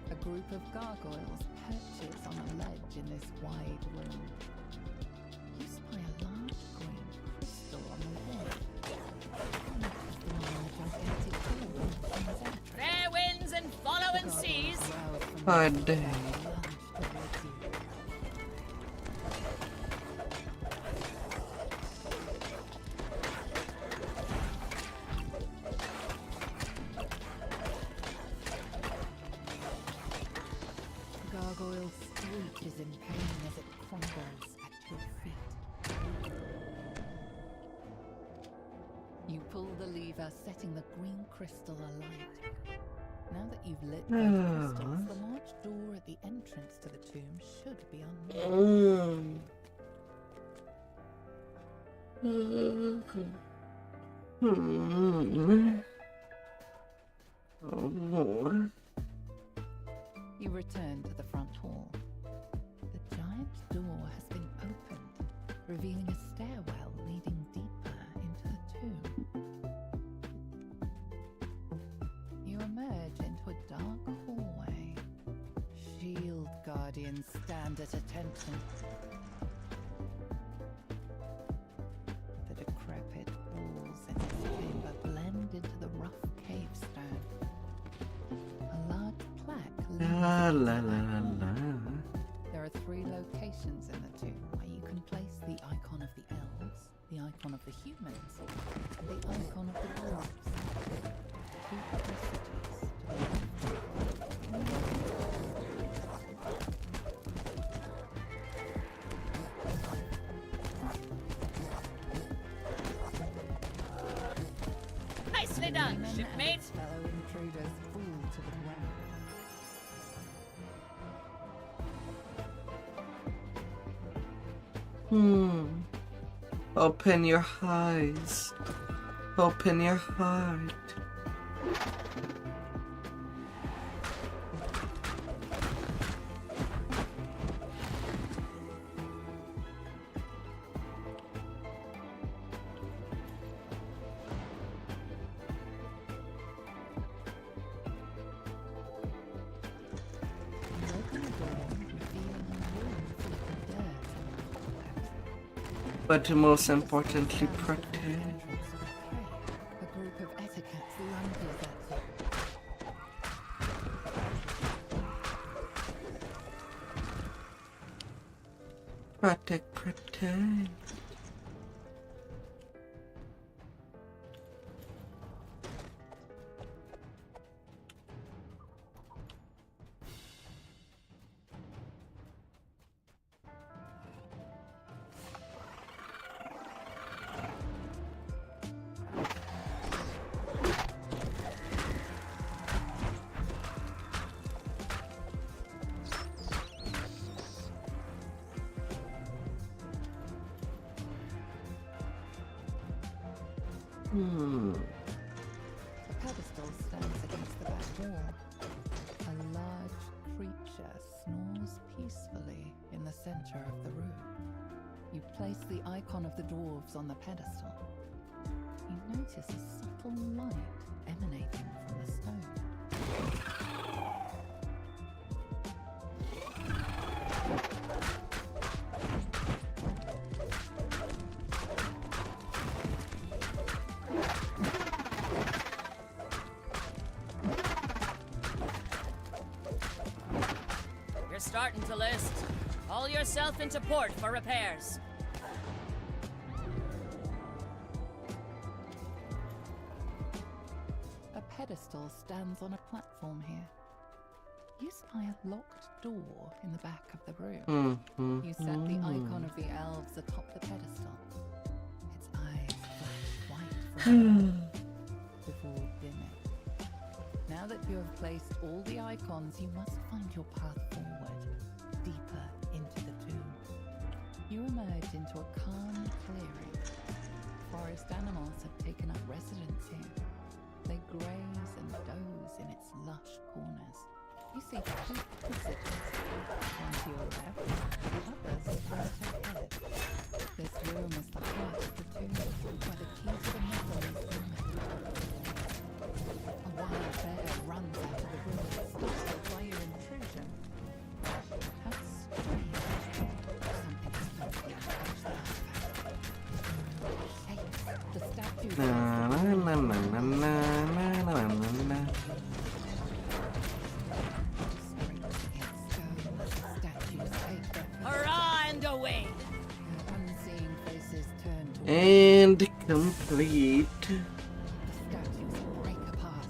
A group of gargoyles perches on a ledge in this wide room. You spy a large green crystal on the wall. The one in the gigantic pool comes out. Fair winds and following seas. Oh, dang. Gargoyle screeches in pain as it crumbles at your feet. You pull the lever, setting the green crystal alight. Now that you've lit both crystals, the large door at the entrance to the tomb should be unlocked. You return to the front hall. The giant door has been opened, revealing a stairwell leading deeper into the tomb. You emerge into a dark hallway. Shield guardians stand at attention. The decrepit walls in this chamber blend into the rough cave stone. A large plaque leads La la la la la. There are 3 locations in the tomb where you can place the icon of the elves, the icon of the humans, and the icon of the dwarves. Keep messages to the Nicely done, shipmate. fellow intruders fall to the ground. Open your eyes. Open your heart. You open the door, revealing a room full of dirt and cobwebs. But most importantly, protect. Entrance to the cave. A group of etiquettes lunges at you. Protect, protect. A pedestal stands against the back wall. A large creature snores peacefully in the center of the room. You place the icon of the dwarves on the pedestal. You notice a subtle light emanating from the stone. You're starting to list. Haul yourself into port for repairs. A pedestal stands on a platform here. You spy a locked door in the back of the room. You set the icon of the elves atop the pedestal. Its eyes flash white for a moment before dimming. Now that you have placed all the icons, you must find your path forward, deeper into the tomb. You emerge into a calm clearing. Forest animals have taken up residence here. They graze and doze in its lush corners. You see 2 visitors, one to your left, others right ahead. room is the heart of the tomb, where the key to the metal is hidden. A wild bear runs out of the room, startled by your intrusion. How strange. Something has not yet touched the artifact. Hey, the statue Na, na, na, na, na, na, na, na, na. Hurrah and away! Unseeing faces turn towards And complete. the statues break apart.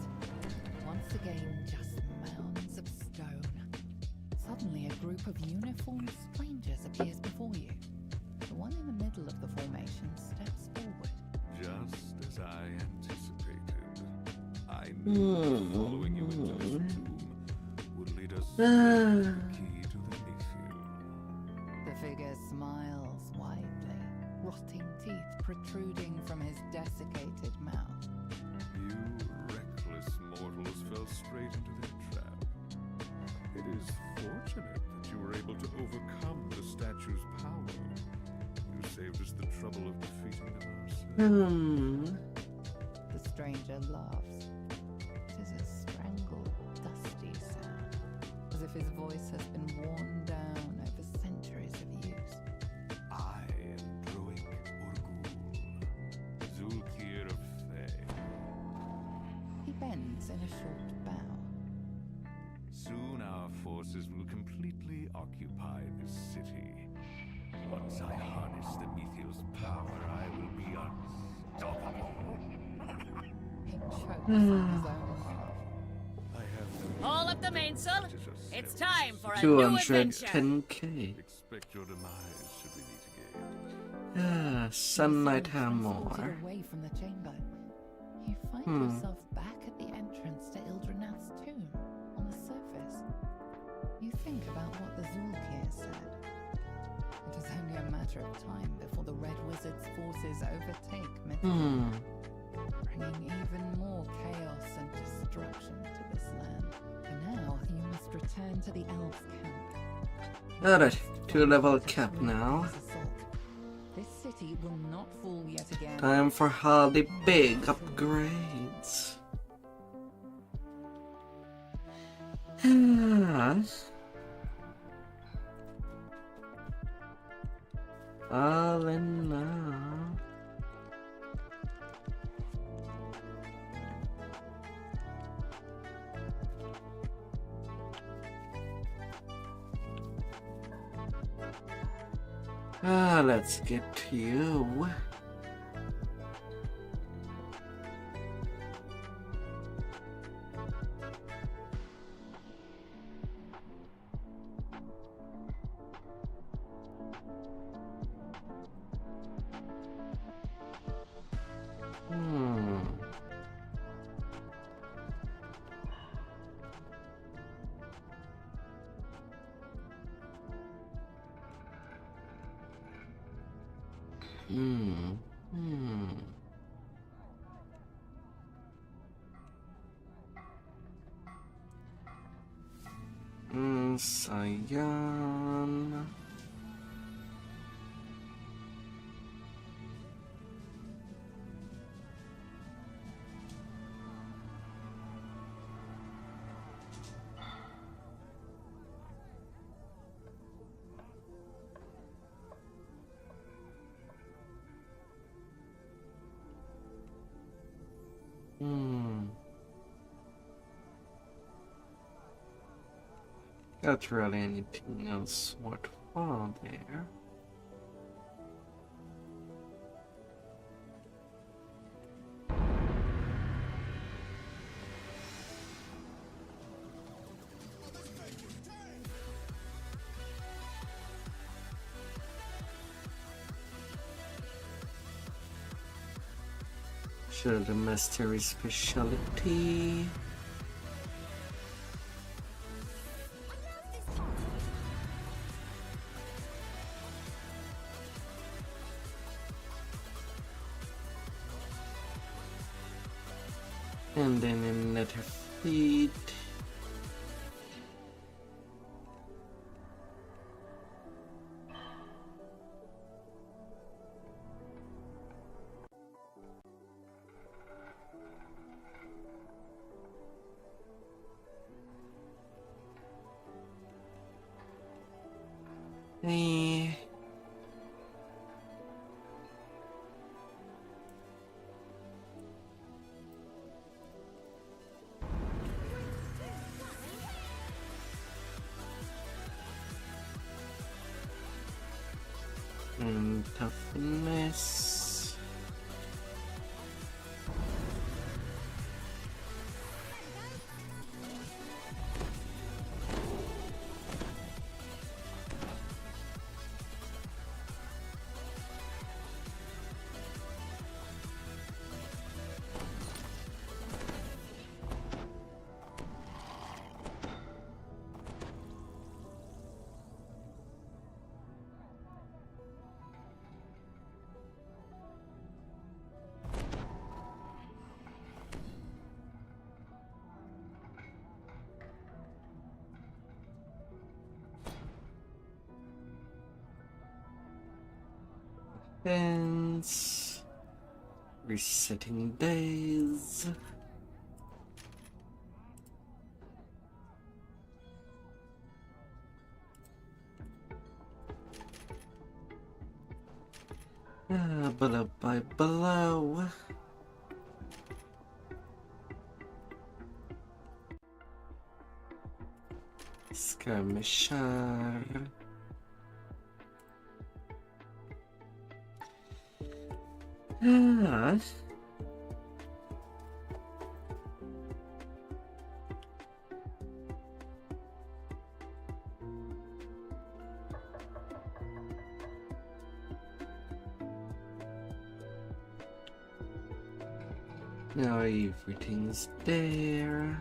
Once again, just mounds of stone. Suddenly, a group of uniformed strangers appears before you. The one in the middle of the formation steps forward. Just as I anticipated. I knew following you into this tomb would lead us straight to the key to the Mayfield. The figure smiles widely, rotting teeth protruding from his desiccated mouth. You reckless mortals fell straight into their trap. It is fortunate that you were able to overcome the statue's power. You saved us the trouble of defeating them ourselves. The stranger laughs. It is a strangled, dusty sound, as if his voice has been worn down over centuries of use. I am Droic Orgul, Zulkir of Thay. He bends in a short bow. Soon our forces will completely occupy this city. Once I harness the Methiel's power, I will be unstoppable. He chokes on his own laugh. I have All up the mainsail. It's time for a new 210k. expect your demise should we meet again. Ah, Sun Knight Transported Hammer. away from the chamber, you find yourself back at the entrance to Ildranath's tomb on the surface. You think about what the Zulkir said. It is only a matter of time before the Red Wizard's forces overtake Midgard, bringing even more chaos and destruction to this land. For now, you must return to the Elves' camp. Alright, 2-level cap now. Assault. This city will not fall yet again. Time for all the big upgrades. All in now. Let's get to you. Cyan. Not really anything else worthwhile there. Show the mastery specialty. And then another feed. Eh. Toughness. Defense. Resetting days. Below by below. Skirmisher. Now everything's there.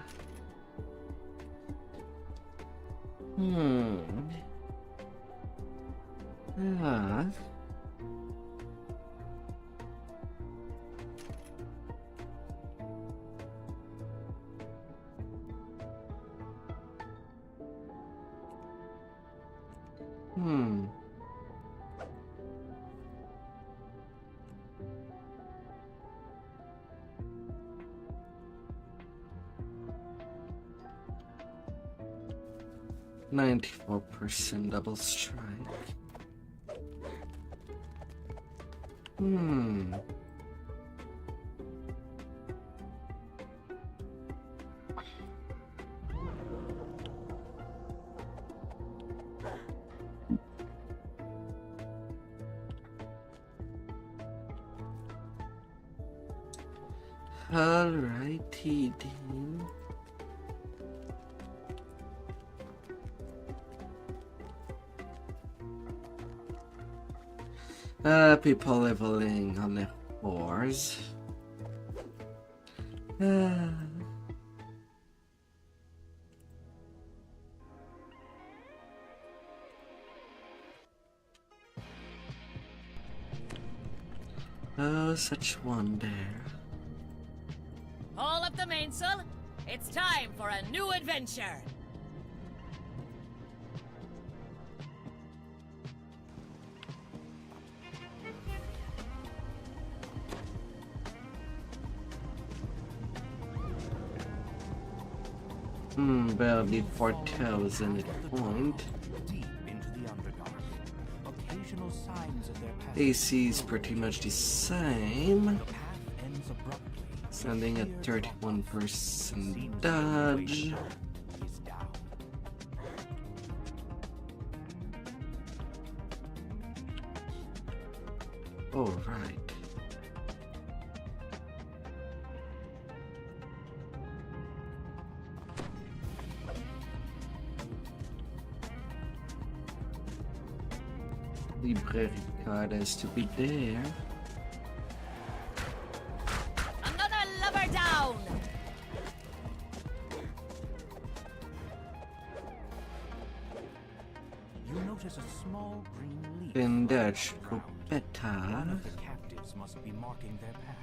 %94 double strike. Alrighty then. People leveling on the whores. Oh, such wonder. All up the mainsail. It's time for a new adventure. Barely 4,000 at point. Deep into the Underdark. Occasional signs of their past. AC is pretty much the same. The path ends abruptly. Standing at 31% dodge. Is down. Alright. Library card has to be there. Another lover down. You notice a small green leaf. Then that should go One better. of the captives must be marking their path.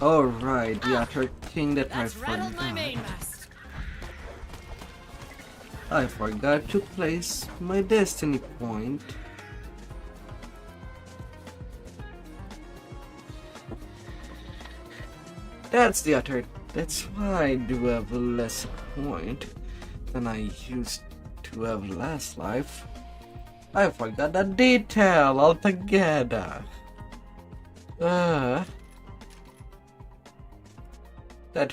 Alright, the other thing that That's rattled my forgot. mainmast. I forgot to place my destiny point. That's the other That's why I do have less point than I used to have last life. I forgot that detail altogether. That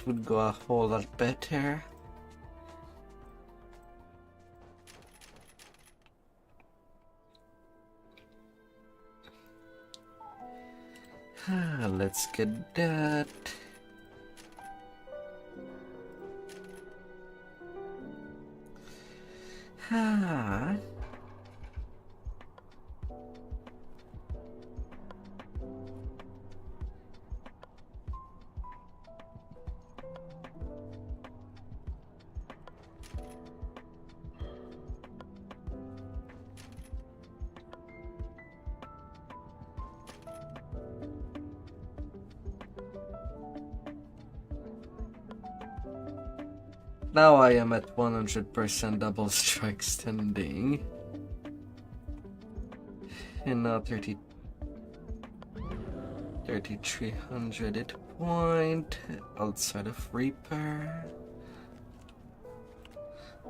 would go a whole lot better. Let's get that. Now I am at 100% double strike standing. And now 3,300 hit point outside of Reaper.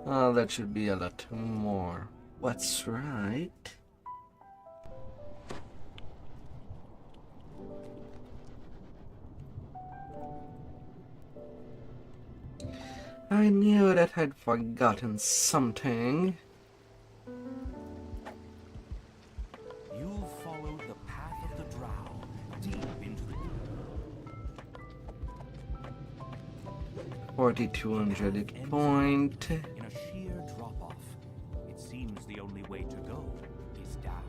Oh, that should be a lot more. What's right? I knew that I'd forgotten something. You'll follow the path of the drow, deep into the 4,200 hit point. in a sheer drop-off. It seems the only way to go is down.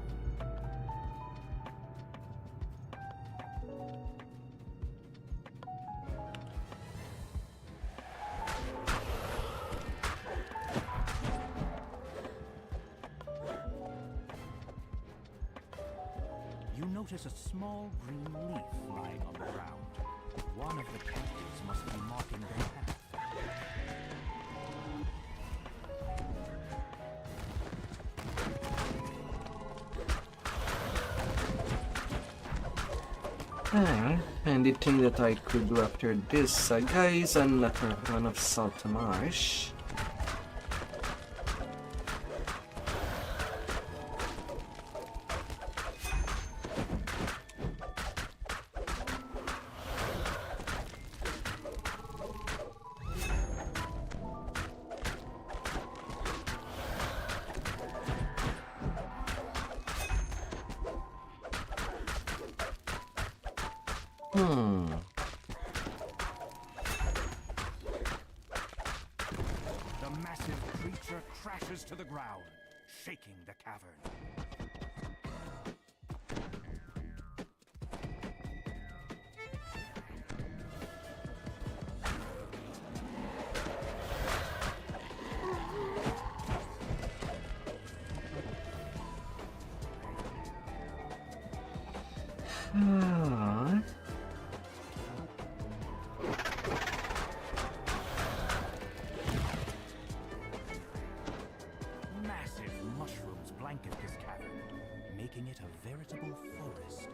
You notice a small green leaf lying on the ground. One of the captives must be marking their path. And the thing that I could do after this, guys, another run of Salt Marsh. The massive creature crashes to the ground, shaking the cavern. Massive mushrooms blanket this cavern, making it a veritable forest.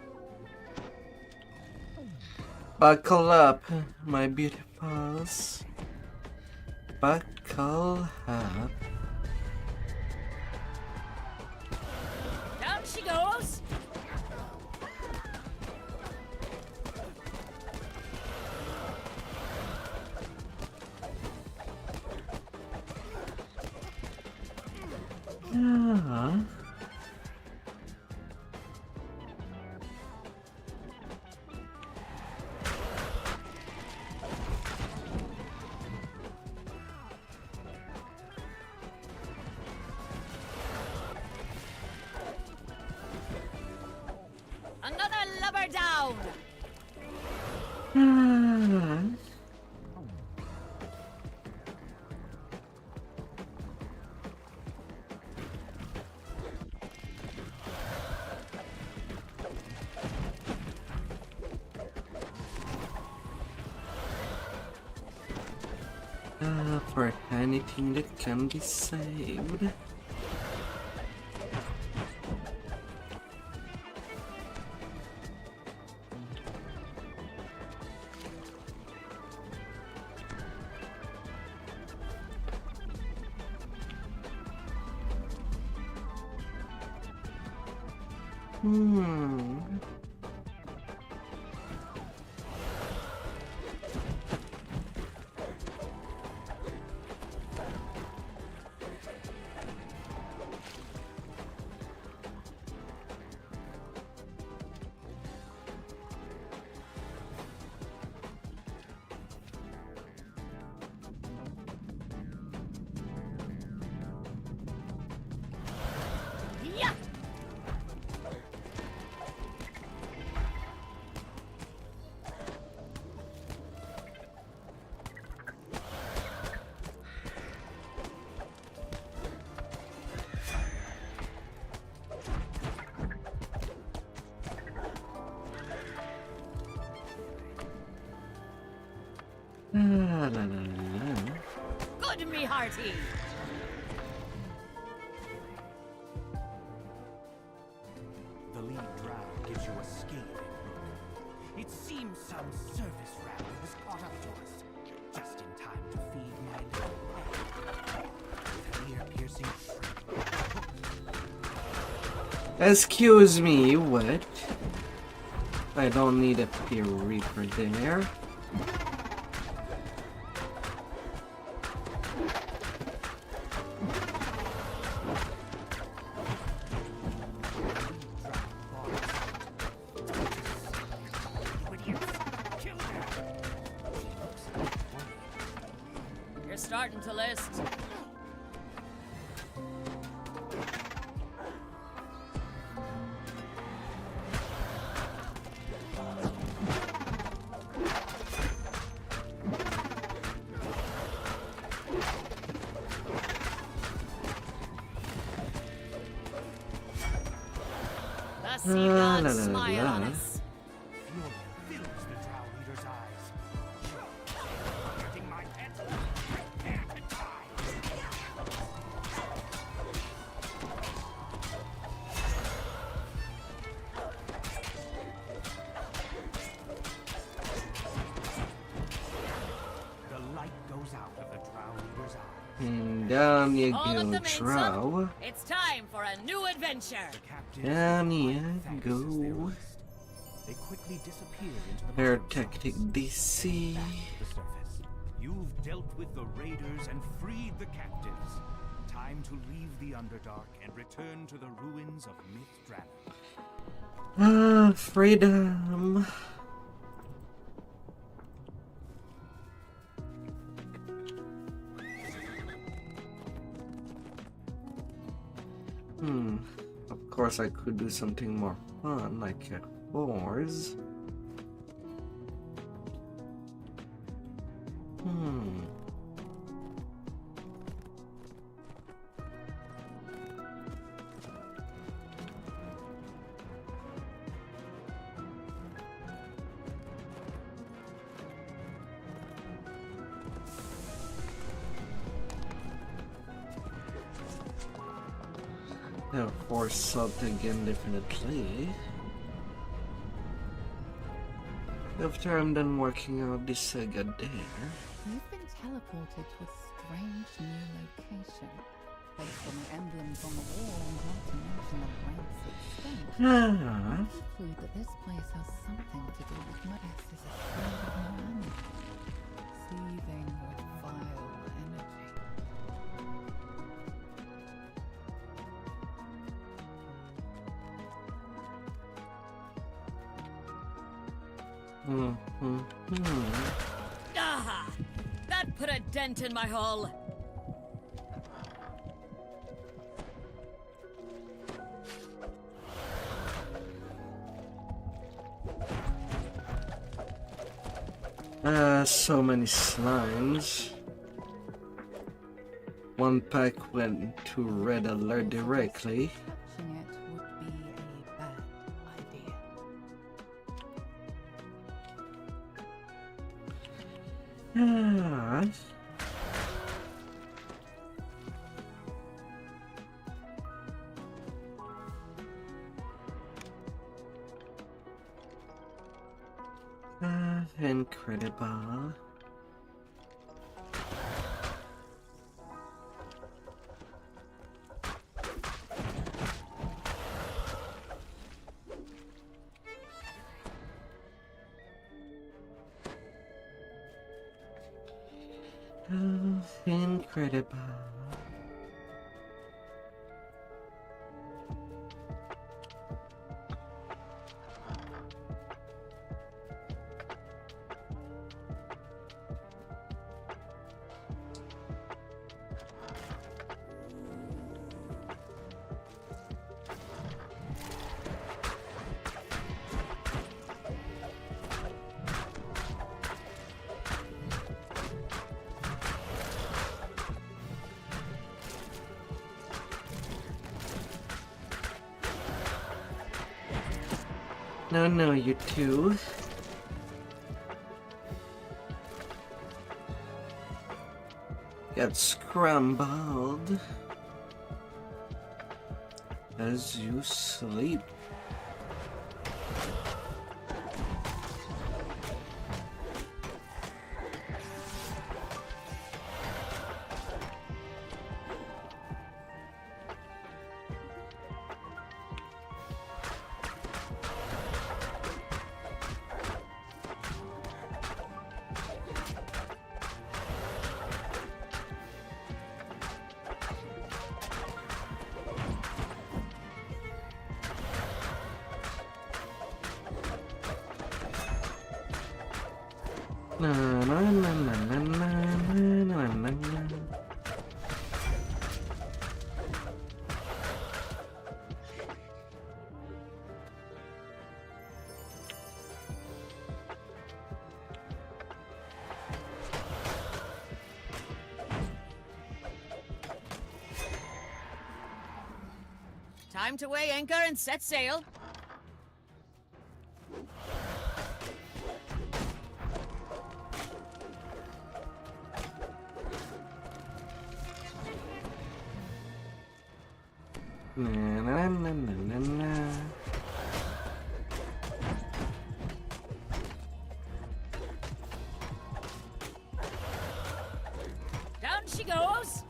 Buckle up, my beautifuls. Buckle up. Down she goes. Another lubber down. For anything that can be saved. Good, me hearty. The lead drow gives you a scathing look. It seems some service rabble has caught up to us, just in time to feed my little pet with an ear-piercing shriek. Excuse me, what? I don't need a peer reaper there. You're starting to list. The sea gods smile on us. Fury fills the drow leader's eyes. Getting my pet. Prepare to die. The light goes out of the drow leader's eyes. Down you All of go, the men, son. Drow. It's time for a new adventure. The captives Down you thanks as they go. rest. They quickly disappear into the Air muscle tactic zones. DC. Back to the surface. You've dealt with the raiders and freed the captives. Time to leave the Underdark and return to the ruins of Mythdrana. Freedom. Of course I could do something more fun, like a horse. Yeah, force something again, definitely. After I'm done working out this saga there. You've been teleported to a strange new location. Based on the emblems on the wall, not to mention the rancid stench. I conclude that this place has something to do with my guess is a kind of man. Seething with vile energy. Ah, that put a dent in my hull. So many slimes. One pack went to red alert directly. Touching it would be a bad idea. Incredible. Oh, incredible. No, you two. Get scrambled as you sleep. Na, na, na, na, na, na, na, na. Time to weigh anchor and set sail. Na, na, na, na, na, na. Down she goes.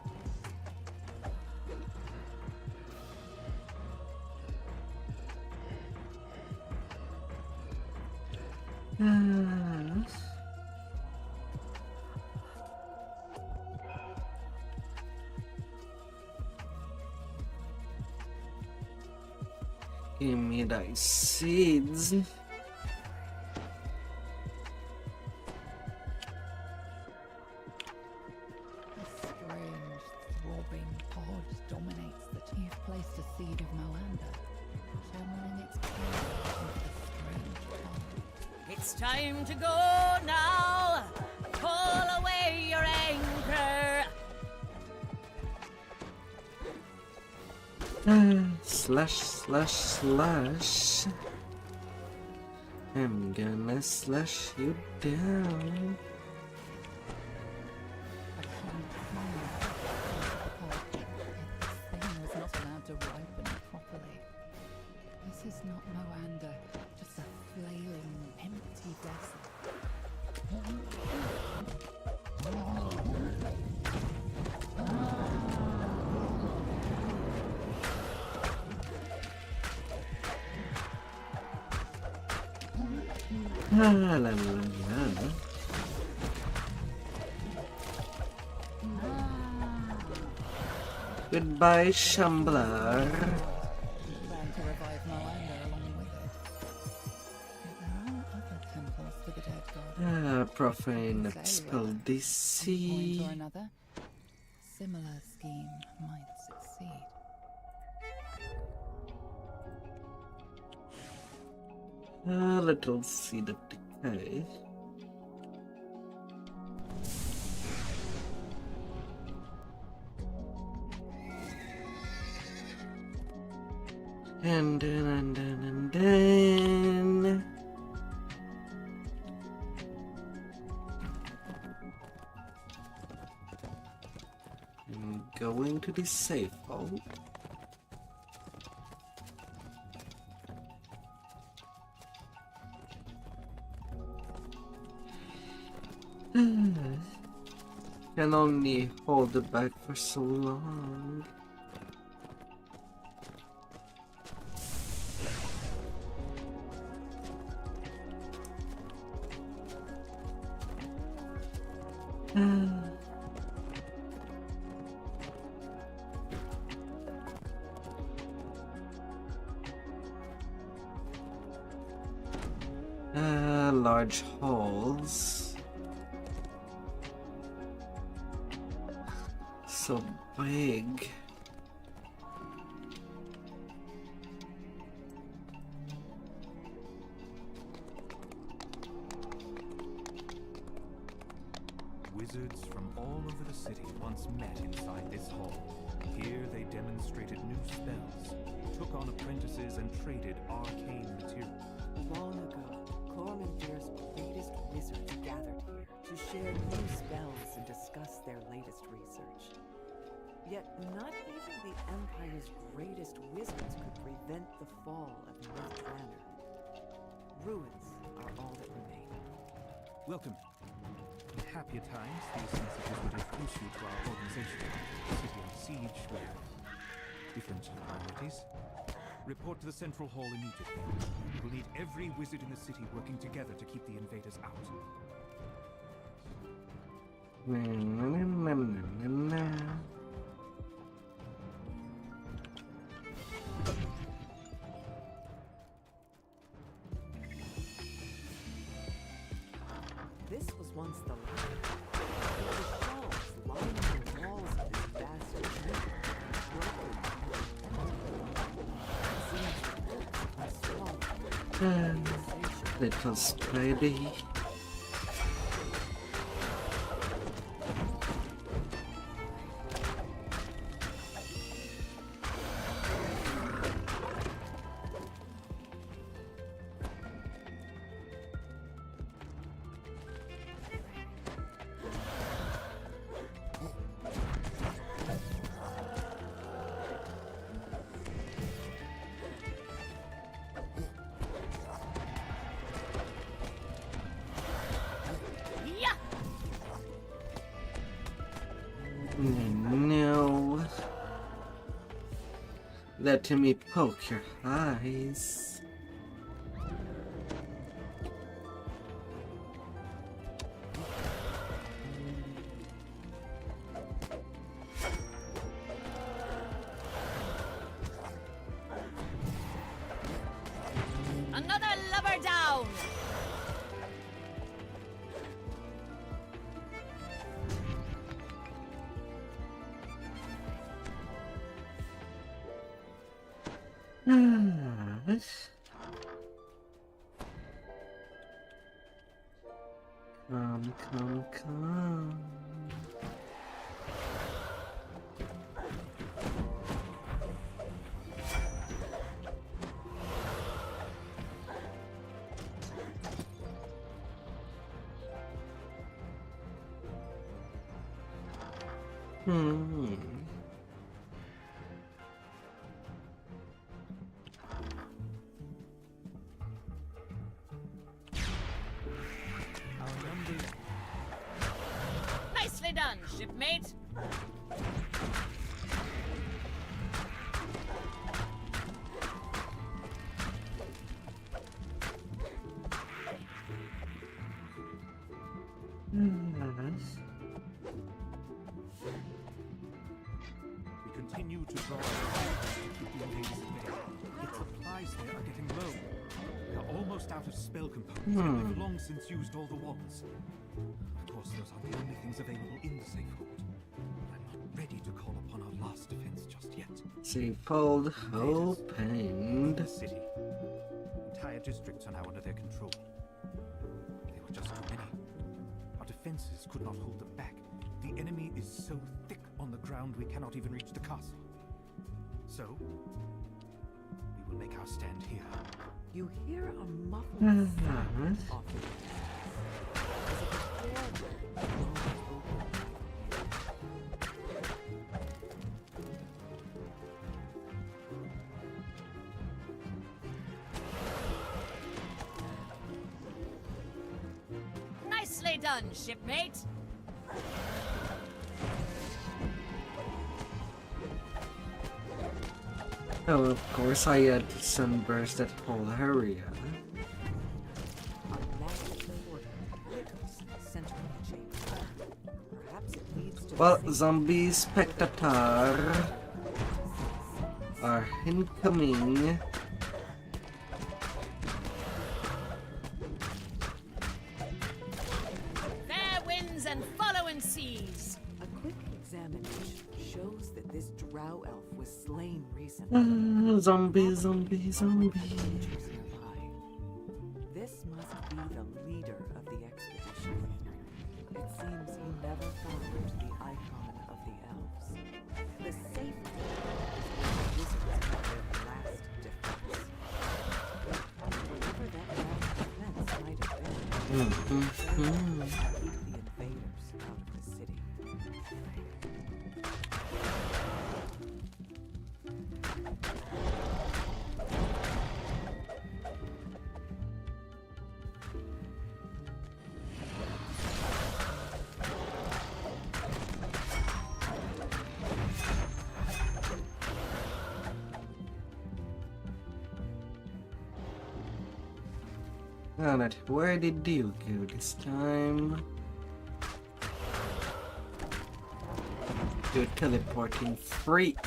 Give me thy seeds. A strange, throbbing pod dominates the chief place to seed of Moanda, channeling its power into the strange pod. It's time to go now. Pull away your anchor. Slash, slash, slash. I'm gonna slash you down. A huge fire pod. This thing was not allowed to ripen properly. This is not Moanda, just a flailing, empty desert. La la la la. Goodbye, Shambler. Trying to revive Moanda along with it. But there are other temples to the dead god. Profane Say, expel at one point DC. or another, similar scheme might succeed. A little seed of decay. And then. I'm going to the safe vault. Can only hold it back for so long. large halls. So big. Wizards from all over the city once met inside this hall. Here they demonstrated new spells, took on apprentices, and traded arcane material. Long ago, Corminfear's greatest wizards gathered here to share new spells and discuss their latest research. Yet not even the Empire's greatest wizards could prevent the fall of Myth Manor. Ruins are all that remain. Welcome. In happier times, these messages would introduce you to our organization. City on siege with different priorities. Report to the Central Hall immediately. We'll need every wizard in the city working together to keep the invaders out. This was once the library. There were shelves lining the walls of this vast chamber, broken and empty. Little Spidey. No. Let me poke your eyes. Another lover down! Come. Nicely done, shipmate. We continue to draw to keep the invaders at bay. Yet supplies there are getting low. We are almost out of spell components, and we've long since used all the wands. Of course, those aren't the only things available in the safe hold. I'm not ready to call upon our last defense just yet. Safe hold The opened. city. Entire districts are now under their control. They were just too many. Our defenses could not hold them back. The enemy is so thick on the ground we cannot even reach the castle. So, we will make our stand here. You hear a muffled sound off in the distance. As if a doorway rolls open. Nicely done, shipmate. Oh, of course I had sunburst that whole area. Well, zombie spectator are incoming. then follow and seize. A quick examination shows that this drow elf was slain recently. Zombie, zombie, zombie. Villagers nearby. This must be the leader of the expedition. It seems he never followed the icon of the elves. The safety is where the wizards have their last defense. Whatever that last defense might have been, keep the invaders out of the city. Alright, where did you go this time? You teleporting freak.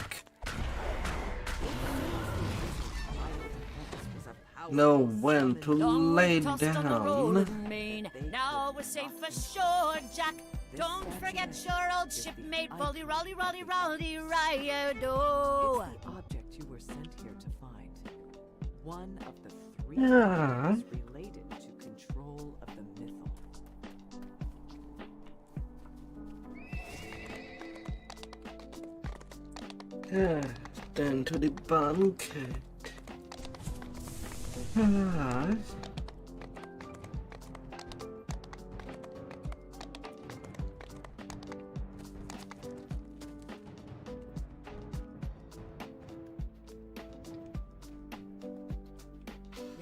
Know when to lay Tossed on the roll down. of Maine. Now we're safe for sure, Jack. Don't forget your old shipmate, Rolly, Rolly, Rolly, Rolly, Riodo. It's the object you were sent here to find. One of the three Yeah. items related to control of the mythal. Then to the bunker. Ah.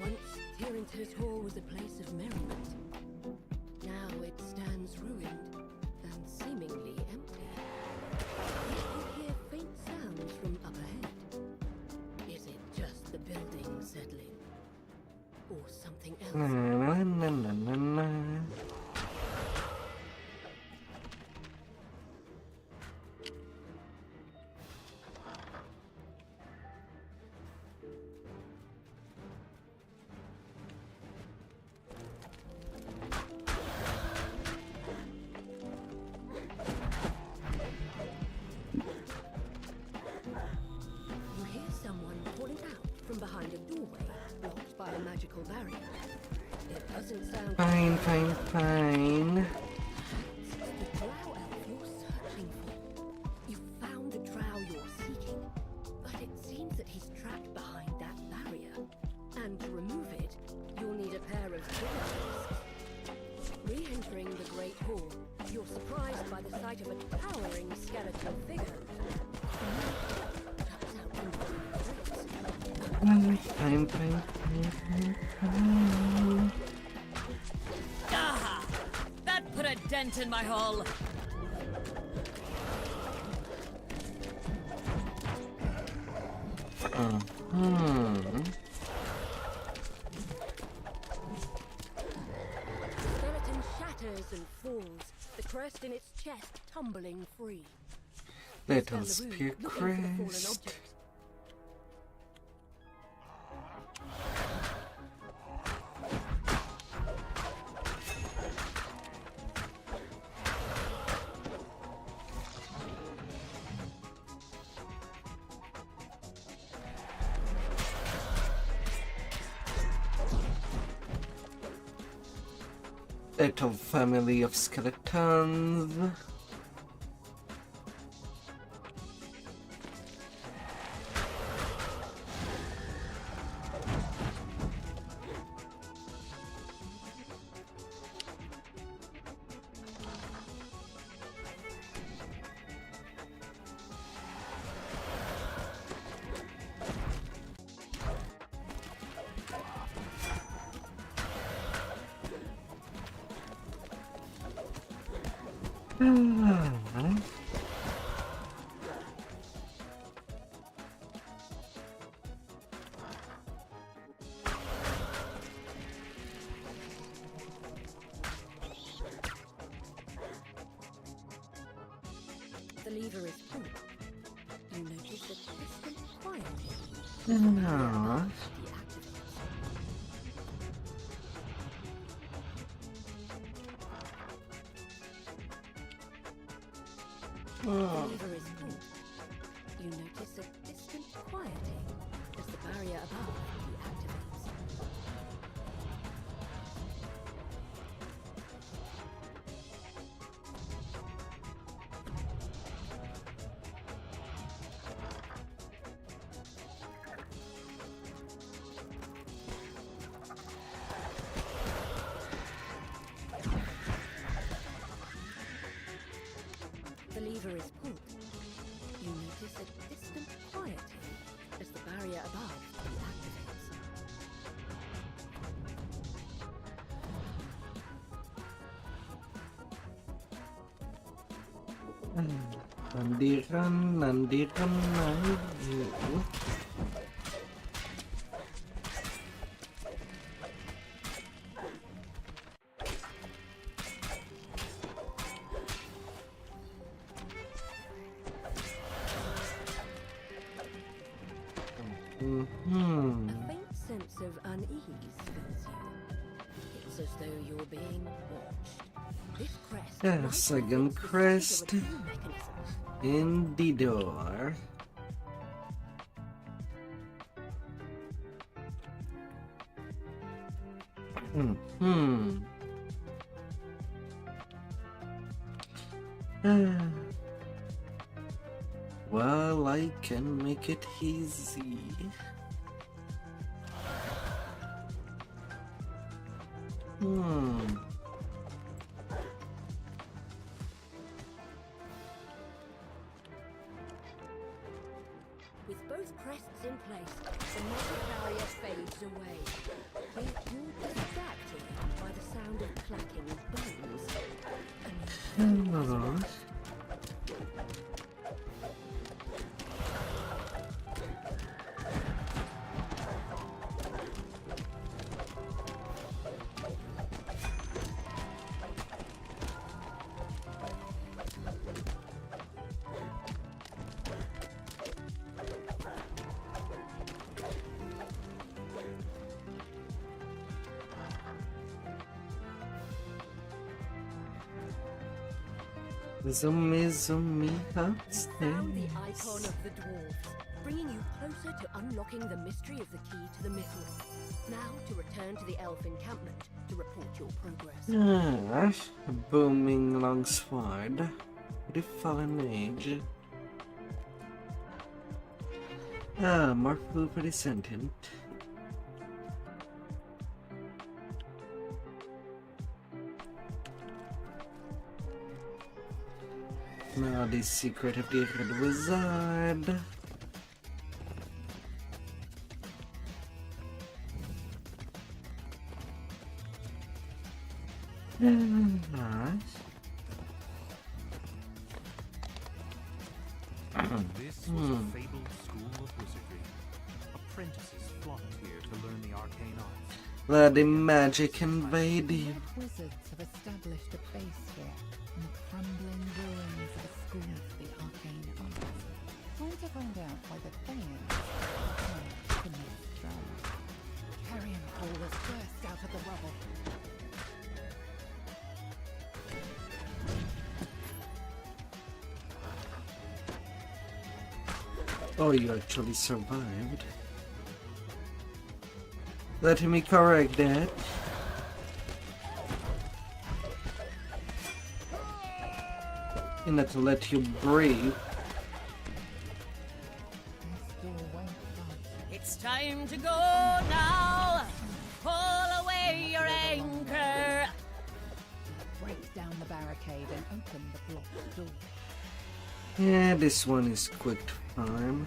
Once Tyrant's Hall was a place of merriment. Now it stands ruined and seemingly empty. Yet you hear faint sounds from up ahead. Is it just the building settling? Or something else? Na, na, na, na, na. You hear someone calling out from behind a doorway blocked by a magical barrier. It doesn't sound Fine, fine, fine. the drow elf you're searching for. You found the drow you're seeking, but it seems that he's trapped behind that barrier. And to remove it, you'll need a pair of discs. Re-entering the Great Hall, you're surprised by the sight of a towering skeleton figure. Cuts out into the Fine, fine, fine, fine, fine. Ah! That put a dent in my hull. skeleton shatters and falls, the crest in its chest tumbling free. Little Scan the room, spear looking for the fallen crest. object. Little family of skeletons. The lever is pulled. You notice a distant quiet No. deactivates. lever is pulled. You notice a distant quieting as the barrier above deactivates. The lever is pulled. You notice a distant quieting as the barrier above deactivates. Nandikan lagi. A faint sense of unease fills you. It's as though you're being watched. This crest Yeah, might second reference the crest state of a key mechanism. in the door. Well, I can make it easy. With both crests in place, the magic barrier fades away. Yet you're distracted by the sound of clacking bones. Hello. Zoomie, Found the upstairs. icon of the dwarves, bringing you closer to unlocking the mystery of the key to the mythal. Now to return to the elf encampment to report your progress. Booming longsword. The fallen age. More food for the sentient. Now the secret of the Red Wizard. This was a fabled school of wizardry. Apprentices flocked here to learn the arcane arts. Let the magic invade you. Wizards have established a base here in the crumbling ruins of a school for the arcane arts. Trying to find out why the Thayans are to this drama. Carrion callers burst out of the rubble. Oh, you actually survived. Let me correct that. And not to let you breathe. It's time to go now. Pull away your anchor. Break down the barricade and open the blocked door. Yeah, this one is quick to farm.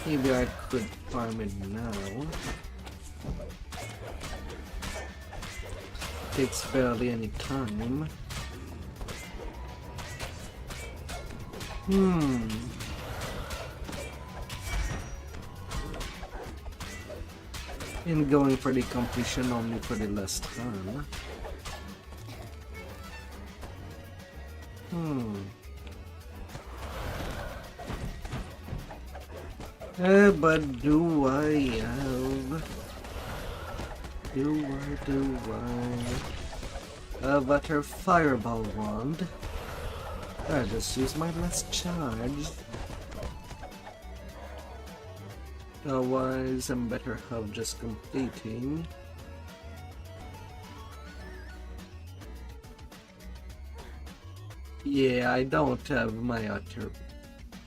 Maybe I could farm it now. Takes barely any time. And going for the completion only for the last time. But do I have... Do I... a better fireball wand? I just used my last charge. Otherwise, I'm better off just completing. Yeah, I don't have my other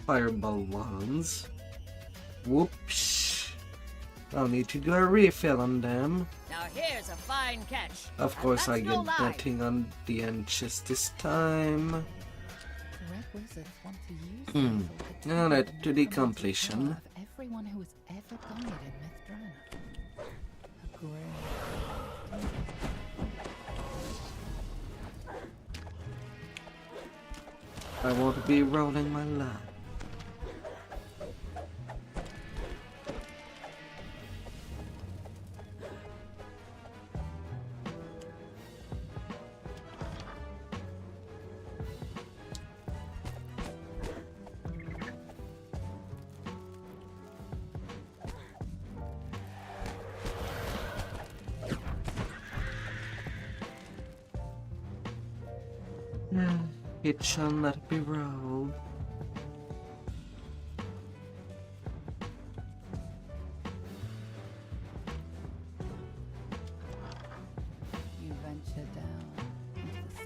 fireball wands. Whoops. I'll need to do a refill on them. Now here's a fine catch. Of And course, I that's get no lie. nothing on the end chest this time. The Red Wizards want to use Hmm. the evil to Now turn that the to the incremental completion. power of everyone who has ever died in Mythdrana. A grave. I won't be rolling my luck. It shall not be rolled. You venture down into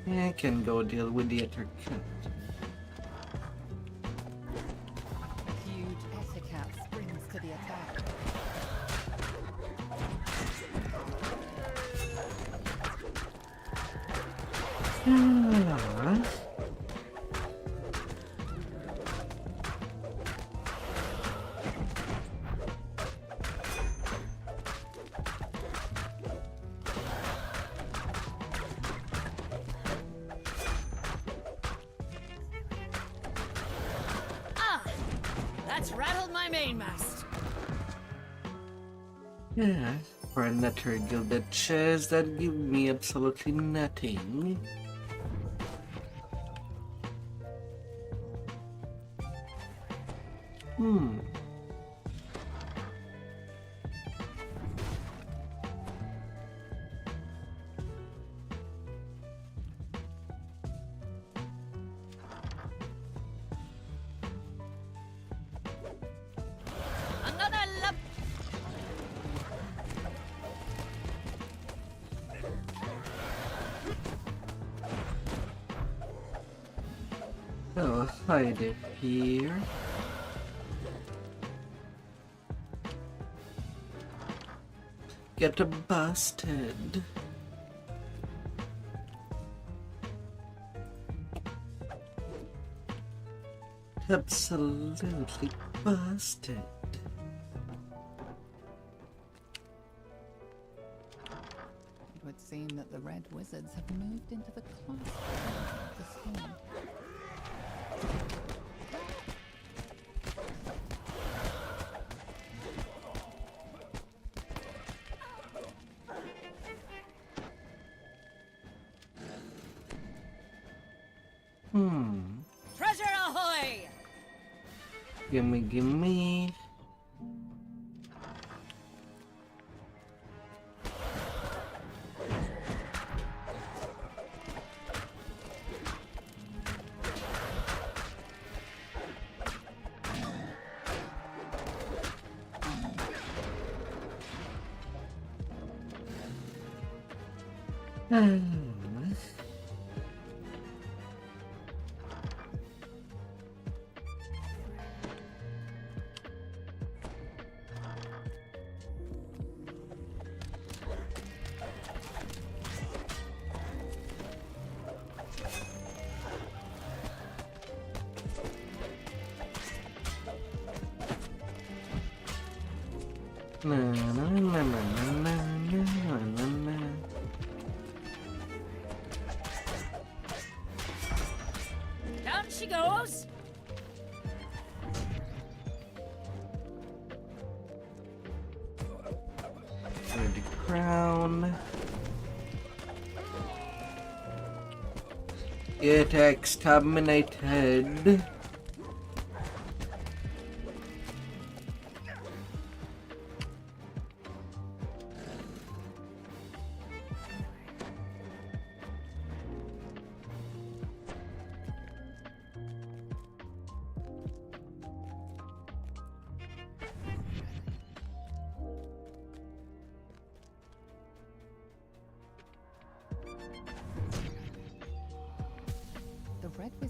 the I can go deal with the other cat. huge Eticat springs to the attack. Ah! That's rattled my mainmast. Yeah, for another gilded chest that give me absolutely nothing. Hmm. Another lump. Oh, hide it here. Get busted. Absolutely busted. It would seem that the Red Wizards have moved into the class of the storm. Treasure ahoy! Gimme, gimme. Na, na, na, na, na, na, na, na. Down she goes. With the crown. Get exterminated.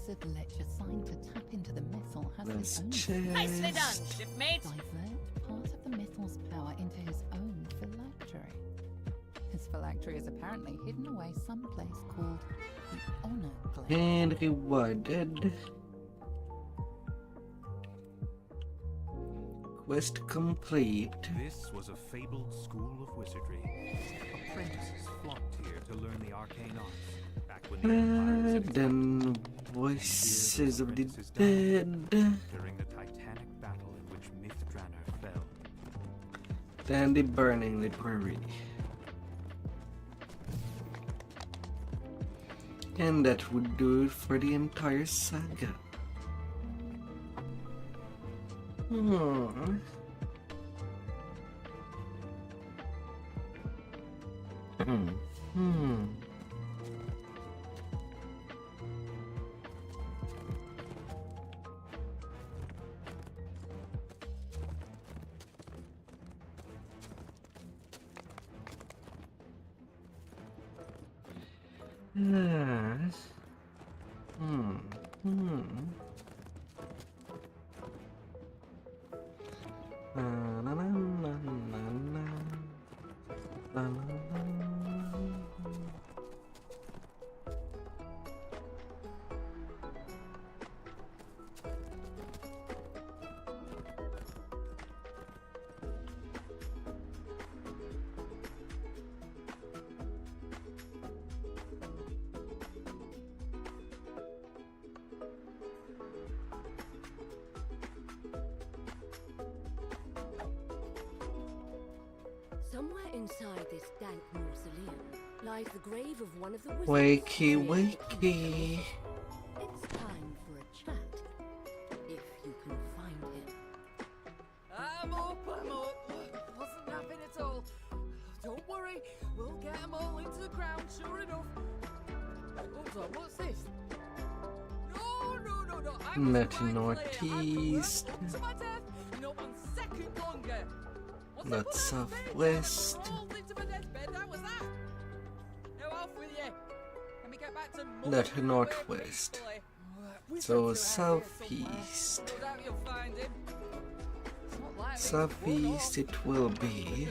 wizard ledger signed to tap into the metal has Let's his own. Nicely done, chest. shipmate. Divert part of the metal's power into his own phylactery. His phylactery is apparently hidden away someplace called the Honor Glade. And rewarded. Quest complete. This was a fabled school of wizardry. Apprentices flocked here to learn the arcane arts. Back when the Empire was in its Then voices of the apprentices dead. during the titanic battle in which Mythdraenor fell. Then the burning library. And that would do it for the entire saga. Hmm. Yes. Na, na, na, na, na, na. Na, na, na. Somewhere inside this dank mausoleum lies the grave of one of the wizards. Wakey, wakey. It's time for a chat, if you can find him. I'm up. Wasn't napping at all. Don't worry, we'll get them all into the ground, sure enough. Hold on, what's this? No. Not northeast. To my death, not 1 second longer. Not southwest. Rolled into my deathbed, that was that. Now off with you. Let me get back to Not northwest. So southeast. No doubt you'll find him. It's not likely. Southeast it will be.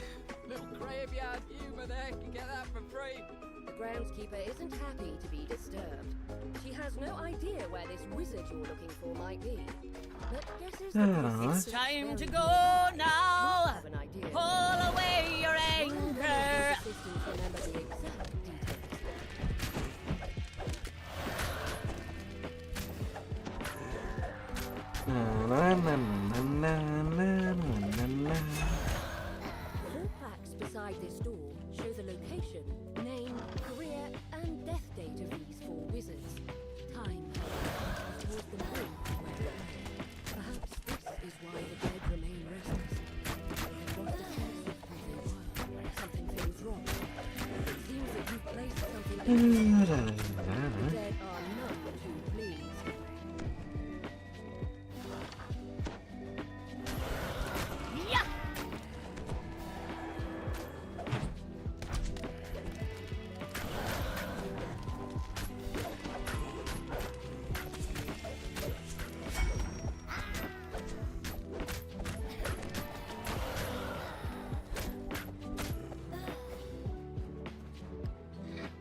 Little graveyard humour there, you get that for free. The groundskeeper isn't happy to be disturbed. She has no idea where this wizard you're looking for might be. But guesses that It's time to go now. Have an idea. Pull away your anchor. Assistants remember the exact details. Na, na, na, na, na, na, na, na. 4 plaques beside this door show the location, name, career, and death date of these 4 wizards. Time, however, has caused them all to wonder. Perhaps this is why the dead remain restless. They've lost a sense of who they were. Something feels wrong. It seems that you've placed something in the dead are none too pleased. Yeah.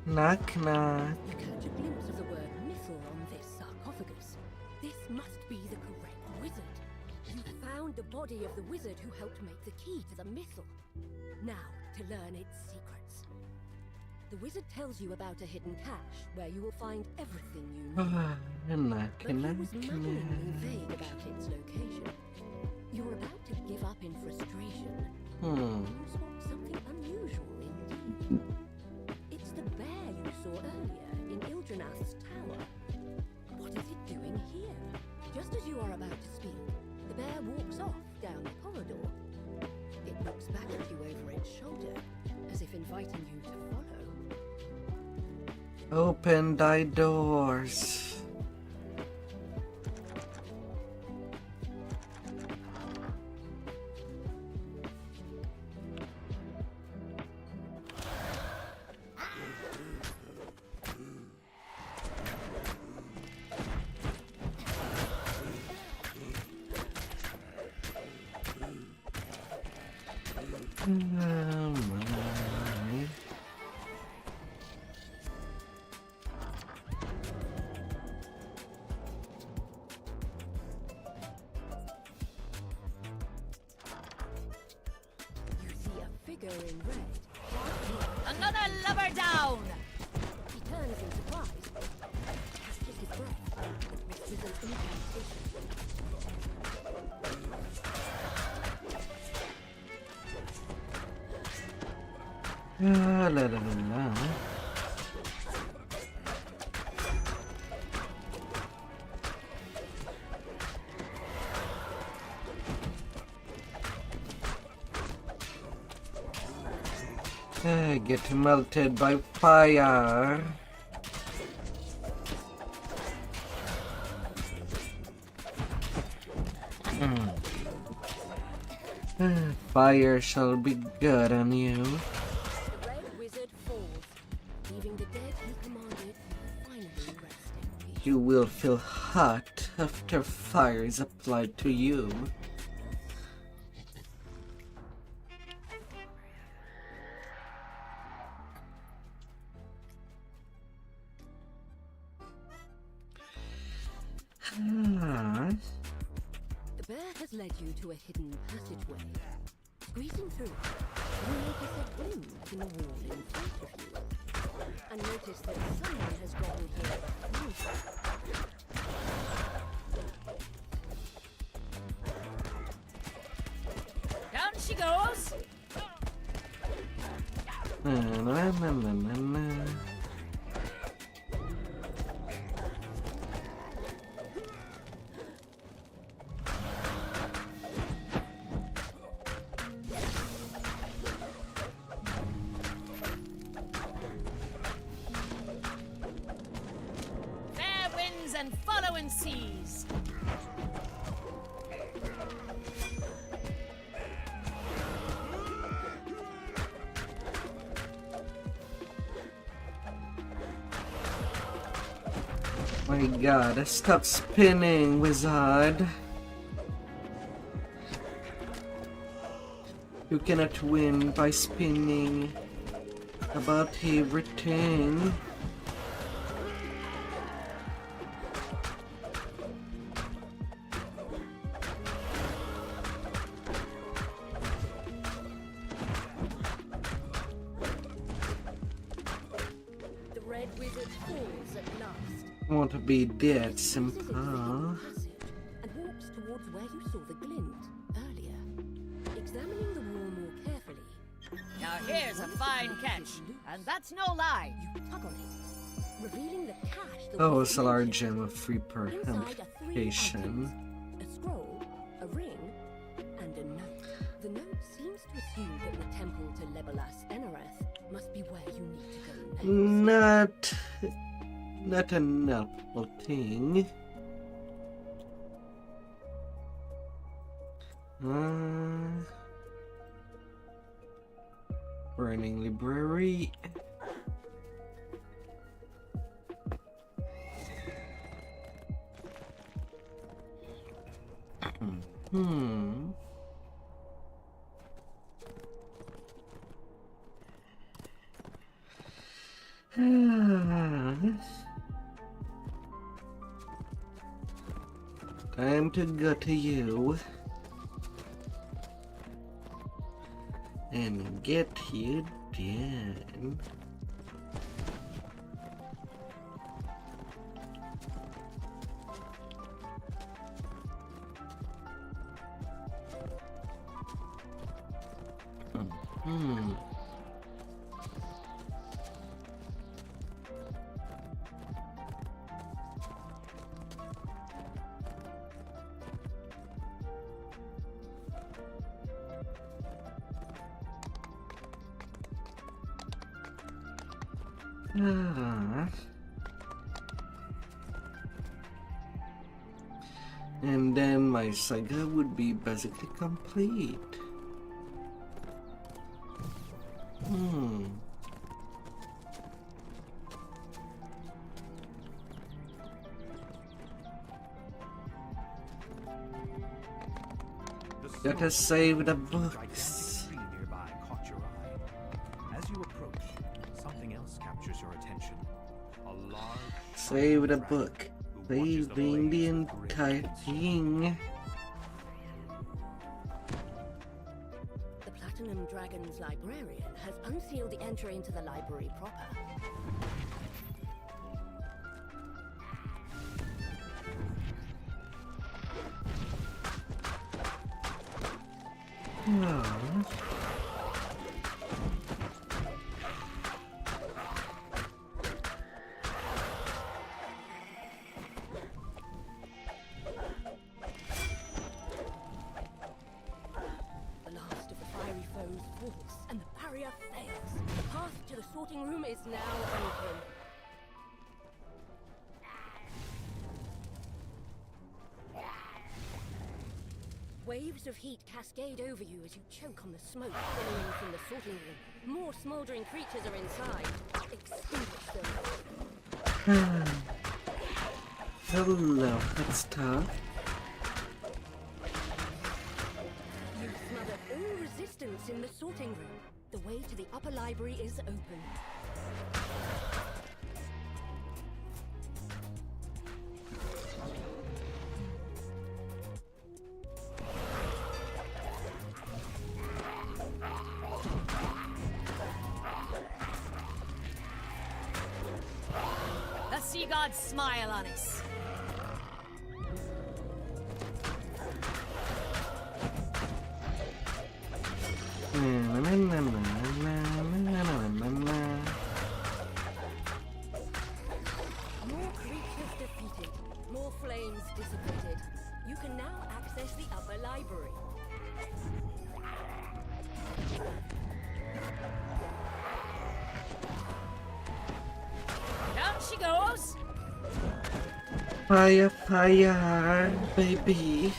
Knock, knock. You catch a glimpse of the word missile on this sarcophagus. This must be the correct wizard. You found the body of the wizard who helped make the key to the missile. Now, to learn its secrets. The wizard tells you about a hidden cache where you will find everything you need. Knock, But knock, he knock, was maddeningly vague about its location. You're about to give up in frustration. You spot something unusual indeed. It's the bear you saw earlier in Ildranath's tower. What is it doing here? Just as you are about to speak, the bear walks off down the corridor. It looks back at you over its shoulder, as if inviting you to follow. Open thy doors. You see a figure in red. Another lover down! He turns in surprise. Has to take his breath. This is an incantation. La la la la. Get melted by fire. Fire shall be good on you. The red wizard falls, leaving the dead he commanded finally rest in peace. You will feel hot after fire is applied to you. The bear has led you to a hidden passageway. Squeezing through it, you notice a wound in the wall in front of you. And notice that someone has gotten here closer. Down she goes! Na, na, na, na, na. Fair winds and following seas. My god, stop spinning, wizard. You cannot win by spinning about everything. The red wizard falls at last. Want to be that simple. And walks towards where you saw the glint earlier. Examining the wall more carefully, Now here's a fine catch, and that's no lie. you tug on it, revealing the cache that Oh, was it's a large mentioned. gem of free perhamplification. A scroll, a ring, and a note. The note seems to assume that the temple to Legolas Enareth must be where you need to go next. Not an helpful thing. Burning library. Time to go to you and get you done. And then my saga would be basically complete. Gotta save the books. Tree nearby. Save the book. Saving the entire thing. The Platinum Dragon's librarian has unsealed the entry into the library proper. Oh. And the barrier fails. The path to the sorting room is now open. Waves of heat cascade over you as you choke on the smoke billowing from the sorting room. More smoldering creatures are inside. Extinguish them. Hello, that's tough. You smothered all resistance in the sorting room. The way to the upper library is open. The sea gods smile on us. More creatures defeated, more flames dissipated. You can now access the upper library. Down she goes. Fire, fire, baby.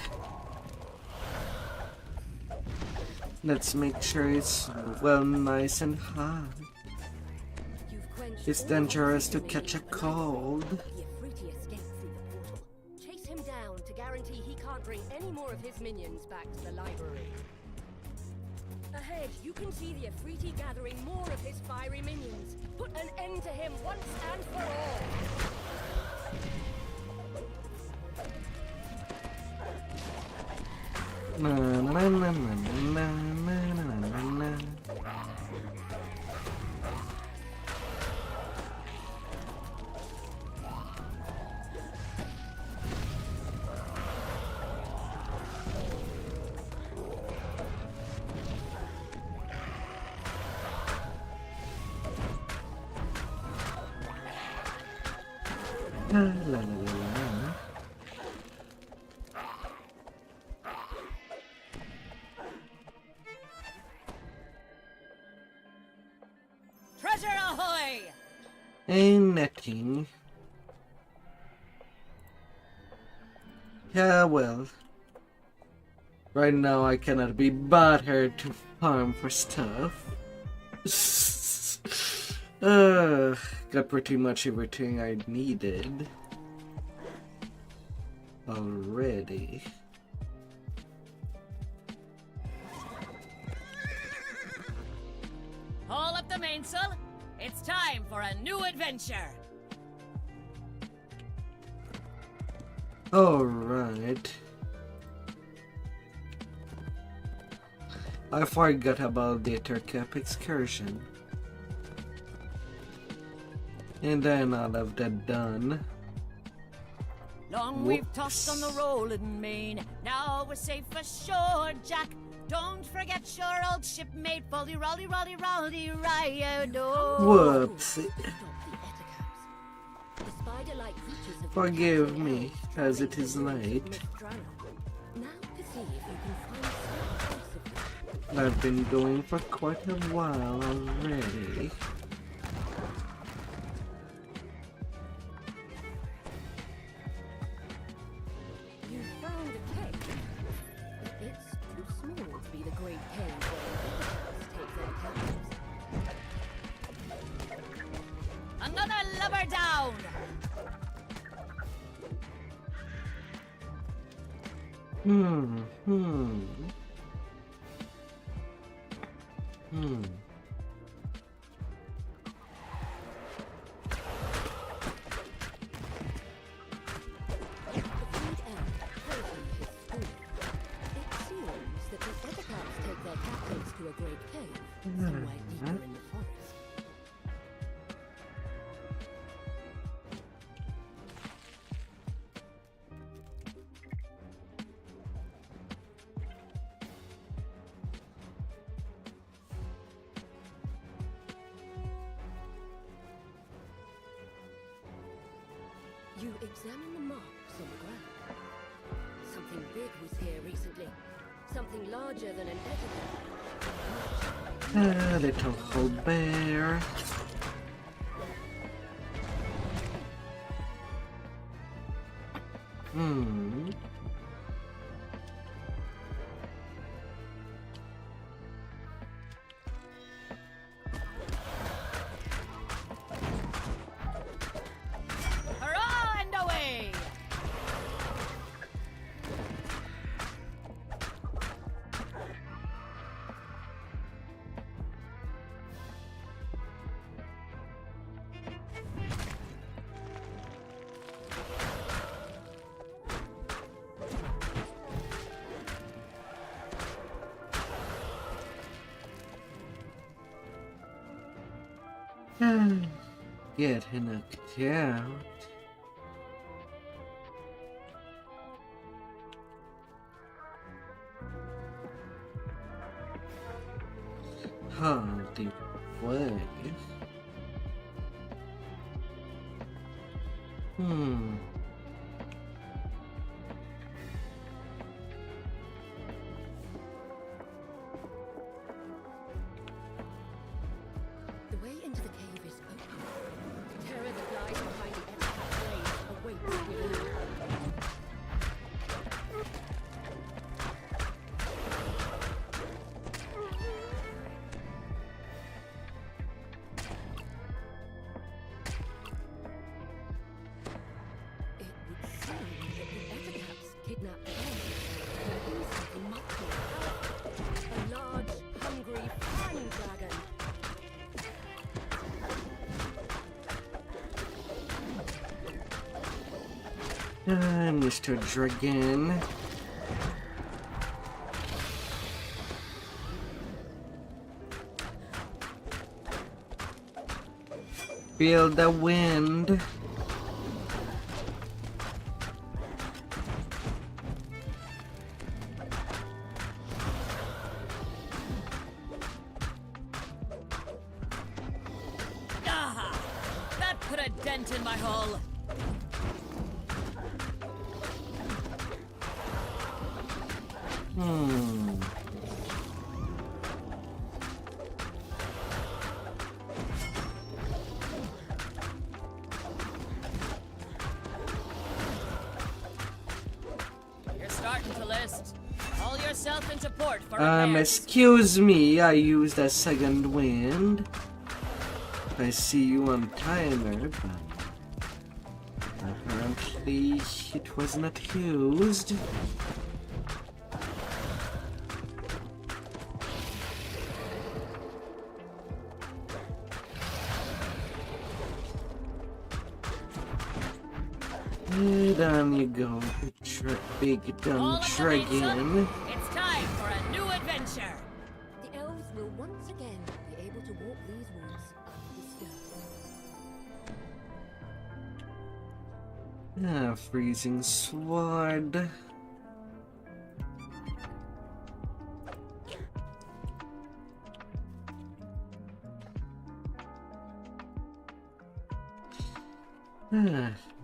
Let's make sure it's well nice and hot. It's dangerous to catch a cold. The Afriti escaped through the portal. Chase him down to guarantee he can't bring any more of his minions back to the library. Ahead, you can see the Afriti gathering more of his fiery minions. Put an end to him once and for all. Na na na na na na na na na. La la la la. Treasure ahoy! Ain't nothing. Yeah, well. Right now I cannot be bothered to farm for stuff. Got pretty much everything I needed already. Haul up the mainsail. It's time for a new adventure. Alright. I forgot about the Tercap excursion. And then I'll have that done. Long we've tossed on the rolling main. Now we're safe ashore, Jack. Don't forget your old shipmate, Folly Rolly Rolly Rolly Riado. Whoopsie. Forgive me, as it is late. I've been going for quite a while already. You found a cave. It's too small to be the great cave where the take their captives. Another lubber down. to a great cave, somewhere deeper in the forest. You examine the marks on the ground. Something big was here recently. Something larger than an editor. Little whole bear. Hurrah and away! Get knocked out. Hardly way. The way into the cave is open. The terror that lies behind the epitaph blade awaits within. It would seem that the epitaphs kidnapped them. There is something much more powerful. A large, hungry fang dragon. Mr. Dragon. Feel the wind. Ah! That put a dent in my hull. You're starting to list. Haul yourself into port for repairs. Excuse me, I used a second wind. I see you on timer, but apparently it was not used. Down you go, big dumb All of the way, dragon. son. It's time for a new adventure. The elves will once again be able to walk these woods undisturbed. Freezing sword.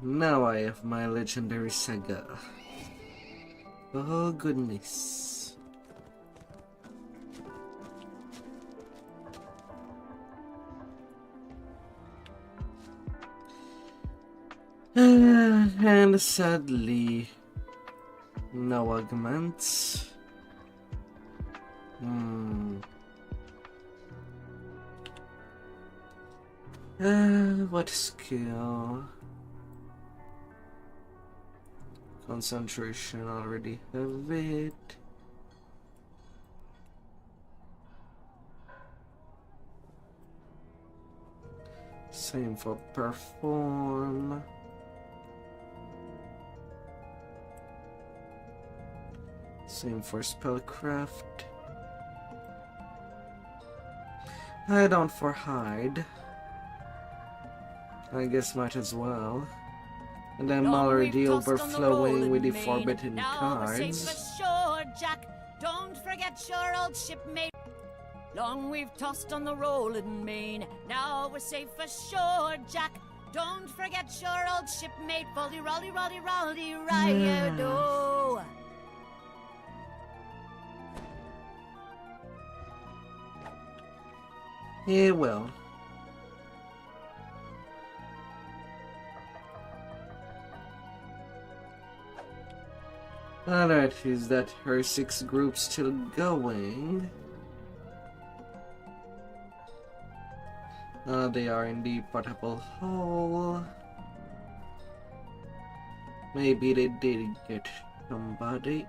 Now I have my legendary saga. Oh goodness. And sadly, no augments. What skill? Concentration, already have it. Same for perform. Same for spellcraft. Head on for hide. I guess might as well. And I'm already overflowing with the forbidden cards. Shore, Jack. Don't forget your old shipmate. Long we've tossed on the rolling main. Now we're safe ashore, Jack. Don't forget your old shipmate. Foldy, rolly, rolly, rolly, ride-o. Yeah, well. Alright, is that her 6 groups still going? They are in the portable hole. Maybe they did get somebody.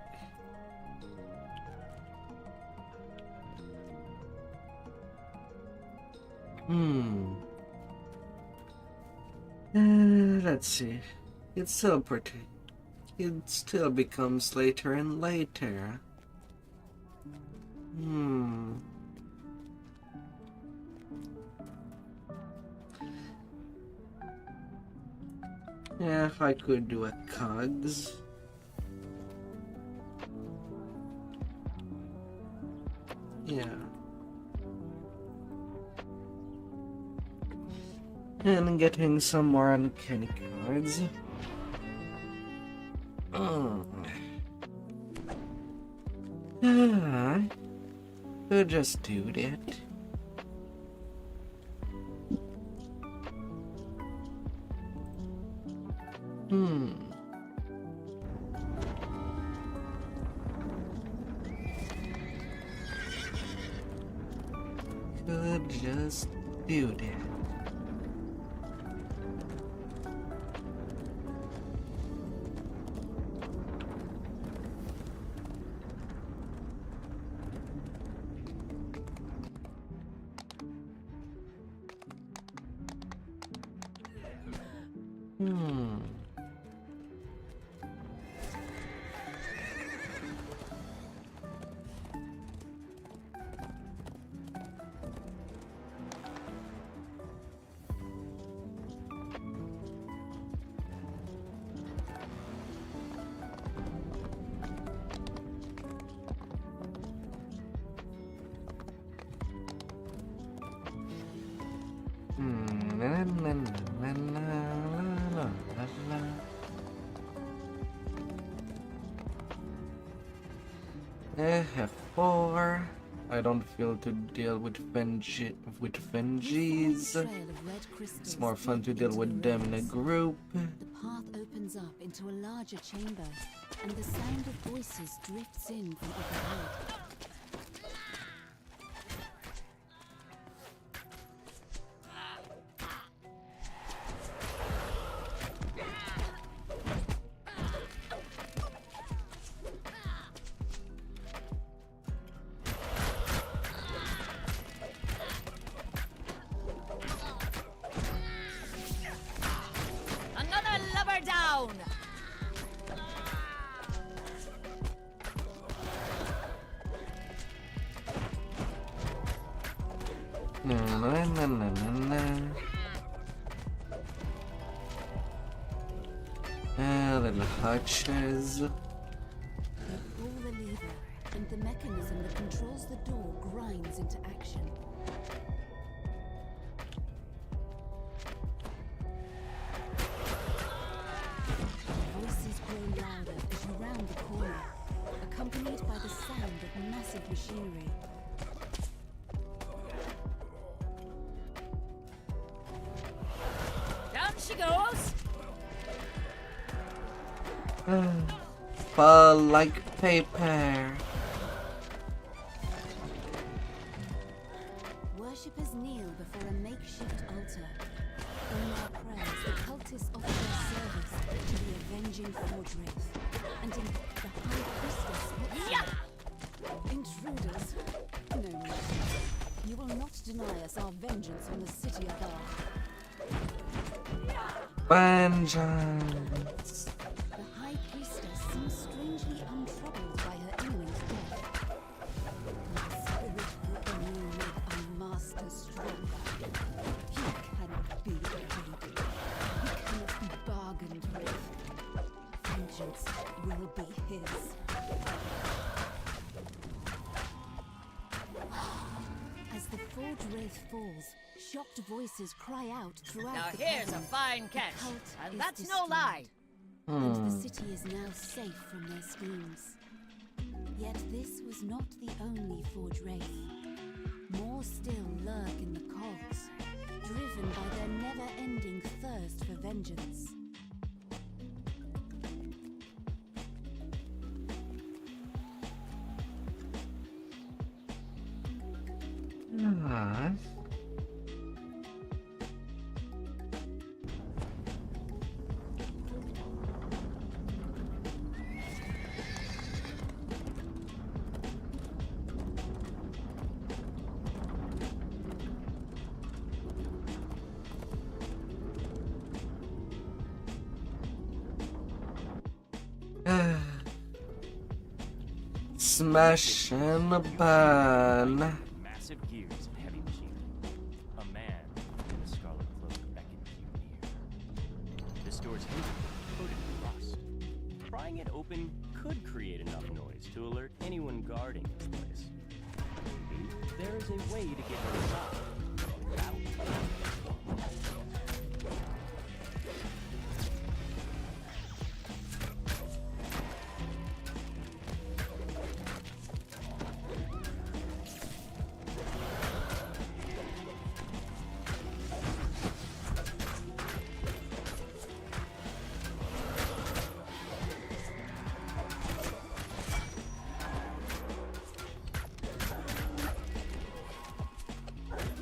Let's see. It's still pretty. It still becomes later and later. Yeah, if I could do a cogs. Yeah. And getting some more uncanny cards. We'll just do that. Could just do that. I have 4. I don't feel to deal with Vengies. It's more fun to deal with them in a group. The path opens up into a larger chamber, and the sound of voices drifts in from overhead. Little hutches. You pull the lever, and the mechanism that controls the door grinds into action. Voices grow louder as you round the corner, accompanied by the sound of massive machinery. Down she goes! Fall like paper. Worshippers kneel before a makeshift altar. In their prayers, the cultists offer their service to the avenging Forge Wraith, and in the High Priestess intruders. No mercy. You will not deny us our vengeance on the city above. Vengeance. The High Priestess seems strangely untroubled by her imminent death. My spirit will only make our master strong. the Forge Wraith falls, shocked voices cry out throughout Now the here's a cavern. fine The catch, cult and is that's no destroyed, lie. And the city is now safe from their schemes. Yet this was not the only Forge Wraith. More still lurk in the cogs, driven by their never-ending thirst for vengeance. Ah. Smash and burn. Massive gears and heavy machinery. A man in a scarlet cloak beckons you near. This door's hidden, coated in rust. Prying it open could create enough noise to alert anyone guarding this place. Maybe there is a way to get inside without.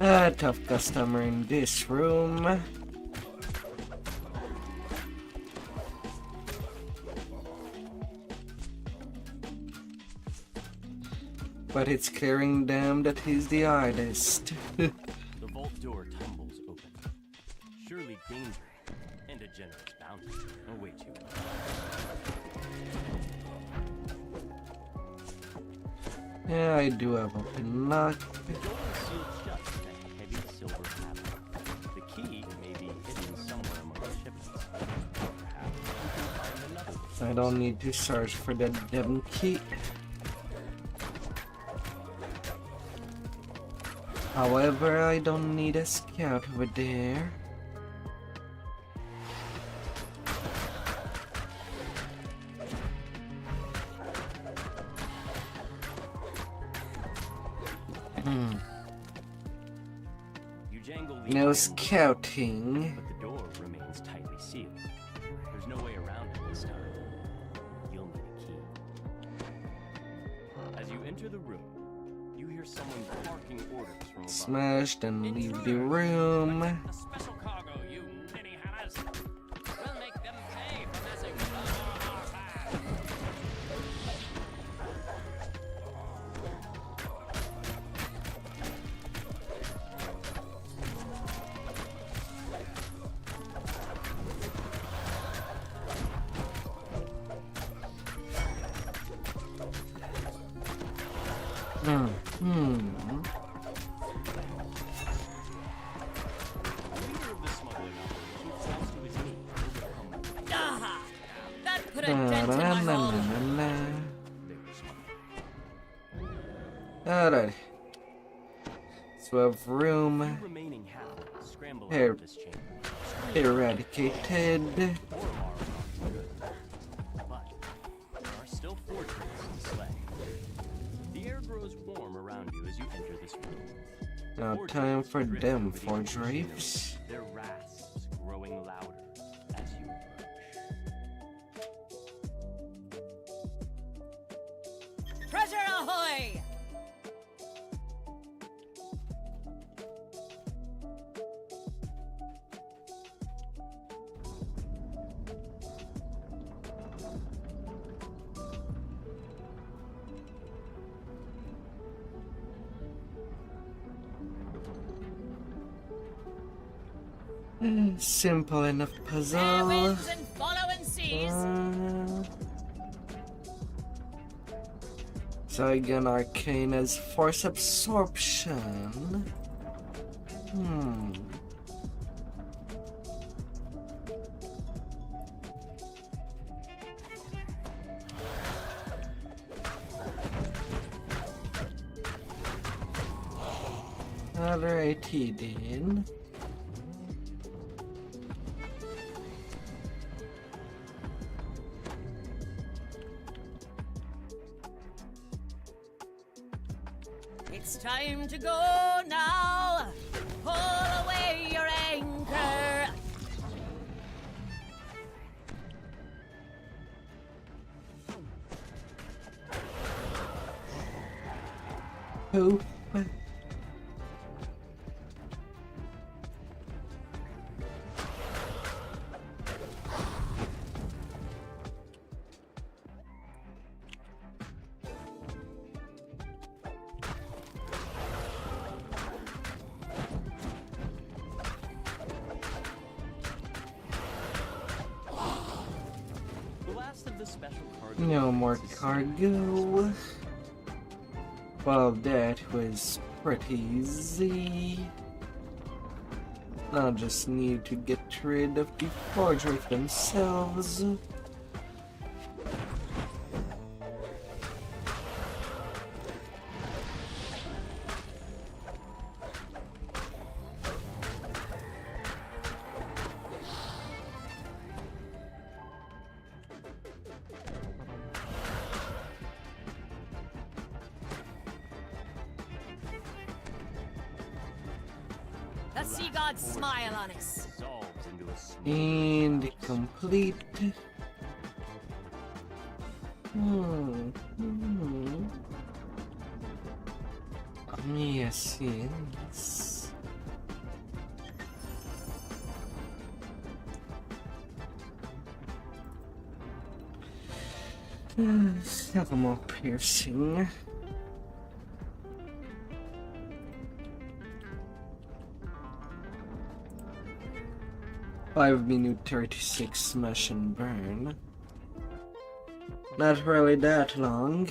A tough customer in this room. But it's clearing them that he's the artist. The vault door tumbles open. Surely danger and a generous bounty await you. Yeah, I do have open lock. The door is sealed shut with a heavy silver hammer. The key may be hidden somewhere among the shipments. Perhaps you can find another way. I don't need to search for the damn key. However, I don't need a scout over there. You jangle the No iron scouting. but the door remains tightly sealed. There's no way around it this time. You'll need a key. As you enter the room, you hear someone barking orders from above. Smashed and leave the room. A special cargo, you ninny hammers. We'll make them pay for messing with us. Ah, that put a dent in my hull. Alright. So we have room Remaining half scramble out Here. of this chamber. eradicated. But there are still fortress to slay. The air grows warm around you as you enter this room. Now Forge time wraiths for drift them over the forge open machinery, wraiths. their rasps growing louder as you approach. Treasure ahoy! Simple enough Fair puzzle. winds and following seas. Zygon Arcane as force absorption. Alrighty then. It's time to go now. Pull away your anchor. Who? The last of the special cargo. No more cargo. Well, that was pretty easy. I'll just need to get rid of the forgers themselves. The sea gods smile on us. Dissolves into a And complete. Yes, yes. Have more piercing. Five minute 36 smash and burn. Not really that long.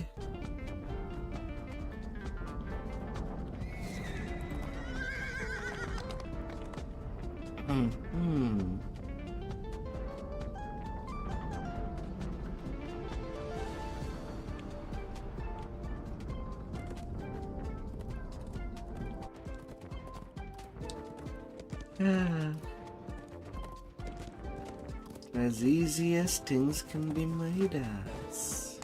As easy as things can be made as.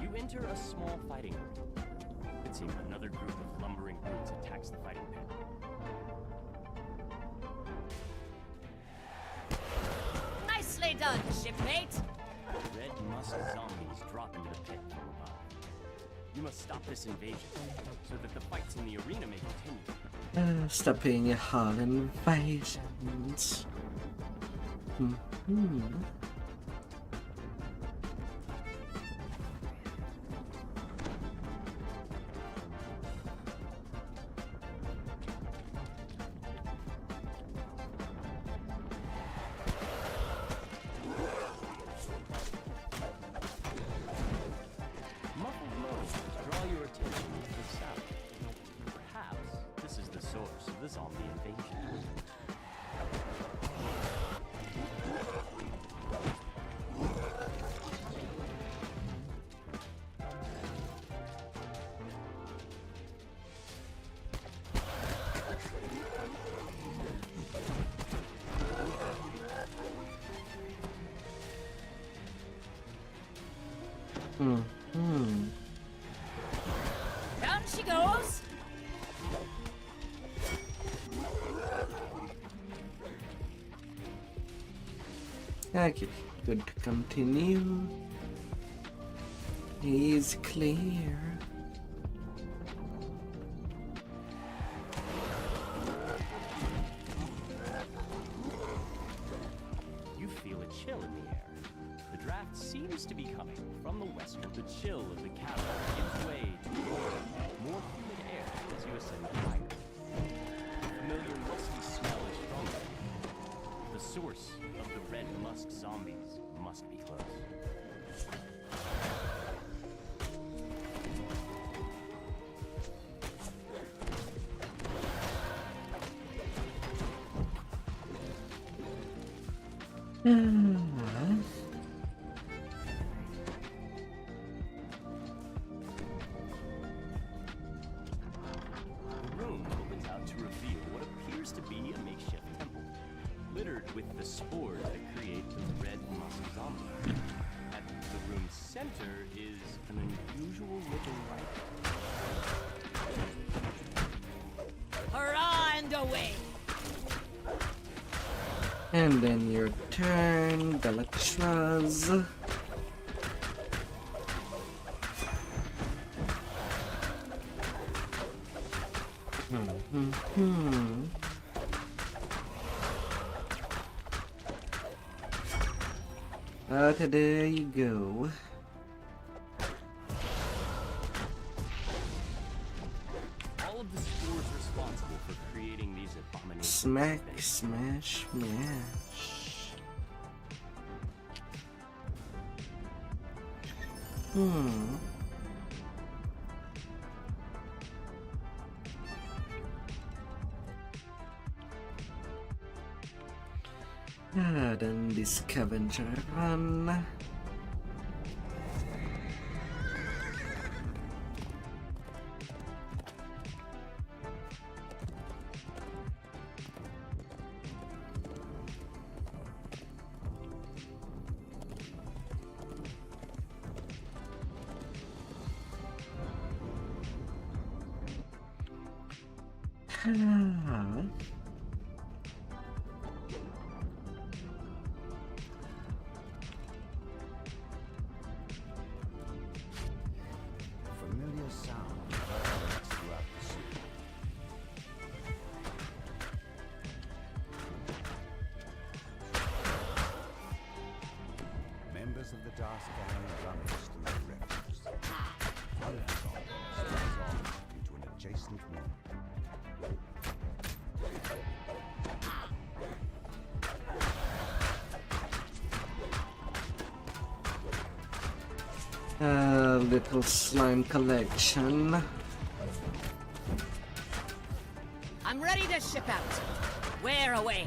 You enter a small fighting room. It seems another group of lumbering brutes attacks the fighting pit. Nicely done, shipmate. Red musk zombies drop into the pit from above. You must stop this invasion so that the fights in the arena may continue. Stopping all invasions. Muffled moans draw your attention to the south. Perhaps this is the source of the zombie invasion. Down she goes. Okay, good to continue. He's clear. You feel a chill in the air. The draft seems to be coming from the west. The chill of the cavern gives way to more humid air as you ascend higher. The familiar musky smell is stronger. The source of the red musk zombies must be close. The room opens out to reveal what appears to be a makeshift temple, littered with the spores that create the red musk zombie. At the room's center is an unusual looking rifle. Hurrah and away! And then your turn, Galactras. There you go. All of the spores responsible for creating these abominations. Smack, smash, smash. Then the scavenger run. Familiar sound reverberates throughout the city. Members of the Dark Gang rummage through the refuse. One of the zombies runs off into an adjacent room. Little slime collection. I'm ready to ship out. Where away?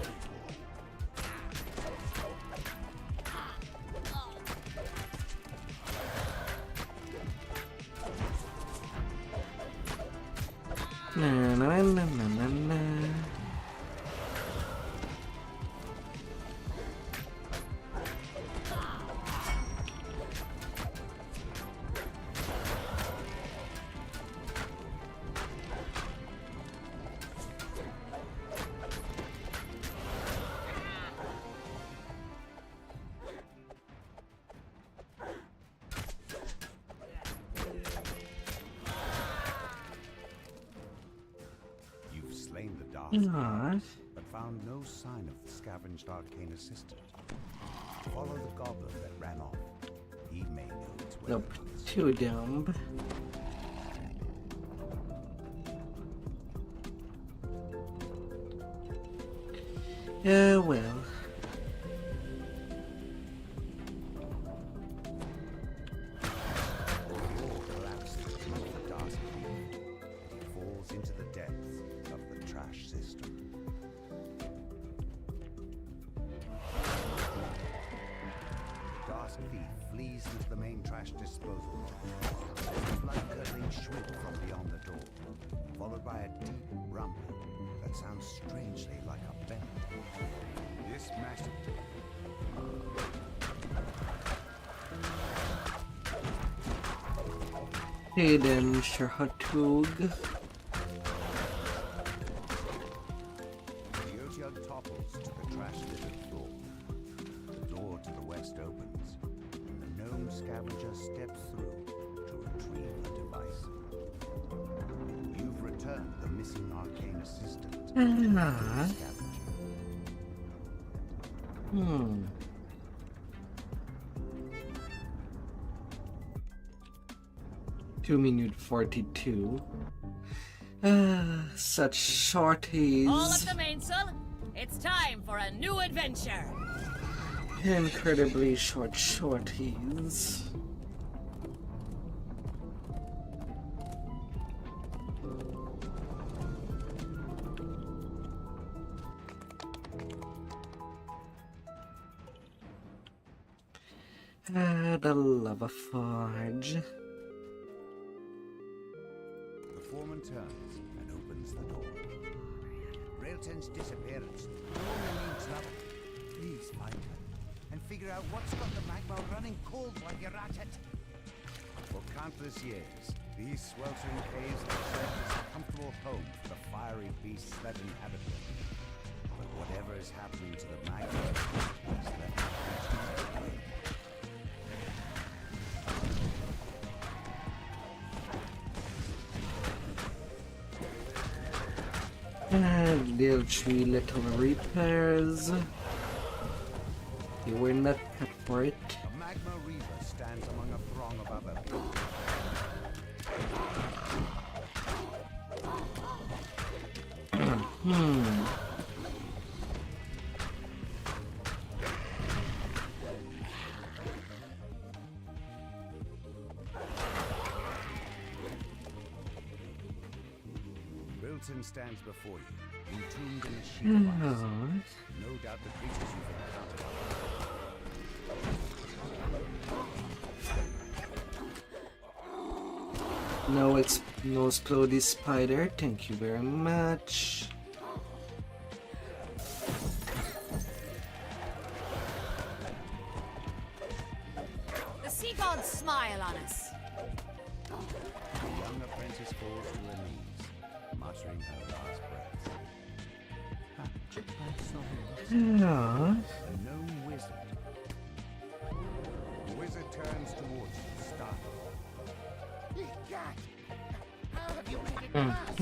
Na na na na na na. You've slain the Dark Nice. Gang, but found no sign of the scavenged arcane assistant. Follow the goblin that ran off. He may know its Nope, whereabouts. too dumb. Yeah, well. The wall collapses beneath the Dark Thief. He falls into the depths of the trash system. The Dark Thief flees into the main trash disposal. The blood-curdling shriek from beyond the door, followed by a deep rumble that sounds strangely like a bell. This massive Hidden Shahatug. The Otyug topples to the trash-littered floor. The door to the west opens, and the gnome scavenger steps through to retrieve the device. You've returned the missing arcane assistant to the scavenger. Hmm. 2 minutes 42. Such shorties. All of the mainsail. It's time for a new adventure. Incredibly short shorties. The lava forge. The foreman turns and opens the door. Railton's disappearance only means trouble. Please find her and figure out what's got the magma running cold while you're at it. For countless years, these sweltering caves have served as a comfortable home for the fiery beasts that inhabit them. But whatever is happening to the magma has left the creatures away. And little three little repairs. You were not cut for it. A magma reaver stands among a throng of others. Wilton stands before you, entombed in a sheet of ice. No doubt the creatures you've encountered. No, it's no explodey spider. Thank you very much. The sea gods smile on us. The young apprentice falls to her knees, muttering her last breaths. Yeah. A gnome wizard. The wizard turns towards you, startled. How have you made it past?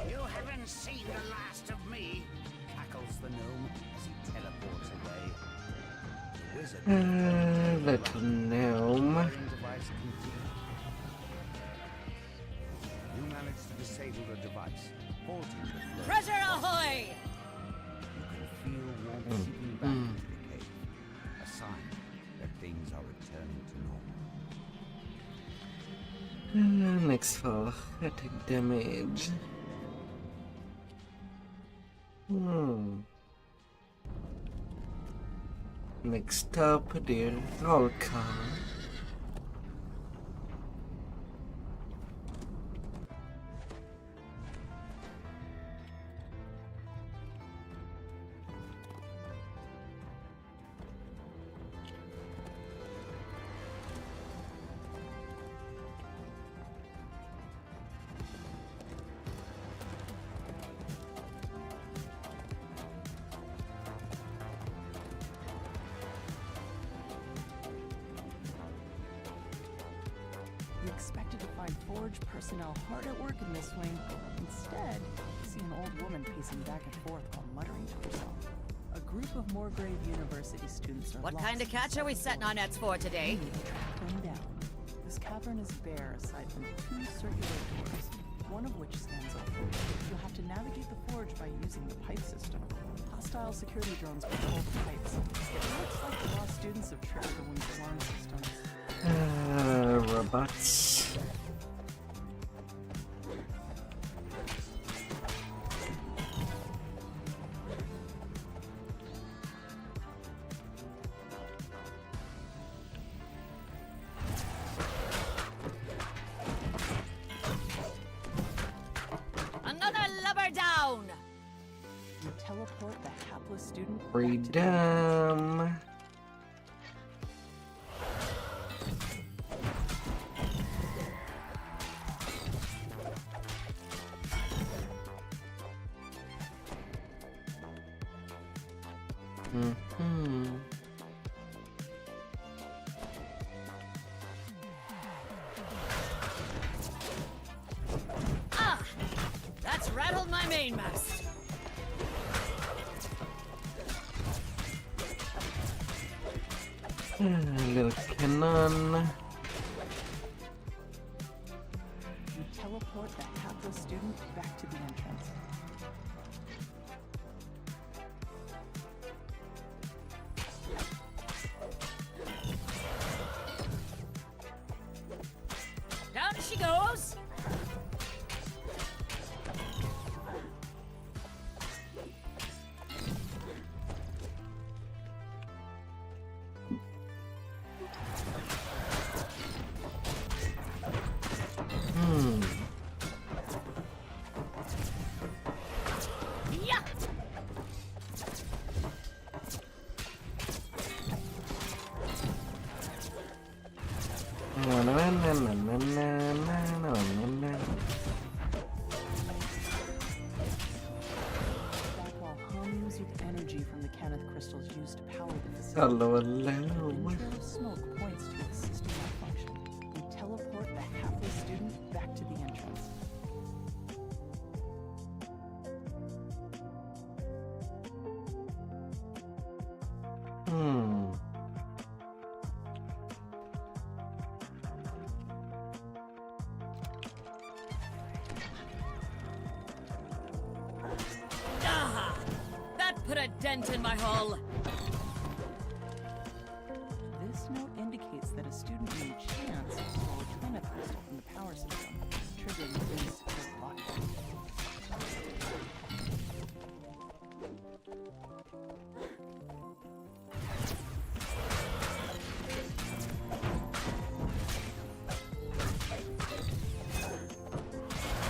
You haven't seen the last of me, cackles the gnome as he teleports away. The wizard Little gnome. device complete. You manage to disable the device, halting the flow. Treasure ahoy! You can feel warmth seeping back into the cave, a sign that things are returning to normal. Next fall, attack damage. Next up, the Rolka. You expected to find Forge personnel hard at work in this wing. Instead, you see an old woman pacing back and forth while muttering to herself. A group of Moorgrave University students are What lost kind of catch are we setting our nets for today? You need to track them down. This cavern is bare aside from 2 circular doors, one of which stands open. You'll have to navigate the forge by using the pipe system. Hostile security drones control the pipes. It looks like the lost students have tripped the wing's alarm systems. Robots. Another lubber down! You teleport the hapless student back to the Freedom. Ah! That's rattled my mainmast. Little cannon. You teleport the hapless student back to the entrance. Blackwall hums with energy from the Kenneth crystals used to power the facility. Hello, The hello. trail of smoke points to its system malfunction and teleport the hapless student back to the entrance. Hmm. Ah! That put a dent in my hull. This note indicates that a student may chance to pull a Kenneth crystal from the power system, triggering the base secure lockdown.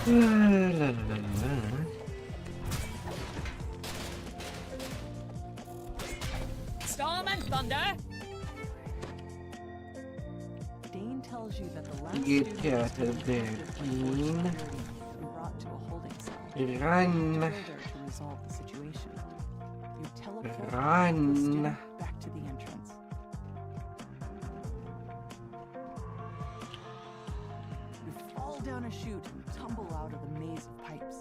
La, la, la, la. Storm and thunder. Dane tells you that the last Get student out has of been there, captured by Dean. security and brought to a holding cell. Run. Go there to resolve the situation. You teleport the Run. student back to the entrance. You fall down a chute and tumble out of the maze of pipes.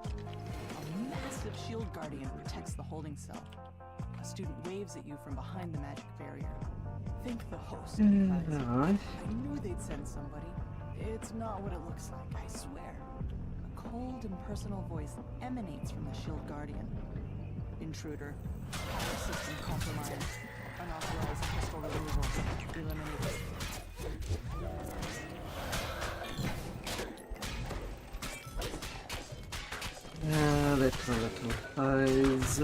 A massive shield guardian protects the holding cell. A student waves at you from behind the magic barrier. Think the host. replies, I knew they'd send somebody. It's not what it looks like, I swear. A cold, impersonal voice emanates from the shield guardian. Intruder. Power system compromised. Unauthorized crystal removal. Eliminated. Little eyes.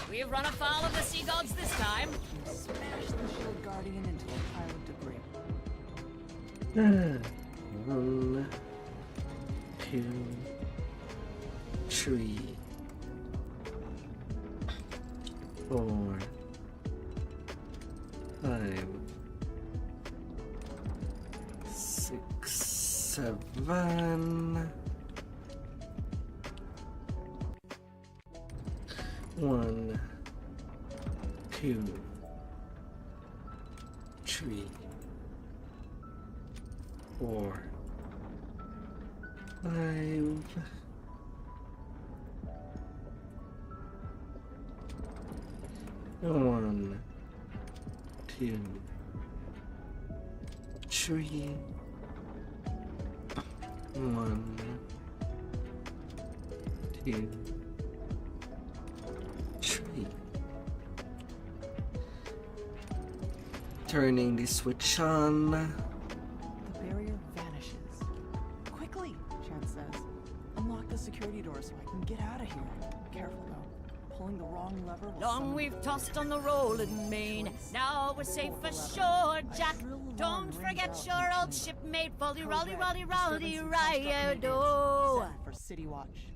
We've run afoul of the sea gods this time. You smash the shield guardian into a pile of debris. 1, 2, 3, 4, 5, 6, 7. 1, 2, 3, 4, 5. 1, 2, 3. 1, 2, 3. Turning the switch on. The barrier vanishes. Quickly, Chance says. Unlock the security door so I can get out of here. Careful though. Pulling the wrong lever will Long summon we've tossed on the rolling main. Now we're safe ashore, Jack. Don't forget your old shipmate, Folly Rolly Rolly Rolly Ryo. for City Watch.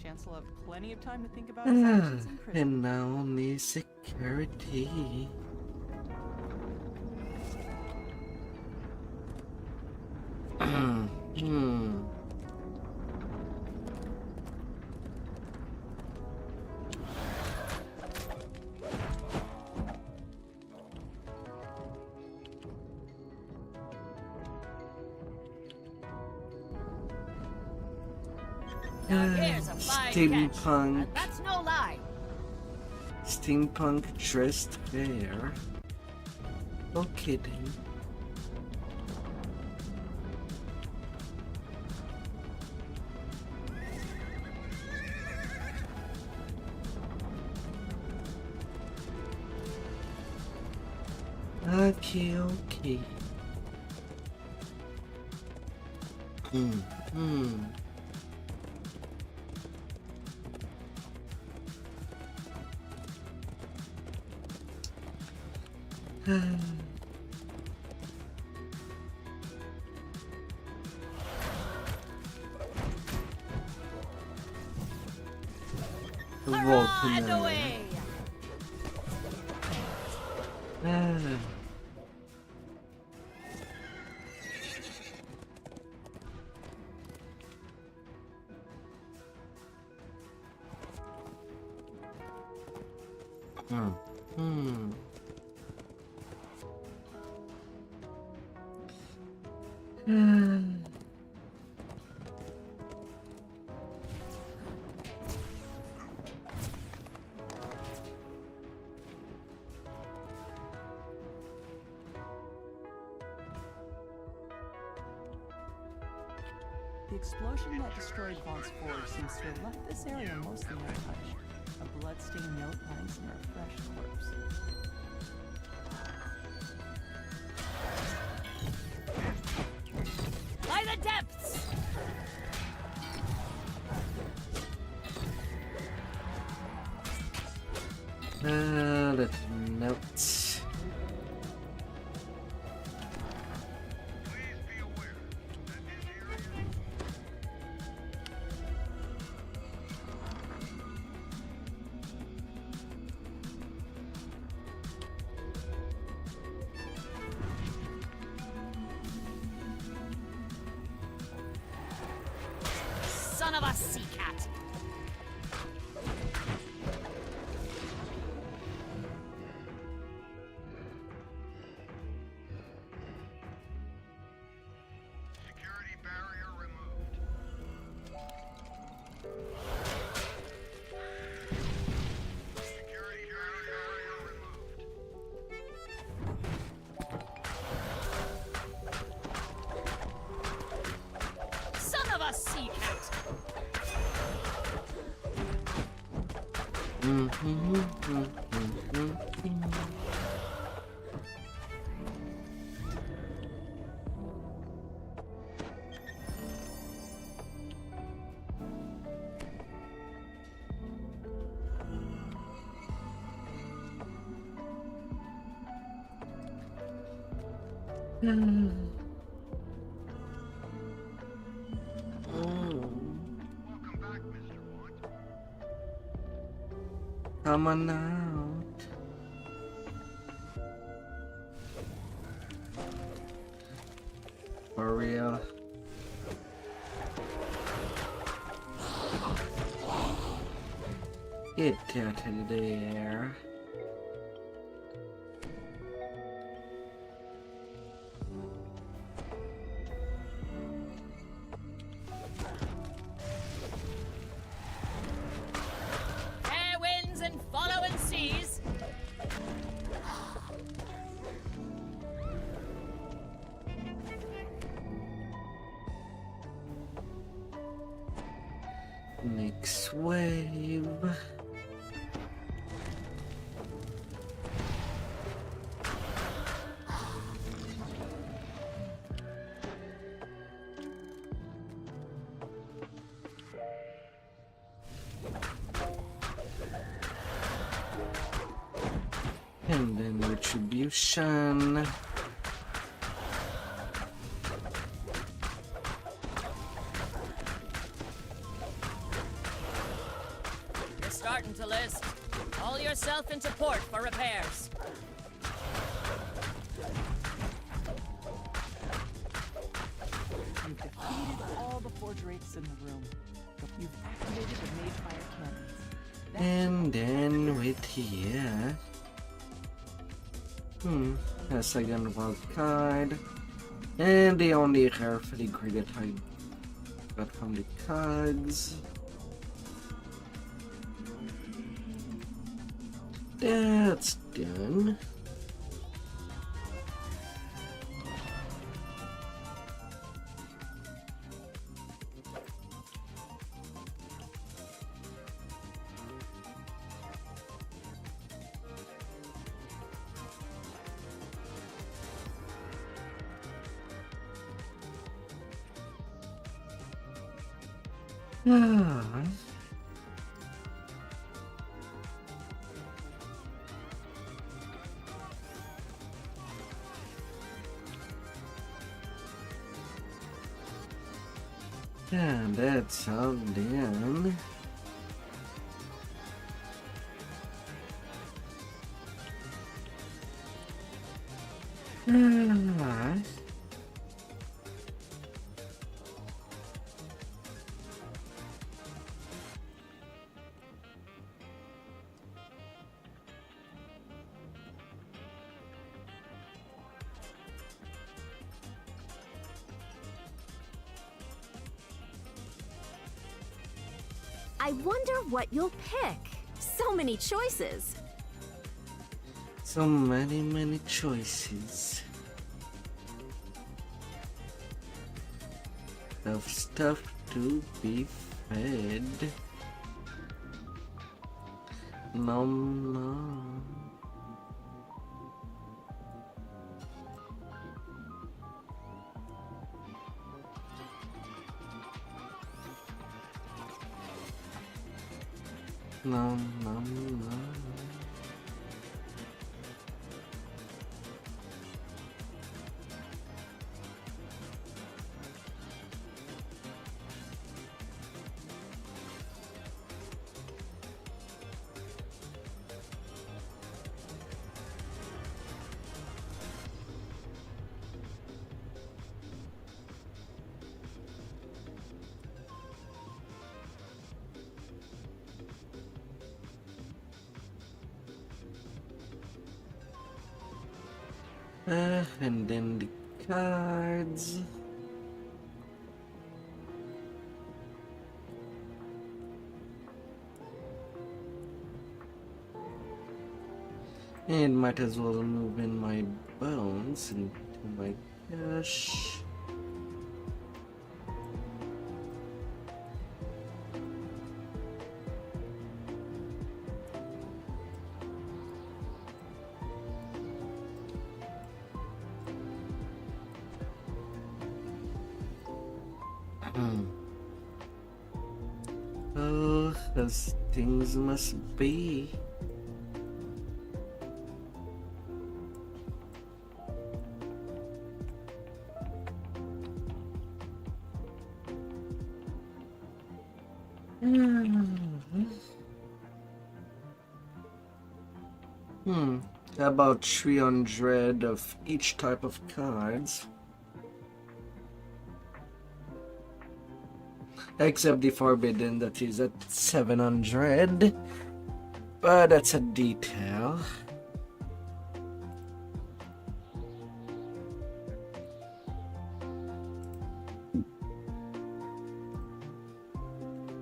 Chance will have plenty of time to think about his actions in prison. And now only security. Now here's a fine catch, Steampunk. and that's no lie. Steampunk dressed bear. No kidding. Okay, okay. and away! The explosion that destroyed Vaughn's Forge seems to have left this area mostly untouched. A bloodstained note lines near a fresh corpse. By the depths! Little notes. Son of a sea cat! Security barrier removed. Security barrier removed. Son of a sea cat! Come on out. For real. Get out of there. Fair winds and following seas. Next wave. And then retribution. You're starting to list. Haul yourself into port for repairs. You've defeated all the Forge Wraiths in the room. You've activated the Mage Fire cannons. And then with here. A second wild card. And the only carefully graded I got from the cards. That's done. Ah. Yeah, that's all done. I wonder what you'll pick. So many choices. So many choices of stuff to be fed. Nom nom. Nom nom nom. And then the cards. And might as well move in my bones into my cache. Oh, as things must be. About 300 of each type of cards. Except the forbidden, that is at 700. But that's a detail.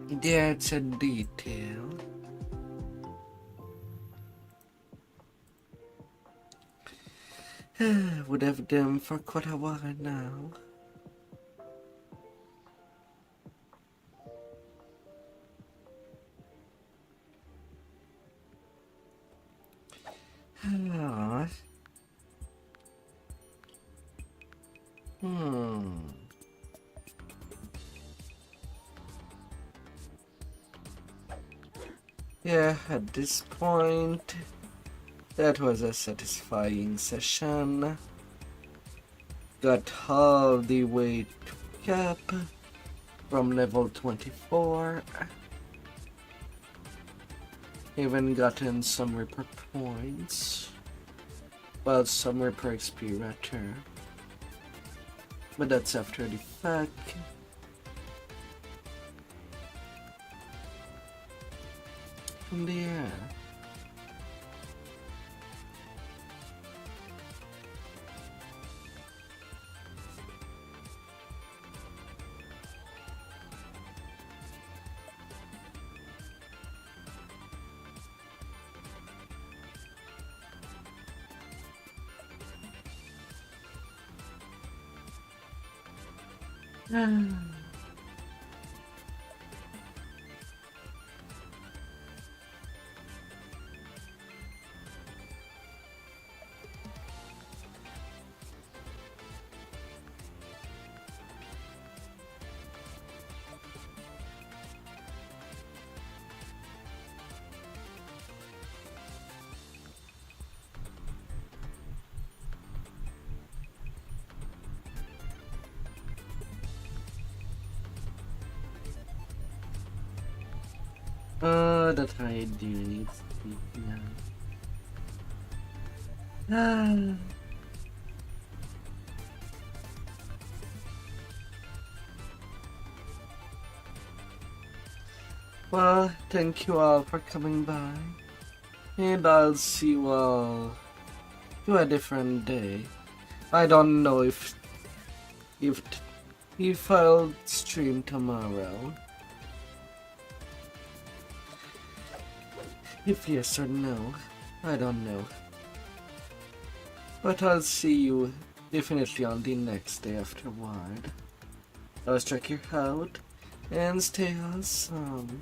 That's a detail. Would have them for quite a while now. Yeah, at this point, that was a satisfying session. Got all the way to cap from level 24. Even gotten some repair points. Well, some repair XP rather. But that's after the fact. Yeah. That I do need to speak now. Well, thank you all for coming by. And I'll see you all to a different day. I don't know if I'll stream tomorrow. If yes or no, I don't know. But I'll see you definitely on the next day afterward. Let's check you out and stay awesome.